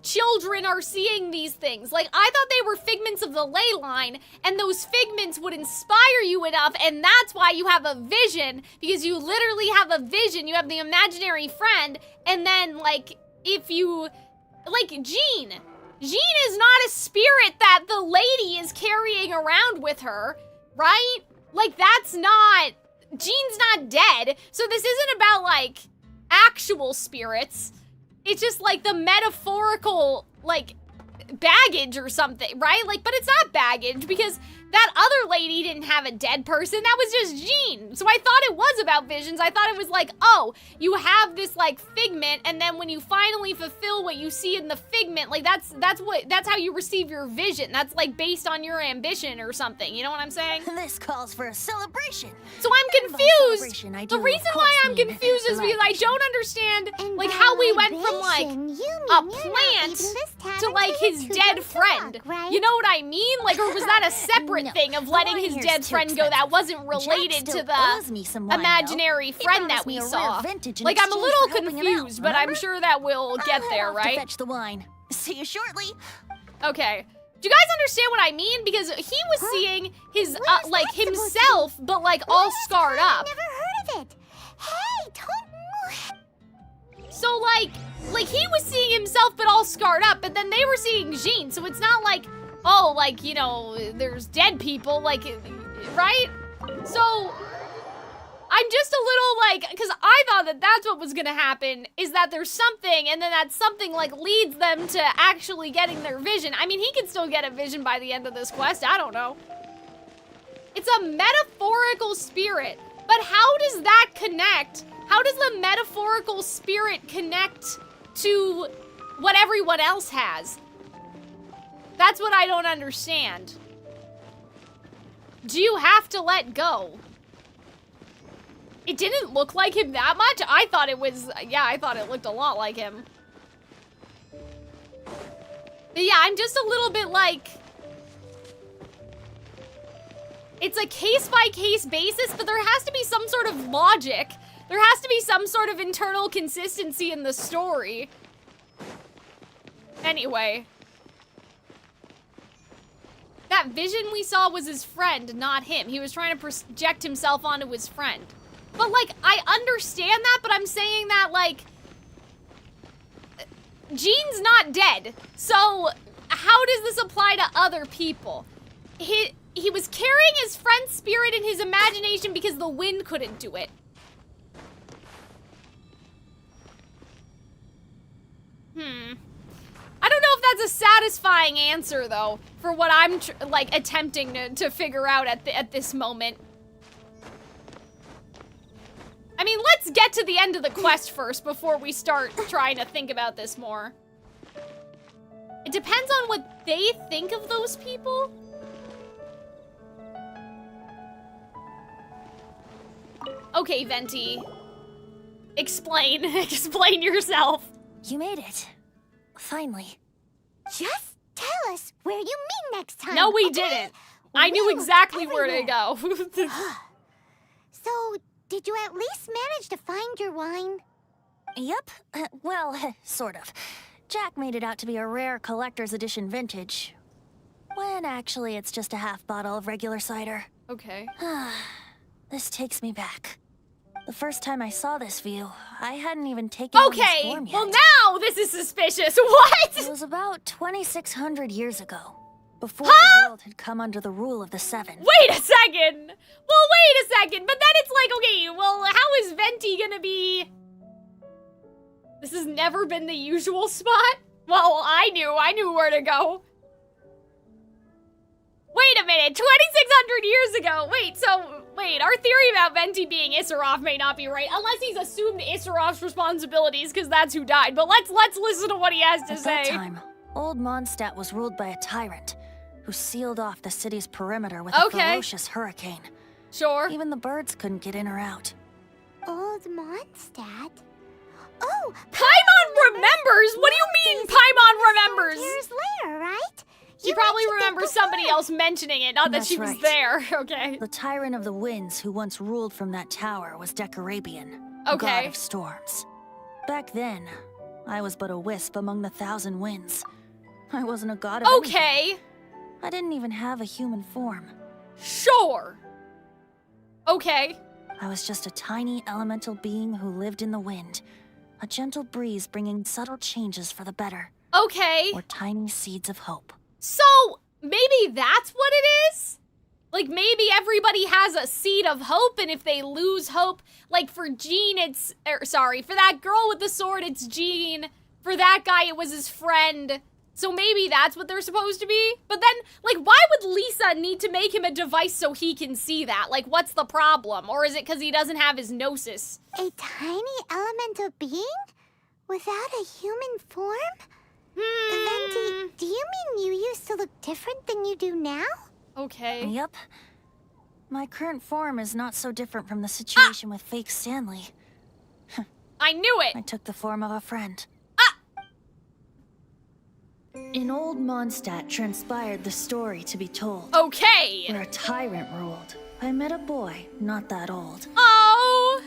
children are seeing these things, like, I thought they were figments of the ley line, and those figments would inspire you enough, and that's why you have a vision, because you literally have a vision, you have the imaginary friend, and then, like, if you, like, Jean is not a spirit that the lady is carrying around with her, right? Like, that's not, Jean's not dead, so this isn't about, like, actual spirits. It's just, like, the metaphorical, like, baggage or something, right? Like, but it's not baggage, because that other lady didn't have a dead person. That was just Jean. So I thought it was about visions. I thought it was like, oh, you have this, like, figment, and then when you finally fulfill what you see in the figment, like, that's how you receive your vision. That's, like, based on your ambition or something. You know what I'm saying? This calls for a celebration. So I'm confused. The reason why I'm confused is because I don't understand, like, how we went from, like, a plant to, like, his dead friend. You know what I mean? Like, or was that a separate thing of letting his dead friend go that wasn't related to the imaginary friend that we saw? Like, I'm a little confused, but I'm sure that we'll get there, right? Fetch the wine. See you shortly. Okay. Do you guys understand what I mean? Because he was seeing his, like, himself, but, like, all scarred up. Never heard of it. Hey, don't... So, like, he was seeing himself, but all scarred up, but then they were seeing Jean, so it's not like, oh, like, you know, there's dead people, like, right? So, I'm just a little like, because I thought that that's what was gonna happen, is that there's something, and then that something like leads them to actually getting their vision. I mean, he can still get a vision by the end of this quest, I don't know. It's a metaphorical spirit, but how does that connect? How does the metaphorical spirit connect to what everyone else has? That's what I don't understand. Do you have to let go? It didn't look like him that much. I thought it was, yeah, I thought it looked a lot like him. But yeah, I'm just a little bit like, it's a case-by-case basis, but there has to be some sort of logic. There has to be some sort of internal consistency in the story. Anyway. That vision we saw was his friend, not him. He was trying to project himself onto his friend. But, like, I understand that, but I'm saying that, like, Jean's not dead. So, how does this apply to other people? He was carrying his friend's spirit in his imagination because the wind couldn't do it. I don't know if that's a satisfying answer, though, for what I'm, like, attempting to figure out at this moment. I mean, let's get to the end of the quest first before we start trying to think about this more. It depends on what they think of those people. Okay, Venti. Explain. Explain yourself. You made it. Finally. Just tell us where you meet next time. No, we didn't. I knew exactly where to go. So, did you at least manage to find your wine? Yep. Well, sort of. Jack made it out to be a rare collector's edition vintage. When actually it's just a half bottle of regular cider. Okay. This takes me back. The first time I saw this view, I hadn't even taken on this form yet. Well now this is suspicious. What? It was about 2,600 years ago, before the world had come under the rule of the Seven. Wait a second! Well, wait a second, but then it's like, okay, well, how is Venti gonna be... This has never been the usual spot? Well, I knew where to go. Wait a minute, 2,600 years ago. Wait, our theory about Venti being Issaroff may not be right, unless he's assumed Issaroff's responsibilities, because that's who died. But let's listen to what he has to say. At that time, old Mondstadt was ruled by a tyrant who sealed off the city's perimeter with a ferocious hurricane. Sure. Even the birds couldn't get in or out. Old Mondstadt? Oh, Paimon remembers? What do you mean Paimon remembers? Years later, right? She probably remembers somebody else mentioning it, not that she was there. Okay. The tyrant of the winds who once ruled from that tower was Decarabian, god of storms. Back then, I was but a wisp among the 1,000 winds. I wasn't a god of anything. I didn't even have a human form. Sure. Okay. I was just a tiny elemental being who lived in the wind. A gentle breeze bringing subtle changes for the better. Okay. Or tiny seeds of hope. So, maybe that's what it is? Like, maybe everybody has a seed of hope, and if they lose hope, like for Jean, it's... for that girl with the sword, it's Jean. For that guy, it was his friend. So maybe that's what they're supposed to be? But then, like, why would Lisa need to make him a device so he can see that? Like, what's the problem? Or is it because he doesn't have his gnosis? A tiny elemental being? Without a human form? Venti, do you mean you used to look different than you do now? Okay. Yep. My current form is not so different from the situation with fake Stanley. I knew it! I took the form of a friend. In old Mondstadt transpired the story to be told. Okay! Where a tyrant ruled. I met a boy, not that old. Oh!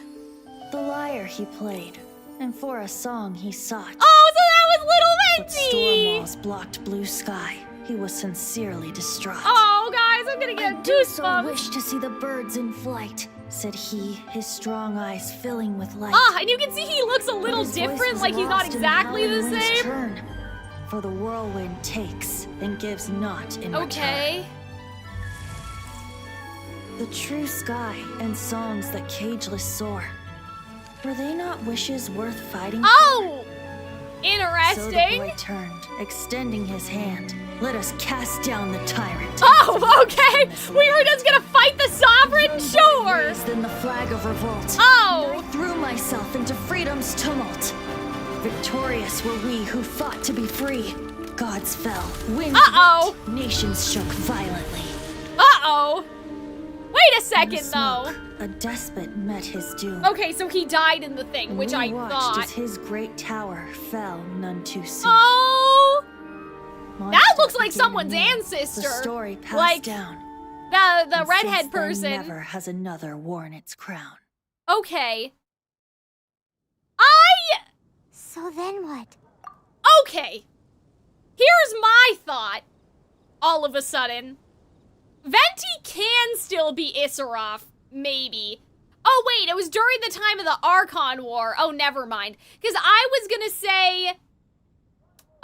The lyre he played, and for a song he sought. Oh, so that was little Venti! But storm walls blocked blue sky. He was sincerely distraught. Oh, guys, I'm gonna get goosebumps. I do so wish to see the birds in flight, said he, his strong eyes filling with light. And you can see he looks a little different, like he's not exactly the same. Turn, for the whirlwind takes and gives not in return. The true sky and songs that cageless soar. Were they not wishes worth fighting for? Oh! So Interesting. the boy turned, extending his hand. Let us cast down the tyrant. Oh, okay. We were just gonna fight the sovereign? Sure. Raised in the flag of revolt. Oh. I threw myself into freedom's tumult. Victorious were we who fought to be free. Gods fell, winds ripped, nations shook violently. Uh-oh. Wait a second, though. A despot met his doom. Okay, so he died in the thing, which I watched thought. as his great tower fell none too soon. Oh! That Mondstadt looks like became someone's immune. ancestor. The story passed like, down. The And redhead since then, person. never has another worn its crown. Okay. So then what? Okay. Here's my thought. All of a sudden. Venti can still be Issaroth. Maybe. Oh, wait. It was during the time of the Archon War. Oh, never mind. Because I was gonna say...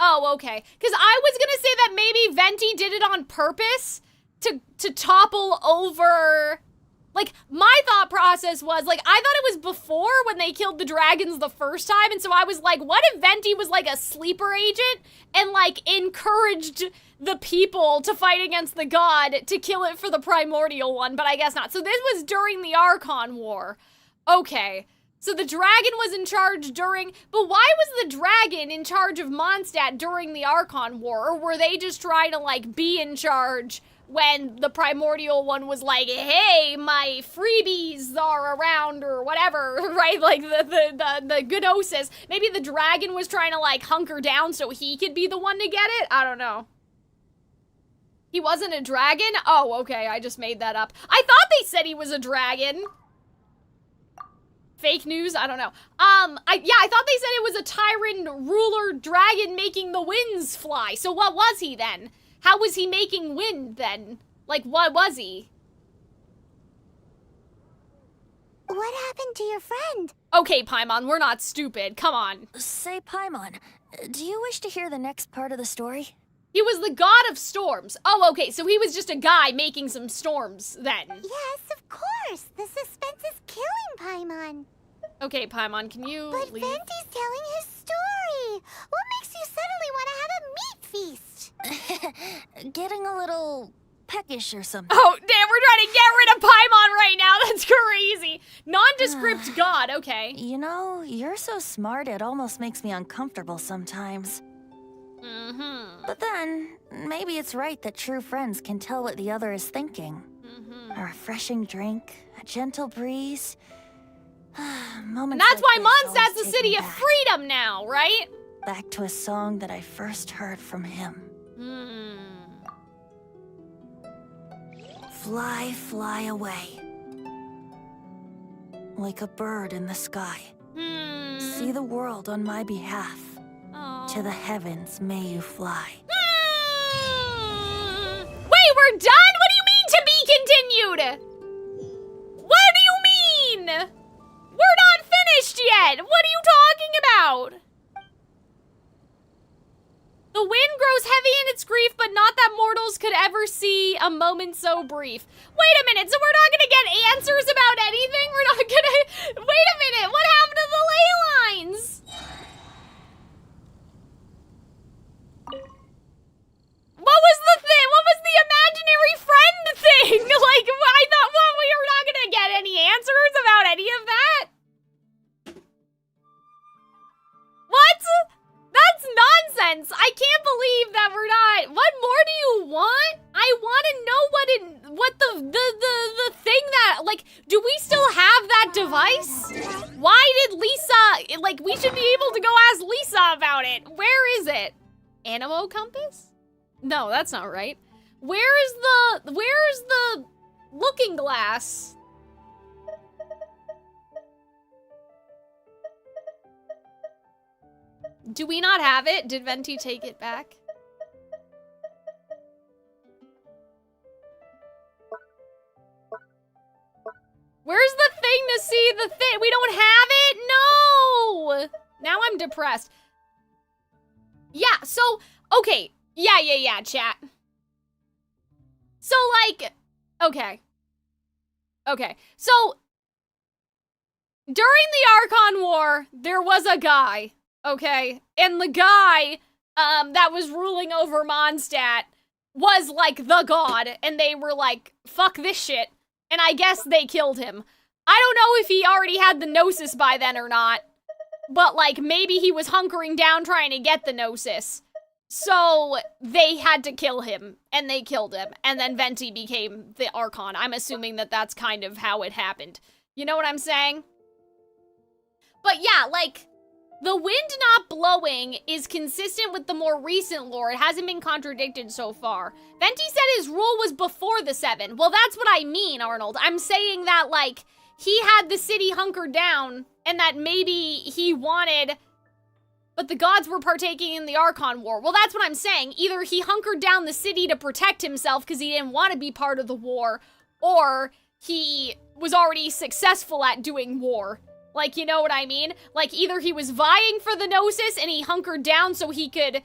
Oh, okay. Because I was gonna say that maybe Venti did it on purpose to topple over... Like, my thought process was, like, I thought it was before when they killed the dragons the first time, and so I was like, what if Venti was, like, a sleeper agent and, like, encouraged the people to fight against the god to kill it for the primordial one, but I guess not. So this was during the Archon War. Okay. So the dragon was in charge during... But why was the dragon in charge of Mondstadt during the Archon War? Or were they just trying to, like, be in charge when the primordial one was like, hey, my freebies are around or whatever, right? Like the gnosis. Maybe the dragon was trying to like hunker down so he could be the one to get it? I don't know. He wasn't a dragon? Oh, okay, I just made that up. I thought they said he was a dragon. Fake news? I don't know. I thought they said it was a tyrant ruler dragon making the winds fly. So what was he then? How was he making wind then? Like, what was he? What happened to your friend? Okay, Paimon, we're not stupid. Come on. Say, Paimon, do you wish to hear the next part of the story? He was the god of storms. Oh, okay, so he was just a guy making some storms then. Yes, of course. The suspense is killing Paimon. Okay, Paimon, can you But leave? Venti's telling his story. What makes you suddenly want to have a meat feast? Getting a little peckish or something. Oh, damn, we're trying to get rid of Paimon right now. That's crazy. Nondescript god, okay. You know, you're so smart it almost makes me uncomfortable sometimes. Mm-hmm. But then, maybe it's right that true friends can tell what the other is thinking. Mm-hmm. A refreshing drink, a gentle breeze. And that's why Mondstadt's the city of freedom now, right? Back to a song that I first heard from him. Fly, fly away. Like a bird in the sky. See the world on my behalf. To the heavens may you fly. Wait, we're done? What do you mean to be continued? What do you mean? We're not finished yet. What are you talking about? The wind grows heavy in its grief, but not that mortals could ever see a moment so brief. Wait a minute, so we're not gonna get answers about anything? We're not gonna... Wait a minute, what happened to the ley lines? What was the thing? What was the imaginary friend thing? Like, I thought, well, we were not gonna get any answers about any of that? What? That's nonsense. I can't believe that we're not. What more do you want? I want to know what the thing that, like, do we still have that device? Why did Lisa, like, we should be able to go ask Lisa about it. Where is it? Animo compass? No, that's not right. Where's the looking glass? Do we not have it? Did Venti take it back? Where's the thing to see the thing? We don't have it? No! Now I'm depressed. Yeah, so, okay. Yeah, chat. So, like, okay. Okay, so during the Archon War, there was a guy, okay? And the guy that was ruling over Mondstadt was like the god, and they were like, fuck this shit. And I guess they killed him. I don't know if he already had the Gnosis by then or not, but like maybe he was hunkering down trying to get the Gnosis. So they had to kill him, and they killed him, and then Venti became the Archon. I'm assuming that that's kind of how it happened. You know what I'm saying? But yeah, like, the wind not blowing is consistent with the more recent lore. It hasn't been contradicted so far. Venti said his rule was before the 7. Well, that's what I mean, Arnold. I'm saying that, like, he had the city hunkered down, and that maybe he wanted... But the gods were partaking in the Archon War. Well, that's what I'm saying. Either he hunkered down the city to protect himself because he didn't want to be part of the war, or he was already successful at doing war. Like, you know what I mean? Like, either he was vying for the Gnosis and he hunkered down so he could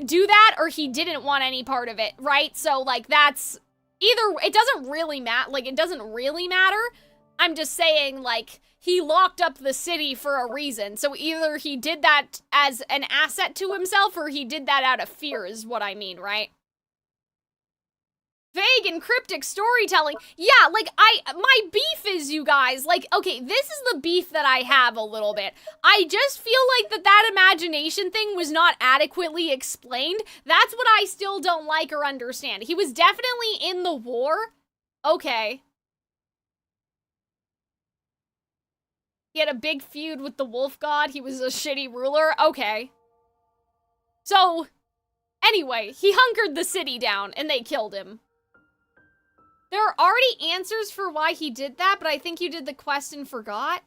do that, or he didn't want any part of it, right? So, like, that's... Either... It doesn't really matter. Like, it doesn't really matter. I'm just saying, like... He locked up the city for a reason, so either he did that as an asset to himself, or he did that out of fear, is what I mean, right? Vague and cryptic storytelling. Yeah, like, my beef is, you guys, like, okay, this is the beef that I have a little bit. I just feel like that imagination thing was not adequately explained. That's what I still don't like or understand. He was definitely in the war. Okay. He had a big feud with the wolf god. He was a shitty ruler. Okay. So, anyway, he hunkered the city down and they killed him. There are already answers for why he did that, but I think you did the quest and forgot.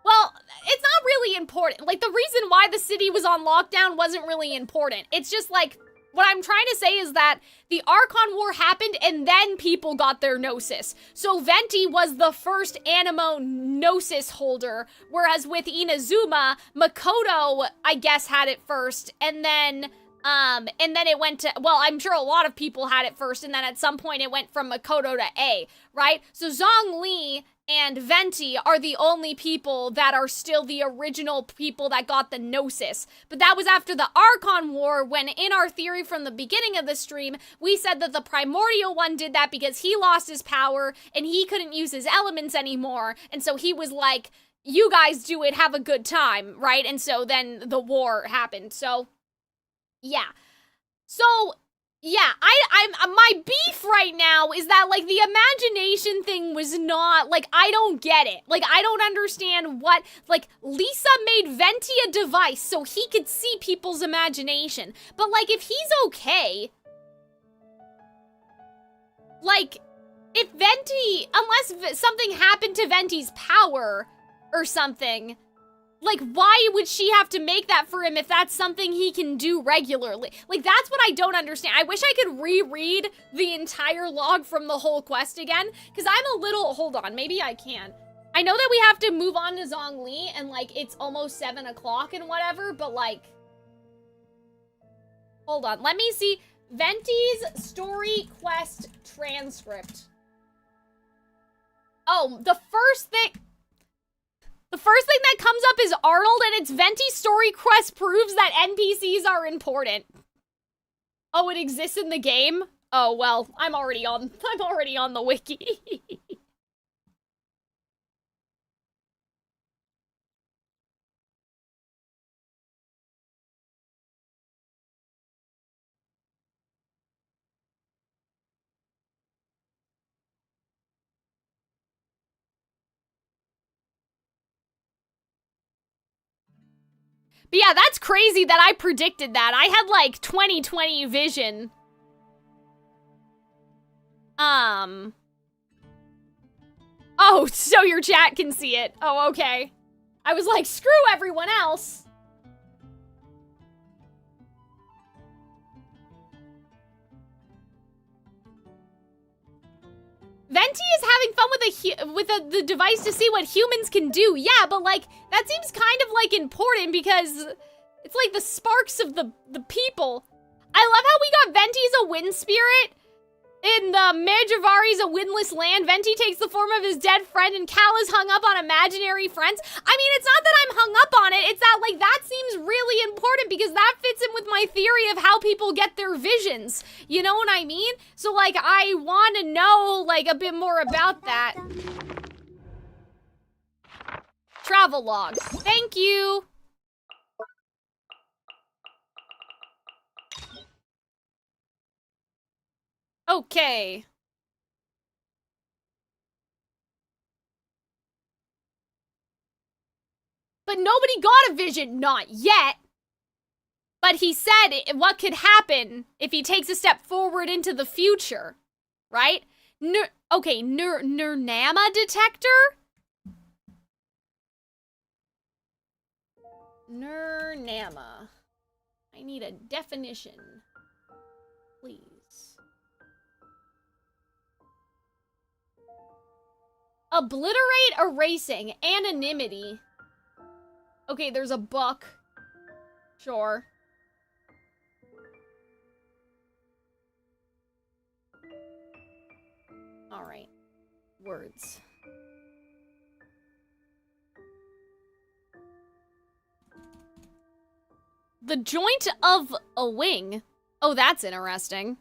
Well, it's not really important. Like, the reason why the city was on lockdown wasn't really important. It's just like, what I'm trying to say is that the Archon War happened and then people got their Gnosis. So Venti was the first Animo Gnosis holder, whereas with Inazuma, Makoto, I guess, had it first, and then it went to, well, I'm sure a lot of people had it first, and then at some point it went from Makoto to A, right? So Zhongli and Venti are the only people that are still the original people that got the Gnosis. But that was after the Archon War, when in our theory from the beginning of the stream, we said that the Primordial one did that because he lost his power and he couldn't use his elements anymore. And so he was like, you guys do it, have a good time, right? And so then the war happened. So, yeah. So... yeah, I'm my beef right now is that, like, the imagination thing was not, like, I don't get it. Like, I don't understand what, like, Lisa made Venti a device so he could see people's imagination. But, like, if he's okay, like, if Venti, unless something happened to Venti's power or something, like, why would she have to make that for him if that's something he can do regularly? Like, that's what I don't understand. I wish I could reread the entire log from the whole quest again, because I'm a little... Hold on, maybe I can. I know that we have to move on to Zhongli, and, like, it's almost 7 o'clock and whatever, but, like... Hold on, let me see. Venti's story quest transcript. Oh, the first thing that comes up is Arnold, and it's Venti's story quest proves that NPCs are important. Oh, it exists in the game? Oh, well, I'm already on the wiki. But yeah, that's crazy that I predicted that. I had, like, 20/20 vision. Oh, so your chat can see it. Oh, okay. I was like, screw everyone else. Venti is having fun with the device to see what humans can do. Yeah, but, like, that seems kind of, like, important because it's like the sparks of the people. I love how we got Venti as a wind spirit In the Majavari's a windless land, Venti takes the form of his dead friend and Cal is hung up on imaginary friends. I mean, it's not that I'm hung up on it, it's that, like, that seems really important because that fits in with my theory of how people get their visions. You know what I mean? So, like, I want to know, like, a bit more about that. Travel log. Thank you. Okay. But nobody got a vision, not yet. But he said what could happen if he takes a step forward into the future, right? Nurnama detector? Nurnama. I need a definition, please. Obliterate erasing. Anonymity. Okay, there's a book. Sure. Alright. Words. The joint of a wing. Oh, that's interesting.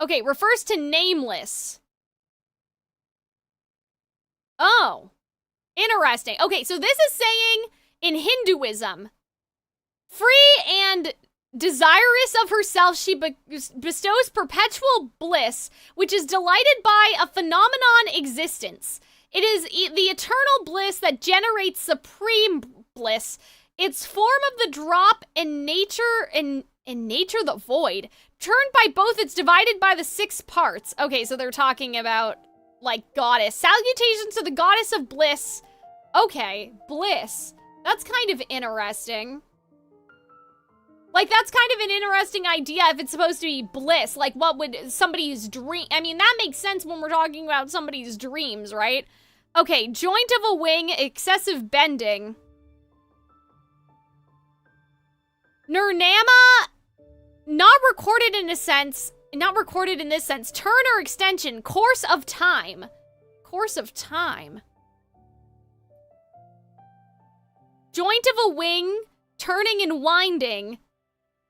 Okay, refers to nameless. Oh, interesting. Okay, so this is saying in Hinduism, free and desirous of herself, she bestows perpetual bliss, which is delighted by a phenomenon existence. It is the eternal bliss that generates supreme bliss. Its form of the drop in nature the void, turned by both, it's divided by the 6 parts. Okay, so they're talking about, like, goddess. Salutations to the goddess of bliss. Okay, bliss. That's kind of interesting. Like, that's kind of an interesting idea if it's supposed to be bliss. Like, what would somebody's dream... I mean, that makes sense when we're talking about somebody's dreams, right? Okay, joint of a wing, excessive bending. Nurnama, not recorded in this sense, turn or extension, course of time. Course of time. Joint of a wing, turning and winding.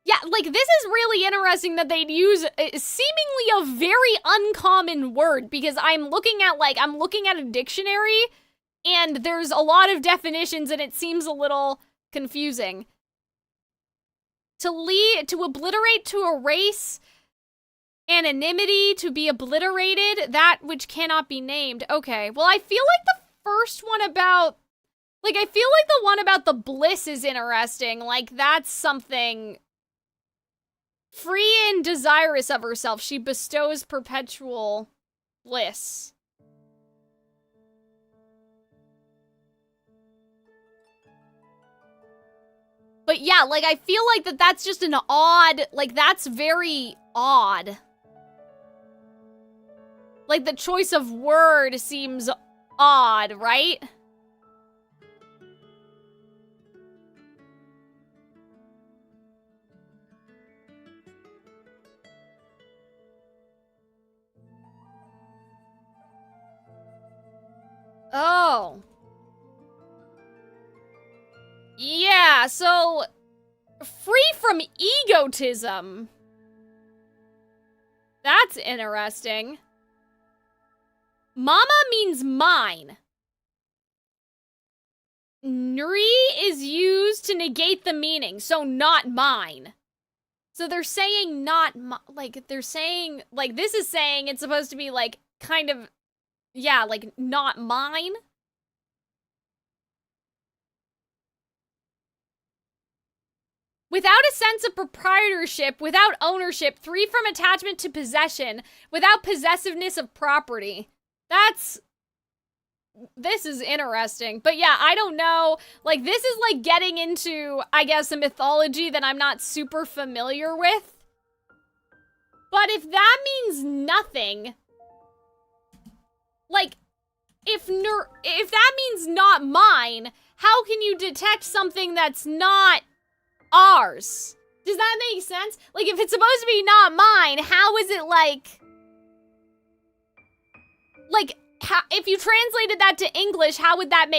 Yeah, like, this is really interesting that they'd use seemingly a very uncommon word, because I'm looking at a dictionary, and there's a lot of definitions, and it seems a little confusing. To obliterate, to erase, anonymity, to be obliterated, that which cannot be named. Okay, well, I feel like the first one about, like, I feel like the one about the bliss is interesting. Like, that's something... Free and desirous of herself, she bestows perpetual bliss. But yeah, like, I feel like that's just an odd, like, that's very odd. Like, the choice of word seems odd, right? Oh. Yeah, so free from egotism. That's interesting. Mama means mine. Nri is used to negate the meaning, so not mine. So they're saying not, like, they're saying, like, this is saying it's supposed to be, like, kind of, yeah, like, not mine. Without a sense of proprietorship, without ownership, free from attachment to possession, without possessiveness of property. This is interesting. But yeah, I don't know. Like, this is like getting into, I guess, a mythology that I'm not super familiar with. But if that means nothing, like, if that means not mine, how can you detect something that's not ours. Does that make sense? Like, if it's supposed to be not mine, how is it like, if you translated that to English, how would that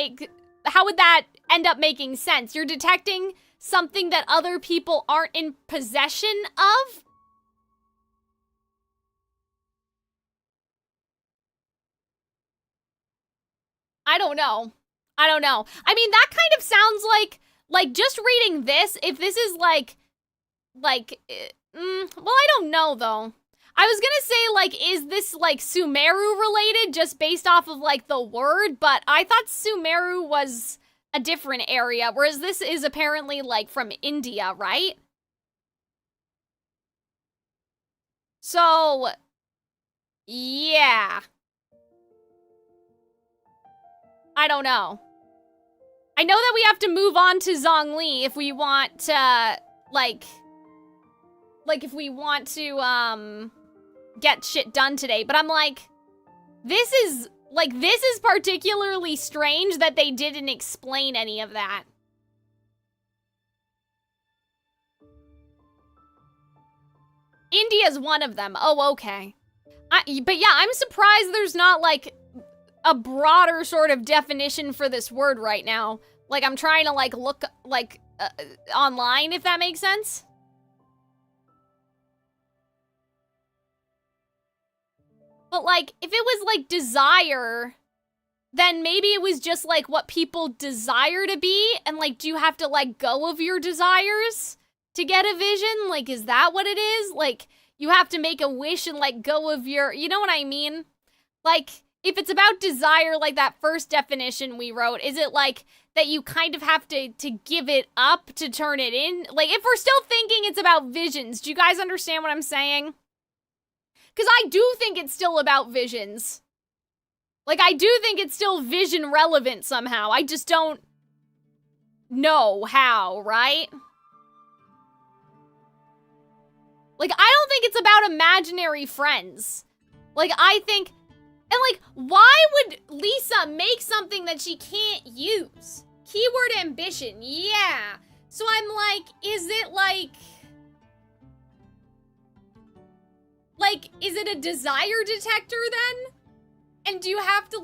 end up making sense? You're detecting something that other people aren't in possession of? I don't know. I mean, that kind of sounds like just reading this, if this is well, I don't know, though. I was gonna say, is this, Sumeru related, just based off of, the word, but I thought Sumeru was a different area, whereas this is apparently, from India, right? So, yeah. I don't know. I know that we have to move on to Zhongli if we want to, if we want to, get shit done today. But I'm like, this is particularly strange that they didn't explain any of that. India's one of them. Oh, okay. But yeah, I'm surprised there's not, a broader sort of definition for this word right now. I'm trying to, look, online, if that makes sense. But, if it was, desire, then maybe it was just, what people desire to be, and, do you have to let go of your desires to get a vision? Is that what it is? You have to make a wish and let go of your, you know what I mean? If it's about desire, that first definition we wrote, is it that you kind of have to give it up to turn it in? If we're still thinking it's about visions, do you guys understand what I'm saying? Because I do think it's still about visions. I do think it's still vision relevant somehow. I just don't know how, right? I don't think it's about imaginary friends. I think... And, why would Lisa make something that she can't use? Keyword ambition, yeah. So I'm is it, is it a desire detector, then? And do you have to,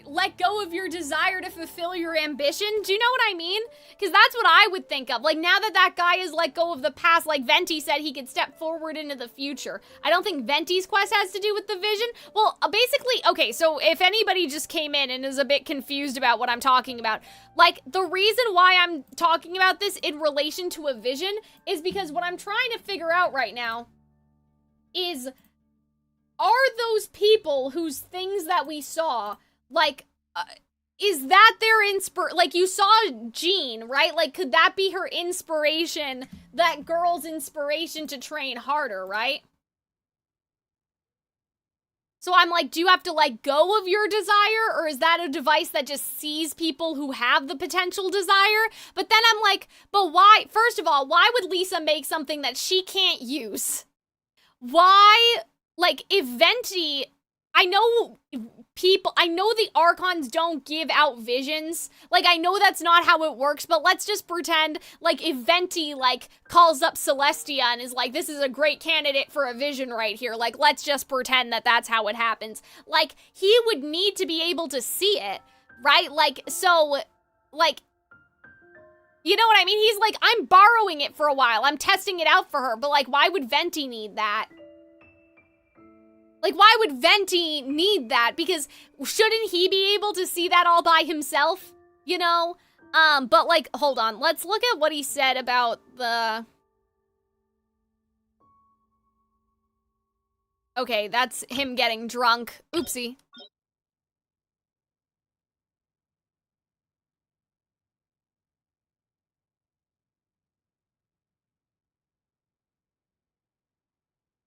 let go of your desire to fulfill your ambition? Do you know what I mean? Because that's what I would think of. Now that guy has let go of the past, Venti said he could step forward into the future. I don't think Venti's quest has to do with the vision. Well, basically, okay, so if anybody just came in and is a bit confused about what I'm talking about, the reason why I'm talking about this in relation to a vision is because what I'm trying to figure out right now is... Are those people whose things that we saw, is that their you saw Jean, right? Could that be her inspiration, that girl's inspiration to train harder, right? So I'm do you have to let go of your desire, or is that a device that just sees people who have the potential desire? But then I'm but why, first of all, why would Lisa make something that she can't use? Why... if Venti, I know the Archons don't give out visions. I know that's not how it works, but let's just pretend, if Venti, calls up Celestia and is this is a great candidate for a vision right here. Let's just pretend that that's how it happens. He would need to be able to see it, right? So, you know what I mean? He's I'm borrowing it for a while. I'm testing it out for her, but, why would Venti need that? Why would Venti need that? Because shouldn't he be able to see that all by himself? You know? But, hold on. Let's look at what he said about the... Okay, that's him getting drunk. Oopsie.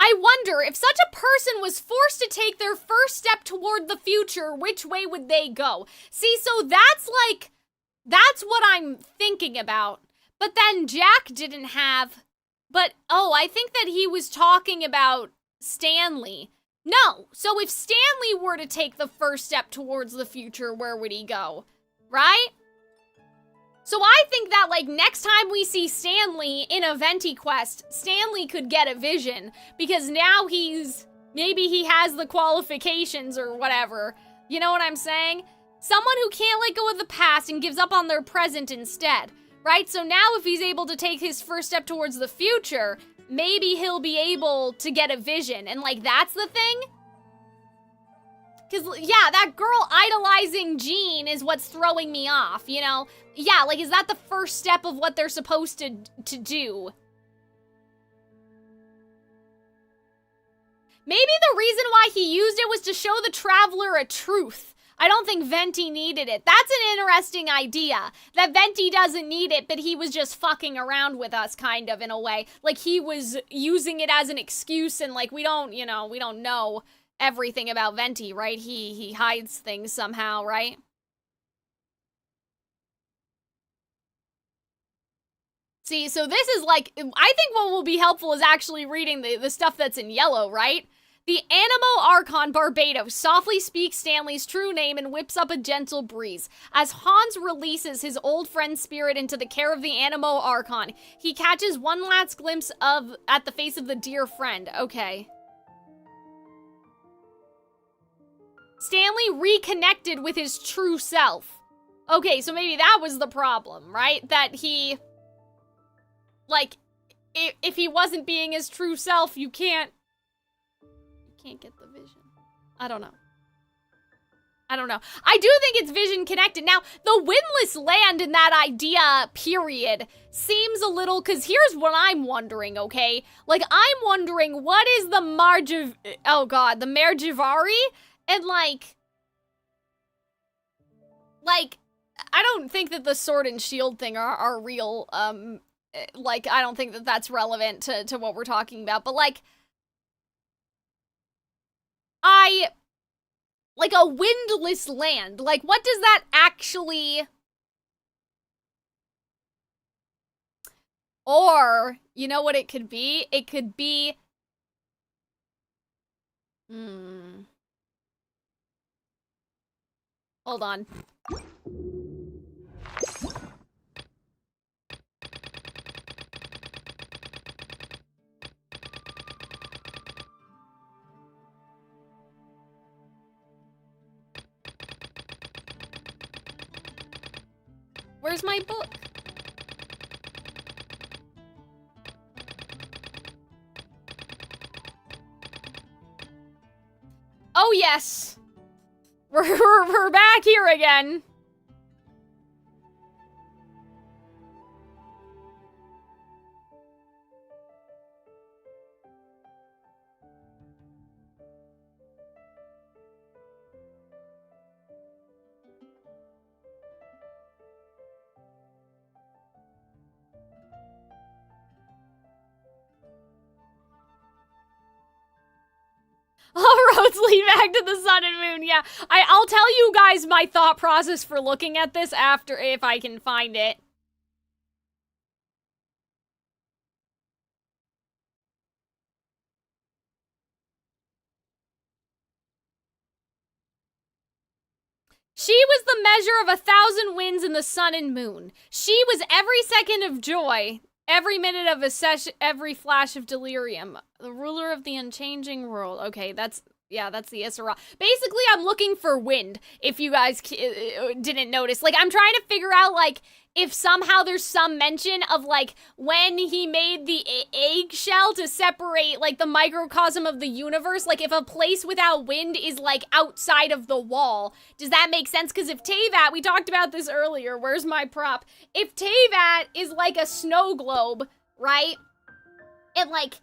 I wonder, if such a person was forced to take their first step toward the future, which way would they go? See, so that's that's what I'm thinking about. But then Jack didn't have, but, oh, I think that he was talking about Stanley. No, so if Stanley were to take the first step towards the future, where would he go? Right? So I think that, like, next time we see Stanley in a Venti quest, Stanley could get a vision, because now maybe he has the qualifications or whatever. You know what I'm saying? Someone who can't let go of the past and gives up on their present instead, right? So now if he's able to take his first step towards the future, maybe he'll be able to get a vision, and, like, that's the thing? Because, yeah, that girl idolizing Jean is what's throwing me off, you know? Yeah, like, is that the first step of what they're supposed to do? Maybe the reason why he used it was to show the traveler a truth. I don't think Venti needed it. That's an interesting idea, that Venti doesn't need it, but he was just fucking around with us, kind of, in a way. Like, he was using it as an excuse, and, like, we don't know everything about Venti, right? He hides things somehow, right? See, so this is like, I think what will be helpful is actually reading the stuff that's in yellow, right? The Animo Archon Barbados softly speaks Stanley's true name and whips up a gentle breeze. As Hans releases his old friend's spirit into the care of the Animo Archon, he catches one last glimpse at the face of the dear friend. Okay. Stanley reconnected with his true self. Okay, so maybe that was the problem, right? That he, like, if he wasn't being his true self, you can't get the vision. I don't know. I do think it's vision connected. Now, the windless land in that idea, period, seems a little, because here's what I'm wondering, okay? Like, I'm wondering, what is the the Merjivari? And, like, I don't think that the sword and shield thing are real, like, I don't think that that's relevant to what we're talking about, but, like, like, a windless land, like, what does that actually, or, you know what it could be? It could be, hold on. Where's my book? Oh, yes. We're back here again. All roads lead back to the sun and moon. Yeah, I'll tell you guys my thought process for looking at this after, if I can find it. She was the measure of 1,000 winds in the sun and moon. She was every second of joy, every minute of every flash of delirium. The ruler of the unchanging world. Okay, that's the Isra. Basically, I'm looking for wind, if you guys didn't notice. Like, I'm trying to figure out, like, if somehow there's some mention of, like, when he made the eggshell to separate, like, the microcosm of the universe. Like, if a place without wind is, like, outside of the wall. Does that make sense? Because if Teyvat, we talked about this earlier, where's my prop? If Teyvat is, like, a snow globe, right? And, like,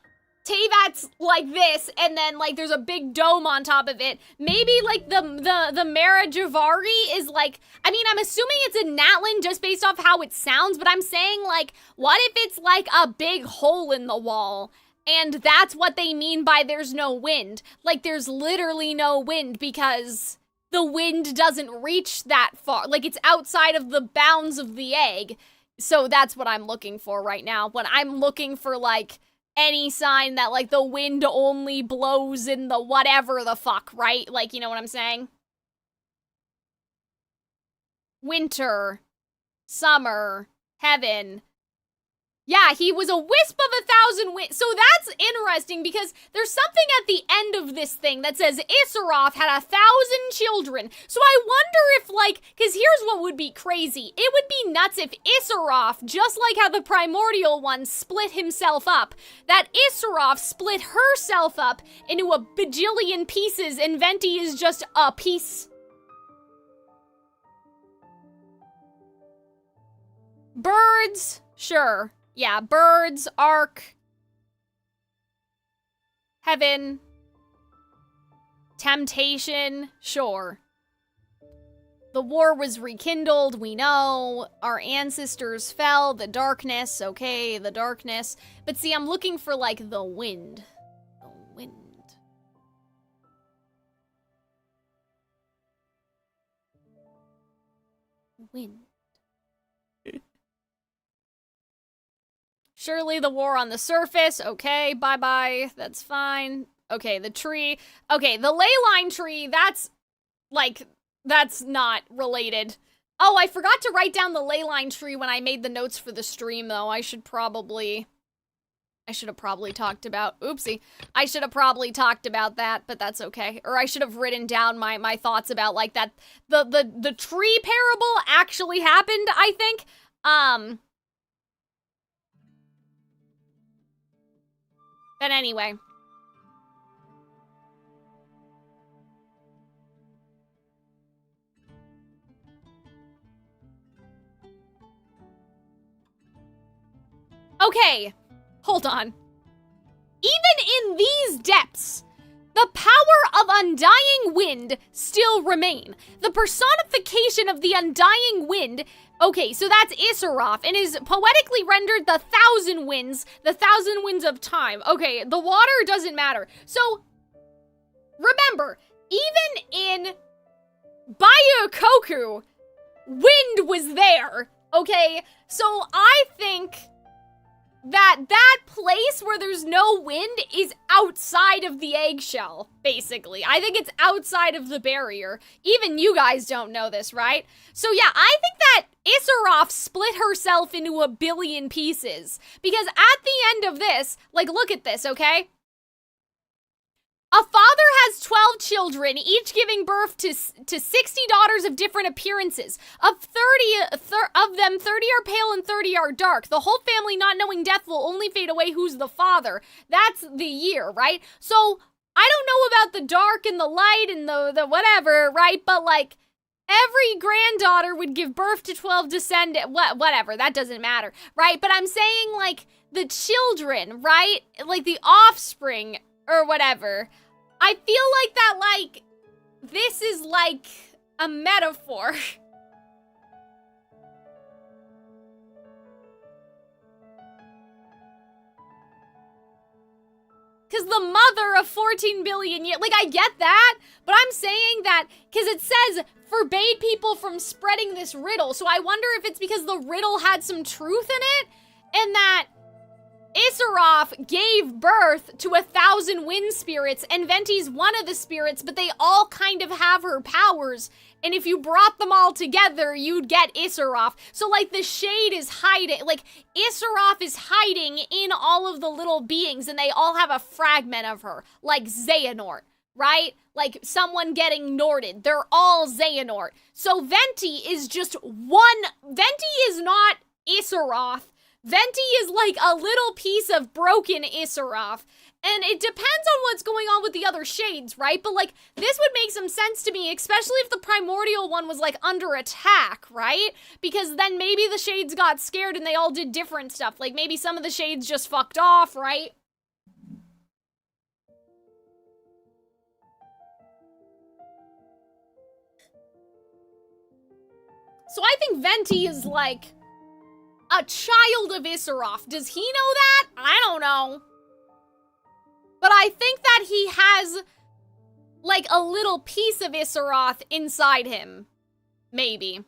Teyvat's like this, and then, like, there's a big dome on top of it. Maybe, like, the Marajavari is, like, I mean, I'm assuming it's in Natlan just based off how it sounds, but I'm saying, like, what if it's, like, a big hole in the wall? And that's what they mean by there's no wind. Like, there's literally no wind because the wind doesn't reach that far. Like, it's outside of the bounds of the egg. So that's what I'm looking for right now. When I'm looking for, like, any sign that, like, the wind only blows in the whatever the fuck, right? Like, you know what I'm saying? Winter. summer, heaven. Yeah, he was a wisp of 1,000 winds. So that's interesting because there's something at the end of this thing that says Issaroth had 1,000 children. So I wonder if, like, because here's what would be crazy. It would be nuts if Issaroth, just like how the primordial one split himself up, that Issaroth split herself up into a bajillion pieces and Venti is just a piece. Birds, sure. Yeah, birds, ark, heaven, temptation, sure. The war was rekindled, we know. Our ancestors fell, the darkness, okay, the darkness. But see, I'm looking for, like, the wind. The wind. Wind. Surely the war on the surface. Okay, bye-bye. That's fine. Okay, the tree. Okay, the ley line tree, that's, like, that's not related. Oh, I forgot to write down the ley line tree when I made the notes for the stream, though. I should have probably talked about, oopsie. I should have probably talked about that, but that's okay. Or I should have written down my thoughts about, like, that, the tree parable actually happened, I think. But anyway. Okay, hold on. Even in these depths, the power of undying wind still remain. The personification of the undying wind. Okay, so that's Issaroth, and is poetically rendered the 1,000 winds of time. Okay, the water doesn't matter. So, remember, even in Byakoku, wind was there, okay? So I think that place where there's no wind is outside of the eggshell, basically. I think it's outside of the barrier. Even you guys don't know this, right? So yeah, I think that Issaroth split herself into 1 billion pieces. Because at the end of this, like, look at this, okay? A father has 12 children, each giving birth to 60 daughters of different appearances. Of them, 30 are pale and 30 are dark. The whole family, not knowing death, will only fade away. Who's the father? That's the year, right? So, I don't know about the dark and the light and the whatever, right? But, like, every granddaughter would give birth to 12 descendants. Whatever, that doesn't matter, right? But I'm saying, like, the children, right? Like, the offspring, or whatever. I feel like that, like, this is, like, a metaphor. Because the mother of 14 billion years, like, I get that, but I'm saying that, because it says, forbade people from spreading this riddle, so I wonder if it's because the riddle had some truth in it, and that Issaroth gave birth to 1,000 wind spirits, and Venti's one of the spirits, but they all kind of have her powers, and if you brought them all together, you'd get Issaroth. So, like, the shade is hiding, like, Issaroth is hiding in all of the little beings, and they all have a fragment of her, like Xehanort, right? Like, someone getting Norted. They're all Xehanort. So, Venti is just one, Venti is not Issaroth. Venti is like a little piece of broken Issaroth, and it depends on what's going on with the other shades, right? But, like, this would make some sense to me, especially if the primordial one was, like, under attack, right? Because then maybe the shades got scared and they all did different stuff. Like, maybe some of the shades just fucked off, right? So I think Venti is, like, a child of Issaroth. Does he know that? I don't know. But I think that he has, like, a little piece of Issaroth inside him. Maybe.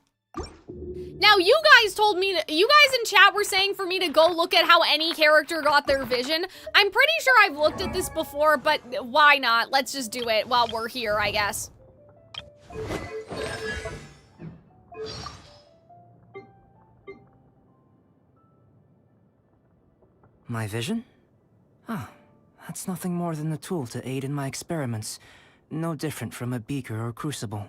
Now, you guys told me to, you guys in chat were saying for me to go look at how any character got their vision. I'm pretty sure I've looked at this before, but why not? Let's just do it while we're here, I guess. My vision? Ah, that's nothing more than a tool to aid in my experiments. No different from a beaker or crucible.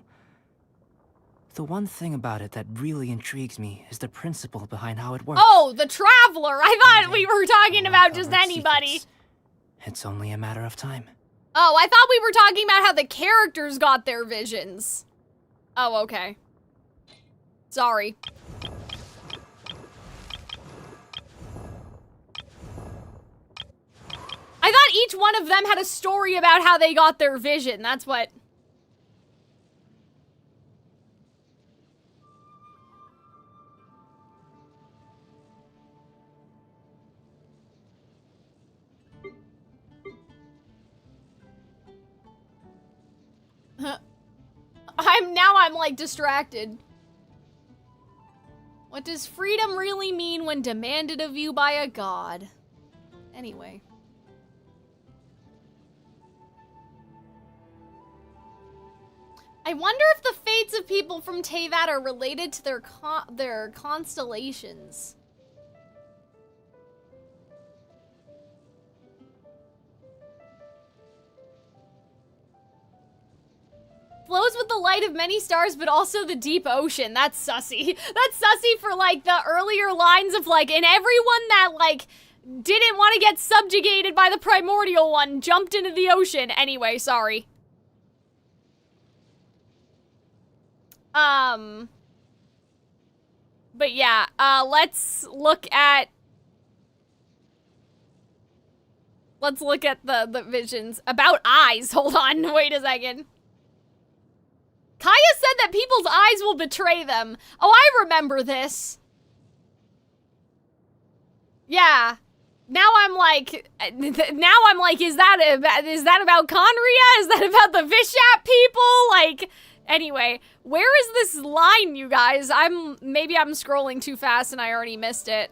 The one thing about it that really intrigues me is the principle behind how it works. Oh, the Traveler! I thought we were talking about just anybody. Secrets. It's only a matter of time. Oh, I thought we were talking about how the characters got their visions. Oh, okay. Sorry. I thought each one of them had a story about how they got their vision. That's what... I'm like distracted. What does freedom really mean when demanded of you by a god? Anyway. I wonder if the fates of people from Teyvat are related to their constellations. Flows with the light of many stars, but also the deep ocean. That's sussy. That's sussy for, like, the earlier lines of, like, and everyone that, like, didn't want to get subjugated by the primordial one jumped into the ocean. Anyway, sorry. But yeah, let's look at the visions. About eyes. Hold on, wait a second. Kaya said that people's eyes will betray them. Oh, I remember this. Yeah. Now I'm like, is that about Conria? Is that about the Vishap people? Like, anyway, where is this line, you guys? Maybe I'm scrolling too fast and I already missed it.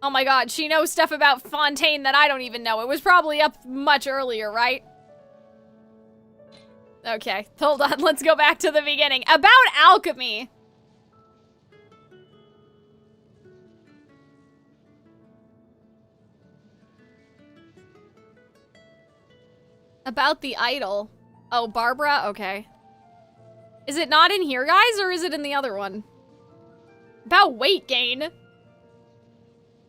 Oh my god, she knows stuff about Fontaine that I don't even know. It was probably up much earlier, right? Okay, hold on, let's go back to the beginning. About alchemy. About the idol. Oh, Barbara? Okay. Is it not in here, guys, or is it in the other one? About weight gain.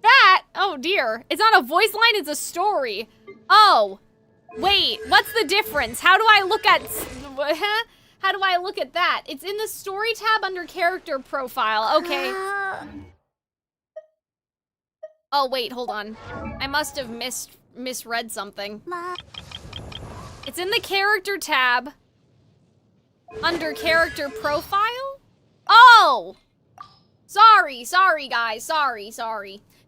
That? Oh, dear. It's not a voice line, it's a story. Oh. Wait, what's the difference? How do I look at... How do I look at that? It's in the story tab under character profile. Okay. Oh, wait, hold on. I must have misread something. It's in the character tab under character profile? Oh! Sorry, guys. Sorry.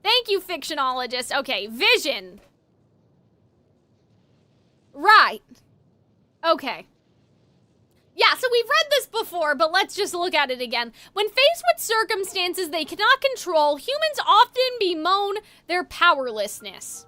Thank you, fictionologist. Okay, vision. Right. Okay. Yeah, so we've read this before, but let's just look at it again. When faced with circumstances they cannot control, humans often bemoan their powerlessness.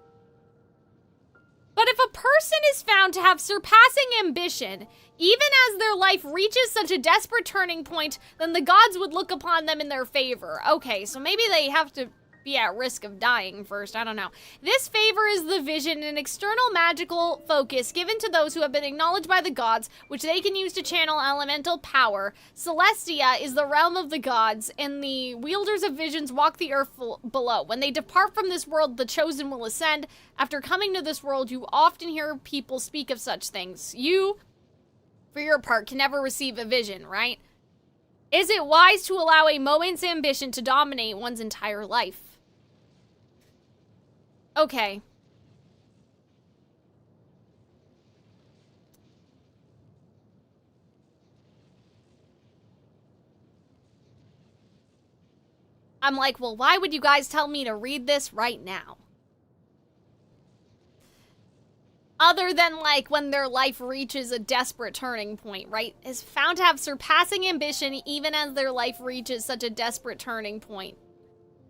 But if a person is found to have surpassing ambition, even as their life reaches such a desperate turning point, then the gods would look upon them in their favor. Okay, so maybe they have to be at risk of dying first, I don't know. This favor is the vision, an external magical focus given to those who have been acknowledged by the gods, which they can use to channel elemental power. Celestia is the realm of the gods, and the wielders of visions walk the earth below. When they depart from this world, the chosen will ascend. After coming to this world, you often hear people speak of such things. You, for your part, can never receive a vision, right? Is it wise to allow a moment's ambition to dominate one's entire life? Okay. I'm like, well, why would you guys tell me to read this right now? Other than, like, when their life reaches a desperate turning point, right? Is found to have surpassing ambition even as their life reaches such a desperate turning point.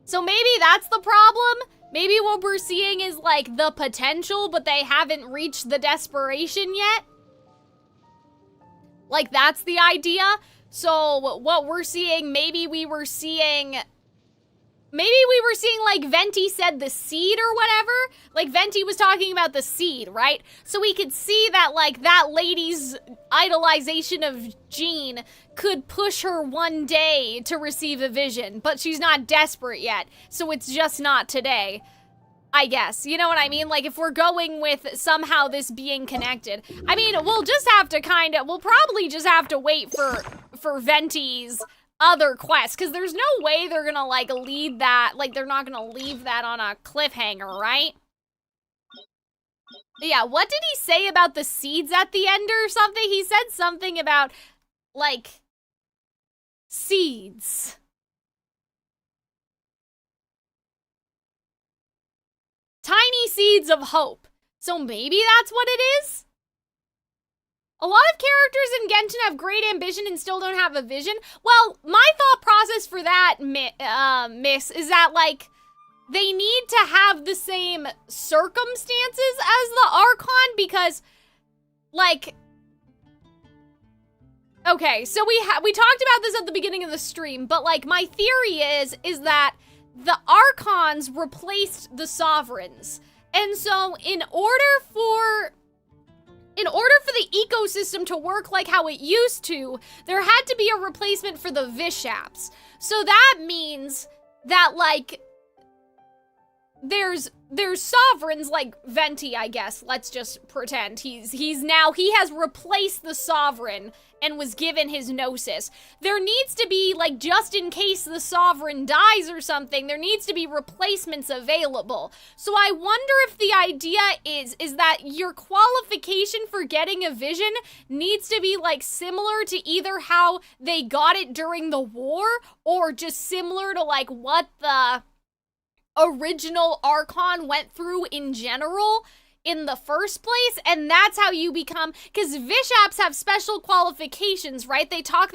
So maybe that's the problem? Maybe what we're seeing is, like, the potential, but they haven't reached the desperation yet? Like, that's the idea? So what we're seeing, maybe we were seeing maybe we were seeing, like, Venti said the seed or whatever. Like, Venti was talking about the seed, right? So we could see that, like, that lady's idolization of Jean could push her one day to receive a vision, but she's not desperate yet, so it's just not today, I guess. You know what I mean? Like, if we're going with somehow this being connected. I mean, we'll just have to we'll probably just have to wait for Venti's other quests, because there's no way they're gonna, like, lead that, like, they're not gonna leave that on a cliffhanger, right? But yeah, what did he say about the seeds at the end or something? He said something about, like, seeds. Tiny seeds of hope. So maybe that's what it is? A lot of characters in Genshin have great ambition and still don't have a vision. Well, my thought process for that, miss, is that, like, they need to have the same circumstances as the Archon because, like... Okay, so we talked about this at the beginning of the stream, but, like, my theory is that the Archons replaced the Sovereigns. And so in order for the ecosystem to work like how it used to, there had to be a replacement for the Vishaps. So that means that, like, there's sovereigns like Venti, I guess. Let's just pretend he has replaced the sovereign and was given his gnosis. There needs to be, like, just in case the sovereign dies or something, there needs to be replacements available. So I wonder if the idea is that your qualification for getting a vision needs to be, like, similar to either how they got it during the war or just similar to, like, what the original Archon went through in general in the first place, and that's how you become, because Vishaps have special qualifications, right? They talk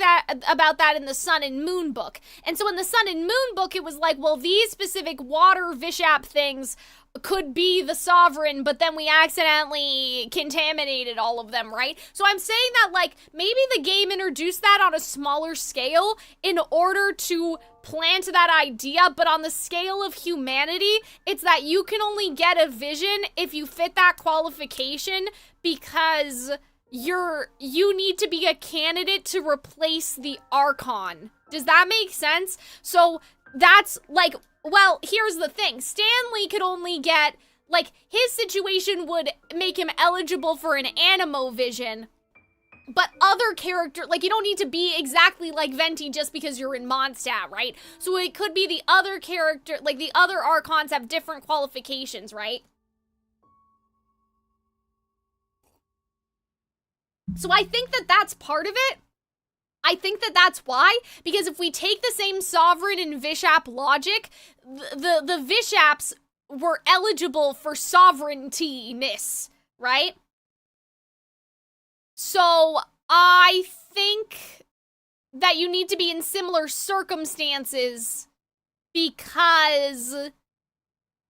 about that in the Sun and Moon book. And so in the Sun and Moon book, it was like, well, these specific water Vishap things could be the sovereign, but then we accidentally contaminated all of them, right? So I'm saying that, like, maybe the game introduced that on a smaller scale in order to plant that idea, but on the scale of humanity, it's that you can only get a vision if you fit that qualification because you need to be a candidate to replace the Archon. Does that make sense? So that's, like, well, here's the thing. Stanley could only get, like, his situation would make him eligible for an Animo vision, but other characters, like, you don't need to be exactly like Venti just because you're in Mondstadt, right? So it could be the other character, like, the other Archons have different qualifications, right? So I think that that's part of it. I think that that's why, because if we take the same Sovereign and Vishap logic, the Vishaps were eligible for sovereignty-ness, right? So I think that you need to be in similar circumstances because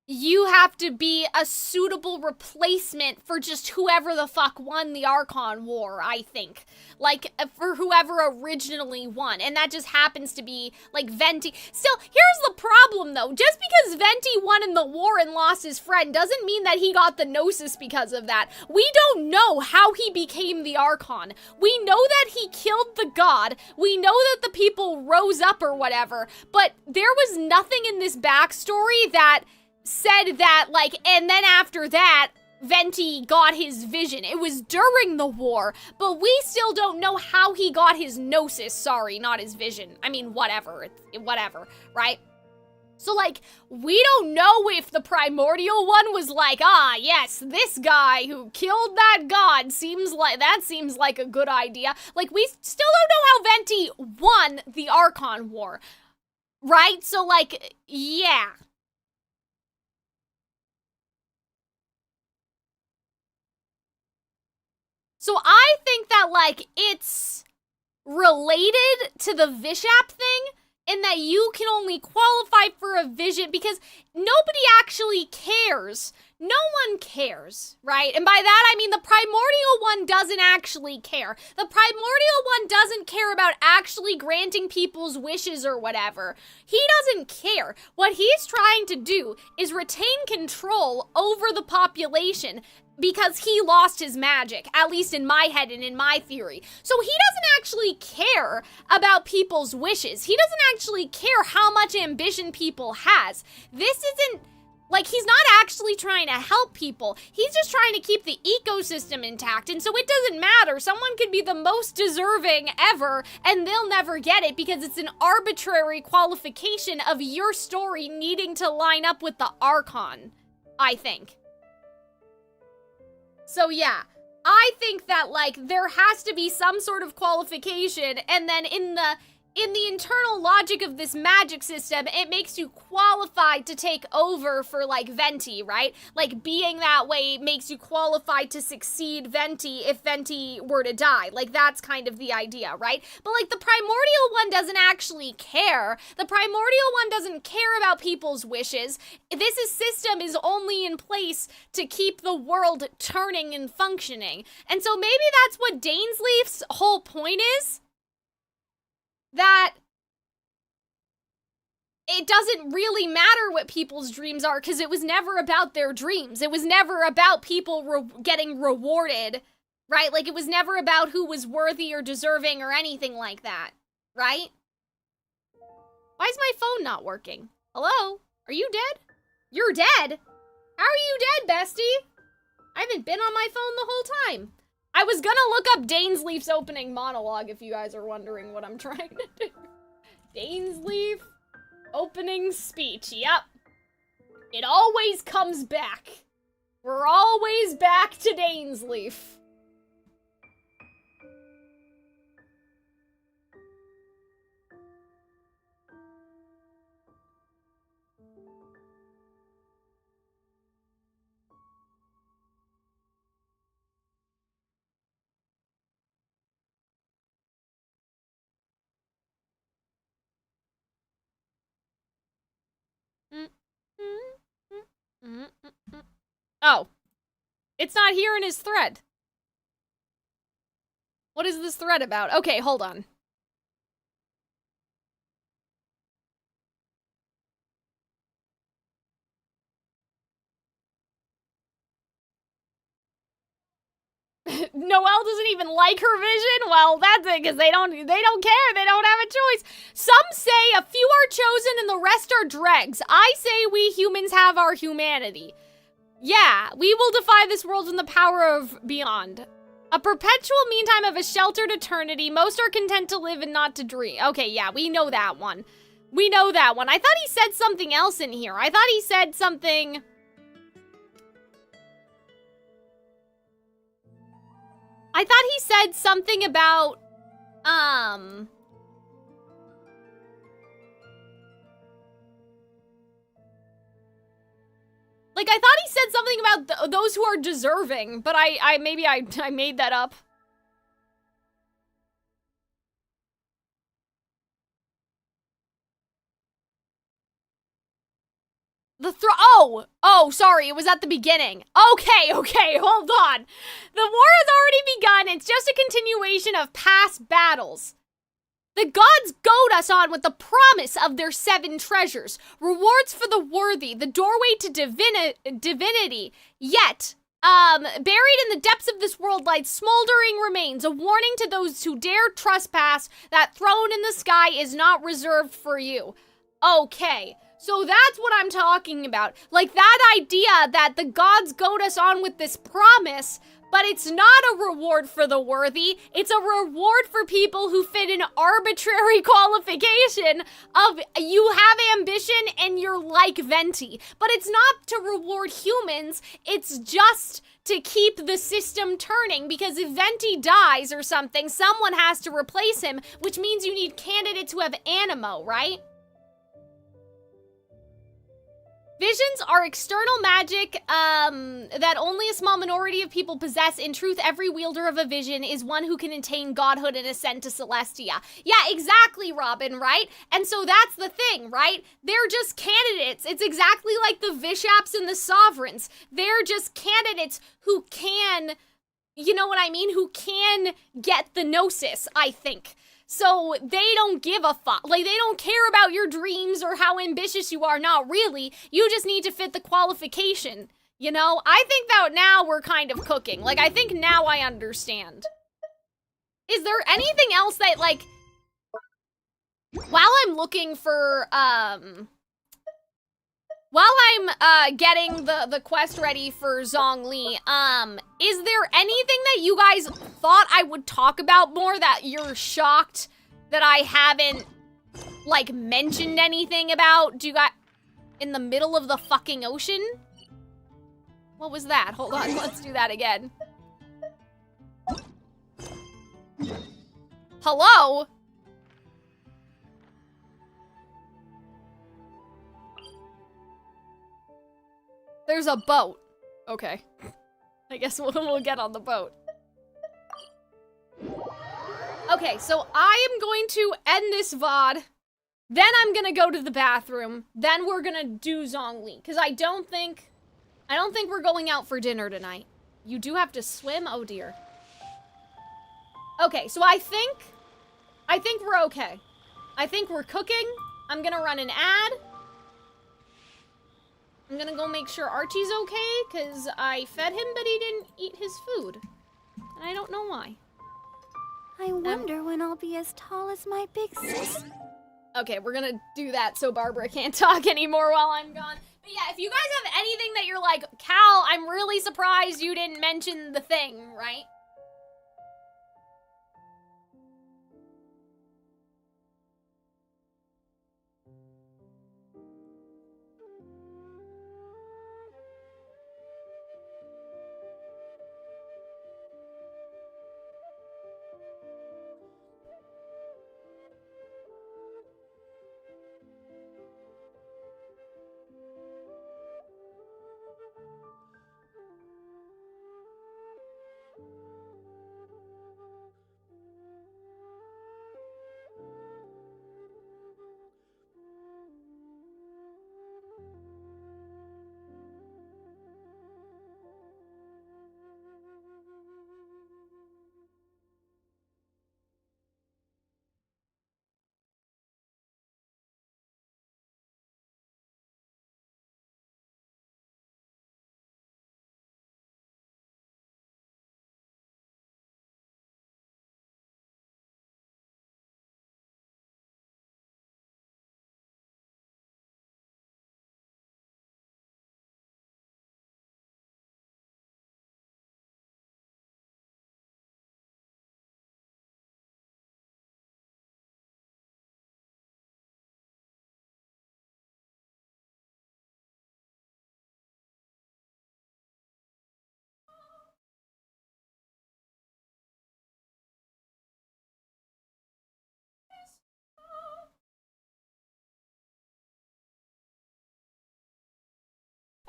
you have to be a suitable replacement for just whoever the fuck won the Archon War, I think. Like, for whoever originally won. And that just happens to be, like, Venti. Still, here's the problem, though. Just because Venti won in the war and lost his friend doesn't mean that he got the Gnosis because of that. We don't know how he became the Archon. We know that he killed the god. We know that the people rose up or whatever. But there was nothing in this backstory that said that, like, and then after that, Venti got his vision. It was during the war, but we still don't know how he got his gnosis. Sorry, not his vision. I mean, whatever, right? So, like, we don't know if the primordial one was like, ah, yes, this guy who killed that god seems like a good idea. Like, we still don't know how Venti won the Archon War, right? So, like, yeah. So I think that, like, it's related to the Vishap thing in that you can only qualify for a vision because nobody actually cares. No one cares, right? And by that I mean the primordial one doesn't actually care. The primordial one doesn't care about actually granting people's wishes or whatever. He doesn't care. What he's trying to do is retain control over the population because he lost his magic, at least in my head and in my theory. So he doesn't actually care about people's wishes. He doesn't actually care how much ambition people has. This isn't, like, he's not actually trying to help people. He's just trying to keep the ecosystem intact, and so it doesn't matter. Someone could be the most deserving ever, and they'll never get it because it's an arbitrary qualification of your story needing to line up with the Archon, I think. So yeah, I think that, like, there has to be some sort of qualification, and then in the internal logic of this magic system, it makes you qualified to take over for, like, Venti, right? Like, being that way makes you qualified to succeed Venti if Venti were to die. Like, that's kind of the idea, right? But, like, the primordial one doesn't actually care. The primordial one doesn't care about people's wishes. This system is only in place to keep the world turning and functioning. And so maybe that's what Dainsleif's whole point is. That it doesn't really matter what people's dreams are because it was never about their dreams. It was never about people getting rewarded, right? Like, it was never about who was worthy or deserving or anything like that, right? Why is my phone not working? Hello? Are you dead? You're dead? How are you dead, bestie? I haven't been on my phone the whole time. I was gonna look up Dainsleif's opening monologue if you guys are wondering what I'm trying to do. Dainsleif opening speech, yep. It always comes back. We're always back to Dainsleif. Oh. It's not here in his thread. What is this thread about? Okay, hold on. Noelle doesn't even like her vision? Well, that's it, because they don't care. They don't have a choice. Some say a few are chosen and the rest are dregs. I say we humans have our humanity. Yeah, we will defy this world in the power of beyond. A perpetual meantime of a sheltered eternity. Most are content to live and not to dream. Okay, yeah, we know that one. We know that one. I thought he said something else in here. I thought he said something... I thought he said something about, like, I thought he said something about those who are deserving, but maybe I made that up. Oh, sorry, it was at the beginning. Okay, hold on. The war has already begun. It's just a continuation of past battles. The gods goad us on with the promise of their 7 treasures, rewards for the worthy, the doorway to divinity. Yet, buried in the depths of this world lies smoldering remains, a warning to those who dare trespass. That throne in the sky is not reserved for you. Okay. So that's what I'm talking about. Like, that idea that the gods goad us on with this promise, but it's not a reward for the worthy. It's a reward for people who fit an arbitrary qualification of you have ambition and you're like Venti. But it's not to reward humans. It's just to keep the system turning, because if Venti dies or something, someone has to replace him, which means you need candidates who have animo, right? Visions are external magic that only a small minority of people possess. In truth, every wielder of a vision is one who can attain godhood and ascend to Celestia. Yeah, exactly, Robin, right? And so that's the thing, right? They're just candidates. It's exactly like the Vishaps and the Sovereigns. They're just candidates who can, you know what I mean? Who can get the Gnosis, I think. So they don't give a fuck. Like, they don't care about your dreams or how ambitious you are. Not really. You just need to fit the qualification. You know? I think that now we're kind of cooking. Like, I think now I understand. Is there anything else that, like... While I'm looking for, While I'm, getting the quest ready for Zhongli, is there anything that you guys thought I would talk about more that you're shocked that I haven't, like, mentioned anything about? Do you got in the middle of the fucking ocean? What was that? Hold on, let's do that again. Hello? There's a boat. Okay. I guess we'll get on the boat. Okay, so I am going to end this VOD. Then I'm gonna go to the bathroom. Then we're gonna do Zhongli. Because I don't think we're going out for dinner tonight. You do have to swim? Oh dear. Okay, so I think we're okay. I think we're cooking. I'm gonna run an ad. I'm gonna go make sure Archie's okay, because I fed him, but he didn't eat his food. And I don't know why. I wonder when I'll be as tall as my big sis. Okay, we're gonna do that so Barbara can't talk anymore while I'm gone. But yeah, if you guys have anything that you're like, Cal, I'm really surprised you didn't mention the thing, right?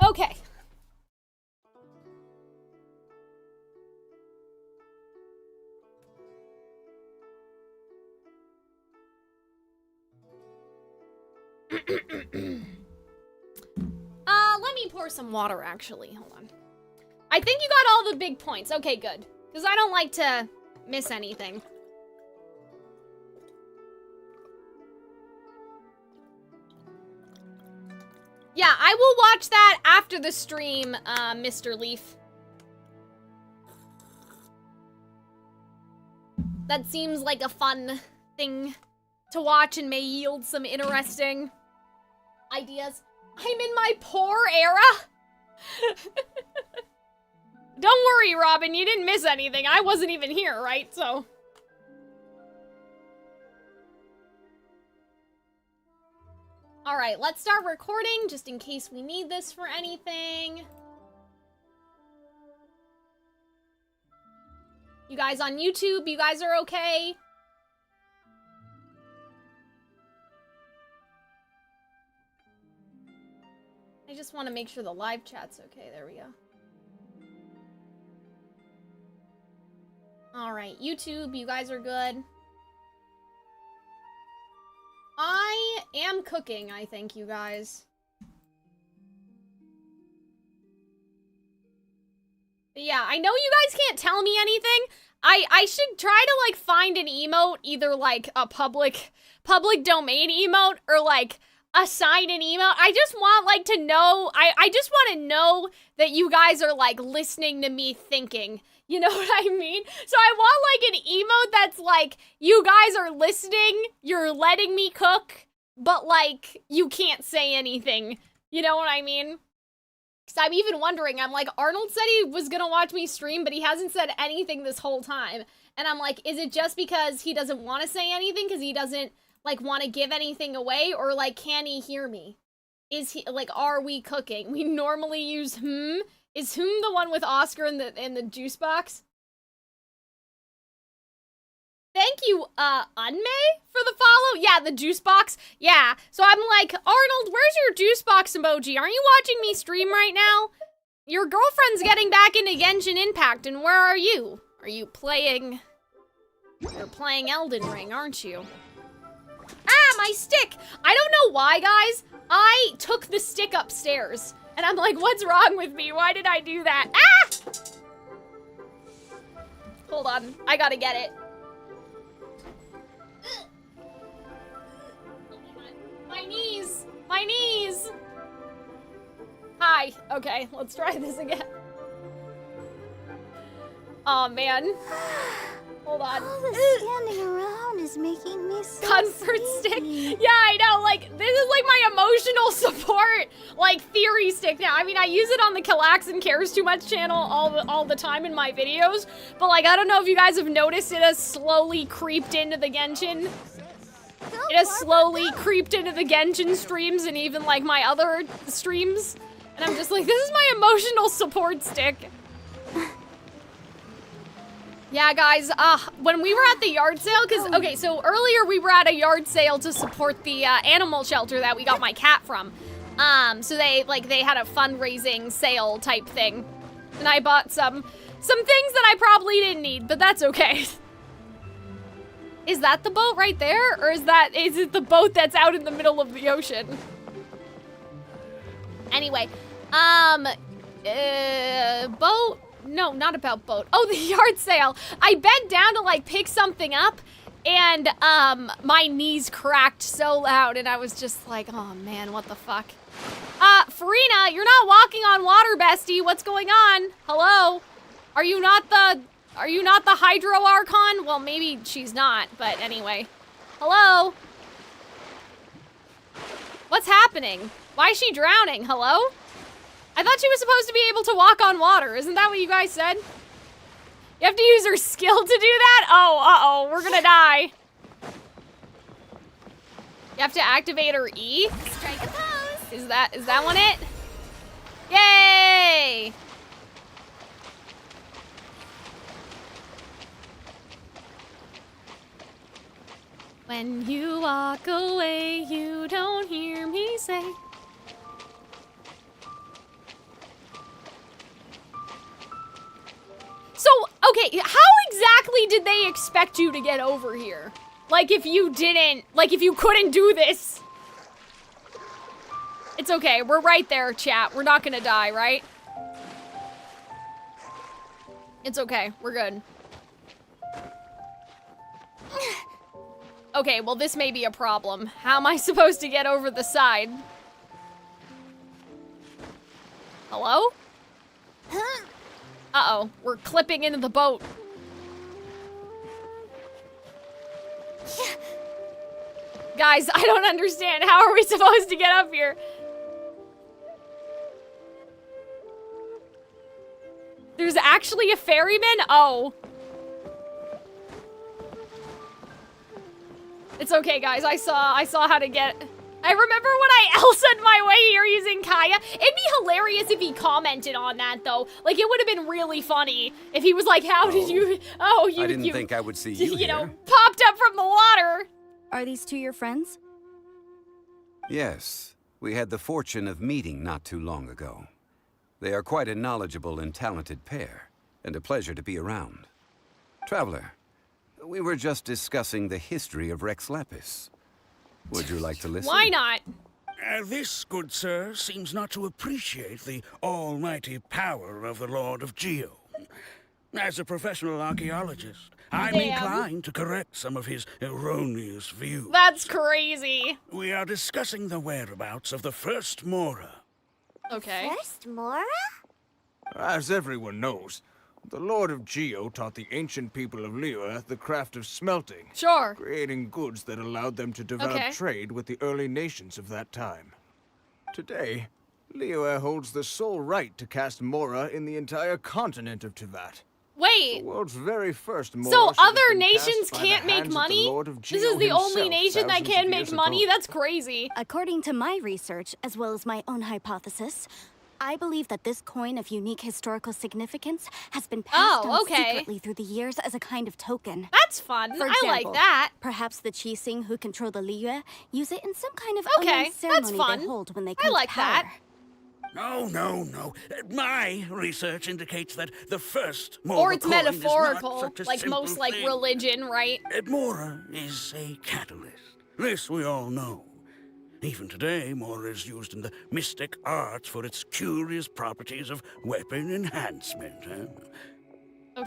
Okay. Let me pour some water, actually. Hold on. I think you got all the big points. Okay, good. Because I don't like to miss anything. Yeah, I will watch that after the stream, Mr. Leaf. That seems like a fun thing to watch and may yield some interesting ideas. I'm in my poor era? Don't worry, Robin, you didn't miss anything. I wasn't even here, right? So... Alright, let's start recording, just in case we need this for anything. You guys on YouTube, you guys are okay? I I just want to make sure the live chat's okay. There we go. Alright, YouTube, you guys are good. I am cooking, I think, you guys. But yeah, I know you guys can't tell me anything. I should try to, like, find an emote, either, like, a public domain emote, or, like, assign an emote. I just want, like, to know, I just want to know that you guys are, like, listening to me thinking. You know what I mean? So I want, like, an emote that's, like, you guys are listening, you're letting me cook, but, like, you can't say anything. You know what I mean? Because I'm even wondering, I'm like, Arnold said he was gonna watch me stream, but he hasn't said anything this whole time. And I'm like, is it just because he doesn't want to say anything? Because he doesn't, like, want to give anything away? Or, like, can he hear me? Is he, like, are we cooking? We normally use Is the one with Oscar in the juice box? Thank you, Unmay, for the follow. Yeah, the juice box. Yeah, so I'm like, Arnold, where's your juice box emoji? Aren't you watching me stream right now? Your girlfriend's getting back into Genshin Impact, and where are you? Are you playing... You're playing Elden Ring, aren't you? Ah, my stick! I don't know why, guys. I took the stick upstairs. And I'm like, what's wrong with me? Why did I do that? Ah! Hold on. I gotta get it. My knees! My knees! Hi. Okay, let's try this again. Oh man. Hold on. All the standing around is making me so comfort stick. Yeah, I know. Like, this is like my emotional support, like, theory stick now. I mean, I use it on the Calxiyn Cares Too Much channel all the time in my videos. But, like, I don't know if you guys have noticed, it has slowly creeped into the Genshin. It has slowly creeped into the Genshin streams and even, like, my other streams. And I'm just like, this is my emotional support stick. Yeah, guys, when we were at the yard sale, because, okay, so earlier we were at a yard sale to support the animal shelter that we got my cat from. So they had a fundraising sale type thing. And I bought some things that I probably didn't need, but that's okay. Is that the boat right there? Or is it the boat that's out in the middle of the ocean? Anyway, boat? No, not about boat. Oh, the yard sale. I bent down to, like, pick something up, and, my knees cracked so loud, and I was just like, oh, man, what the fuck? Farina, you're not walking on water, bestie. What's going on? Hello? Are you not the Hydro Archon? Well, maybe she's not, but anyway. Hello? What's happening? Why is she drowning? Hello? I thought she was supposed to be able to walk on water. Isn't that what you guys said? You have to use her skill to do that? Oh, uh-oh, we're gonna die. You have to activate her E? Strike a pose. Is that one it? Yay! When you walk away, you don't hear me say. So, okay, how exactly did they expect you to get over here? Like, if you couldn't do this. It's okay, we're right there, chat. We're not gonna die, right? It's okay, we're good. Okay, well, this may be a problem. How am I supposed to get over the side? Hello? Uh-oh, we're clipping into the boat. Guys, I don't understand. How are we supposed to get up here? There's actually a ferryman? Oh. It's okay, guys. I saw how to get... I remember when I Elsa'd my way here using Kaya. It'd be hilarious if he commented on that, though. Like, it would have been really funny if he was like, how did you... Oh, you... I didn't think I would see you You know, here. popped up from the water. Are these two your friends? Yes. We had the fortune of meeting not too long ago. They are quite a knowledgeable and talented pair, and a pleasure to be around. Traveler, we were just discussing the history of Rex Lapis. Would you like to listen? Why not? This, good sir, seems not to appreciate the almighty power of the Lord of Geo. As a professional archaeologist, I'm inclined to correct some of his erroneous views. That's crazy. We are discussing the whereabouts of the first Mora. Okay. First Mora? As everyone knows, the Lord of Geo taught the ancient people of Liyue the craft of smelting. Sure. Creating goods that allowed them to develop trade with the early nations of that time. Today, Liyue holds the sole right to cast Mora in the entire continent of Teyvat. Wait. The world's very first Mora So should have other been nations cast by can't the make hands of the money? Lord of This Geo is the only himself nation that thousands can of make years money? ago. That's crazy. According to my research, as well as my own hypothesis, I believe that this coin of unique historical significance has been passed on secretly through the years as a kind of token. That's fun. For I example, like that. Perhaps the Qixing who control the Liyue use it in some kind of Okay, unknown ceremony that's fun. they hold when they come I like to power. that. No. My research indicates that the first Mora Or it's coin is not metaphorical, such a like simple most like thing. religion, right? Mora is a catalyst. This we all know. Even today, Mora is used in the mystic arts for its curious properties of weapon enhancement.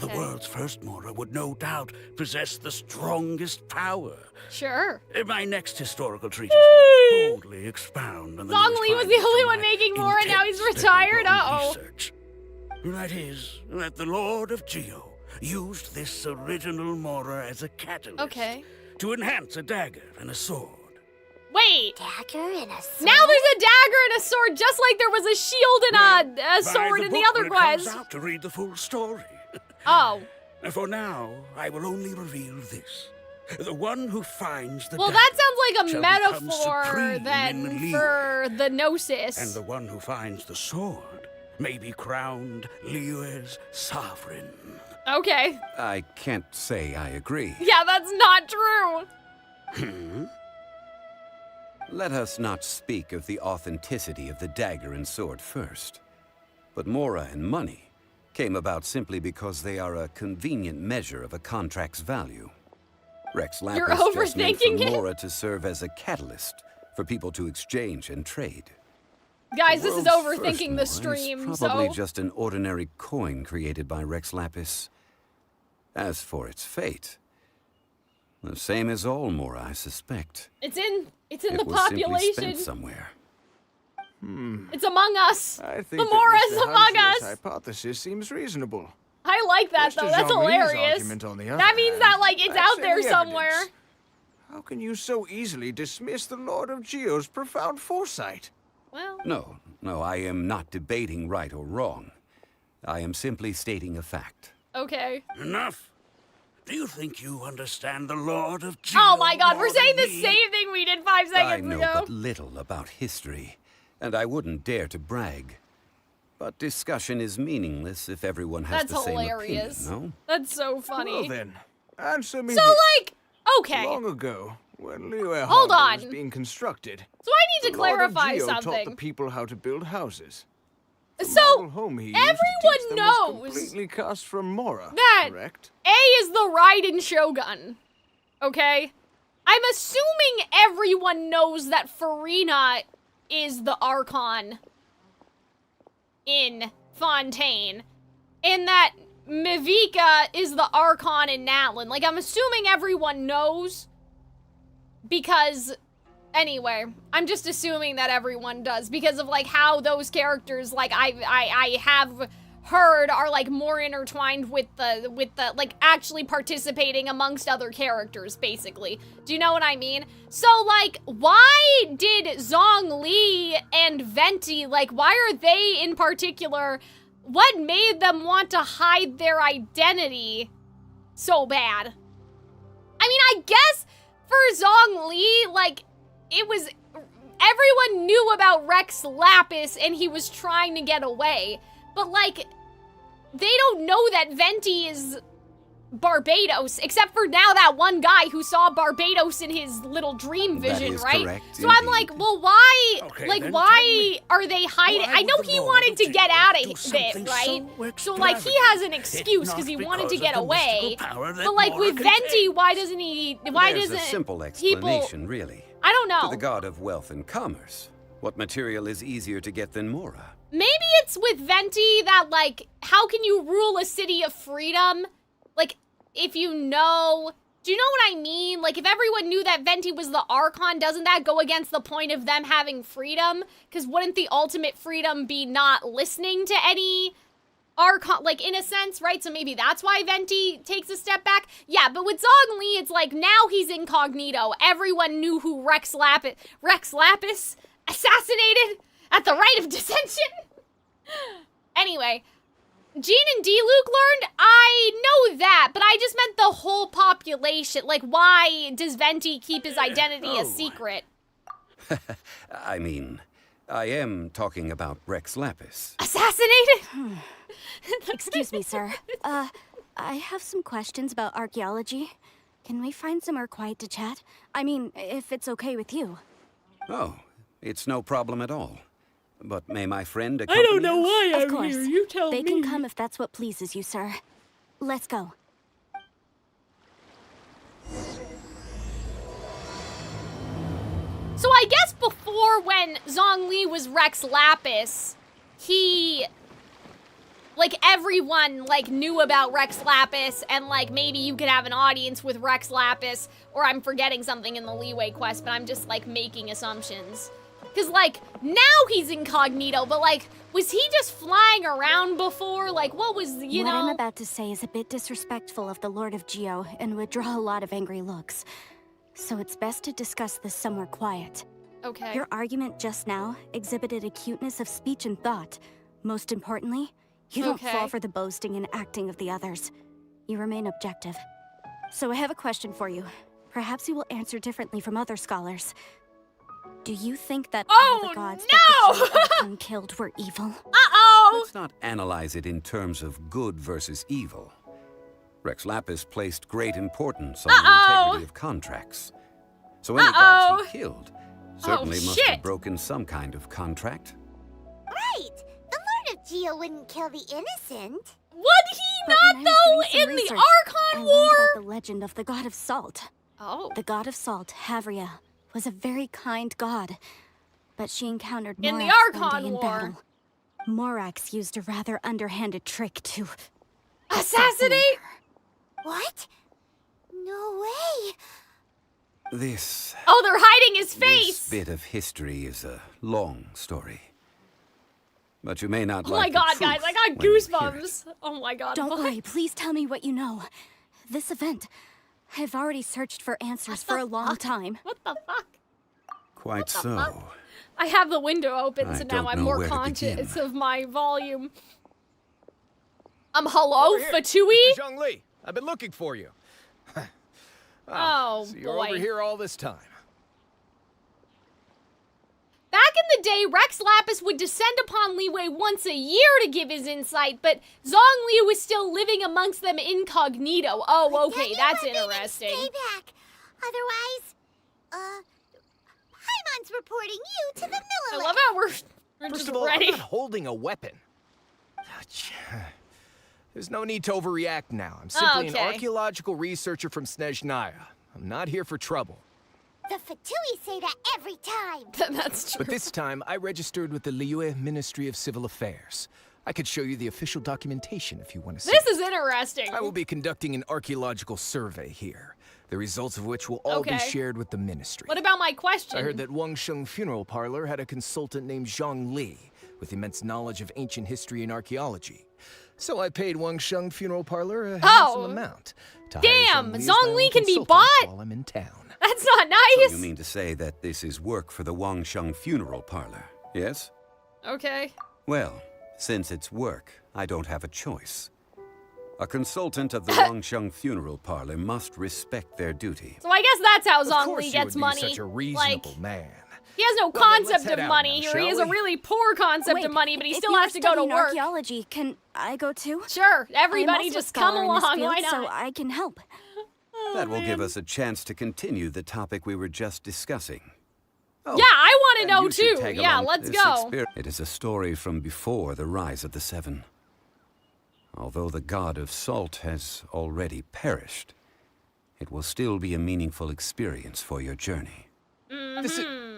The world's first Mora would no doubt possess the strongest power. Sure. My next historical treatise will boldly expound on the Zhongli was the only one making more and now he's retired? Uh-oh. research. That is, that the Lord of Geo used this original Mora as a catalyst to enhance a dagger and a sword. Wait. Dagger and a sword? Now there's a dagger and a sword just like there was a shield and a sword in the other quest. Comes out to read the full story. Oh. For now, I will only reveal this. The one who finds the Well, dagger that sounds like a shall become metaphor supreme then in Liyue. for the Gnosis. And the one who finds the sword may be crowned Liyue's sovereign. Okay. I can't say I agree. Yeah, that's not true. Let us not speak of the authenticity of the dagger and sword first. But Mora and money came about simply because they are a convenient measure of a contract's value. Rex Lapis You're just meant overthinking for it? Mora to serve as a catalyst for people to exchange and trade. Guys, this is World's overthinking the first Mora is stream, probably so... just an ordinary coin created by Rex Lapis. As for its fate, the same as all Mora, I suspect. It's in the It was simply population. spent somewhere. It's among us. I think The that Mora Mr. is among Hansel's us. hypothesis seems reasonable. I like that though. Mr. That's Zhongli's hilarious. argument, on the That other means hand, that like it's lacks out there any somewhere. evidence. How can you so easily dismiss the Lord of Geo's profound foresight? Well, No, I am not debating right or wrong. I am simply stating a fact. okay. Enough. Do you think you understand the Lord of Geo? Oh my god, we're more saying than the me? same thing we did 5 I seconds know ago. but little about history, and I wouldn't dare to brag. But discussion is meaningless if everyone has That's the same hilarious. opinion, no? That's so funny. Well then, answer me So this. like, okay. Long ago, when Liyue Hold Harbor was on. being constructed, So I need to the Lord of clarify Geo taught the something. people how to build houses. The So model home he used to teach everyone them was knows completely cast from Mora, that correct? A is the Raiden Shogun. Okay? I'm assuming everyone knows that Farina is the Archon in Fontaine, and that Mivika is the Archon in Natlin. Like, I'm assuming everyone knows, because, anyway, I'm just assuming that everyone does, because of, like, how those characters, like, I have heard are, like, more intertwined with the, like, actually participating amongst other characters, basically. Do you know what I mean? So, like, why did Zhongli and Venti, like, why are they in particular, what made them want to hide their identity so bad? I mean, I guess for Zhongli, like, it was, everyone knew about Rex Lapis and he was trying to get away, but, like, they don't know that Venti is Barbados, except for now that one guy who saw Barbados in his little dream vision, right? Correct, so I'm like, well, why, why are they hiding? I know he wanted to get out of it, right? So, like, he has an excuse because he wanted to get away. But, like, with Venti, why doesn't he, There's a simple explanation, really. I don't know. To the god of wealth and commerce. What material is easier to get than Mora? Maybe it's with Venti that, like, how can you rule a city of freedom? Like, if you know... Do you know what I mean? Like, if everyone knew that Venti was the Archon, doesn't that go against the point of them having freedom? Because wouldn't the ultimate freedom be not listening to any Archon, like, in a sense, right? So maybe that's why Venti takes a step back. Yeah, but with Zhongli, it's like, now he's incognito. Everyone knew who Rex Lapis assassinated at the rite of dissension. Anyway, Jean and D-Luke learned? I know that, but I just meant the whole population. Like, why does Venti keep his identity a secret? I mean, I am talking about Rex Lapis. Assassinated? Excuse me, sir. I have some questions about archaeology. Can we find somewhere quiet to chat? I mean, if it's okay with you. Oh, it's no problem at all. But may my friend accompany I don't know why Of I'm course. here. You tell They me. can come if that's what pleases you, sir. Let's go. So I guess before, when Zhongli was Rex Lapis, he... Like, everyone, like, knew about Rex Lapis, and, like, maybe you could have an audience with Rex Lapis, or I'm forgetting something in the Leeway quest, but I'm just, like, making assumptions. Because, like, now he's incognito, but, like, was he just flying around before? Like, what was, you know? What I'm about to say is a bit disrespectful of the Lord of Geo, and would draw a lot of angry looks. So it's best to discuss this somewhere quiet. Okay. Your argument just now exhibited acuteness of speech and thought. Most importantly, you don't fall for the boasting and acting of the others. You remain objective. So I have a question for you. Perhaps you will answer differently from other scholars. Do you think that all the gods that the Archon killed were evil? Uh-oh! Let's not analyze it in terms of good versus evil. Rex Lapis placed great importance on the integrity of contracts. So any gods he killed certainly must have broken some kind of contract. Right! The Lord of Geo wouldn't kill the innocent. Would he not, though, in the Archon I War? learned about the legend of the god of salt. Oh. The god of salt, Havria, was a very kind god, but she encountered In the Morax one Archon day in War. battle. Morax used a rather underhanded trick to assassinate her. What? No way. This Oh, they're hiding his face! bit of history is a long story. But you may not Oh like my god, the truth guys, I got when you hear it. goosebumps. Oh my god. Don't what? worry, please tell me what you know. This event, I've already searched for answers for a long time. What the fuck? Quite so. I have the window open, so I now don't I'm know more where to conscious begin. of my volume. Hello, Over here, Fatui? Mr. Zhongli, I've been looking for you. Oh, so you're boy. over here all this time. Back in the day, Rex Lapis would descend upon Leeway once a year to give his insight, but Zhongli was still living amongst them incognito. Oh, okay, that's interesting. Stay back. Otherwise, Paimon's reporting you to the I Millelith. love how we're First just of all, ready. I'm not holding a weapon. There's no need to overreact now. I'm simply an archaeological researcher from Snezhnaya. I'm not here for trouble. The Fatui say that every time. That's true. But this time, I registered with the Liyue Ministry of Civil Affairs. I could show you the official documentation if you want to see. This is interesting. I will be conducting an archaeological survey here, the results of which will all be shared with the ministry. What about my question? I heard that Wangsheng Funeral Parlor had a consultant named Zhongli with immense knowledge of ancient history and archaeology. So I paid Wangsheng Funeral Parlor a handsome amount to hire Damn, Zhongli as my own Zhongli can be consultant bought? while I'm in town. That's not nice. So you mean to say that this is work for the Wangsheng Funeral Parlor, yes? Okay. Well, since it's work, I don't have a choice. A consultant of the Wangsheng Funeral Parlor must respect their duty. So I guess that's how Of course Zhongli you gets would money. be such a reasonable man. He has no concept of money here. He has a really poor concept of money, but he still has to go to work. Archaeology, can I go too? Sure, everybody just come along. Why not? So I can help. That will give us a chance to continue the topic we were just discussing. Oh, yeah, I want to know you should too. tag Yeah, along let's this go. It is a story from before the rise of the Seven. Although the god of salt has already perished, it will still be a meaningful experience for your journey.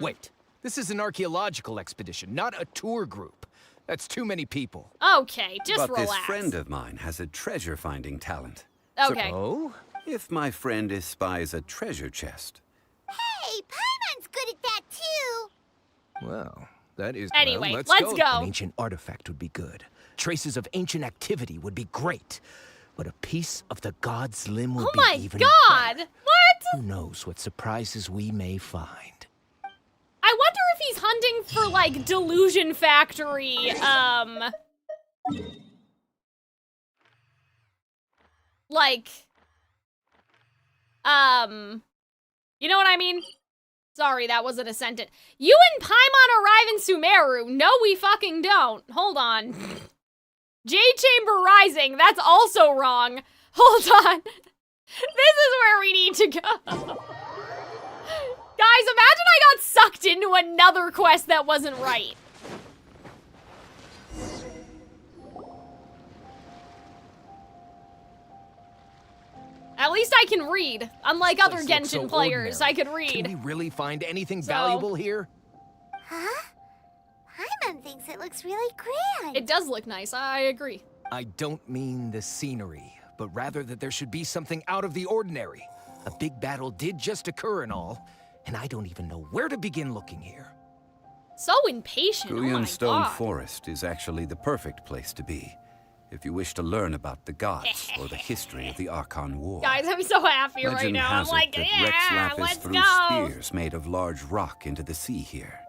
Wait, this is an archaeological expedition, not a tour group. That's too many people. Okay, just but relax. This friend of mine has a treasure-finding talent. Okay. So, if my friend espies a treasure chest... Hey, Paimon's good at that too! Well, that is... Anyway, well, let's go. An ancient artifact would be good. Traces of ancient activity would be great. But a piece of the god's limb would be even Oh my god! better. What? Who knows what surprises we may find. I wonder if he's hunting for, like, Delusion Factory, you know what I mean? Sorry, that wasn't a sentence. You and Paimon arrive in Sumeru. No, we fucking don't. Hold on. J-Chamber Rising, that's also wrong. Hold on. This is where we need to go. Guys, imagine I got sucked into another quest that wasn't right. At least I can read. Unlike other Genshin players, I could read. Can we really find anything valuable here? Huh? Paimon thinks it looks really grand. It does look nice, I agree. I don't mean the scenery, but rather that there should be something out of the ordinary. A big battle did just occur and all, and I don't even know where to begin looking here. So impatient, oh my Stone god. Forest is actually the perfect place to be, if you wish to learn about the gods or the history of the Archon War. Guys, I'm so happy right Legend now. I'm has it like, that yeah, Rex Lapis let's threw go. spears made of large rock into the sea here,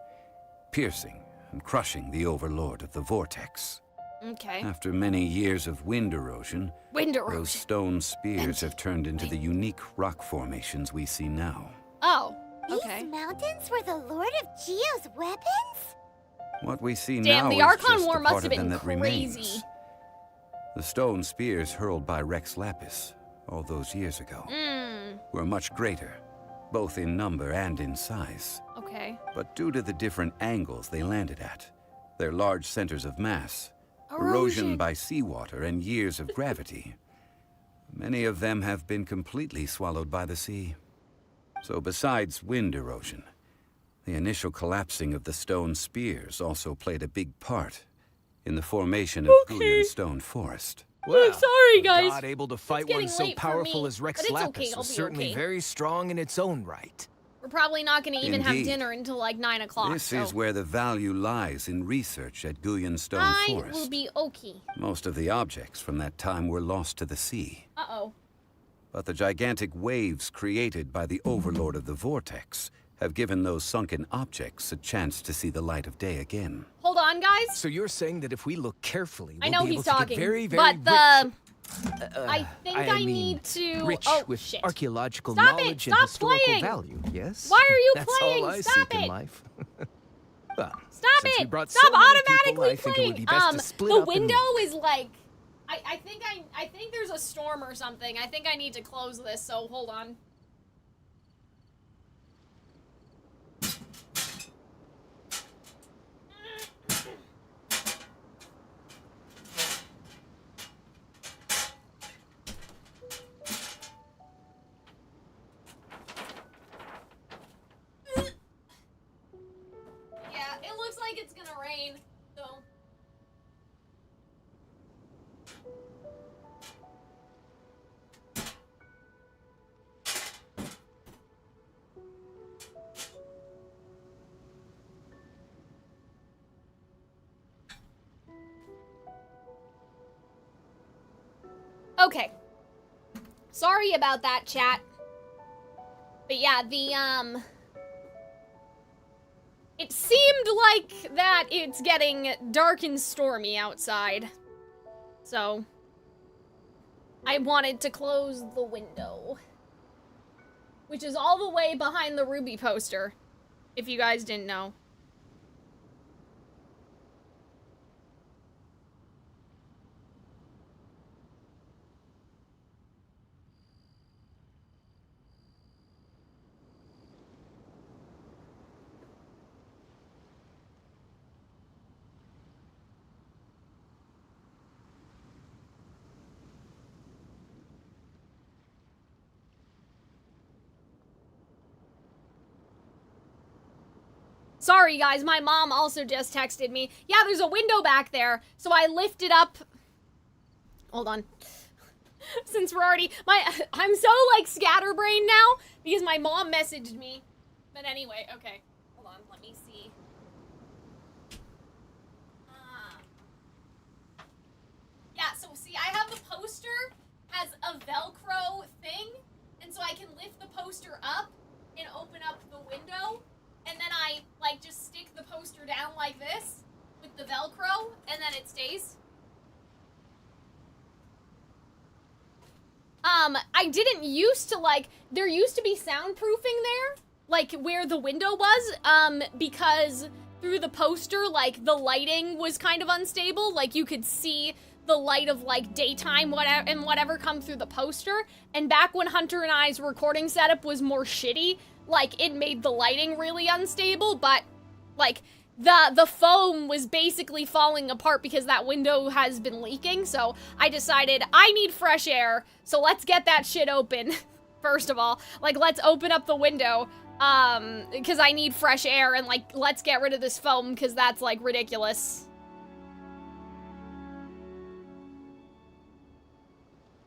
piercing and crushing the overlord of the vortex. Okay. After many years of wind erosion, Wind those stone spears have turned into the unique rock formations we see now. Oh, okay. These mountains were the Lord of Geo's weapons? What we see Damn, now the is Archon just War a must part have of them been that remains. crazy. The stone spears hurled by Rex Lapis all those years ago were much greater, both in number and in size. Okay. But due to the different angles they landed at, their large centers of mass, Erosion erosion by seawater, and years of gravity, many of them have been completely swallowed by the sea. So besides wind erosion, the initial collapsing of the stone spears also played a big part in the formation of Gullion Stone Forest. Wow, I'm sorry, guys. A god able to fight one so late for powerful me, as Rex but it's Lapis okay, I'll was be certainly okay. very strong in its own right. We're probably not going to even have Indeed. dinner until like 9 o'clock. This so is where the value lies in research at Gullion Stone I Forest. will be okay. Most of the objects from that time were lost to the sea. Uh-oh. But the gigantic waves created by the overlord of the vortex have given those sunken objects a chance to see the light of day again. Hold on, guys. So you're saying that if we look carefully, we'll I know be able he's to get talking, very, very but the... rich. I think I mean, need to... rich oh, with shit. archaeological Stop it! knowledge Stop and historical playing! value, yes? Why are you That's playing? all I Stop seek in it! life. Well, Stop since we it! brought Stop so many people, automatically I think it would be playing! best to split The up and- window is like... I think there's a storm or something. I think I need to close this, so hold on. Yeah, it looks like it's gonna rain, so... Okay. Sorry about that, chat. But yeah, it seemed like that it's getting dark and stormy outside. So, I wanted to close the window. Which is all the way behind the Ruby poster. If you guys didn't know. Sorry, guys, my mom also just texted me. Yeah, there's a window back there. So I lifted up... Hold on. Since we're already... I'm so, like, scatterbrained now because my mom messaged me. But anyway, okay. Hold on, let me see. Yeah, so see, I have the poster has a Velcro thing. And so I can lift the poster up and open up the window. And then I, like, just stick the poster down like this with the Velcro, and then it stays. I didn't used to, like, there used to be soundproofing there, like, where the window was, because through the poster, like, the lighting was kind of unstable. Like, you could see the light of, like, daytime whatever come through the poster. And back when Hunter and I's recording setup was more shitty, like, it made the lighting really unstable, but, like, the foam was basically falling apart because that window has been leaking, so I decided I need fresh air, so let's get that shit open, first of all. Like, let's open up the window, because I need fresh air, and, like, let's get rid of this foam, because that's, like, ridiculous.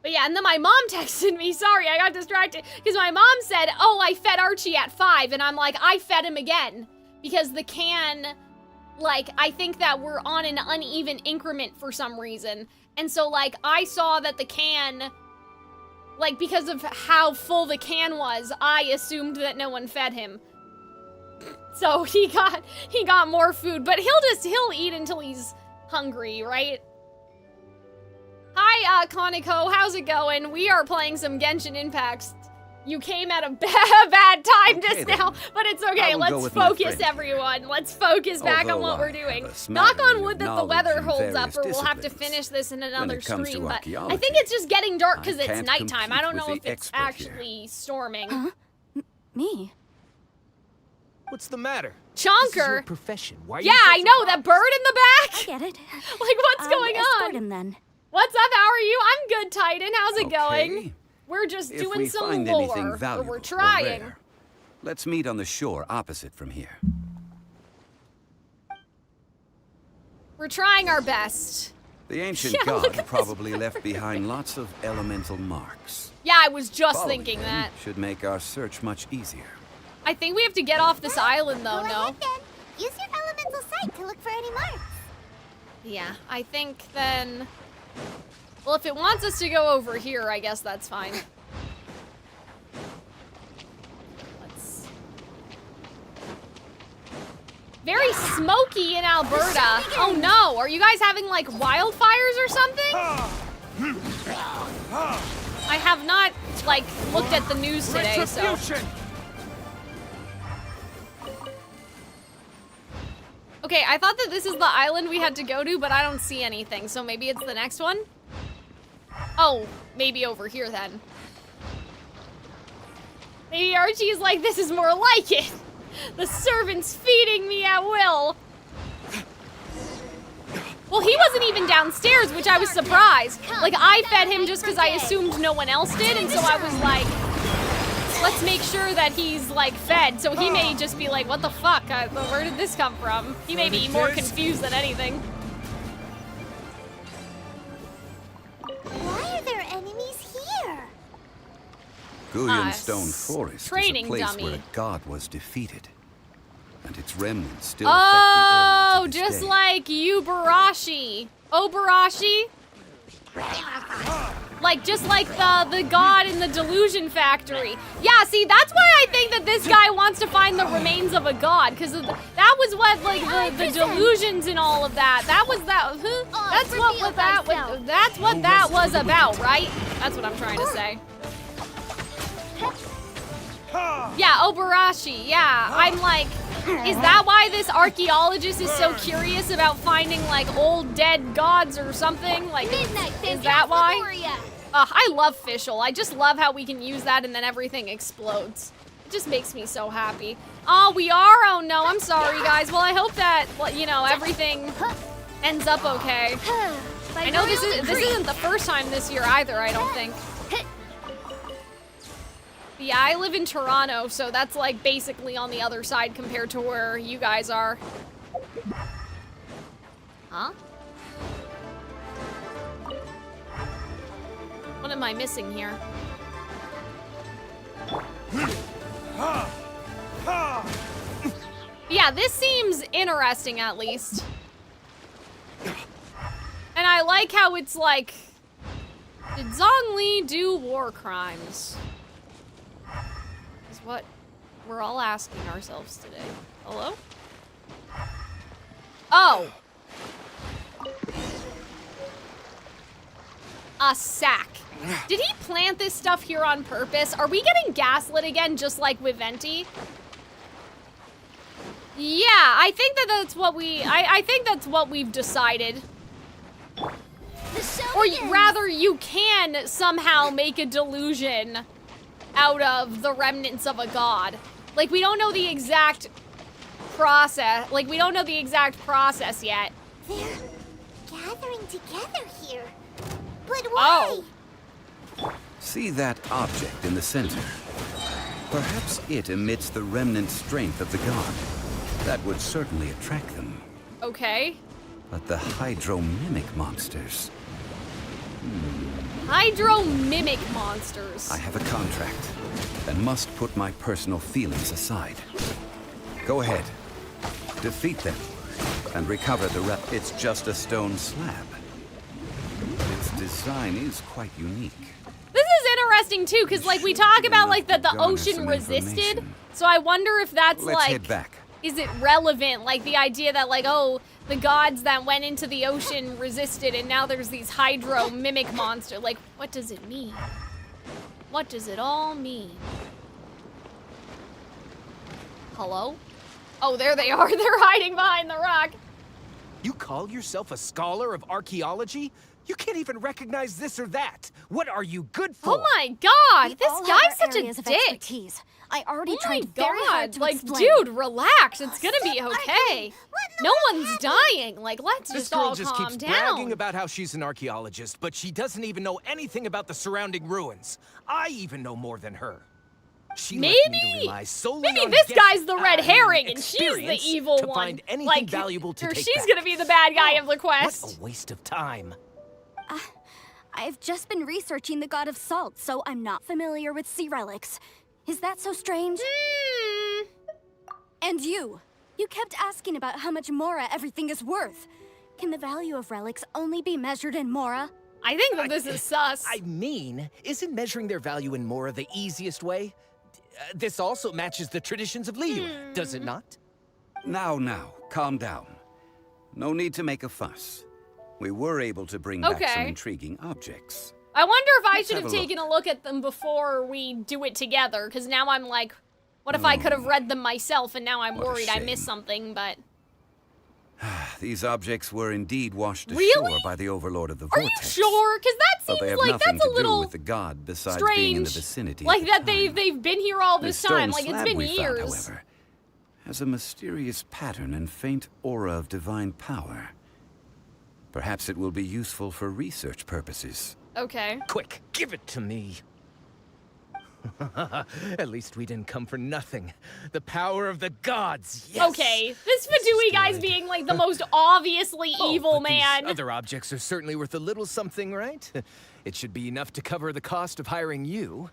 But yeah, and then my mom texted me, sorry, I got distracted, because my mom said, oh, I fed Archie at 5, and I'm like, I fed him again, because the can, like, I think that we're on an uneven increment for some reason, and so, like, I saw that the can, like, because of how full the can was, I assumed that no one fed him. So he got more food, but he'll eat until he's hungry, right? Hi, Koniko, how's it going? We are playing some Genshin Impacts. You came at a bad time just now, but it's okay. Let's focus, everyone. Let's focus back on what we're doing. Knock on wood that the weather holds up, or we'll have to finish this in another stream, but I think it's just getting dark because it's nighttime. I don't know if it's actually storming. Huh? Me? What's the matter? Chonker! This is your profession. Why are you yeah, so I know, that bird in the back! I get it. Like, what's going on? Escort him then. What's up, how are you? I'm good, Titan. How's it going? We're just doing some lore, or we're trying. Rare, let's meet on the shore opposite from here. We're trying our best. The ancient god probably left behind lots of elemental marks. Yeah, I was just thinking that. Should make our search much easier. I think we have to get off this island, though, no? Use your elemental sight to look for any marks. Yeah, I think then... Well, if it wants us to go over here, I guess that's fine. Let's... Very smoky in Alberta. Oh no, are you guys having like wildfires or something? I have not like looked at the news today, so... Okay, I thought that this is the island we had to go to, but I don't see anything, so maybe it's the next one? Oh, maybe over here then. Maybe Archie's like, this is more like it. The servant's feeding me at will. Well, he wasn't even downstairs, which I was surprised. Like, I fed him just because I assumed no one else did, and so I was like, let's make sure that he's, like, fed. So he may just be like, what the fuck? Where did this come from? He may be more confused than anything. Why are there enemies here? Guyun Stone Forest is a place dummy. where a god was defeated. And its remnants still affect the area to this just day. like Ubarashi. Obarashi? Like, just like the god in the Delusion Factory. Yeah, see, that's why I think that this guy wants to find the remains of a god, because that was what, like, the delusions and all of that. That was that, that's what that was about, right? That's what I'm trying to say. Yeah, Obarashi, yeah, I'm like, Is that why this archaeologist is so curious about finding, like, old dead gods or something? Like, is that why? I love Fischl. I just love how we can use that and then everything explodes. It just makes me so happy. Oh, we are? Oh, no, I'm sorry, guys. Well, I hope that, you know, everything ends up okay. I know this isn't the first time this year either, I don't think. Yeah, I live in Toronto, so that's like basically on the other side compared to where you guys are. Huh? What am I missing here? Yeah, this seems interesting at least. And I like how it's like, did Zhongli do war crimes? Is what we're all asking ourselves today. Hello? Oh. A sack. Did he plant this stuff here on purpose? Are we getting gaslit again just like with Venti? Yeah, I think that's what I think that's what we've decided. Or rather, you can somehow make a delusion out of the remnants of a god. Like, we don't know the exact process. Like, we don't know the exact process yet. They're gathering together here. But why? Oh. See that object in the center? Perhaps it emits the remnant strength of the god. That would certainly attract them. Okay. But the hydro-mimic monsters... Hydro-mimic monsters. I have a contract and must put my personal feelings aside. Go ahead. Defeat them and recover the It's just a stone slab. Its design is quite unique. This is interesting too, because like we talk about like that the ocean resisted. So I wonder if that's Let's head back. Is it relevant? Like the idea that like, oh, the gods that went into the ocean resisted and now there's these hydro mimic monster. Like, what does it mean? What does it all mean? Hello? Oh, there they are. They're hiding behind the rock. You call yourself a scholar of archaeology? You can't even recognize this or that. What are you good for? Oh my god, this all guy's have our such a areas of dick. expertise. I already tried very hard to like, explain. dude, relax. It's gonna be okay. No one's dying. Like, let's This just girl all just calm keeps down. bragging about how she's an archaeologist, but she doesn't even know anything about the surrounding ruins. I even know more than her. She left me to rely solely on this guess- g's the red herring and she's the experience evil to one. find anything Like, valuable to or take she's back. gonna be the bad guy of the quest. What a waste of time. I've just been researching the god of salt, so I'm not familiar with sea relics. Is that so strange? And you kept asking about how much Mora everything is worth. Can the value of relics only be measured in Mora? I think that this is sus. I mean, isn't measuring their value in Mora the easiest way? This also matches the traditions of Liu, does it not? Now, calm down. No need to make a fuss. We were able to bring back some intriguing objects. I wonder if I Let's should have have a taken a look at them before we do it together, because now I'm like, what if I could have read them myself and now I'm What a worried I shame. missed something, but... These objects were indeed washed ashore Really? by the Overlord of the Are you Vortex. sure? Because that But they seems have like nothing that's a to do little with the god besides strange. being in the vicinity. Like at the that time. they've been here all this The time. stone Like it's slab been we years. found, however, has a mysterious pattern and faint aura of divine power. Perhaps it will be useful for research purposes. Okay. Quick, give it to me. At least we didn't come for nothing. The power of the gods, yes! Okay, this Fadui guy's being like the most obviously evil man. These other objects are certainly worth a little something, right? It should be enough to cover the cost of hiring you.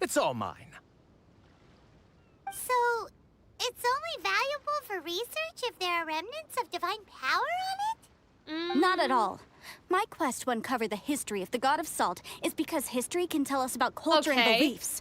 It's all mine. So, it's only valuable for research if there are remnants of divine power on it? Not at all. My quest to uncover the history of the god of salt is because history can tell us about culture and beliefs.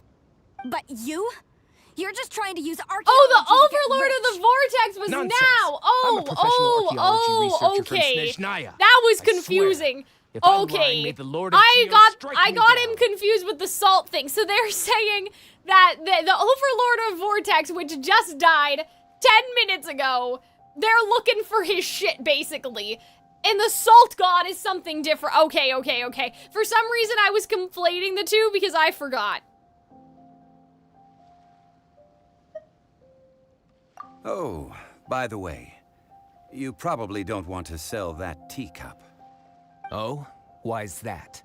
But you're just trying to use archaeology. Oh, the Overlord of the Vortex was Nonsense. now. I'm a professional archaeology researcher from Okay. Snezhnaya. That was I swear. confusing. If I'm Okay, lying, may the Lord of I Geos strike me got down. him confused with the salt thing. So they're saying that the Overlord of Vortex, which just died, 10 minutes ago, they're looking for his shit, basically. And the salt god is something different. Okay. For some reason, I was conflating the two because I forgot. Oh, by the way, you probably don't want to sell that teacup. Oh? Why's that?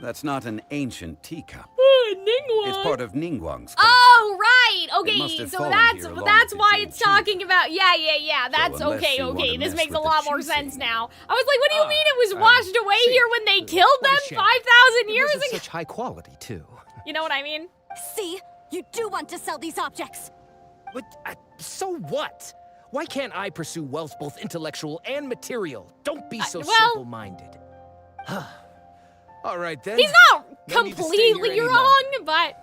That's not an ancient teacup. Ningguang. It's part of Ningguang's collection. Oh, right. Okay, have so fallen that's here along why with it's talking about. Yeah. That's So unless okay. you want to This mess makes a with the lot more juicing. sense now. I was like, what do you mean it was washed away here when they killed them 5,000 years It was of ago? such high quality, too. You know what I mean? See? You do want to sell these objects. But, so what? Why can't I pursue wealth both intellectual and material? Don't be so simple-minded. All right, then. He's not No need to stay here completely any wrong, but...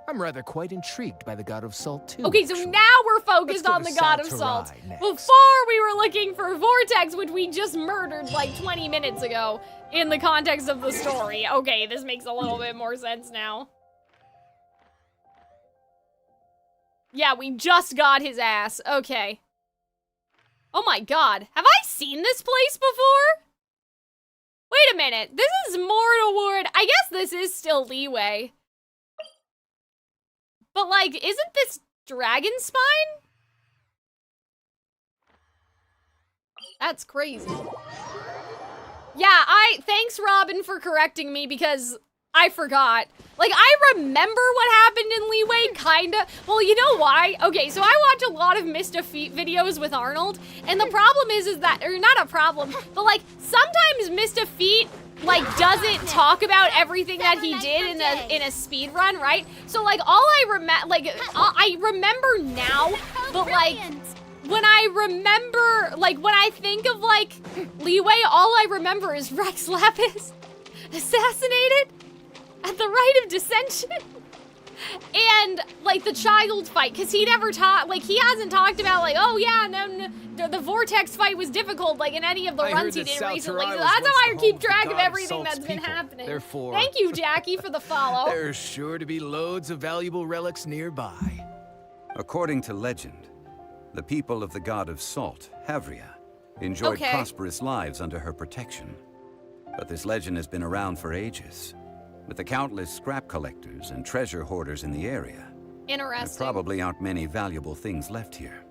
I'm rather quite intrigued by the God of Salt, too. Okay, so actually. now we're focused Let's go on to the God of Sal Salt. Tarai next. Before we were looking for Vortex, which we just murdered like 20 minutes ago in the context of the story. Okay, this makes a little bit more sense now. Yeah, we just got his ass. Okay. Oh my god. Have I seen this place before? Wait a minute. This is Mortal Ward. I guess this is still Leeway. But, like, isn't this Dragon Spine? That's crazy. Yeah, thanks, Robin, for correcting me because I forgot. Like, I remember what happened in Leeway, kinda. Well, you know why? Okay, so I watch a lot of Mr. Feet videos with Arnold, and the problem is that, or not a problem, but, like, sometimes Mr. Feet, like, doesn't talk about everything that he did in a speed run, right? So, like, I remember now, but, like, when I remember, like, when I think of, like, Leeway, all I remember is Rex Lapis assassinated at the rite of dissension. And, like, the child fight, because he never he hasn't talked about, like, oh, yeah, no, the Vortex fight was difficult, like, in any of the runs he did recently. So that's how I keep track of everything that's been happening. Therefore, thank you, Jackie, for the follow. There's sure to be loads of valuable relics nearby. According to legend, the people of the God of Salt, Havria, enjoyed prosperous lives under her protection. But this legend has been around for ages. With the countless scrap collectors and treasure hoarders in the area, interesting. There probably aren't many valuable things left here.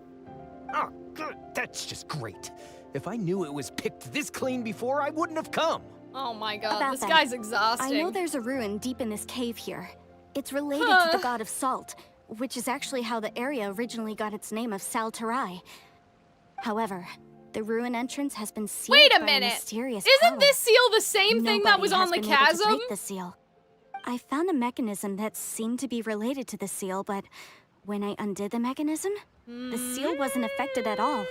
Oh, good. That's just great. If I knew it was picked this clean before, I wouldn't have come. Oh my god, About this that, guy's exhausting. I know there's a ruin deep in this cave here. It's related to the God of Salt, which is actually how the area originally got its name of Sal Tarai. However, the ruin entrance has been sealed Wait a by minute. mysterious Isn't power. this seal the same thing that was on the Nobody has been able to chasm? break the seal. I found a mechanism that seemed to be related to the seal, but when I undid the mechanism, the seal wasn't affected at all.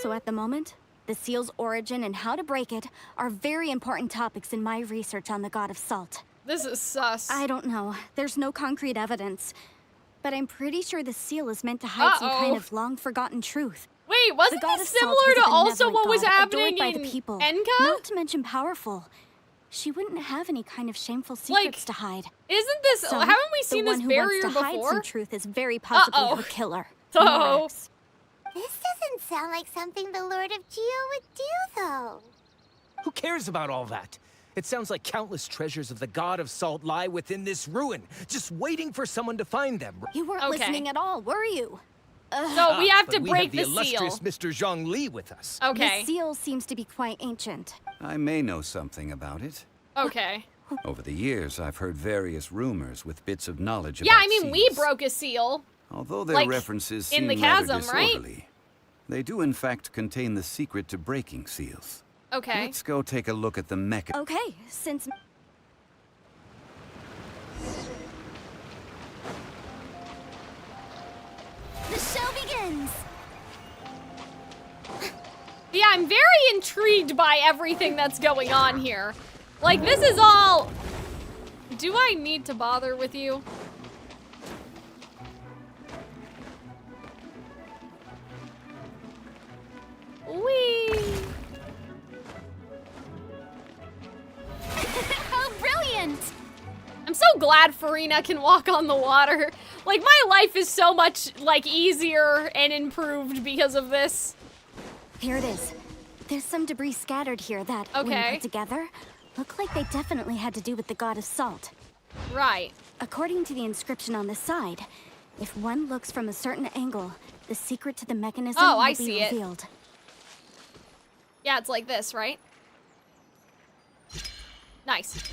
So at the moment, the seal's origin and how to break it are very important topics in my research on the God of Salt. This is sus. I don't know. There's no concrete evidence. But I'm pretty sure the seal is meant to hide some kind of long-forgotten truth. Wait, wasn't this similar to also what was happening in Enka? Not to mention powerful. She wouldn't have any kind of shameful secrets to hide. Isn't this... So, haven't we seen the this one barrier who wants to hide before? some truth is very possibly her killer. Oh. This doesn't sound like something the Lord of Geo would do, though. Who cares about all that? It sounds like countless treasures of the God of Salt lie within this ruin, just waiting for someone to find them. You weren't listening at all, were you? So we have to but break we have the the seal. illustrious Mr. Zhongli with us. Okay. The seal seems to be quite ancient. I may know something about it. Okay. Over the years, I've heard various rumors with bits of knowledge Yeah, about I mean, seals. we broke a seal. Although their like, references in seem the rather chasm, right? disorderly, they do in fact contain the secret to breaking seals. Okay. Let's go take a look at the mechanism. Okay, since... The show begins! Yeah, I'm very intrigued by everything that's going on here. Like, this is all... Do I need to bother with you? Whee! How brilliant! I'm so glad Farina can walk on the water. Like, my life is so much, like, easier and improved because of this. Here it is. There's some debris scattered here that, when put together, look like they definitely had to do with the god of salt. Right. According to the inscription on the side, if one looks from a certain angle, the secret to the mechanism will be revealed. Yeah, it's like this, right? Nice.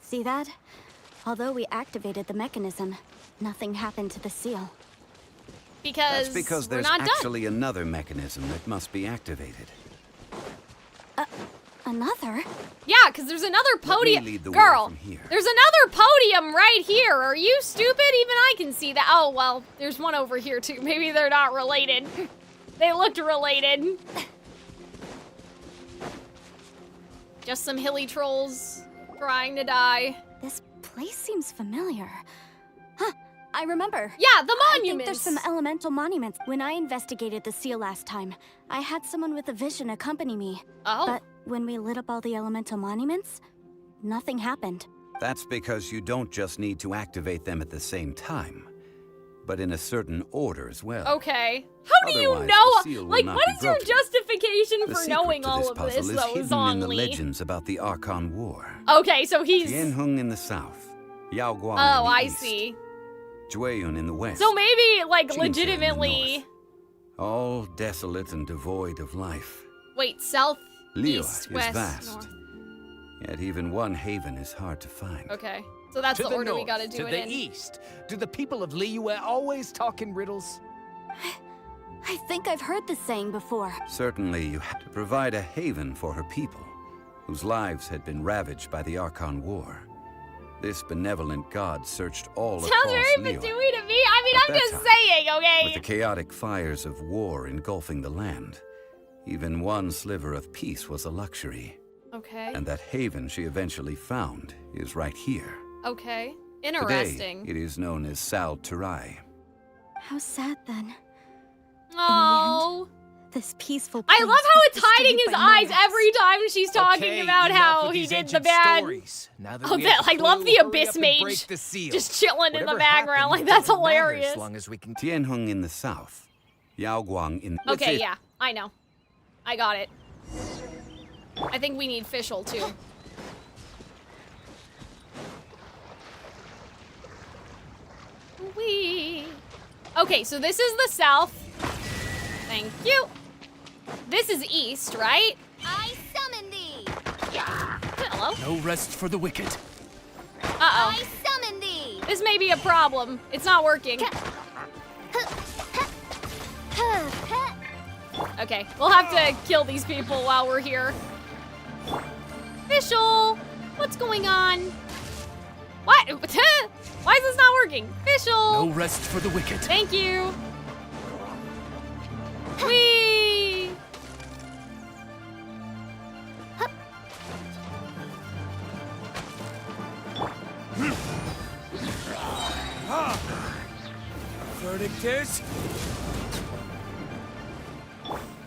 See that? Although we activated the mechanism, nothing happened to the seal. Because That's because there's we're not actually another mechanism that must be activated. Another? Yeah, because there's another podium. Girl, there's another podium right here. Are you stupid? Even I can see that. Oh, well, there's one over here, too. Maybe they're not related. They looked related. Just some hilly trolls trying to die. This place seems familiar. Huh, I remember. Yeah, the monuments. I think there's some elemental monuments. When I investigated the seal last time, I had someone with a vision accompany me. Oh. But when we lit up all the elemental monuments, nothing happened. That's because you don't just need to activate them at the same time, but in a certain order as well. Okay. How do you know? Like, what is your justification for knowing all of this, though, hidden in the Zhongli? legends about the Archon War. Okay, so he's... Tianheng in the south, Yaoguang in the I east, see. Jueyun in the west. So maybe, like, Jinzhen in the legitimately... all desolate and devoid of life. Wait, south, Liyue east, is west, vast. north. Yet even one haven is hard to find. Okay, so that's the order we gotta do it in. To the east. Do the people of Liyue always talk in riddles? I think I've heard this saying before. Certainly you had to provide a haven for her people, whose lives had been ravaged by the Archon War. This benevolent god searched all across Sounds very Liyue. Fatui to me. I mean, At I'm that just time, saying, okay? With the chaotic fires of war engulfing the land, even one sliver of peace was a luxury. Okay. And that haven she eventually found is right here. Okay. Interesting. Today, it is known as Sal Turai. How sad then. Oh. This peaceful I place love how was it's hiding his destroyed by eyes monarchs. every time she's talking about how he did the bad. Oh, I love the Abyss Mage just chilling in the background. Like, that's hilarious. As long as we can. Tianheng in the south, Yaoguang in the Okay, yeah, I know. I got it. I think we need Fischl, too. Wee. Okay, so this is the south. Thank you. This is east, right? I summon thee. Hello? No rest for the wicked. Uh-oh. I summon thee. This may be a problem. It's not working. Okay, we'll have to kill these people while we're here. Fischl! What's going on? What? Why is this not working? Fischl! No rest for the wicked. Thank you. Whee! Verdict is...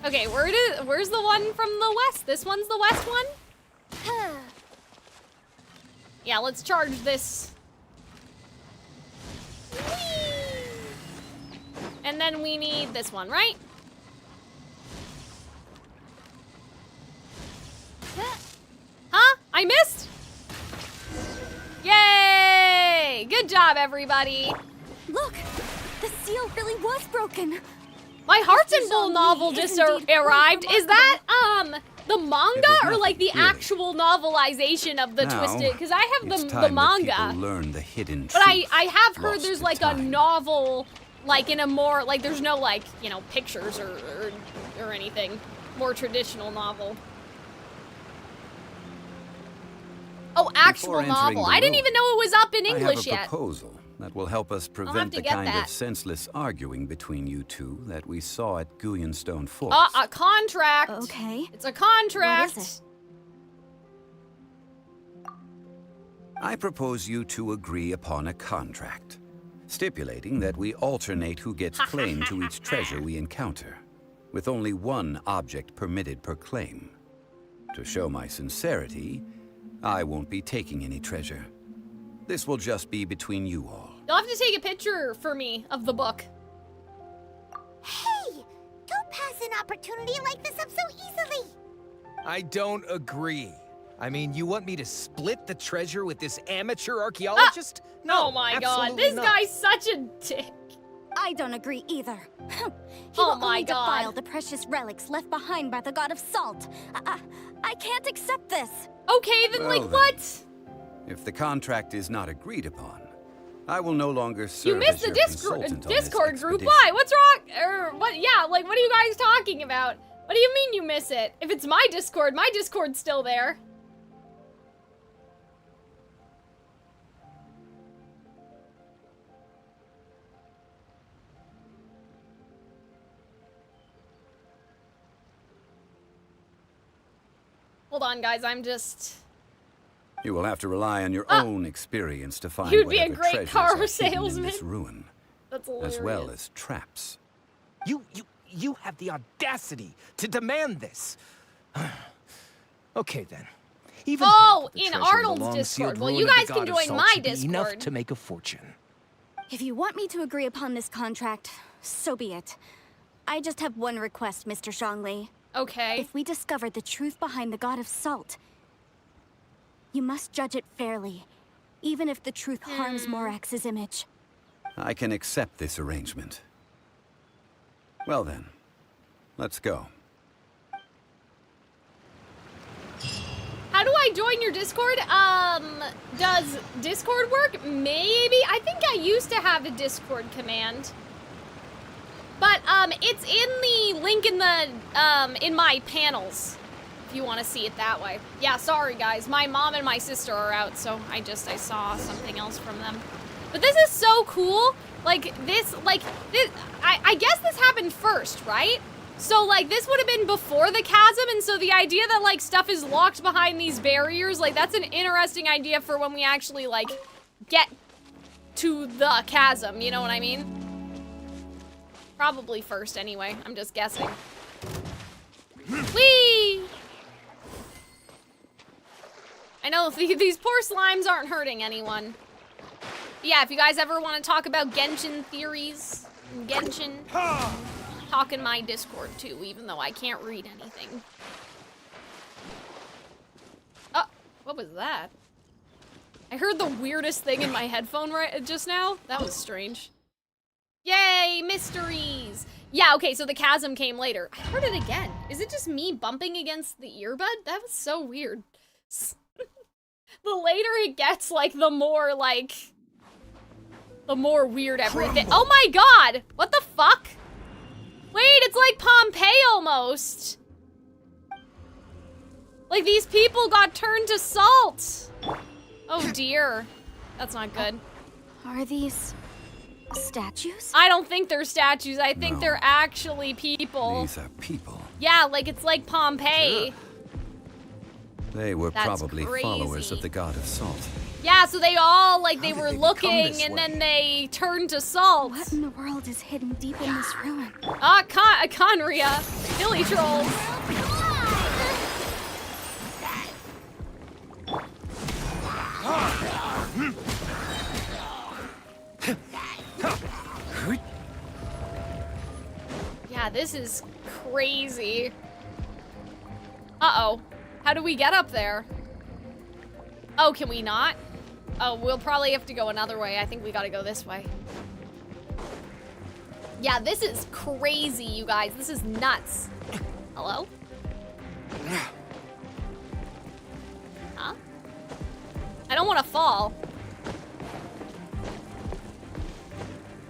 Okay, where's the one from the west? This one's the west one? Yeah, let's charge this. And then we need this one, right? Huh? I missed? Yay! Good job, everybody. Look, the seal really was broken. My Hearts and Bull novel just arrived. Is that, the manga or like the actual novelization of the Now, Twisted? Because I have it's the time manga. that people learn the hidden But truth I have heard lost there's to like time. a novel, like in a more, like there's no like, you know, pictures or anything. More traditional novel. Oh, actual Before entering novel. the I didn't room, even know it was up in I English have a yet. proposal that will help us have prevent to the get kind that. of senseless arguing between you two that we saw at Guyonstone Forest. A contract. Okay. It's a contract. What is it? I propose you two agree upon a contract, stipulating that we alternate who gets claim to each treasure we encounter, with only one object permitted per claim. To show my sincerity, I won't be taking any treasure. This will just be between you all. You'll have to take a picture for me of the book. Hey! Don't pass an opportunity like this up so easily! I don't agree. I mean, you want me to split the treasure with this amateur archaeologist? No, oh my god, this guy's such a dick. I don't agree either. He oh will my only god. defile the precious relics left behind by the god of salt. I can't accept this. Okay, then Well, like what? If the contract is not agreed upon, I will no longer serve You missed as the your consultant on this Discord group. expedition. Why? What's wrong? Or what? Yeah, like what are you guys talking about? What do you mean you miss it? If it's my Discord's still there. Hold on, guys. I'm just... You will have to rely on your own experience to find You'd be a whatever great treasures car are hidden salesman. in this ruin, That's hilarious. as well as traps. You have the audacity to demand this. Okay then. Even Oh, half the in treasure Arnold's the long Discord. sealed Well, ruin you of the guys can God of join Salt my should be Discord. enough to make a fortune. If you want me to agree upon this contract, so be it. I just have one request, Mr. Zhongli. Okay. If we discover the truth behind the god of salt, you must judge it fairly, even if the truth harms Morax's image. I can accept this arrangement. Well then, let's go. How do I join your Discord? Does Discord work? Maybe. I think I used to have a Discord command. But, it's in the link in the, in my panels, if you want to see it that way. Yeah, sorry guys. My mom and my sister are out, so I saw something else from them. But this is so cool. Like, this, I guess this happened first, right? So, like, this would have been before the chasm, and so the idea that, like, stuff is locked behind these barriers, like, that's an interesting idea for when we actually, like, get to the chasm, you know what I mean? Probably first, anyway. I'm just guessing. Whee! I know these poor slimes aren't hurting anyone. But yeah, if you guys ever want to talk about Genshin theories, Genshin... talk in my Discord too, even though I can't read anything. Oh, what was that? I heard the weirdest thing in my headphone just now. That was strange. Yay, mysteries! Yeah, okay, so the chasm came later. I heard it again. Is it just me bumping against the earbud? That was so weird. The later it gets, like, the more weird everything. Oh my god! What the fuck? Wait, it's like Pompeii almost. Like these people got turned to salt. Oh dear. That's not good. Are these statues? I don't think they're statues. I think they're actually people. These are people. Yeah, like it's like Pompeii. They were That's probably crazy. followers of the god of salt. Yeah, so they all, like, they did were they become looking this and way? then they turned to salt. What in the world is hidden deep in this ruin? Ah, Conria. Billy trolls. Yeah, this is crazy. Uh-oh. How do we get up there? Oh, can we not? Oh, we'll probably have to go another way. I think we gotta go this way. Yeah, this is crazy, you guys. This is nuts. Hello? Huh? I don't want to fall.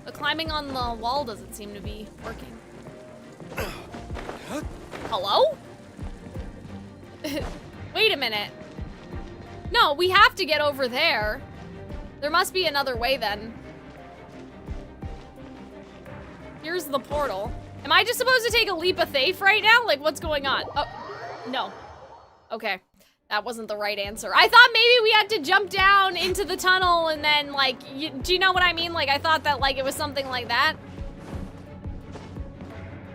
But climbing on the wall doesn't seem to be working. Hello? Wait a minute. No, we have to get over there. There must be another way then. Here's the portal. Am I just supposed to take a leap of faith right now? Like, what's going on? Oh, no. Okay, that wasn't the right answer. I thought maybe we had to jump down into the tunnel and then, like, do you know what I mean? Like, I thought that, like, it was something like that.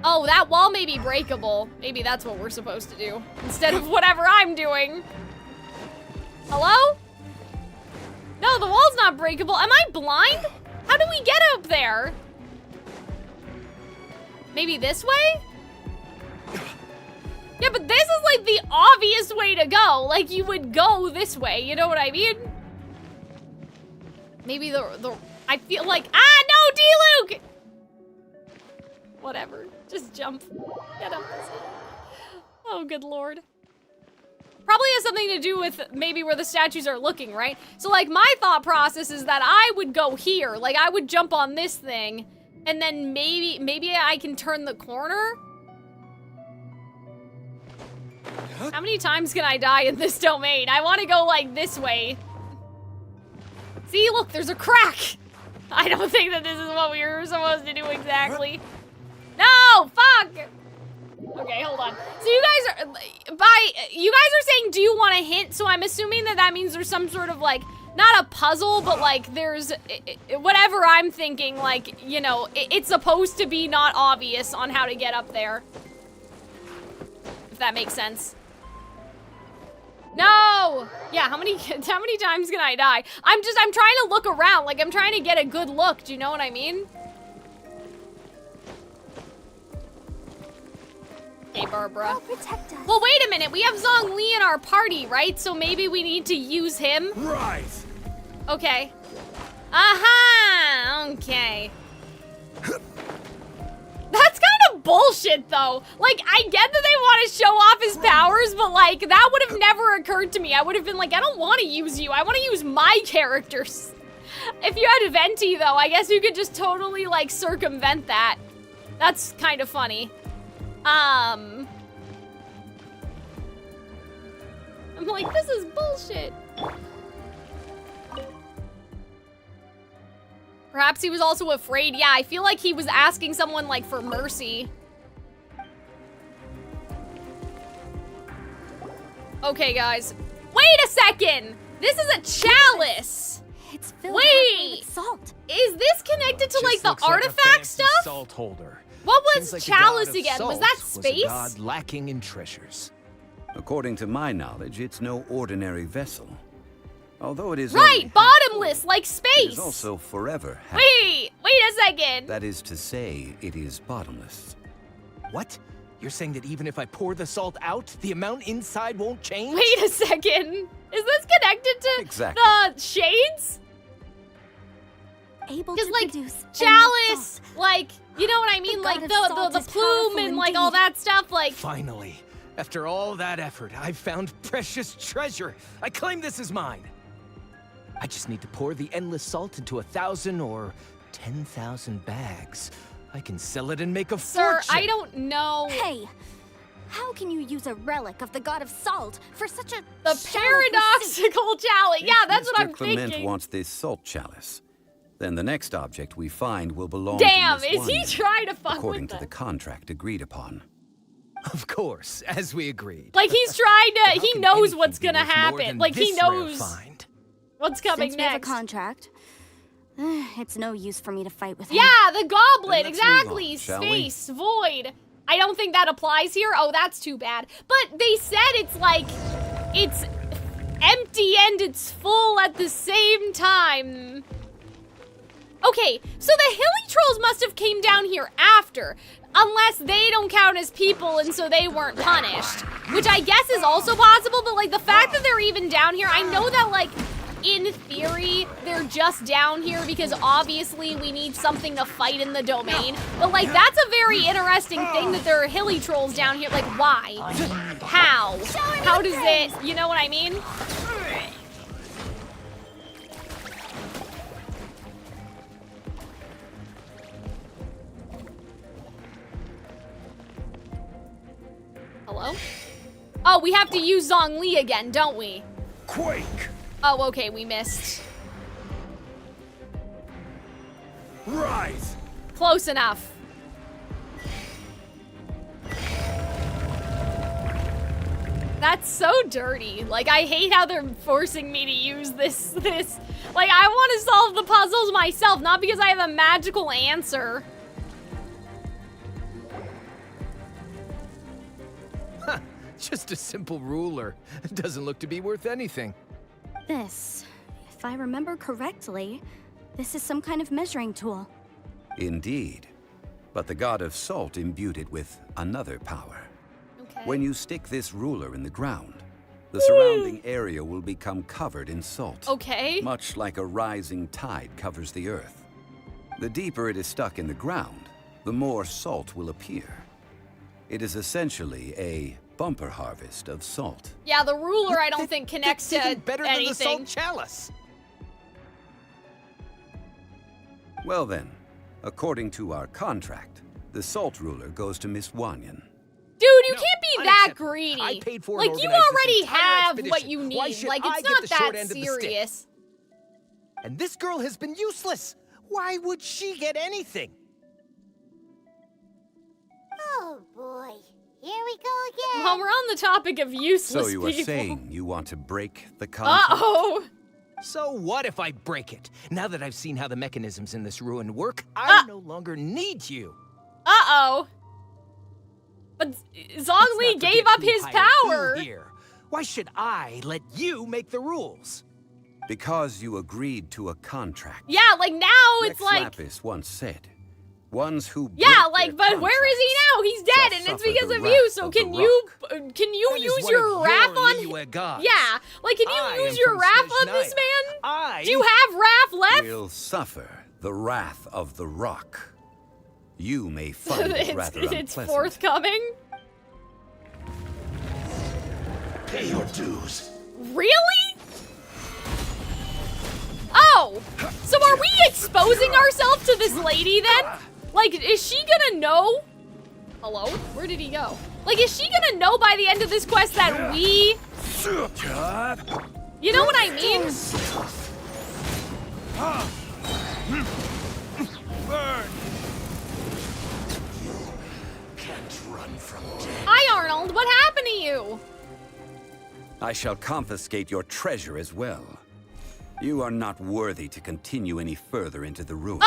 Oh, that wall may be breakable. Maybe that's what we're supposed to do instead of whatever I'm doing. Hello? No, the wall's not breakable. Am I blind? How do we get up there? Maybe this way? Yeah, but this is like the obvious way to go. Like you would go this way, you know what I mean? Maybe I feel like, no, D-Luke! Whatever, just jump, get up. Oh, good Lord. Probably has something to do with maybe where the statues are looking, right? So like my thought process is that I would go here, like I would jump on this thing, and then maybe I can turn the corner? How many times can I die in this domain? I want to go like this way. See, look, there's a crack. I don't think that this is what we were supposed to do exactly. No, fuck. Okay, hold on. So you guys are saying, do you want a hint? So I'm assuming that means there's some sort of like, not a puzzle, but like there's whatever I'm thinking, like, you know, it's supposed to be not obvious on how to get up there. If that makes sense. No! Yeah, how many times can I die? I'm trying to look around, like I'm trying to get a good look, do you know what I mean? Hey, Barbara. I'll protect us. Well, wait a minute, we have Zhongli in our party, right? So maybe we need to use him? Right! Okay. Aha! Okay. That's kind of bullshit, though. Like, I get that they want to show off his powers, but, like, that would have never occurred to me. I would have been like, I don't want to use you. I want to use my characters. If you had Venti, though, I guess you could just totally, like, circumvent that. That's kind of funny. I'm like, this is bullshit. Perhaps he was also afraid. Yeah, I feel like he was asking someone, like, for mercy. Okay, guys. Wait a second! This is a chalice! It's filled with salt. Is this connected to, like, the artifact like a stuff? Salt holder. What was Like chalice the god of again? Was salt that space? Was a god lacking in treasures. According to my knowledge, it's no ordinary vessel. Although it is right, bottomless, like space. It is also forever. Wait a second. That is to say, it is bottomless. What? You're saying that even if I pour the salt out, the amount inside won't change? Wait a second. Is this connected to the shades? Able to like chalice, like, you know what I mean? Like the plume and like all that stuff, like. Finally, after all that effort, I've found precious treasure. I claim this is mine. I just need to pour the endless salt into 1,000 or 10,000 bags. I can sell it and make a fortune. Sir, I don't know. Hey, how can you use a relic of the god of salt for such a paradoxical chalice? Yeah, that's what I'm thinking. Mr. Clement wants this salt chalice. Then the next object we find will belong Damn, to Miss is he trying to fuck according with to the contract agreed upon. Of course, as we agreed. Like he's trying to, he knows what's gonna happen. Like he knows what's coming Since next. We have a contract. It's no use for me to fight with him. Yeah, the goblet, exactly. On, Space, void. I don't think that applies here. Oh, that's too bad. But they said it's like, it's empty and it's full at the same time. Okay, so the hilly trolls must have came down here after, unless they don't count as people and so they weren't punished, which I guess is also possible, but like the fact that they're even down here, I know that like, in theory, they're just down here because obviously we need something to fight in the domain, but like that's a very interesting thing that there are hilly trolls down here, like why? How? How does it, you know what I mean? Hello? Oh, we have to use Zhongli again, don't we? Quake! Oh, okay, we missed. Rise! Close enough. That's so dirty. Like, I hate how they're forcing me to use this. Like, I want to solve the puzzles myself, not because I have a magical answer. Just a simple ruler. It doesn't look to be worth anything. This If I remember correctly, this is some kind of measuring tool. Indeed. But the god of salt imbued it with another power. Okay. When you stick this ruler in the ground, the surrounding area will become covered in salt. Okay. Much like a rising tide covers the earth. The deeper it is stuck in the ground, the more salt will appear. It is essentially a bumper harvest of salt. Yeah, the ruler I don't think connects to even better than the salt anything. chalice. Well then, according to our contract, the salt ruler goes to Miss Wanyan. Dude, you can't be that greedy. I paid for like, and you organized this already entire have what expedition. you Why need. should Like, I it's get not the short that end of the stick? serious. And this girl has been useless. Why would she get anything? Oh boy, here we go again. Well, we're on the topic of useless So you are people. saying you want to break the contract? Uh-oh. So what if I break it? Now that I've seen how the mechanisms in this ruin work, I no longer need you. Uh-oh. But Zhongli gave up his power. Here. Why should I let you make the rules? Because you agreed to a contract. Yeah, like now it's like... Lapis once said, ones who Yeah, break like, their but where is he now? He's dead, shall and it's suffer because the of wrath you. So of can the you That is use one your of wrath your on? Liyue gods. Yeah, like can I you use am your from wrath on this Snezhnaya. man? Do you have wrath left? Will suffer the wrath of the rock. You may find it rather it's unpleasant. forthcoming. Pay your dues. Really? Oh, so are we exposing ourselves to this lady then? Like, is she gonna know? Hello? Where did he go? Like, is she gonna know by the end of this quest that we... You know what I mean? Burn. Can't run from death. Hi, Arnold. What happened to you? I shall confiscate your treasure as well. You are not worthy to continue any further into the ruin.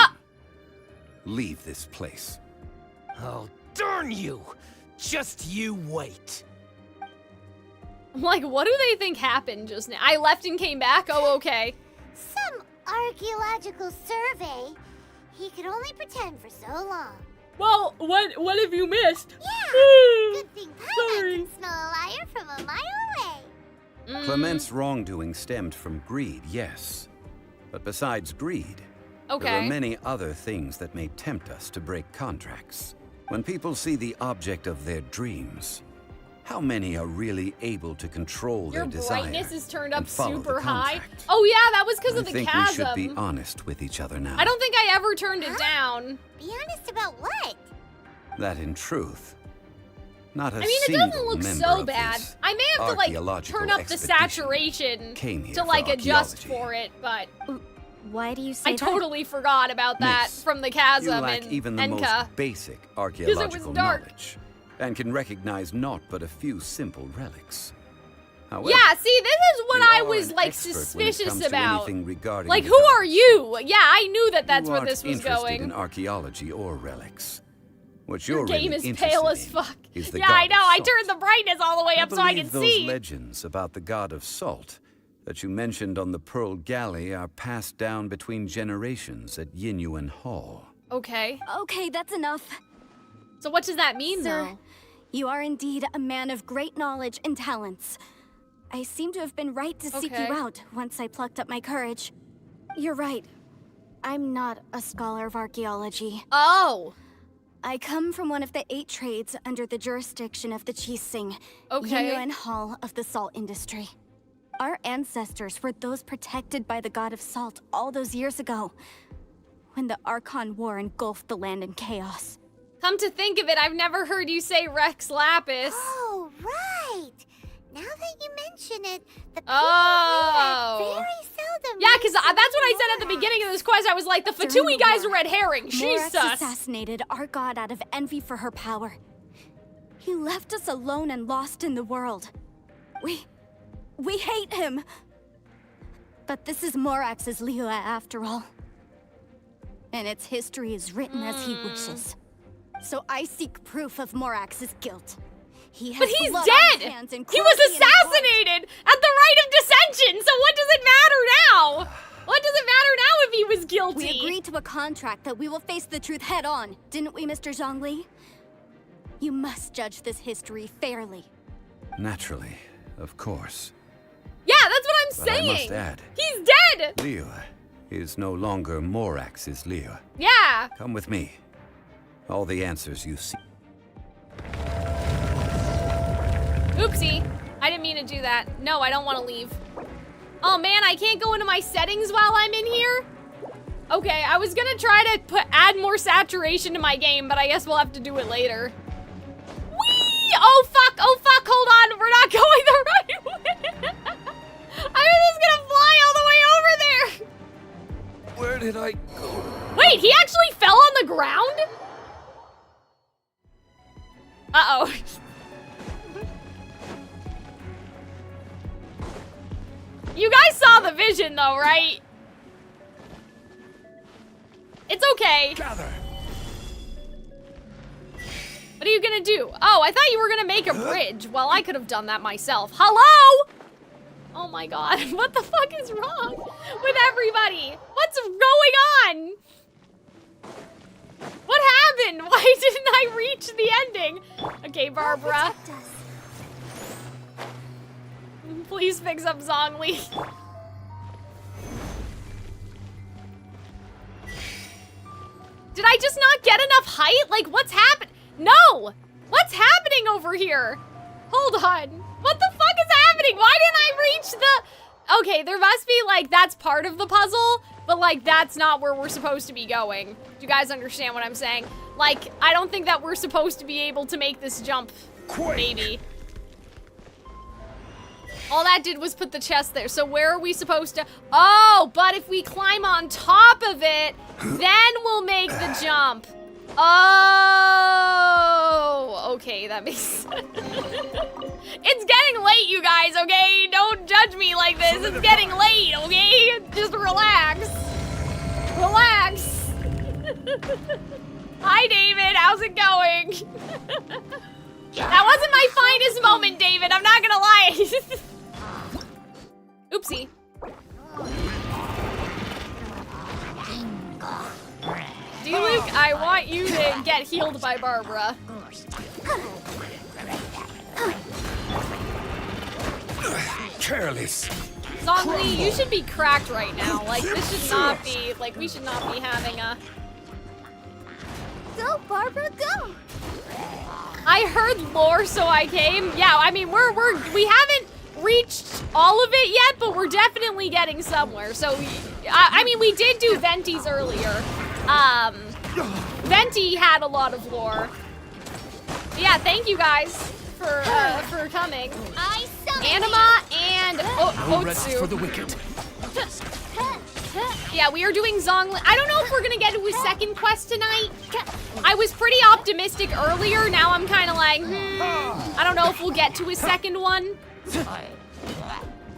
Leave this place. Oh, darn you! Just you wait. I'm like, what do they think happened just now? I left and came back? Oh, okay. Some archaeological survey. He could only pretend for so long. Well, what have you missed? Yeah, good thing Paimon can smell a liar from a mile away. Clement's wrongdoing stemmed from greed, yes. But besides greed, there are Okay. many other things that may tempt us to break contracts. When people see the object of their dreams, how many are really able to control Your their desire brightness is turned up and follow super the high. contract? Oh yeah, that was because I of the think chasm. we should be honest with each other now. I don't think I ever turned it down. Be honest about what? That in truth, not a I mean, it single doesn't look member so of bad. this I may have to like archaeological turn up the expedition saturation came here to for like adjust archaeology. for it, but Why do you say I that? totally forgot about that Miss, from the You chasm lack and even the Enka. most basic was archaeological dark. knowledge, and can recognize naught but a few simple relics. However, Yeah, see, this is what you I are was an like expert when it suspicious comes to about. anything regarding Like, the who gods. are you? Yeah, I knew that that's You what aren't this was interested going. in archaeology or relics. What Your you're game really is pale interested as in fuck. is the Yeah, god I of know. I salt. turned the brightness all the way up so I can those see. legends about the god of salt that you mentioned on the Pearl Galley are passed down between generations at Yinyuan Hall. Okay. Okay, that's enough. So what does that mean, Sir, though? you are indeed a man of great knowledge and talents. I seem to have been right to seek Okay. you out once I plucked up my courage. You're right. I'm not a scholar of archaeology. Oh. I come from one of the 8 trades under the jurisdiction of the Calxiyn, Okay. Yinyuan Hall of the salt industry. Our ancestors were those protected by the god of salt all those years ago, when the Archon War engulfed the land in chaos. Come to think of it, I've never heard you say Rex Lapis. Oh, right. Now that you mention it, the people Oh. very seldom. Yeah, because that's what I said at the beginning of this quest. I was like, the Fatui guy's a red herring. She's Morax sus. assassinated our god out of envy for her power. He left us alone and lost in the world. We hate him. But this is Morax's Liyue after all. And its history is written as he wishes. So I seek proof of Morax's guilt. He has But he's blood on his dead! hands and He was cruelty in his heart. assassinated at the rite of dissension, so what does it matter now? What does it matter now if he was guilty? We agreed to a contract that we will face the truth head on, didn't we, Mr. Zhongli? You must judge this history fairly. Naturally, of course. Yeah, that's what I'm But saying. I must add, he's dead. Liyue is no longer Morax's Liyue. Yeah. Come with me. All the answers you see. Oopsie. I didn't mean to do that. No, I don't want to leave. Oh man, I can't go into my settings while I'm in here? Okay, I was gonna try to add more saturation to my game, but I guess we'll have to do it later. Whee! Oh fuck, hold on, we're not going the right way. I was just gonna fly all the way over there. Where did I go? Wait, he actually fell on the ground? Uh-oh. You guys saw the vision though, right? It's okay. Gather. What are you gonna do? Oh, I thought you were gonna make a bridge. Well, I could have done that myself. Hello? Oh my god, what the fuck is wrong with everybody? What's going on? What happened? Why didn't I reach the ending? Okay, Barbara. Please fix up Zhongli. Did I just not get enough height? Like, what's happening? No! What's happening over here? Hold on. What the fuck is happening? Why didn't I reach the... Okay, there must be, like, that's part of the puzzle, but, like, that's not where we're supposed to be going. Do you guys understand what I'm saying? Like, I don't think that we're supposed to be able to make this jump. Maybe. All that did was put the chest there. So where are we supposed to... Oh, but if we climb on top of it, then we'll make the jump. Oh, okay, that makes sense. It's getting late, you guys, okay? Don't judge me like this. It's getting late, okay? Just relax. Relax. Hi, David. How's it going? That wasn't my finest moment, David. I'm not gonna lie. Oopsie. D-Luke, I want you to get healed by Barbara. Careless. Zhongli, you should be cracked right now. Like, this should not be, like, we should not be having a... Go, Barbara, go! I heard lore, so I came. Yeah, I mean, we haven't reached all of it yet, but we're definitely getting somewhere. So, I mean, we did do Venti's earlier. Venti had a lot of lore. But yeah, thank you guys for coming. Anima and Otsu. For the wicked. Yeah, we are doing Zhongli. I don't know if we're gonna get to a second quest tonight. I was pretty optimistic earlier. Now I'm kind of like, I don't know if we'll get to his second one.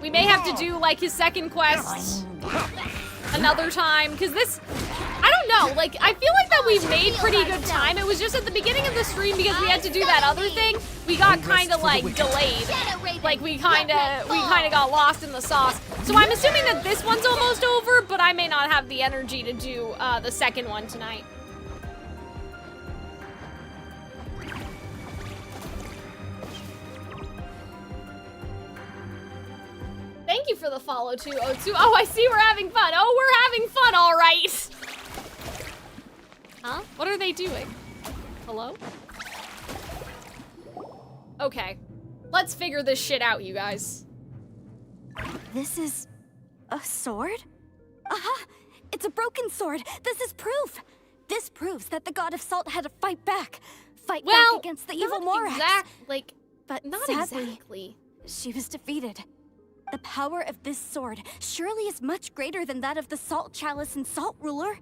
We may have to do like his second quest another time, because this, I don't know, like, I feel like that we've made pretty good time. It was just at the beginning of the stream, because we had to do that other thing, we got kind of like delayed. Like we kind of got lost in the sauce. So I'm assuming that this one's almost over, but I may not have the energy to do the second one tonight. Thank you for the follow too, Otsu. Oh, I see we're having fun. Oh, we're having fun, all right. Huh? What are they doing? Hello? Okay. Let's figure this shit out, you guys. This is a sword? Aha! It's a broken sword. This is proof. This proves that the god of salt had to fight back. Fight back against the evil Morax. But not sadly, exactly. She was defeated. The power of this sword surely is much greater than that of the Salt Chalice and Salt Ruler.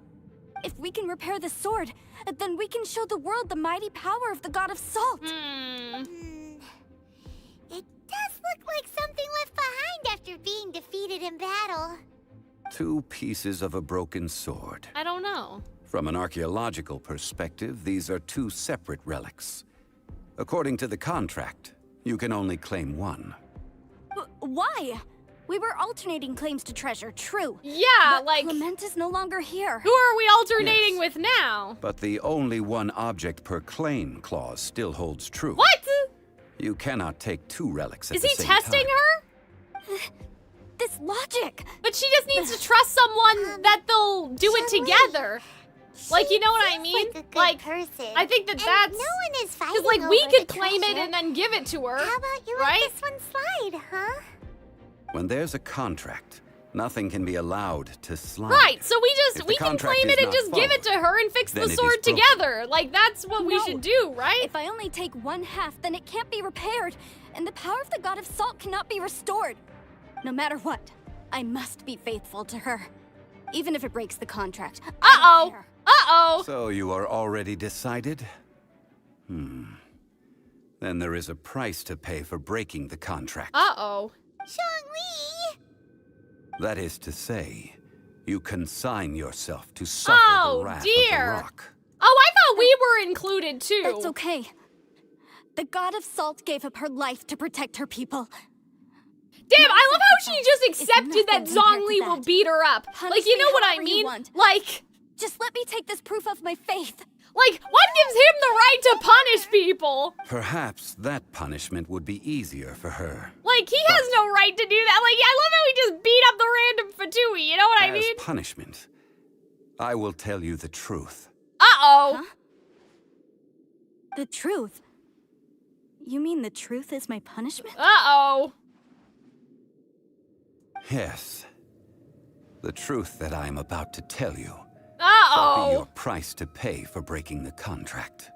If we can repair the sword, then we can show the world the mighty power of the god of salt. It does look like something left behind after being defeated in battle. 2 pieces of a broken sword. I don't know. From an archaeological perspective, these are 2 separate relics. According to the contract, you can only claim one. Why? We were alternating claims to treasure, true. Yeah, but like... Clement is no longer here. Who are we alternating with now? But the only one object per claim clause still holds true. What? You cannot take 2 relics at the same time. Is he testing her? This logic. But she just needs to trust someone that they'll do it together. Like, you know what I mean? Like, person. I think that and that's... no one is fighting because, like, over we could the claim treasure. it and then give it to her. How about you right? let this one slide, huh? When there's a contract, nothing can be allowed to slide. Right, so we can contract claim it is and not just give it to her and fix then the it is sword broken. together. Like, that's what we should do, right? If I only take 1/2, then it can't be repaired, and the power of the God of Salt cannot be restored. No matter what, I must be faithful to her. Even if it breaks the contract. Uh-oh! Uh-oh! So you are already decided? Then there is a price to pay for breaking the contract. Uh-oh. Zhongli! That is to say, you consign yourself to suffer the wrath of the rock. Oh, I thought we were included too. That's okay. The God of Salt gave up her life to protect her people. Damn, I love how she just accepted that Zhongli will beat her up. Like, you know what I mean? Like... Just let me take this proof of my faith. Like, what gives him the right to punish people? Perhaps that punishment would be easier for her. Like, he has no right to do that. Like, I love how he just beat up the random Fatui, you know what I mean? As punishment, I will tell you the truth. Uh-oh. Huh? The truth? You mean the truth is my punishment? Uh-oh. Yes. The truth that I am about to tell you. Uh-oh. Will be your price to pay for breaking the contract.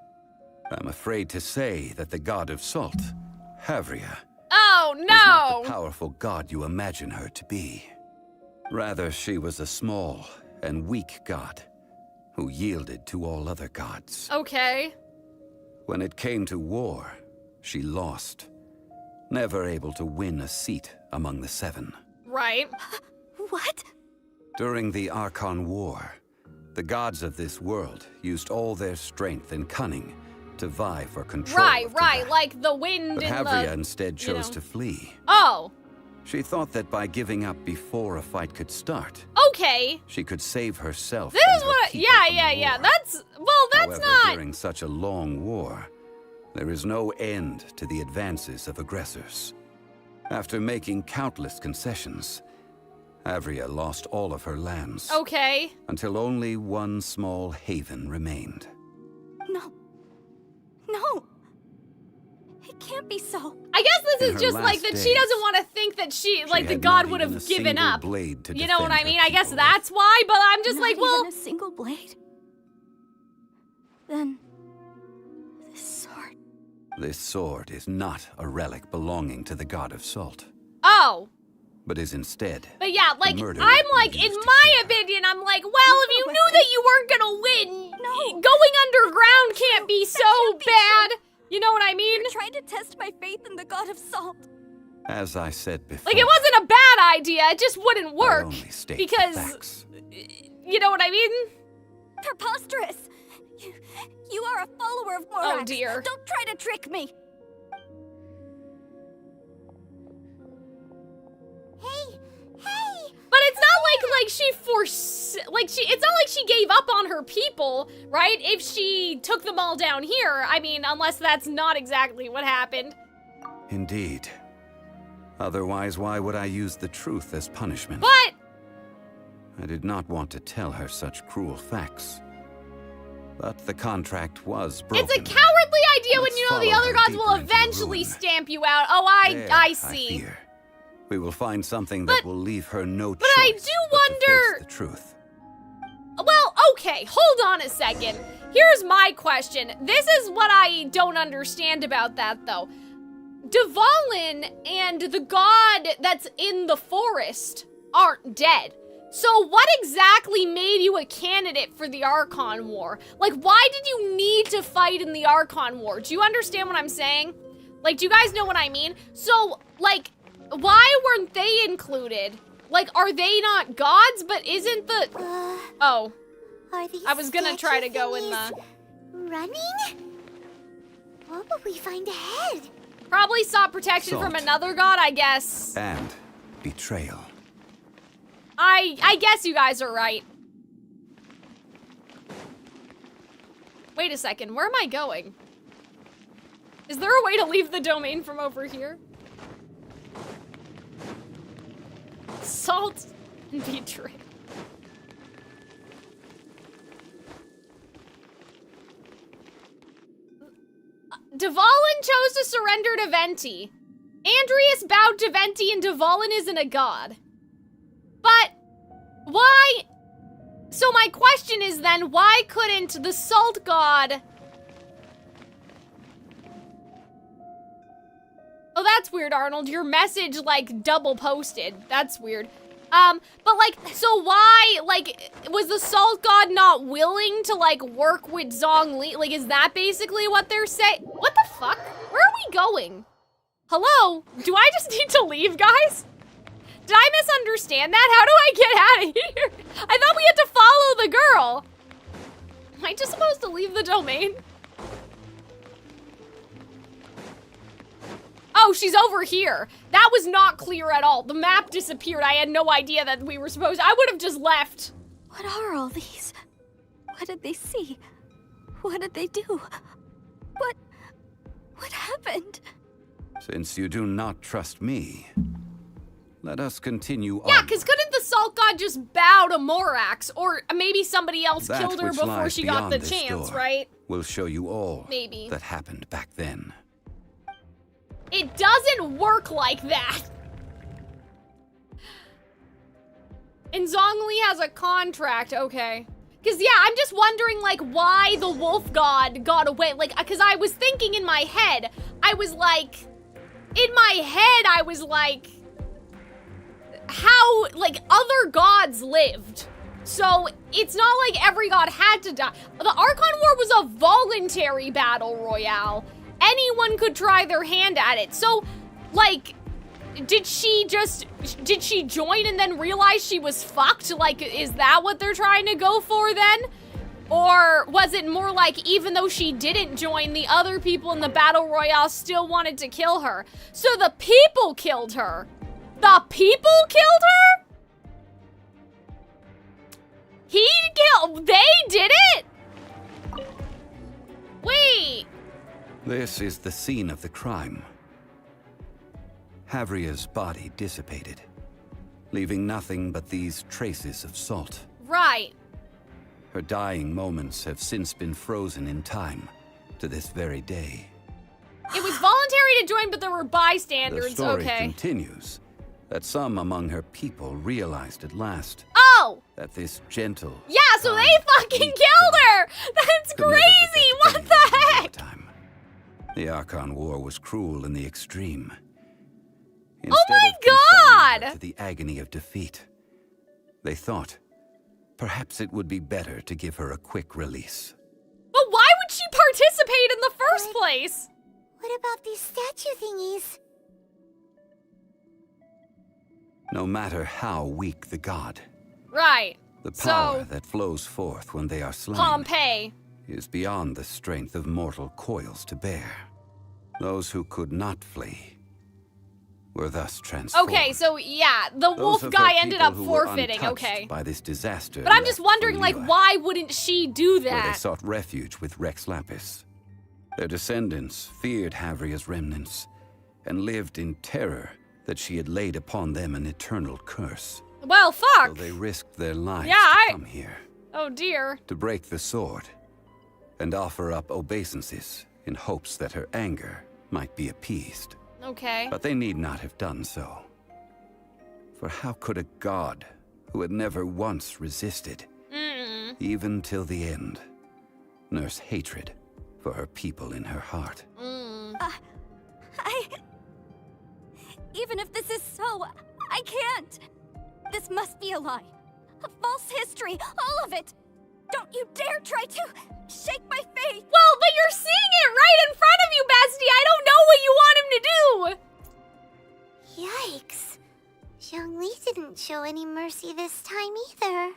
I'm afraid to say that the God of Salt, Havria, oh no! was not the powerful god you imagine her to be. Rather, she was a small and weak god who yielded to all other gods. Okay. When it came to war, she lost, never able to win a seat among the 7. Right. What? During the Archon War, the gods of this world used all their strength and cunning to vie for control. Right, like the wind but and Havria the... instead chose to flee. Oh. She thought that by giving up before a fight could start, okay, she could save herself. This is what... Yeah. That's... Well, that's However, not... during such a long war, there is no end to the advances of aggressors. After making countless concessions, Havria lost all of her lands. Okay. Until only one small haven remained. No. It can't be so. I guess this In is her just like last that she days, doesn't want to think that she like the had god not would even have a given single up. blade to You know what I defend mean? her I guess people that's why, but I'm just Not like, well... even a single blade? Then... this sword... This sword is not a relic belonging to the god of Salt, Oh. but is instead But yeah, like, murder I'm like, in my opinion, I'm like, well, if you knew that you weren't gonna win, going underground can't be so bad. You know what I mean? You're trying to test my faith in the God of Salt. As I said before, Like, it wasn't a bad idea, it just wouldn't work. only state Because, facts. you know what I mean? Preposterous! You are a follower of Morax. Oh dear. Don't try to trick me! But it's not like she it's not like she gave up on her people, right? If she took them all down here, I mean, unless that's not exactly what happened. Indeed. Otherwise, why would I use the truth as punishment? But I did not want to tell her such cruel facts. But the contract was broken. it's a cowardly idea when Let's you know the follow other her gods will deeper into eventually ruin. stamp you out. Oh, I see. fear. We will find something that will leave her no choice I do but to wonder- face the truth. Well, okay, hold on a second. Here's my question. This is what I don't understand about that, though. Dvalin and the god that's in the forest aren't dead. So what exactly made you a candidate for the Archon War? Like, why did you need to fight in the Archon War? Do you understand what I'm saying? Like, do you guys know what I mean? So, like, why weren't they included? Like, are they not gods? But isn't the... oh. Are these I was gonna try to go in thingies the... running? What will we find ahead? Probably sought protection from Salt. another god, I guess. And betrayal. I guess you guys are right. Wait a second, where am I going? Is there a way to leave the domain from over here? Salt and betrayal. Dvalin chose to surrender to Venti. Andreas bowed to Venti and Dvalin isn't a god. But why? So my question is then, why couldn't the salt god... Oh, that's weird, Arnold. Your message, like, double posted. That's weird. But, like, so why, like, was the salt god not willing to, like, work with Zhongli? Like, is that basically what they're saying? What the fuck? Where are we going? Hello? Do I just need to leave, guys? Did I misunderstand that? How do I get out of here? I thought we had to follow the girl. Am I just supposed to leave the domain? Oh, she's over here. That was not clear at all. The map disappeared. I had no idea that we were supposed... I would have just left. What are all these? What did they see? What did they do? What happened? Since you do not trust me, let us continue on. Yeah, because couldn't the salt god just bow to Morax? Or maybe somebody else killed her before she got the chance, right? We'll show you all maybe that happened back then. It doesn't work like that. And Zhongli has a contract, okay. Because, yeah, I'm just wondering, like, why the wolf god got away. Like, because I was thinking in my head, I was like, how, like, other gods lived. So, it's not like every god had to die. The Archon War was a voluntary battle royale. Anyone could try their hand at it. So, like, did she join and then realize she was fucked? Like, is that what they're trying to go for then? Or was it more like, even though she didn't join, the other people in the battle royale still wanted to kill her? So the people killed her. The people killed her? They did it? Wait. This is the scene of the crime. Havria's body dissipated, leaving nothing but these traces of salt. Right. Her dying moments have since been frozen in time to this very day. It was voluntary to join, but there were bystanders. The story okay. continues that some among her people realized at last that this gentle... Yeah, so they fucking killed her! That's crazy! What the heck? The Archon War was cruel in the extreme. Oh my god! To the agony of defeat, they thought perhaps it would be better to give her a quick release. But why would she participate in the first place? What about these statue thingies? No matter how weak the god, right? The power that flows forth when they are slain Pompeii is beyond the strength of mortal coils to bear. Those who could not flee were thus transformed. Okay, so yeah, the wolf guy ended up forfeiting, okay. By this disaster. But I'm just wondering, like, why wouldn't she do that? Where they sought refuge with Rex Lapis. Their descendants feared Havria's remnants and lived in terror that she had laid upon them an eternal curse. Well, fuck. So they risked their lives to come here. Oh dear. To break the sword and offer up obeisances in hopes that her anger might be appeased. Okay. But they need not have done so. For how could a god who had never once resisted, even till the end, nurse hatred for her people in her heart? Even if this is so, I can't. This must be a lie. A false history, all of it. Don't you dare try to shake my faith. Well, but you're seeing it right in front of you, bestie. I don't know what you want him to do. Yikes. Zhongli didn't show any mercy this time either.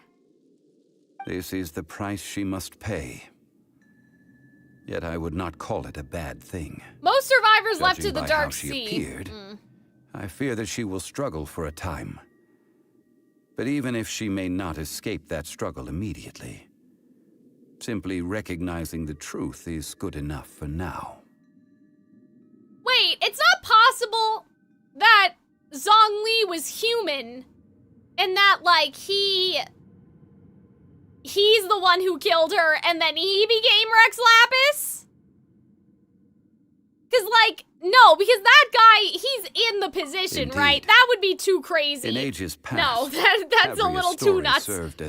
This is the price she must pay. Yet I would not call it a bad thing. Most survivors left to Judging the by dark how she sea. appeared, I fear that she will struggle for a time. But even if she may not escape that struggle immediately, simply recognizing the truth is good enough for now. Wait, it's not possible that Zhongli was human and that, like, he's the one who killed her and then he became Rex Lapis? Because, like, no, because that guy, he's in the position, Indeed. Right? That would be too crazy. In ages past, no, that's a little too nuts.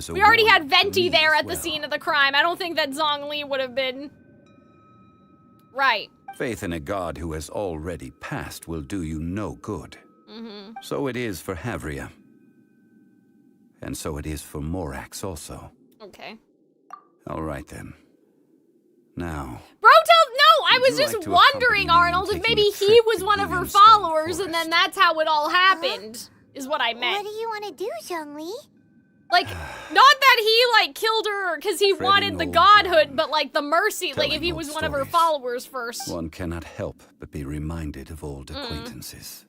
We already had Venti there at the scene of the crime. I don't think that Zhongli would have been... Right. Faith in a god who has already passed will do you no good. So it is for Havria. And so it is for Morax also. Okay. All right then. Now... No, I was just wondering, Arnold, if maybe he was one of her followers and then that's how it all happened, is what I meant. What do you want to do, Zhongli? Like, not that he, like, killed her because he wanted the godhood, but, like, the mercy, like, if he was one of her followers first. One cannot help but be reminded of old acquaintances.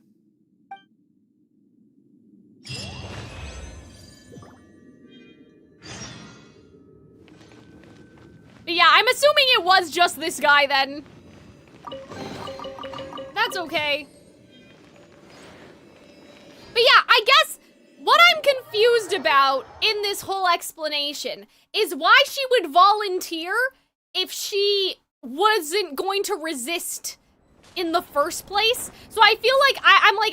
But yeah, I'm assuming it was just this guy then. That's okay. But yeah, I guess what I'm confused about in this whole explanation is why she would volunteer if she wasn't going to resist in the first place. So I feel like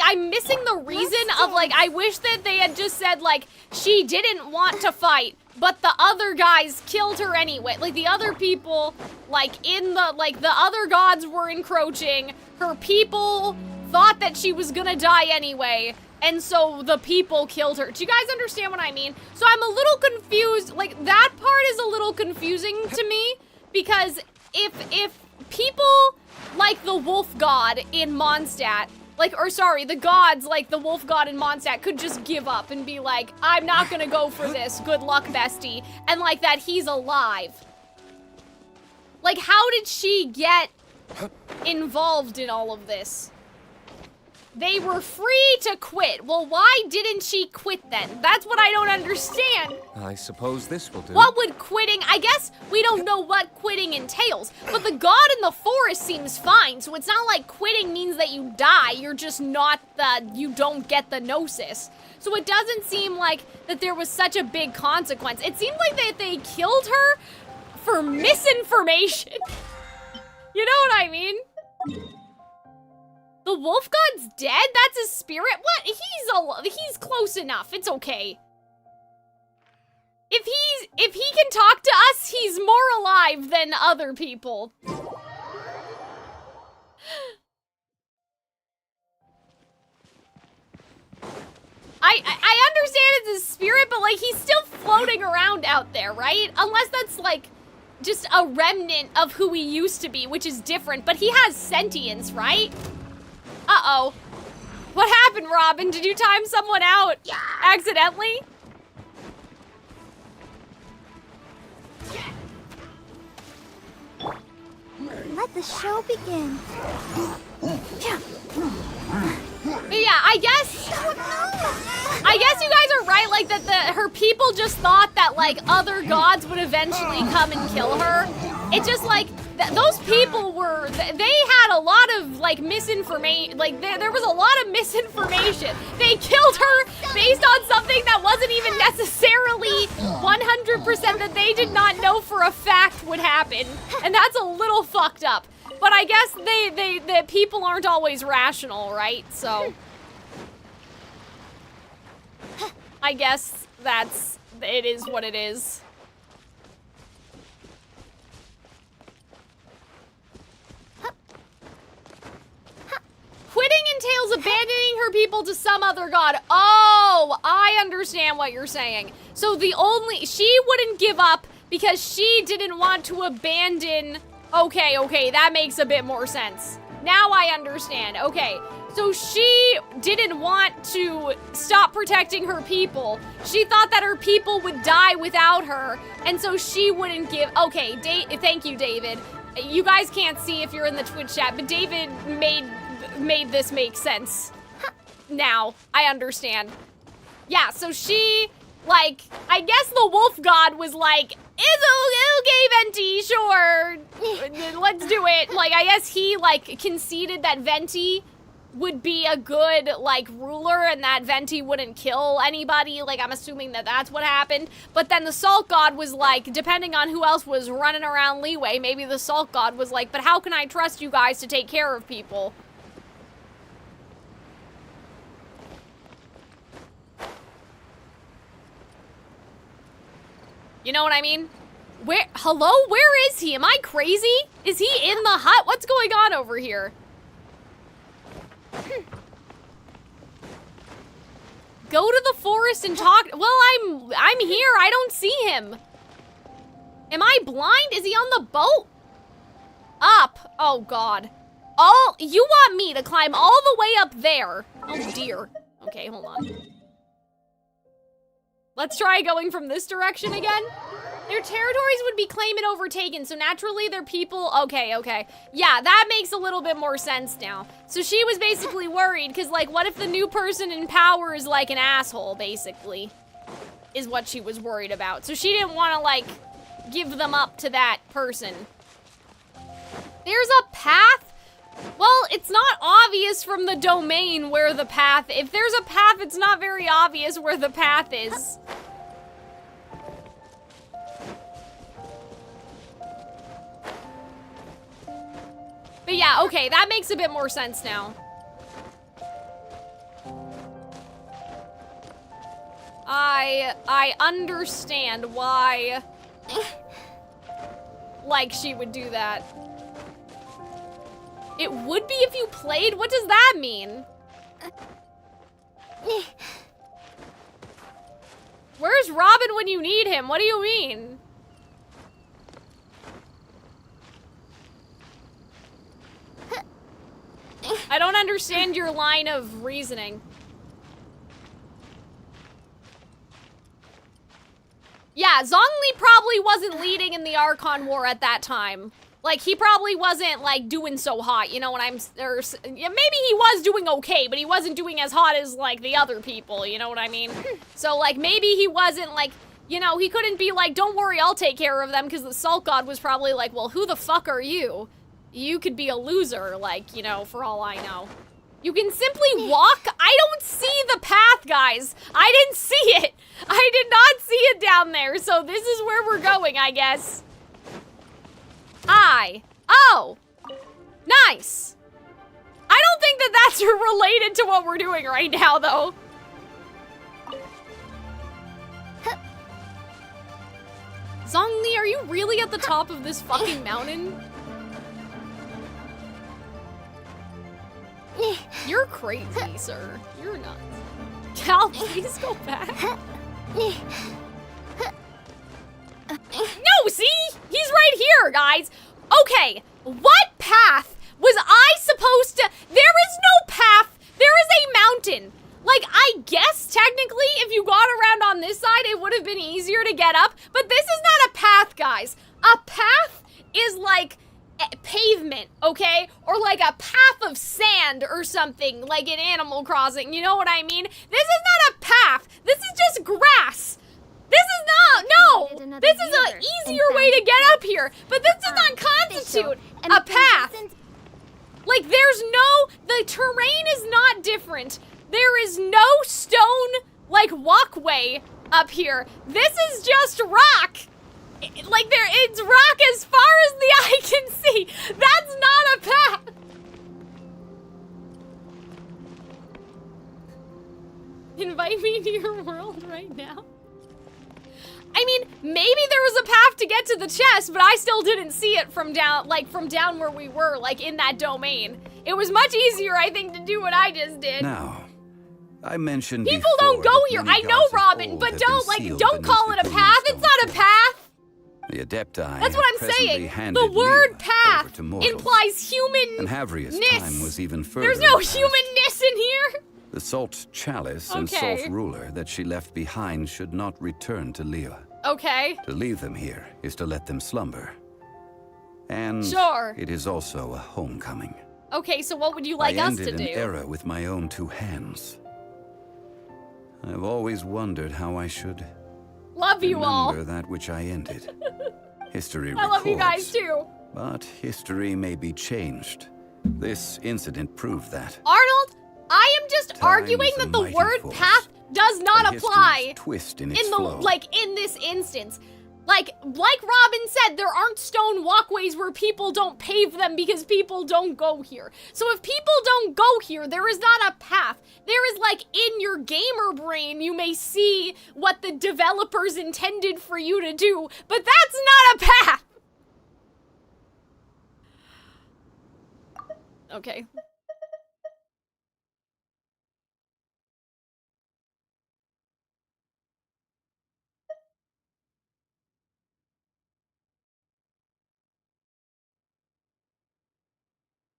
I'm missing the reason of, like, I wish that they had just said, like, she didn't want to fight, but the other guys killed her anyway. Like, the other people, like, the other gods were encroaching. Her people thought that she was gonna die anyway, and so the people killed her. Do you guys understand what I mean? So I'm a little confused. Like, that part is a little confusing to me, because if people like the wolf god in Mondstadt, like, or sorry, the gods like the wolf god in Mondstadt could just give up and be like, I'm not gonna go for this, good luck, bestie, and like that he's alive. Like, how did she get involved in all of this? They were free to quit. Well, why didn't she quit then? That's what I don't understand. I suppose this will do. What would quitting, I guess we don't know what quitting entails, but the god in the forest seems fine, so it's not like quitting means that you die, you're just not you don't get the gnosis. So it doesn't seem like that there was such a big consequence. It seemed like that they killed her for misinformation. You know what I mean? The wolf god's dead? That's his spirit? What? He's close enough. It's okay. If he can talk to us, he's more alive than other people. I understand it's his spirit, but like he's still floating around out there, right? Unless that's like just a remnant of who he used to be, which is different, but he has sentience, right? Uh-oh. What happened, Robin? Did you time someone out accidentally? Let the show begin. But yeah, I guess you guys are right, like that her people just thought that like other gods would eventually come and kill her. It's just like those people were, they had a lot of like misinformation, like there was a lot of misinformation. They killed her based on something that wasn't even necessarily 100% that they did not know for a fact would happen. And that's a little fucked up. But I guess the people aren't always rational, right? So I guess it is what it is. Quitting entails abandoning her people to some other god. Oh, I understand what you're saying. So she wouldn't give up because she didn't want to abandon. Okay, that makes a bit more sense. Now I understand. Okay, so she didn't want to stop protecting her people. She thought that her people would die without her, and so she wouldn't give. Okay, thank you, David. You guys can't see if you're in the Twitch chat, but David made this make sense. now. I understand. Yeah, so she, like, I guess the wolf god was like, it's okay, Venti, sure. Let's do it. Like, I guess he, like, conceded that Venti would be a good, like, ruler and that Venti wouldn't kill anybody. Like, I'm assuming that that's what happened. But then the salt god was like, depending on who else was running around Leeway, maybe the salt god was like, but how can I trust you guys to take care of people? You know what I mean? Hello? Where is he? Am I crazy? Is he in the hut? What's going on over here? Go to the forest and talk. Well, I'm here. I don't see him. Am I blind? Is he on the boat? Up. Oh, God. You want me to climb all the way up there? Oh, dear. Okay, hold on. Let's try going from this direction again. Their territories would be claimed and overtaken, so naturally their people... Okay. Yeah, that makes a little bit more sense now. So she was basically worried, because, like, what if the new person in power is, like, an asshole, basically? Is what she was worried about. So she didn't want to, like, give them up to that person. There's a path? Well, it's not obvious from the domain where the path... If there's a path, it's not very obvious where the path is. But yeah, okay, that makes a bit more sense now. I understand why, like, she would do that. It would be if you played? What does that mean? Where's Robin when you need him? What do you mean? I don't understand your line of reasoning. Yeah, Zhongli probably wasn't leading in the Archon War at that time. Like, he probably wasn't, like, doing so hot, you know what maybe he was doing okay, but he wasn't doing as hot as, like, the other people, you know what I mean? So, like, maybe he wasn't, like, you know, he couldn't be like, don't worry, I'll take care of them, because the Salt God was probably like, well, who the fuck are you? You could be a loser, like, you know, for all I know. You can simply walk? I don't see the path, guys. I didn't see it. I did not see it down there, so this is where we're going, I guess. Oh, nice. I don't think that that's related to what we're doing right now, though. Zhongli, are you really at the top of this fucking mountain? You're crazy, sir. You're nuts. Cal, please go back. No, see? He's right here, guys. Okay, what path was I supposed to... There is no path. There is a mountain. Like, I guess, technically, if you got around on this side, it would have been easier to get up. But this is not a path, guys. A path is like pavement, okay? Or like a path of sand or something, like in Animal Crossing. You know what I mean? This is not a path. This is just grass. This is not, no! This is an easier way to get up here, but this does not constitute a path. Like, there's no, the terrain is not different. There is no stone, like, walkway up here. This is just rock. Like, it's rock as far as the eye can see. That's not a path. Invite me to your world right now. I mean, maybe there was a path to get to the chest, but I still didn't see it from down, where we were, like, in that domain. It was much easier, I think, to do what I just did. Now, I mentioned people don't go here. I know, Robin, but don't call it a path. It's not a path. The Adepti. That's what I'm saying. The word path implies humanness. And Havria's time was even further. There's no humanness in here. The Salt Chalice and Salt Ruler that she left behind should not return to Liyue. Okay. To leave them here is to let them slumber. And it is also a homecoming. Okay, so what would you like us to do? I ended an era with my own two hands. I've always wondered how I should love you all. Remember that which I ended. History I love you guys too. But history may be changed. This incident proved that. Arnold, I am just arguing that the word path does not apply twist in its flow. In this instance. Like Robin said, there aren't stone walkways where people don't pave them because people don't go here. So if people don't go here, there is not a path. There is in your gamer brain, you may see what the developers intended for you to do, but that's not a path. Okay.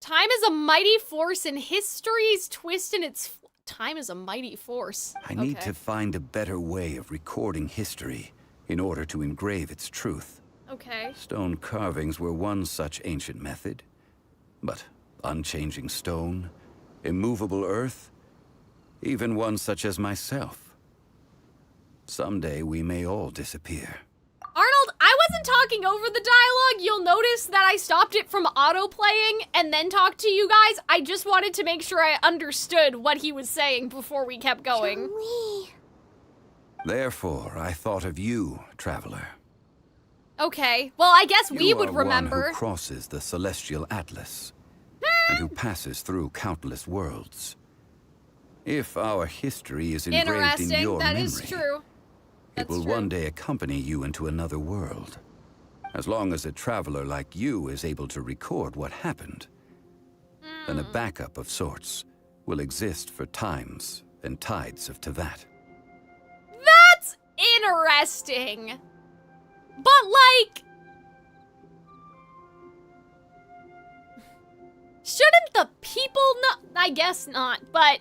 Time is a mighty force and history's twist in its... Time is a mighty force. I need to find a better way of recording history in order to engrave its truth. Okay. Stone carvings were one such ancient method. But unchanging stone, immovable earth, even one such as myself. Someday we may all disappear. Arnold, I wasn't talking over the dialogue. You'll notice that I stopped it from auto-playing and then talked to you guys. I just wanted to make sure I understood what he was saying before we kept going. Zhongli. Therefore, I thought of you, traveler. Okay, well, I guess we would remember. One who crosses the celestial atlas and who passes through countless worlds. If our history is engraved in your memory, is true. It will one day accompany you into another world. As long as a traveler like you is able to record what happened, then a backup of sorts will exist for times and tides of Teyvat. That's interesting. But shouldn't the people know? I guess not, but...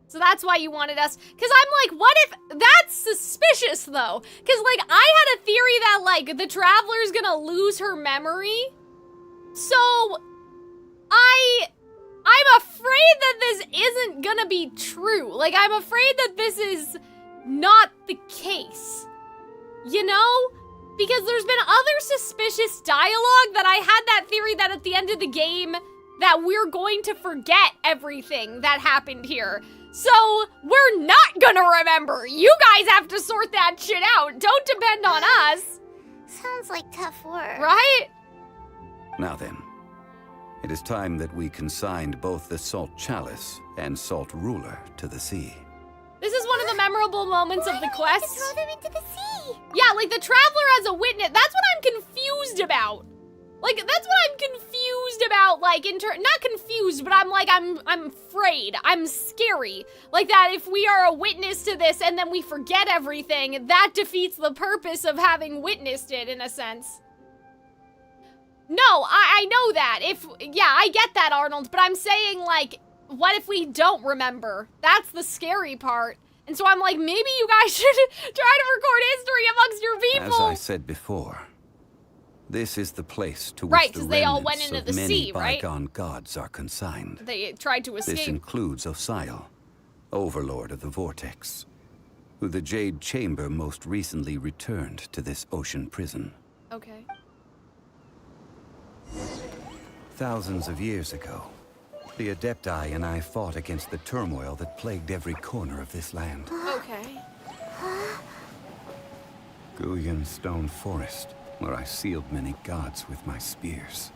So that's why you wanted us, because I'm what if, that's suspicious though, because I had a theory that the traveler's gonna lose her memory, so I'm afraid that this isn't gonna be true, I'm afraid that this is not the case, you know, because there's been other suspicious dialogue that I had that theory that at the end of the game that we're going to forget everything that happened here. So, we're not gonna remember. You guys have to sort that shit out. Don't depend on us. Sounds like tough work. Right? Now then, it is time that we consigned both the Salt Chalice and Salt Ruler to the sea. This is one of the memorable moments of the quest. Throw them into the sea. Yeah, the traveler as a witness. That's what I'm confused about. That's what I'm confused about, not confused, but I'm afraid, I'm scary. That if we are a witness to this and then we forget everything, that defeats the purpose of having witnessed it, in a sense. No, I know that, I get that, Arnold, but I'm saying, what if we don't remember? That's the scary part. And so I'm maybe you guys should try to record history amongst your people. As I said before, this is the place to which the they all went remnants into of the many sea, right? bygone gods are consigned. They tried to escape. This includes Osial, Overlord of the Vortex, who the Jade Chamber most recently returned to this ocean prison. Okay. Thousands of years ago, the Adepti and I fought against the turmoil that plagued every corner of this land. Okay. Guyan Stone Forest, where I sealed many gods with my spears.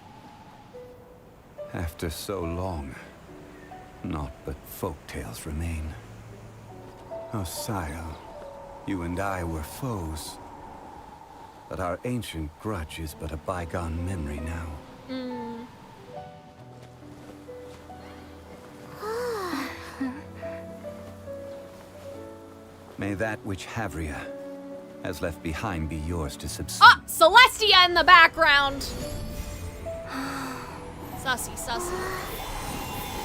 After so long, naught but folktales remain. Osial, you and I were foes. But our ancient grudge is but a bygone memory now. May that which Havria has left behind be yours to subsume. Ah, Celestia in the background. Sussy.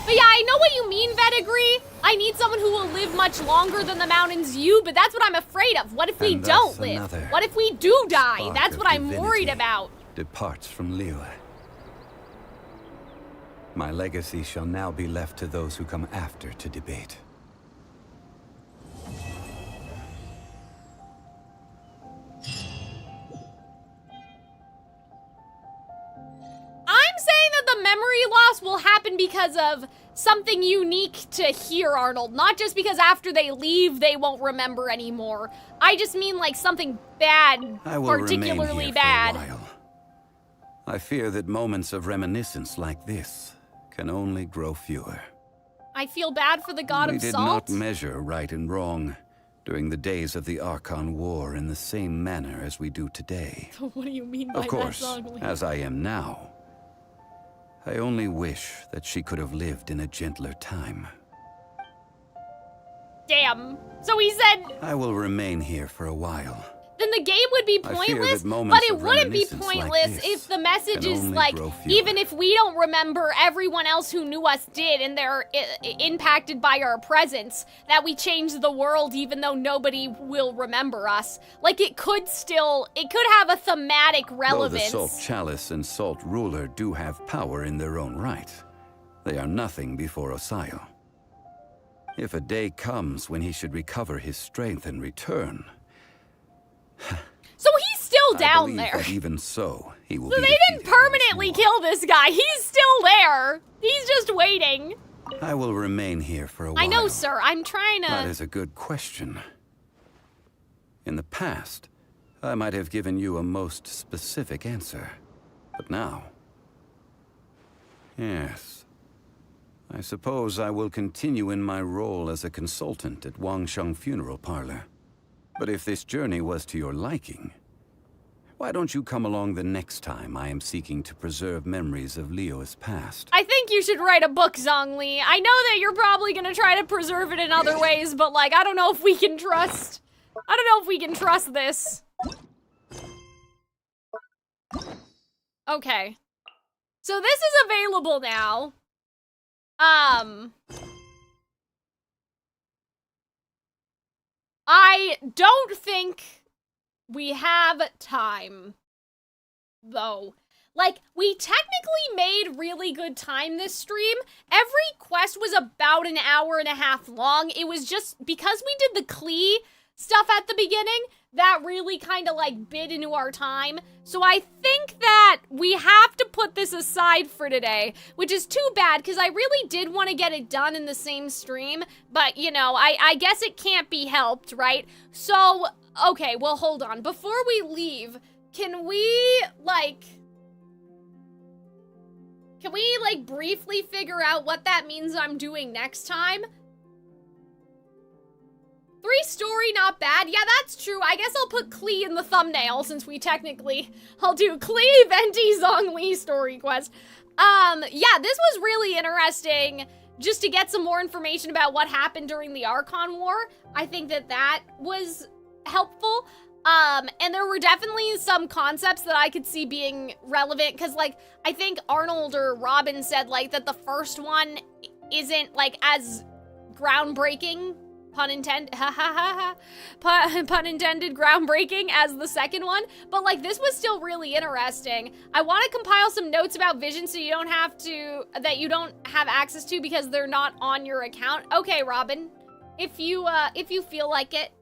But yeah, I know what you mean, Vetigree. I need someone who will live much longer than the mountains you, but that's what I'm afraid of. What if we don't live? What if we do die? That's what I'm worried about. Departs from Liyue. My legacy shall now be left to those who come after to debate. happen because of something unique to here, Arnold. Not just because after they leave, they won't remember anymore. I just mean like something bad, particularly bad. For a while. I fear that moments of reminiscence like this can only grow fewer. I feel bad for the god of salt. We did not measure right and wrong during the days of the Archon War in the same manner as we do today. What do you mean by that, Of course, Zhongli? as I am now, I only wish that she could have lived in a gentler time. Damn. So he said... I will remain here for a while. Then the game would be pointless, but it wouldn't be pointless if the message is like, even if we don't remember, everyone else who knew us did, and they're impacted by our presence, that we change the world even though nobody will remember us. Like, it could have a thematic relevance. Though the Salt Chalice and Salt Ruler do have power in their own right, they are nothing before Osio. If a day comes when he should recover his strength and return... So he's still down there. That even so, he will So they didn't permanently kill this guy. He's still there. He's just waiting. I will remain here for a while. I know, sir. I'm trying to... That is a good question. In the past, I might have given you a most specific answer. But now... Yes. I suppose I will continue in my role as a consultant at Wangsheng Funeral Parlor. But if this journey was to your liking, why don't you come along the next time I am seeking to preserve memories of Leo's past? I think you should write a book, Zhongli. I know that you're probably gonna try to preserve it in other ways, but like, I don't know if we can trust... I don't know if we can trust this. Okay. So this is available now. I don't think we have time, though. Like, we technically made really good time this stream. Every quest was about an hour and a half long. It was just because we did the Klee stuff at the beginning, that really kind of like bit into our time. So I think that we have to put this aside for today, which is too bad because I really did want to get it done in the same stream, but you know, I guess it can't be helped, right? So, okay, well, hold on. Before we leave, can we briefly figure out what that means I'm doing next time? 3 story, not bad. Yeah, that's true. I guess I'll put Klee in the thumbnail since I'll do Klee, Venti, Zhongli story quest. Yeah, this was really interesting just to get some more information about what happened during the Archon War. I think that was helpful. And there were definitely some concepts that I could see being relevant because, like, I think Arnold or Robin said, like, that the first one isn't, like, as groundbreaking, pun intended, pun intended, groundbreaking as the second one, but like this was still really interesting. I want to compile some notes about Vision so you don't have access to because they're not on your account. Okay, Robin, if you feel like it.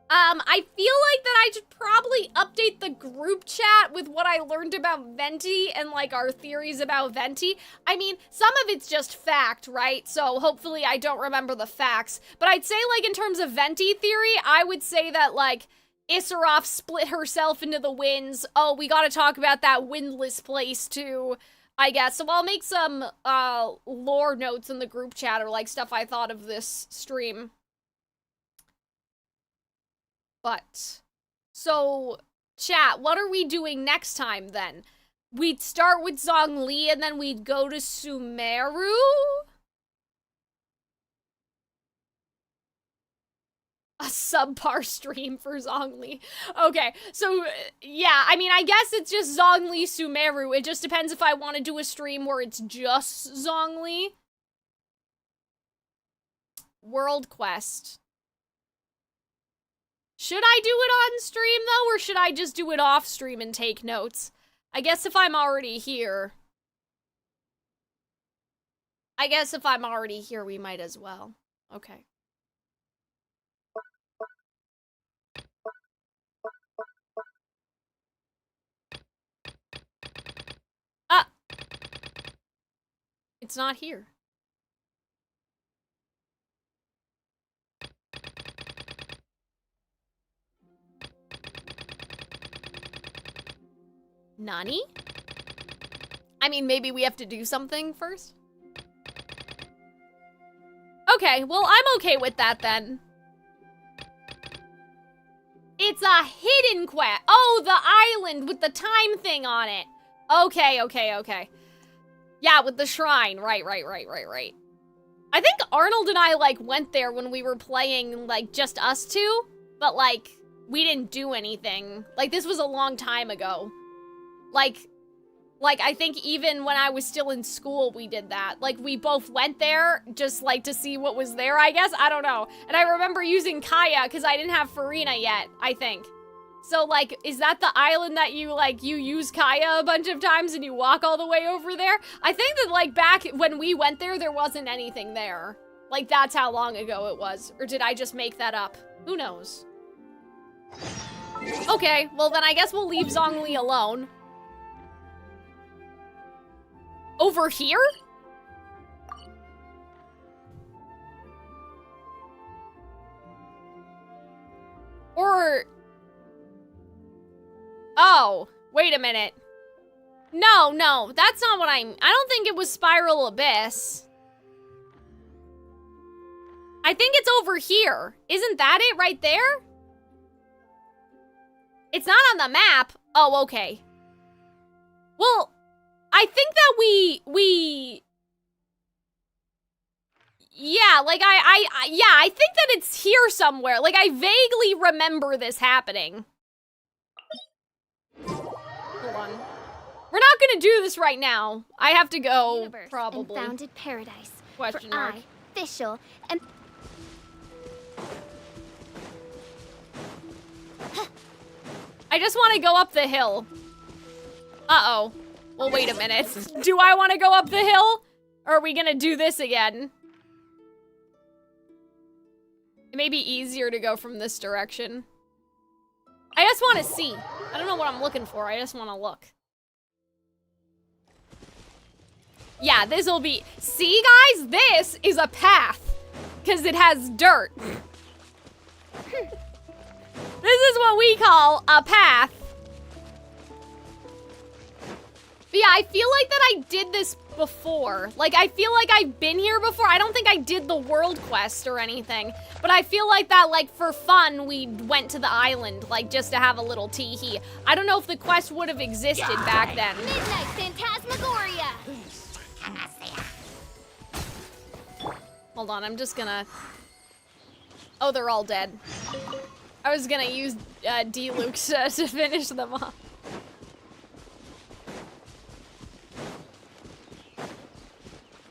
I feel like that I should probably update the group chat with what I learned about Venti and like our theories about Venti. I mean, some of it's just fact, right? So hopefully I don't remember the facts. But I'd say like in terms of Venti theory, I would say that like Issaroff split herself into the winds. Oh, we gotta talk about that windless place too, I guess. So I'll make some lore notes in the group chat or like stuff I thought of this stream. But, so, chat, what are we doing next time, then? We'd start with Zhongli, and then we'd go to Sumeru? A subpar stream for Zhongli. Okay, so, yeah, I mean, I guess it's just Zhongli, Sumeru. It just depends if I want to do a stream where it's just Zhongli. World Quest. Should I do it on stream, though, or should I just do it off stream and take notes? I guess if I'm already here. We might as well. Okay. It's not here. Nani? I mean, maybe we have to do something first? Okay, well, I'm okay with that then. It's a hidden quest. Oh, the island with the time thing on it. Okay, okay, okay. Yeah, with the shrine. Right. I think Arnold and I, like, went there when we were playing, like, just us two. But, like, we didn't do anything. Like, this was a long time ago. Like, I think even when I was still in school, we did that. Like, we both went there just, like, to see what was there, I guess? I don't know. And I remember using Kaya because I didn't have Farina yet, I think. So, like, is that the island that you, like, you use Kaya a bunch of times and you walk all the way over there? I think that, like, back when we went there wasn't anything there. Like, that's how long ago it was. Or did I just make that up? Who knows? Okay, well then I guess we'll leave Zhongli alone. Over here? Or... Oh, wait a minute. No, that's not what I don't think it was Spiral Abyss. I think it's over here. Isn't that it right there? It's not on the map. Oh, okay. Well, I think that we yeah, like I think that it's here somewhere. Like I vaguely remember this happening. Hold on. We're not gonna do this right now. I have to go, Universe probably. And founded paradise. Question for mark. I, official, and... I just want to go up the hill. Uh-oh. Well, wait a minute. Do I want to go up the hill? Or are we gonna do this again? It may be easier to go from this direction. I just want to see. I don't know what I'm looking for. I just want to look. Yeah, this'll be... See, guys? This is a path. Because it has dirt. This is what we call a path. But yeah, I feel like that I did this before. Like, I feel like I've been here before. I don't think I did the world quest or anything. But I feel like that, like, for fun, we went to the island, like, just to have a little tee-hee. I don't know if the quest would have existed back then. Midnight Phantasmagoria! Hold on, I'm just gonna... Oh, they're all dead. I was gonna use D-Lukes to finish them off.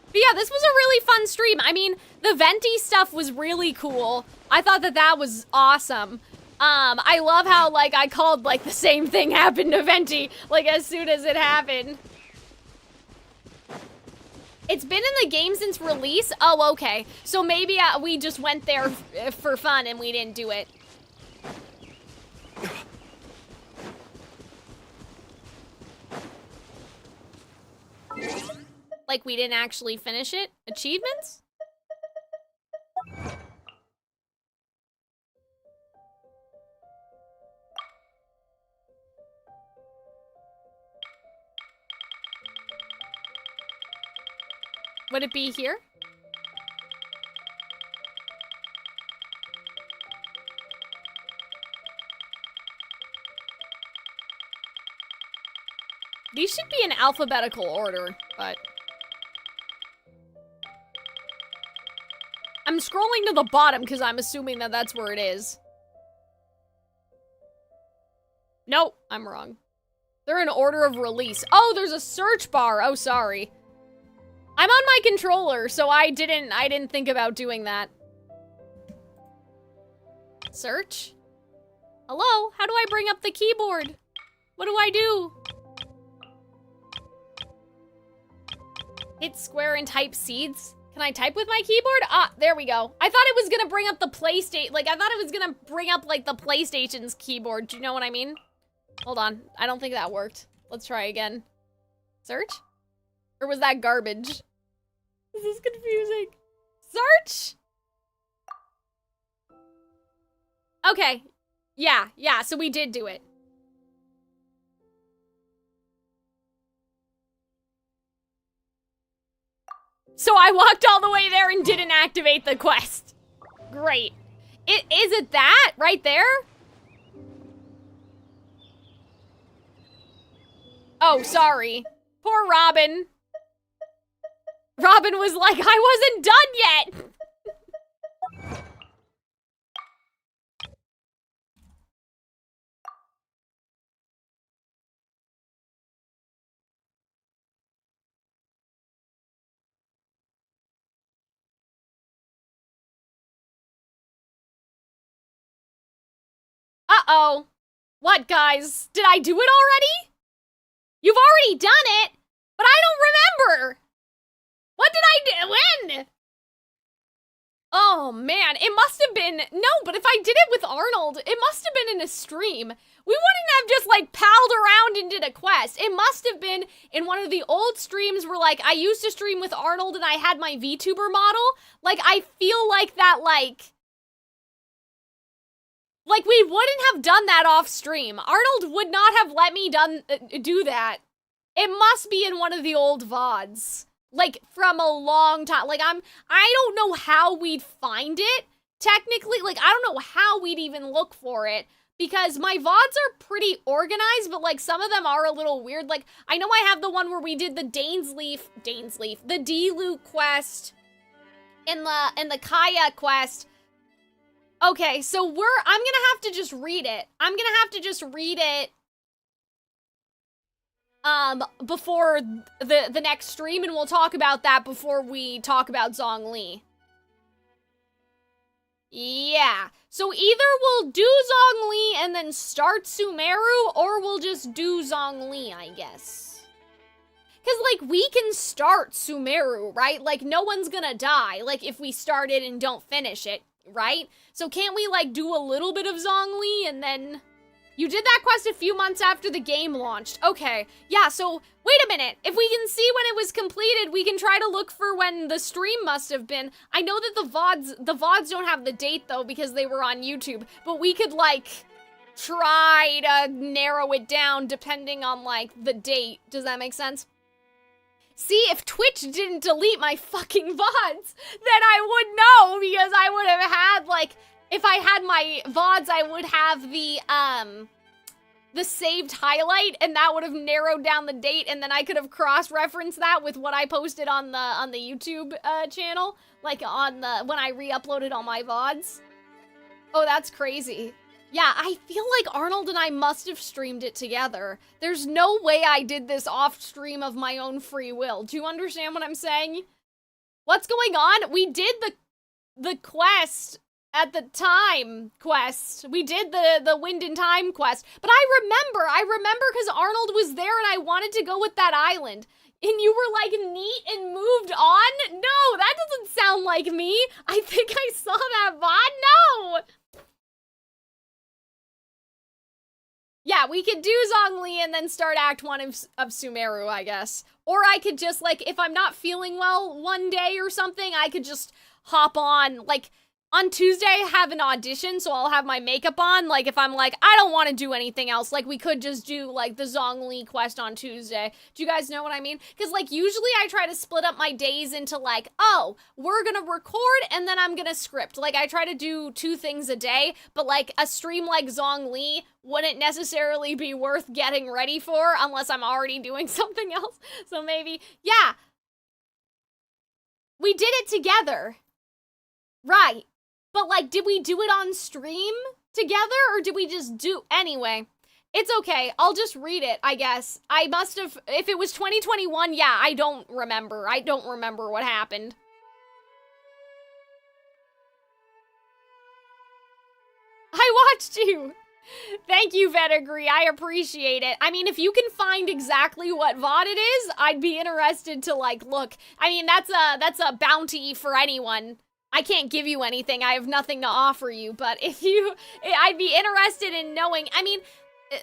But yeah, this was a really fun stream. I mean, the Venti stuff was really cool. I thought that that was awesome. I love how, like, I called, like, the same thing happened to Venti, like, as soon as it happened. It's been in the game since release? Oh, okay. So maybe we just went there for fun and we didn't do it. Like, we didn't actually finish it? Achievements? Would it be here? These should be in alphabetical order, but... I'm scrolling to the bottom because I'm assuming that that's where it is. Nope, I'm wrong. They're in order of release. Oh, there's a search bar. Oh, sorry. I'm on my controller, so I didn't think about doing that. Search? Hello? How do I bring up the keyboard? What do I do? Hit square and type seeds? Can I type with my keyboard? Ah, there we go. I thought it was gonna bring up the PlayStation, like, I thought it was gonna bring up, like, the PlayStation's keyboard. Do you know what I mean? Hold on. I don't think that worked. Let's try again. Search? Or was that garbage? This is confusing. Search? Okay. Yeah, so we did do it. So I walked all the way there and didn't activate the quest. Great. Is it that right there? Oh, sorry. Poor Robin. Robin was like, I wasn't done yet. Uh-oh. What, guys? Did I do it already? You've already done it, but I don't remember. What did I do? When? Oh, man. It must have been... No, but if I did it with Arnold, it must have been in a stream. We wouldn't have just, like, palled around and did a quest. It must have been in one of the old streams where, like, I used to stream with Arnold and I had my VTuber model. Like, I feel like that, like, we wouldn't have done that off stream. Arnold would not have let me do that. It must be in one of the old VODs. Like, from a long time. Like, I don't know how we'd find it, technically. Like, I don't know how we'd even look for it. Because my VODs are pretty organized, but, like, some of them are a little weird. Like, I know I have the one where we did the the D-Loot quest, and the Kaya quest. Okay, so I'm gonna have to just read it. I'm gonna have to just read it before the next stream, and we'll talk about that before we talk about Zhongli. Yeah, so either we'll do Zhongli and then start Sumeru, or we'll just do Zhongli, I guess. Because, like, we can start Sumeru, right? Like, no one's gonna die, like, if we start it and don't finish it, right? So can't we, like, do a little bit of Zhongli and then... You did that quest a few months after the game launched. Okay, yeah, so wait a minute. If we can see when it was completed, we can try to look for when the stream must have been. I know that the VODs don't have the date, though, because they were on YouTube, but we could, like, try to narrow it down depending on, like, the date. Does that make sense? See, if Twitch didn't delete my fucking VODs, then I would know, because I would have had, like... If I had my VODs, I would have the saved highlight, and that would have narrowed down the date, and then I could have cross-referenced that with what I posted on the YouTube channel, like when I re-uploaded all my VODs. Oh, that's crazy. Yeah, I feel like Arnold and I must have streamed it together. There's no way I did this off-stream of my own free will. Do you understand what I'm saying? What's going on? We did the quest... At the time quest. We did the Wind and Time quest. But I remember because Arnold was there and I wanted to go with that island. And you were like neat and moved on? No, that doesn't sound like me. I think I saw that VOD. No! Yeah, we could do Zhongli and then start Act 1 of Sumeru, I guess. Or I could just, like, if I'm not feeling well one day or something, I could just hop on, like... On Tuesday, I have an audition, so I'll have my makeup on. Like, if I'm like, I don't want to do anything else, like, we could just do, like, the Zhongli quest on Tuesday. Do you guys know what I mean? Because, like, usually I try to split up my days into, like, oh, we're gonna record, and then I'm gonna script. Like, I try to do 2 things a day, but, like, a stream like Zhongli wouldn't necessarily be worth getting ready for unless I'm already doing something else. So maybe, yeah. We did it together. Right. But, like, did we do it on stream together, or did we just do... Anyway, it's okay. I'll just read it, I guess. I must have... If it was 2021, yeah, I don't remember. I don't remember what happened. I watched you! Thank you, Vettegree. I appreciate it. I mean, if you can find exactly what VOD it is, I'd be interested to, like, look. I mean, that's a bounty for anyone. I can't give you anything. I have nothing to offer you, but I'd be interested in knowing. I mean,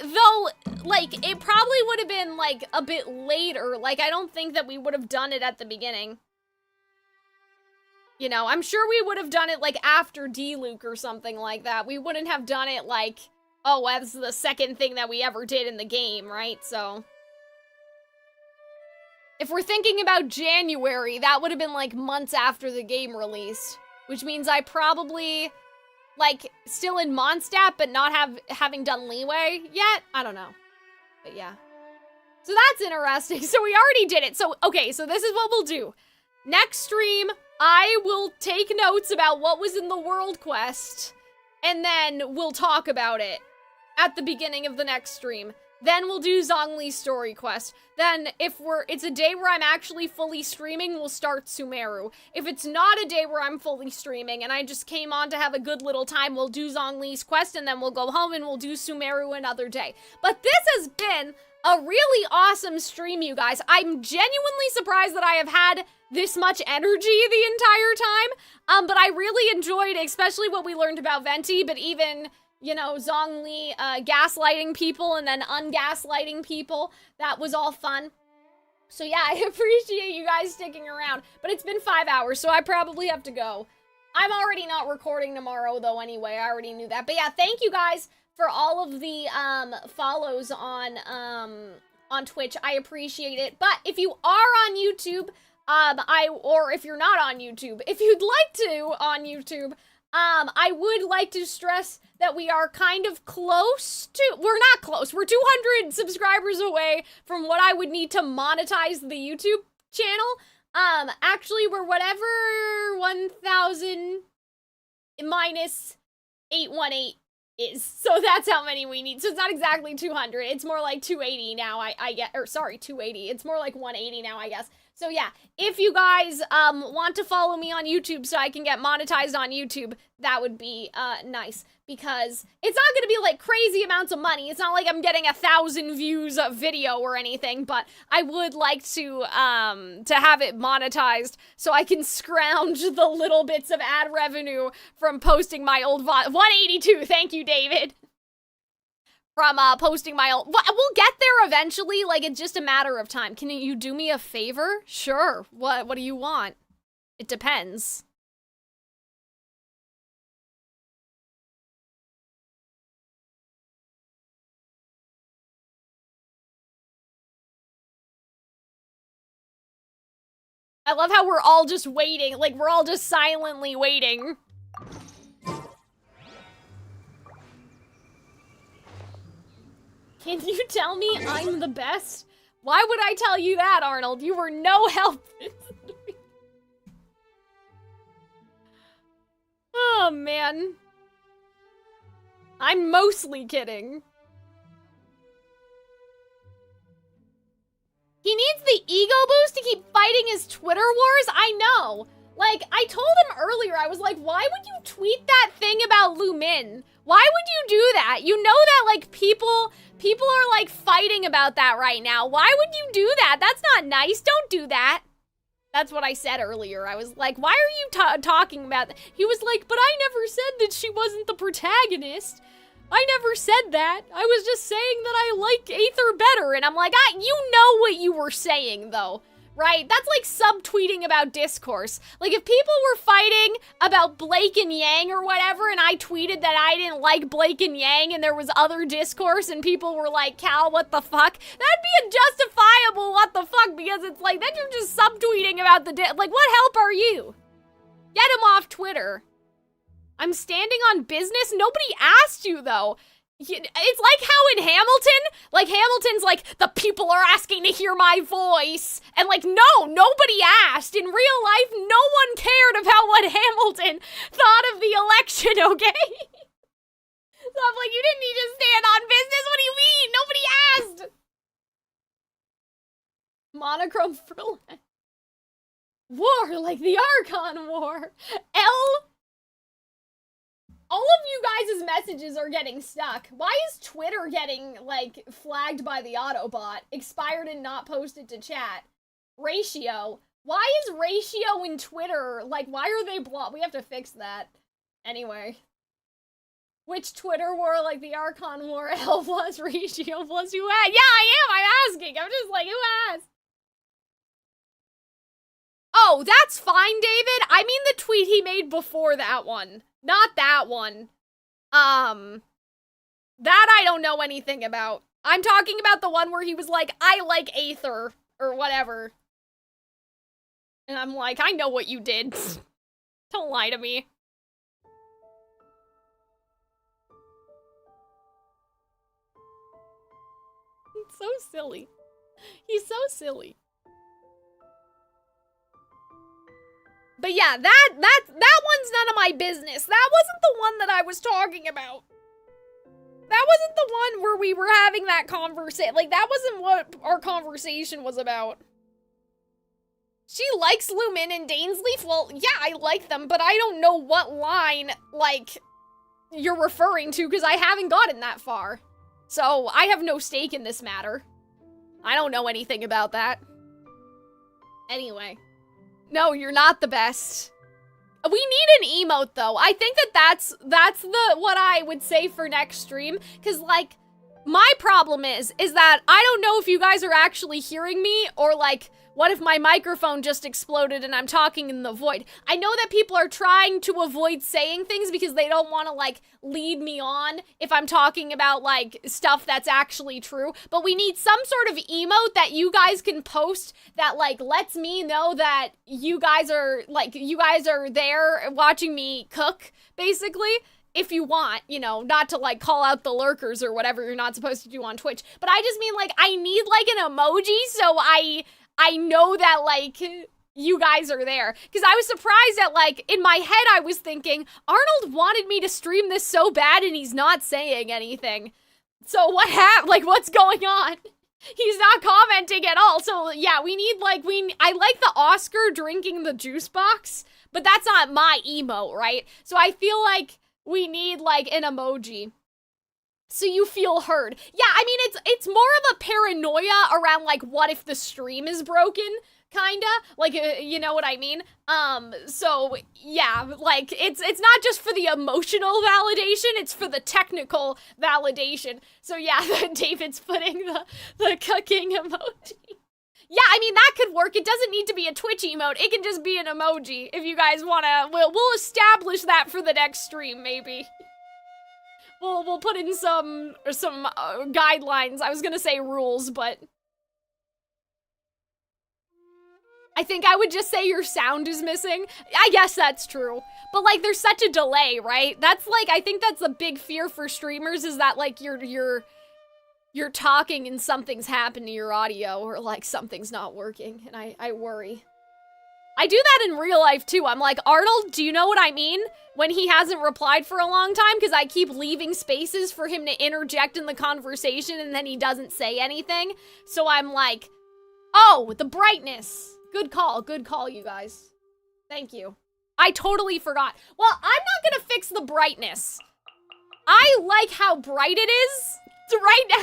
though, like, it probably would have been, like, a bit later. Like, I don't think that we would have done it at the beginning. You know, I'm sure we would have done it, like, after D-Luke or something like that. We wouldn't have done it, like, oh, that's the second thing that we ever did in the game, right? So, if we're thinking about January, that would have been, like, months after the game released. Which means I probably, like, still in Mondstadt, but not having done Leeway yet? I don't know. But yeah. So that's interesting. So we already did it. So, okay, so this is what we'll do. Next stream, I will take notes about what was in the world quest, and then we'll talk about it at the beginning of the next stream. Then we'll do Zhongli's story quest. Then if it's a day where I'm actually fully streaming, we'll start Sumeru. If it's not a day where I'm fully streaming and I just came on to have a good little time, we'll do Zhongli's quest and then we'll go home and we'll do Sumeru another day. But this has been a really awesome stream, you guys. I'm genuinely surprised that I have had this much energy the entire time. But I really enjoyed, especially what we learned about Venti, but even, you know, Zhongli gaslighting people and then ungaslighting people. That was all fun. So yeah, I appreciate you guys sticking around. But it's been 5 hours, so I probably have to go. I'm already not recording tomorrow, though, anyway. I already knew that. But yeah, thank you guys for all of the follows on Twitch. I appreciate it. But if you are on YouTube, or if you're not on YouTube, if you'd like to on YouTube, I would like to stress that we are kind of close to, we're not close, we're 200 subscribers away from what I would need to monetize the YouTube channel. Actually, we're whatever 1,000 minus 818 is. So that's how many we need. So it's not exactly 200. It's more like 280 now, I get, or sorry, 280. It's more like 180 now, I guess. So yeah, if you guys want to follow me on YouTube so I can get monetized on YouTube, that would be nice. Because it's not going to be like crazy amounts of money. It's not like I'm getting 1,000 views a video or anything, but I would like to have it monetized so I can scrounge the little bits of ad revenue from posting my old 182. Thank you, David. From posting my old, we'll get there eventually. Like, it's just a matter of time. Can you do me a favor? Sure. What do you want? It depends. I love how we're all just waiting. Like, we're all just silently waiting. Can you tell me I'm the best? Why would I tell you that, Arnold? You were no help. Oh, man. I'm mostly kidding. He needs the ego boost to keep fighting his Twitter wars? I know. Like, I told him earlier, I was like, why would you tweet that thing about Lu Min? Why would you do that? You know that, like, people are, like, fighting about that right now. Why would you do that? That's not nice. Don't do that. That's what I said earlier. I was like, why are you talking about that? He was like, but I never said that she wasn't the protagonist. I never said that. I was just saying that I like Aether better. And I'm like, you know what you were saying, though. Right? That's like subtweeting about discourse. Like, if people were fighting about Blake and Yang or whatever, and I tweeted that I didn't like Blake and Yang, and there was other discourse, and people were like, Cal, what the fuck? That'd be a justifiable what the fuck, because it's like, then you're just subtweeting about the like, what help are you? Get him off Twitter. I'm standing on business? Nobody asked you, though. It's like how in Hamilton, like, Hamilton's like, the people are asking to hear my voice. And like, no, nobody asked. In real life, no one cared about what Hamilton thought of the election, okay? So I'm like, you didn't need to stand on business. What do you mean? Nobody asked. Monochrome for war, like the Archon War. All of you guys' messages are getting stuck. Why is Twitter getting, like, flagged by the Autobot? Expired and not posted to chat. Ratio. Why is ratio in Twitter, like, why are they blocked? We have to fix that. Anyway. Which Twitter war, like the Archon War, L plus ratio plus who asked? Yeah, I am asking. I'm just like, who asked? Oh, that's fine, David. I mean the tweet he made before that one. Not that one. That I don't know anything about. I'm talking about the one where he was like, I like Aether, or whatever. And I'm like, I know what you did. Don't lie to me. He's so silly. He's so silly. But yeah, that one's none of my business. That wasn't the one that I was talking about. That wasn't the one where we were having that conversation. Like, that wasn't what our conversation was about. She likes Lumen and Dainsleif? Well, yeah, I like them, but I don't know what line, like, you're referring to, because I haven't gotten that far. So, I have no stake in this matter. I don't know anything about that. Anyway. No, you're not the best. We need an emote, though. I think that's what I would say for next stream, because, like, my problem is that I don't know if you guys are actually hearing me, or, like, what if my microphone just exploded and I'm talking in the void? I know that people are trying to avoid saying things because they don't want to, like, lead me on if I'm talking about, like, stuff that's actually true. But we need some sort of emote that you guys can post that, like, lets me know that you guys are there watching me cook, basically. If you want, you know, not to, like, call out the lurkers or whatever you're not supposed to do on Twitch. But I just mean, like, I need, like, an emoji so I know that, like, you guys are there. Because I was surprised that, like, in my head I was thinking, Arnold wanted me to stream this so bad and he's not saying anything. So what happened? Like, what's going on? He's not commenting at all. So, yeah, we need, like, I like the Oscar drinking the juice box, but that's not my emote, right? So I feel like we need, like, an emoji. So you feel heard. Yeah, I mean, it's more of a paranoia around, like, what if the stream is broken, kinda? Like, you know what I mean? So, yeah, like, it's not just for the emotional validation, it's for the technical validation. So, yeah, David's putting the cooking emoji. Yeah, I mean, that could work. It doesn't need to be a Twitch emote. It can just be an emoji, if you guys wanna. We'll establish that for the next stream, maybe. We'll put in some guidelines. I was gonna say rules, but I think I would just say your sound is missing. I guess that's true. But, like, there's such a delay, right? That's, like, I think that's a big fear for streamers, is that, like, you're talking and something's happened to your audio, or, like, something's not working, and I worry. I do that in real life, too. I'm like, Arnold, do you know what I mean? When he hasn't replied for a long time, because I keep leaving spaces for him to interject in the conversation, and then he doesn't say anything. So I'm like, oh, the brightness. Good call, you guys. Thank you. I totally forgot. Well, I'm not gonna fix the brightness. I like how bright it is right now.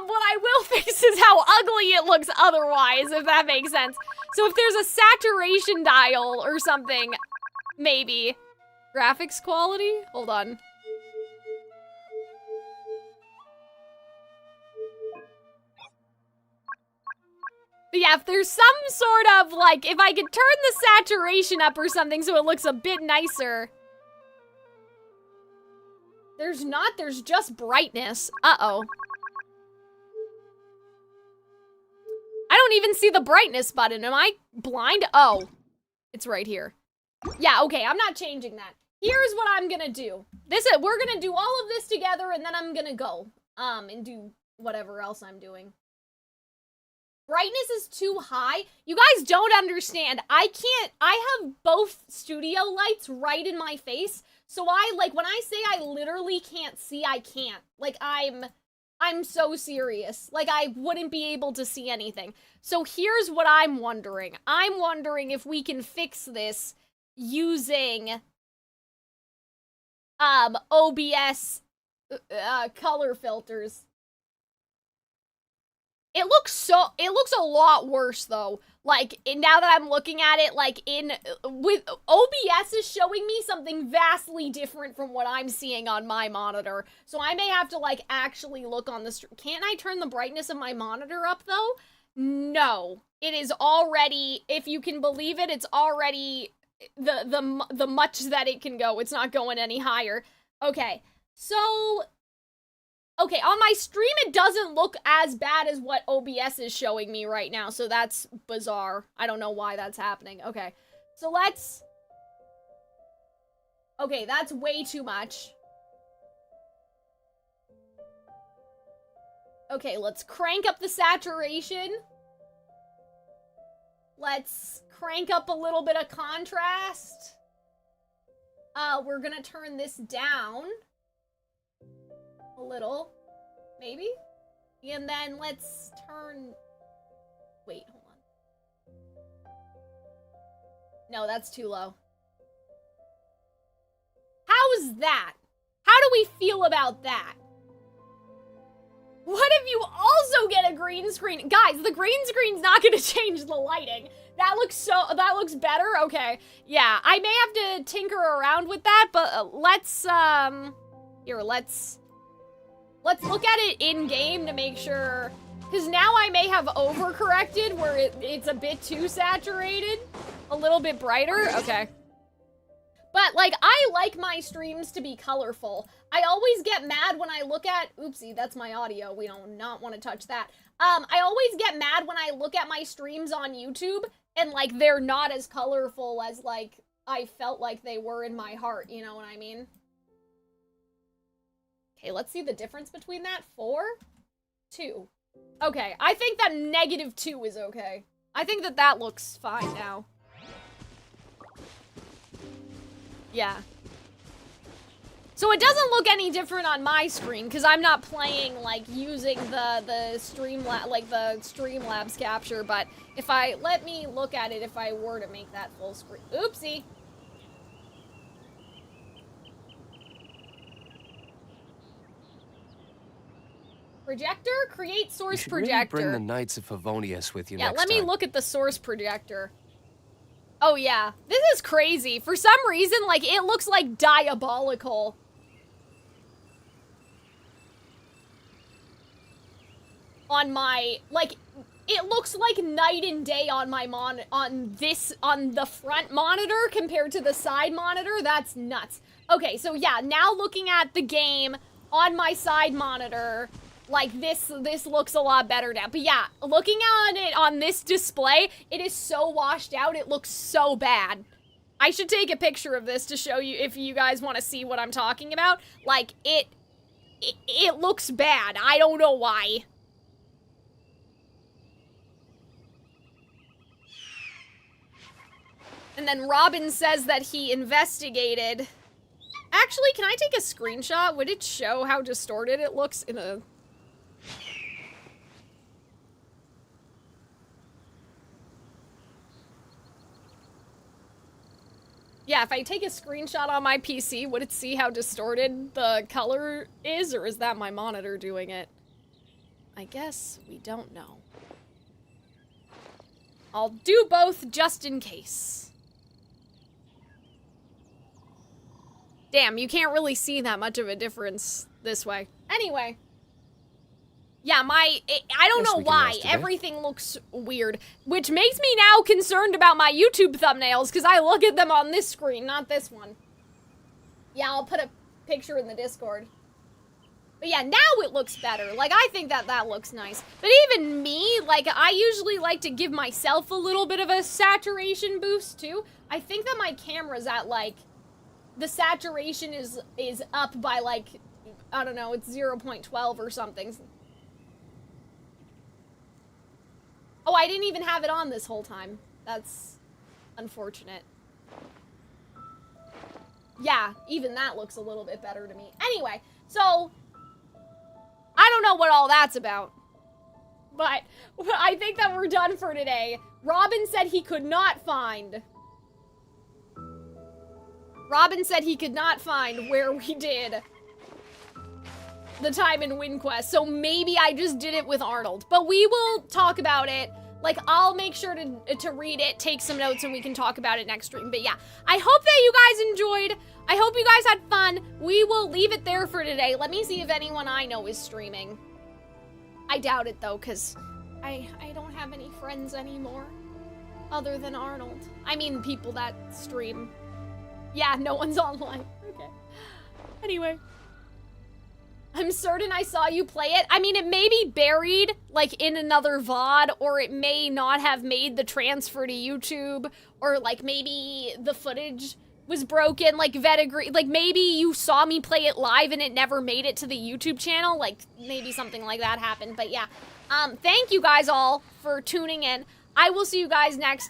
What I will fix is how ugly it looks otherwise, if that makes sense. So if there's a saturation dial or something, maybe. Graphics quality? Hold on. But yeah, if there's some sort of, like, if I could turn the saturation up or something so it looks a bit nicer. There's not, there's just brightness. Uh-oh. I don't even see the brightness button. Am I blind? Oh, it's right here. Yeah, okay, I'm not changing that. Here's what I'm gonna do. We're gonna do all of this together, and then I'm gonna go, and do whatever else I'm doing. Brightness is too high. You guys don't understand. I have both studio lights right in my face, so when I say I literally can't see, I can't. Like, I'm so serious. Like, I wouldn't be able to see anything. So here's what I'm wondering. I'm wondering if we can fix this using OBS color filters. It looks a lot worse though. Like, now that I'm looking at it, like, with OBS is showing me something vastly different from what I'm seeing on my monitor. So I may have to, like, actually look on the can't I turn the brightness of my monitor up though? No. it is already, if you can believe it, it's already the much that it can go. It's not going any higher. Okay, so... Okay, on my stream, it doesn't look as bad as what OBS is showing me right now, so that's bizarre. I don't know why that's happening. Okay, so let's... Okay, that's way too much. Okay, let's crank up the saturation. Let's crank up a little bit of contrast. We're gonna turn this down a little, maybe? And then let's turn... Wait, hold on. No, that's too low. How's that? How do we feel about that? What if you also get a green screen? Guys, the green screen's not gonna change the lighting. That looks better? Okay. Yeah, I may have to tinker around with that, but let's look at it in-game to make sure, because now I may have overcorrected where it's a bit too saturated, a little bit brighter. Okay. But, like, I like my streams to be colorful. I always get mad when I look at... Oopsie, that's my audio. We do not want to touch that. I always get mad when I look at my streams on YouTube and, like, they're not as colorful as, like, I felt like they were in my heart. You know what I mean? Okay, let's see the difference between that. 4? 2. Okay, I think that -2 is okay. I think that looks fine now. Yeah. So it doesn't look any different on my screen, because I'm not playing, like, using the Streamlabs capture, but if let me look at it if I were to make that full screen. Oopsie. Projector? Create source projector. Really bring the Knights of Favonius with you next time. Yeah, let me look at the source projector. Oh yeah, this is crazy. For some reason, like, it looks like diabolical. On my, like, it looks like night and day on my on the front monitor compared to the side monitor. That's nuts. Okay, so yeah, now looking at the game on my side monitor, like, this looks a lot better now. But yeah, looking at it on this display, it is so washed out, it looks so bad. I should take a picture of this to show you if you guys want to see what I'm talking about. Like, it looks bad. I don't know why. And then Robin says that he investigated. Actually, can I take a screenshot? Would it show how distorted it looks in a... Yeah, if I take a screenshot on my PC, would it see how distorted the color is, or is that my monitor doing it? I guess we don't know. I'll do both just in case. Damn, you can't really see that much of a difference this way. Anyway. Yeah, I don't know why. Everything looks weird. Which makes me now concerned about my YouTube thumbnails, because I look at them on this screen, not this one. Yeah, I'll put a picture in the Discord. But yeah, now it looks better. Like, I think that looks nice. But even me, like, I usually like to give myself a little bit of a saturation boost, too. I think that my camera's at, like, the saturation is up by, like, I don't know, it's 0.12 or something. Oh, I didn't even have it on this whole time. That's unfortunate. Yeah, even that looks a little bit better to me. Anyway, so I don't know what all that's about. But I think that we're done for today. Robin said he could not find... Robin said he could not find where we did the time in WinQuest, so maybe I just did it with Arnold. But we will talk about it. Like, I'll make sure to read it, take some notes, and we can talk about it next stream. But yeah, I hope that you guys enjoyed. I hope you guys had fun. We will leave it there for today. Let me see if anyone I know is streaming. I doubt it, though, because I don't have any friends anymore. Other than Arnold. I mean, people that stream. Yeah, no one's online. Okay. Anyway. I'm certain I saw you play it. I mean, it may be buried, like, in another VOD, or it may not have made the transfer to YouTube, or, like, maybe the footage was broken, like, Vet agreed. Like, maybe you saw me play it live and it never made it to the YouTube channel. Like, maybe something like that happened. But, yeah. Thank you guys all for tuning in. I will see you guys next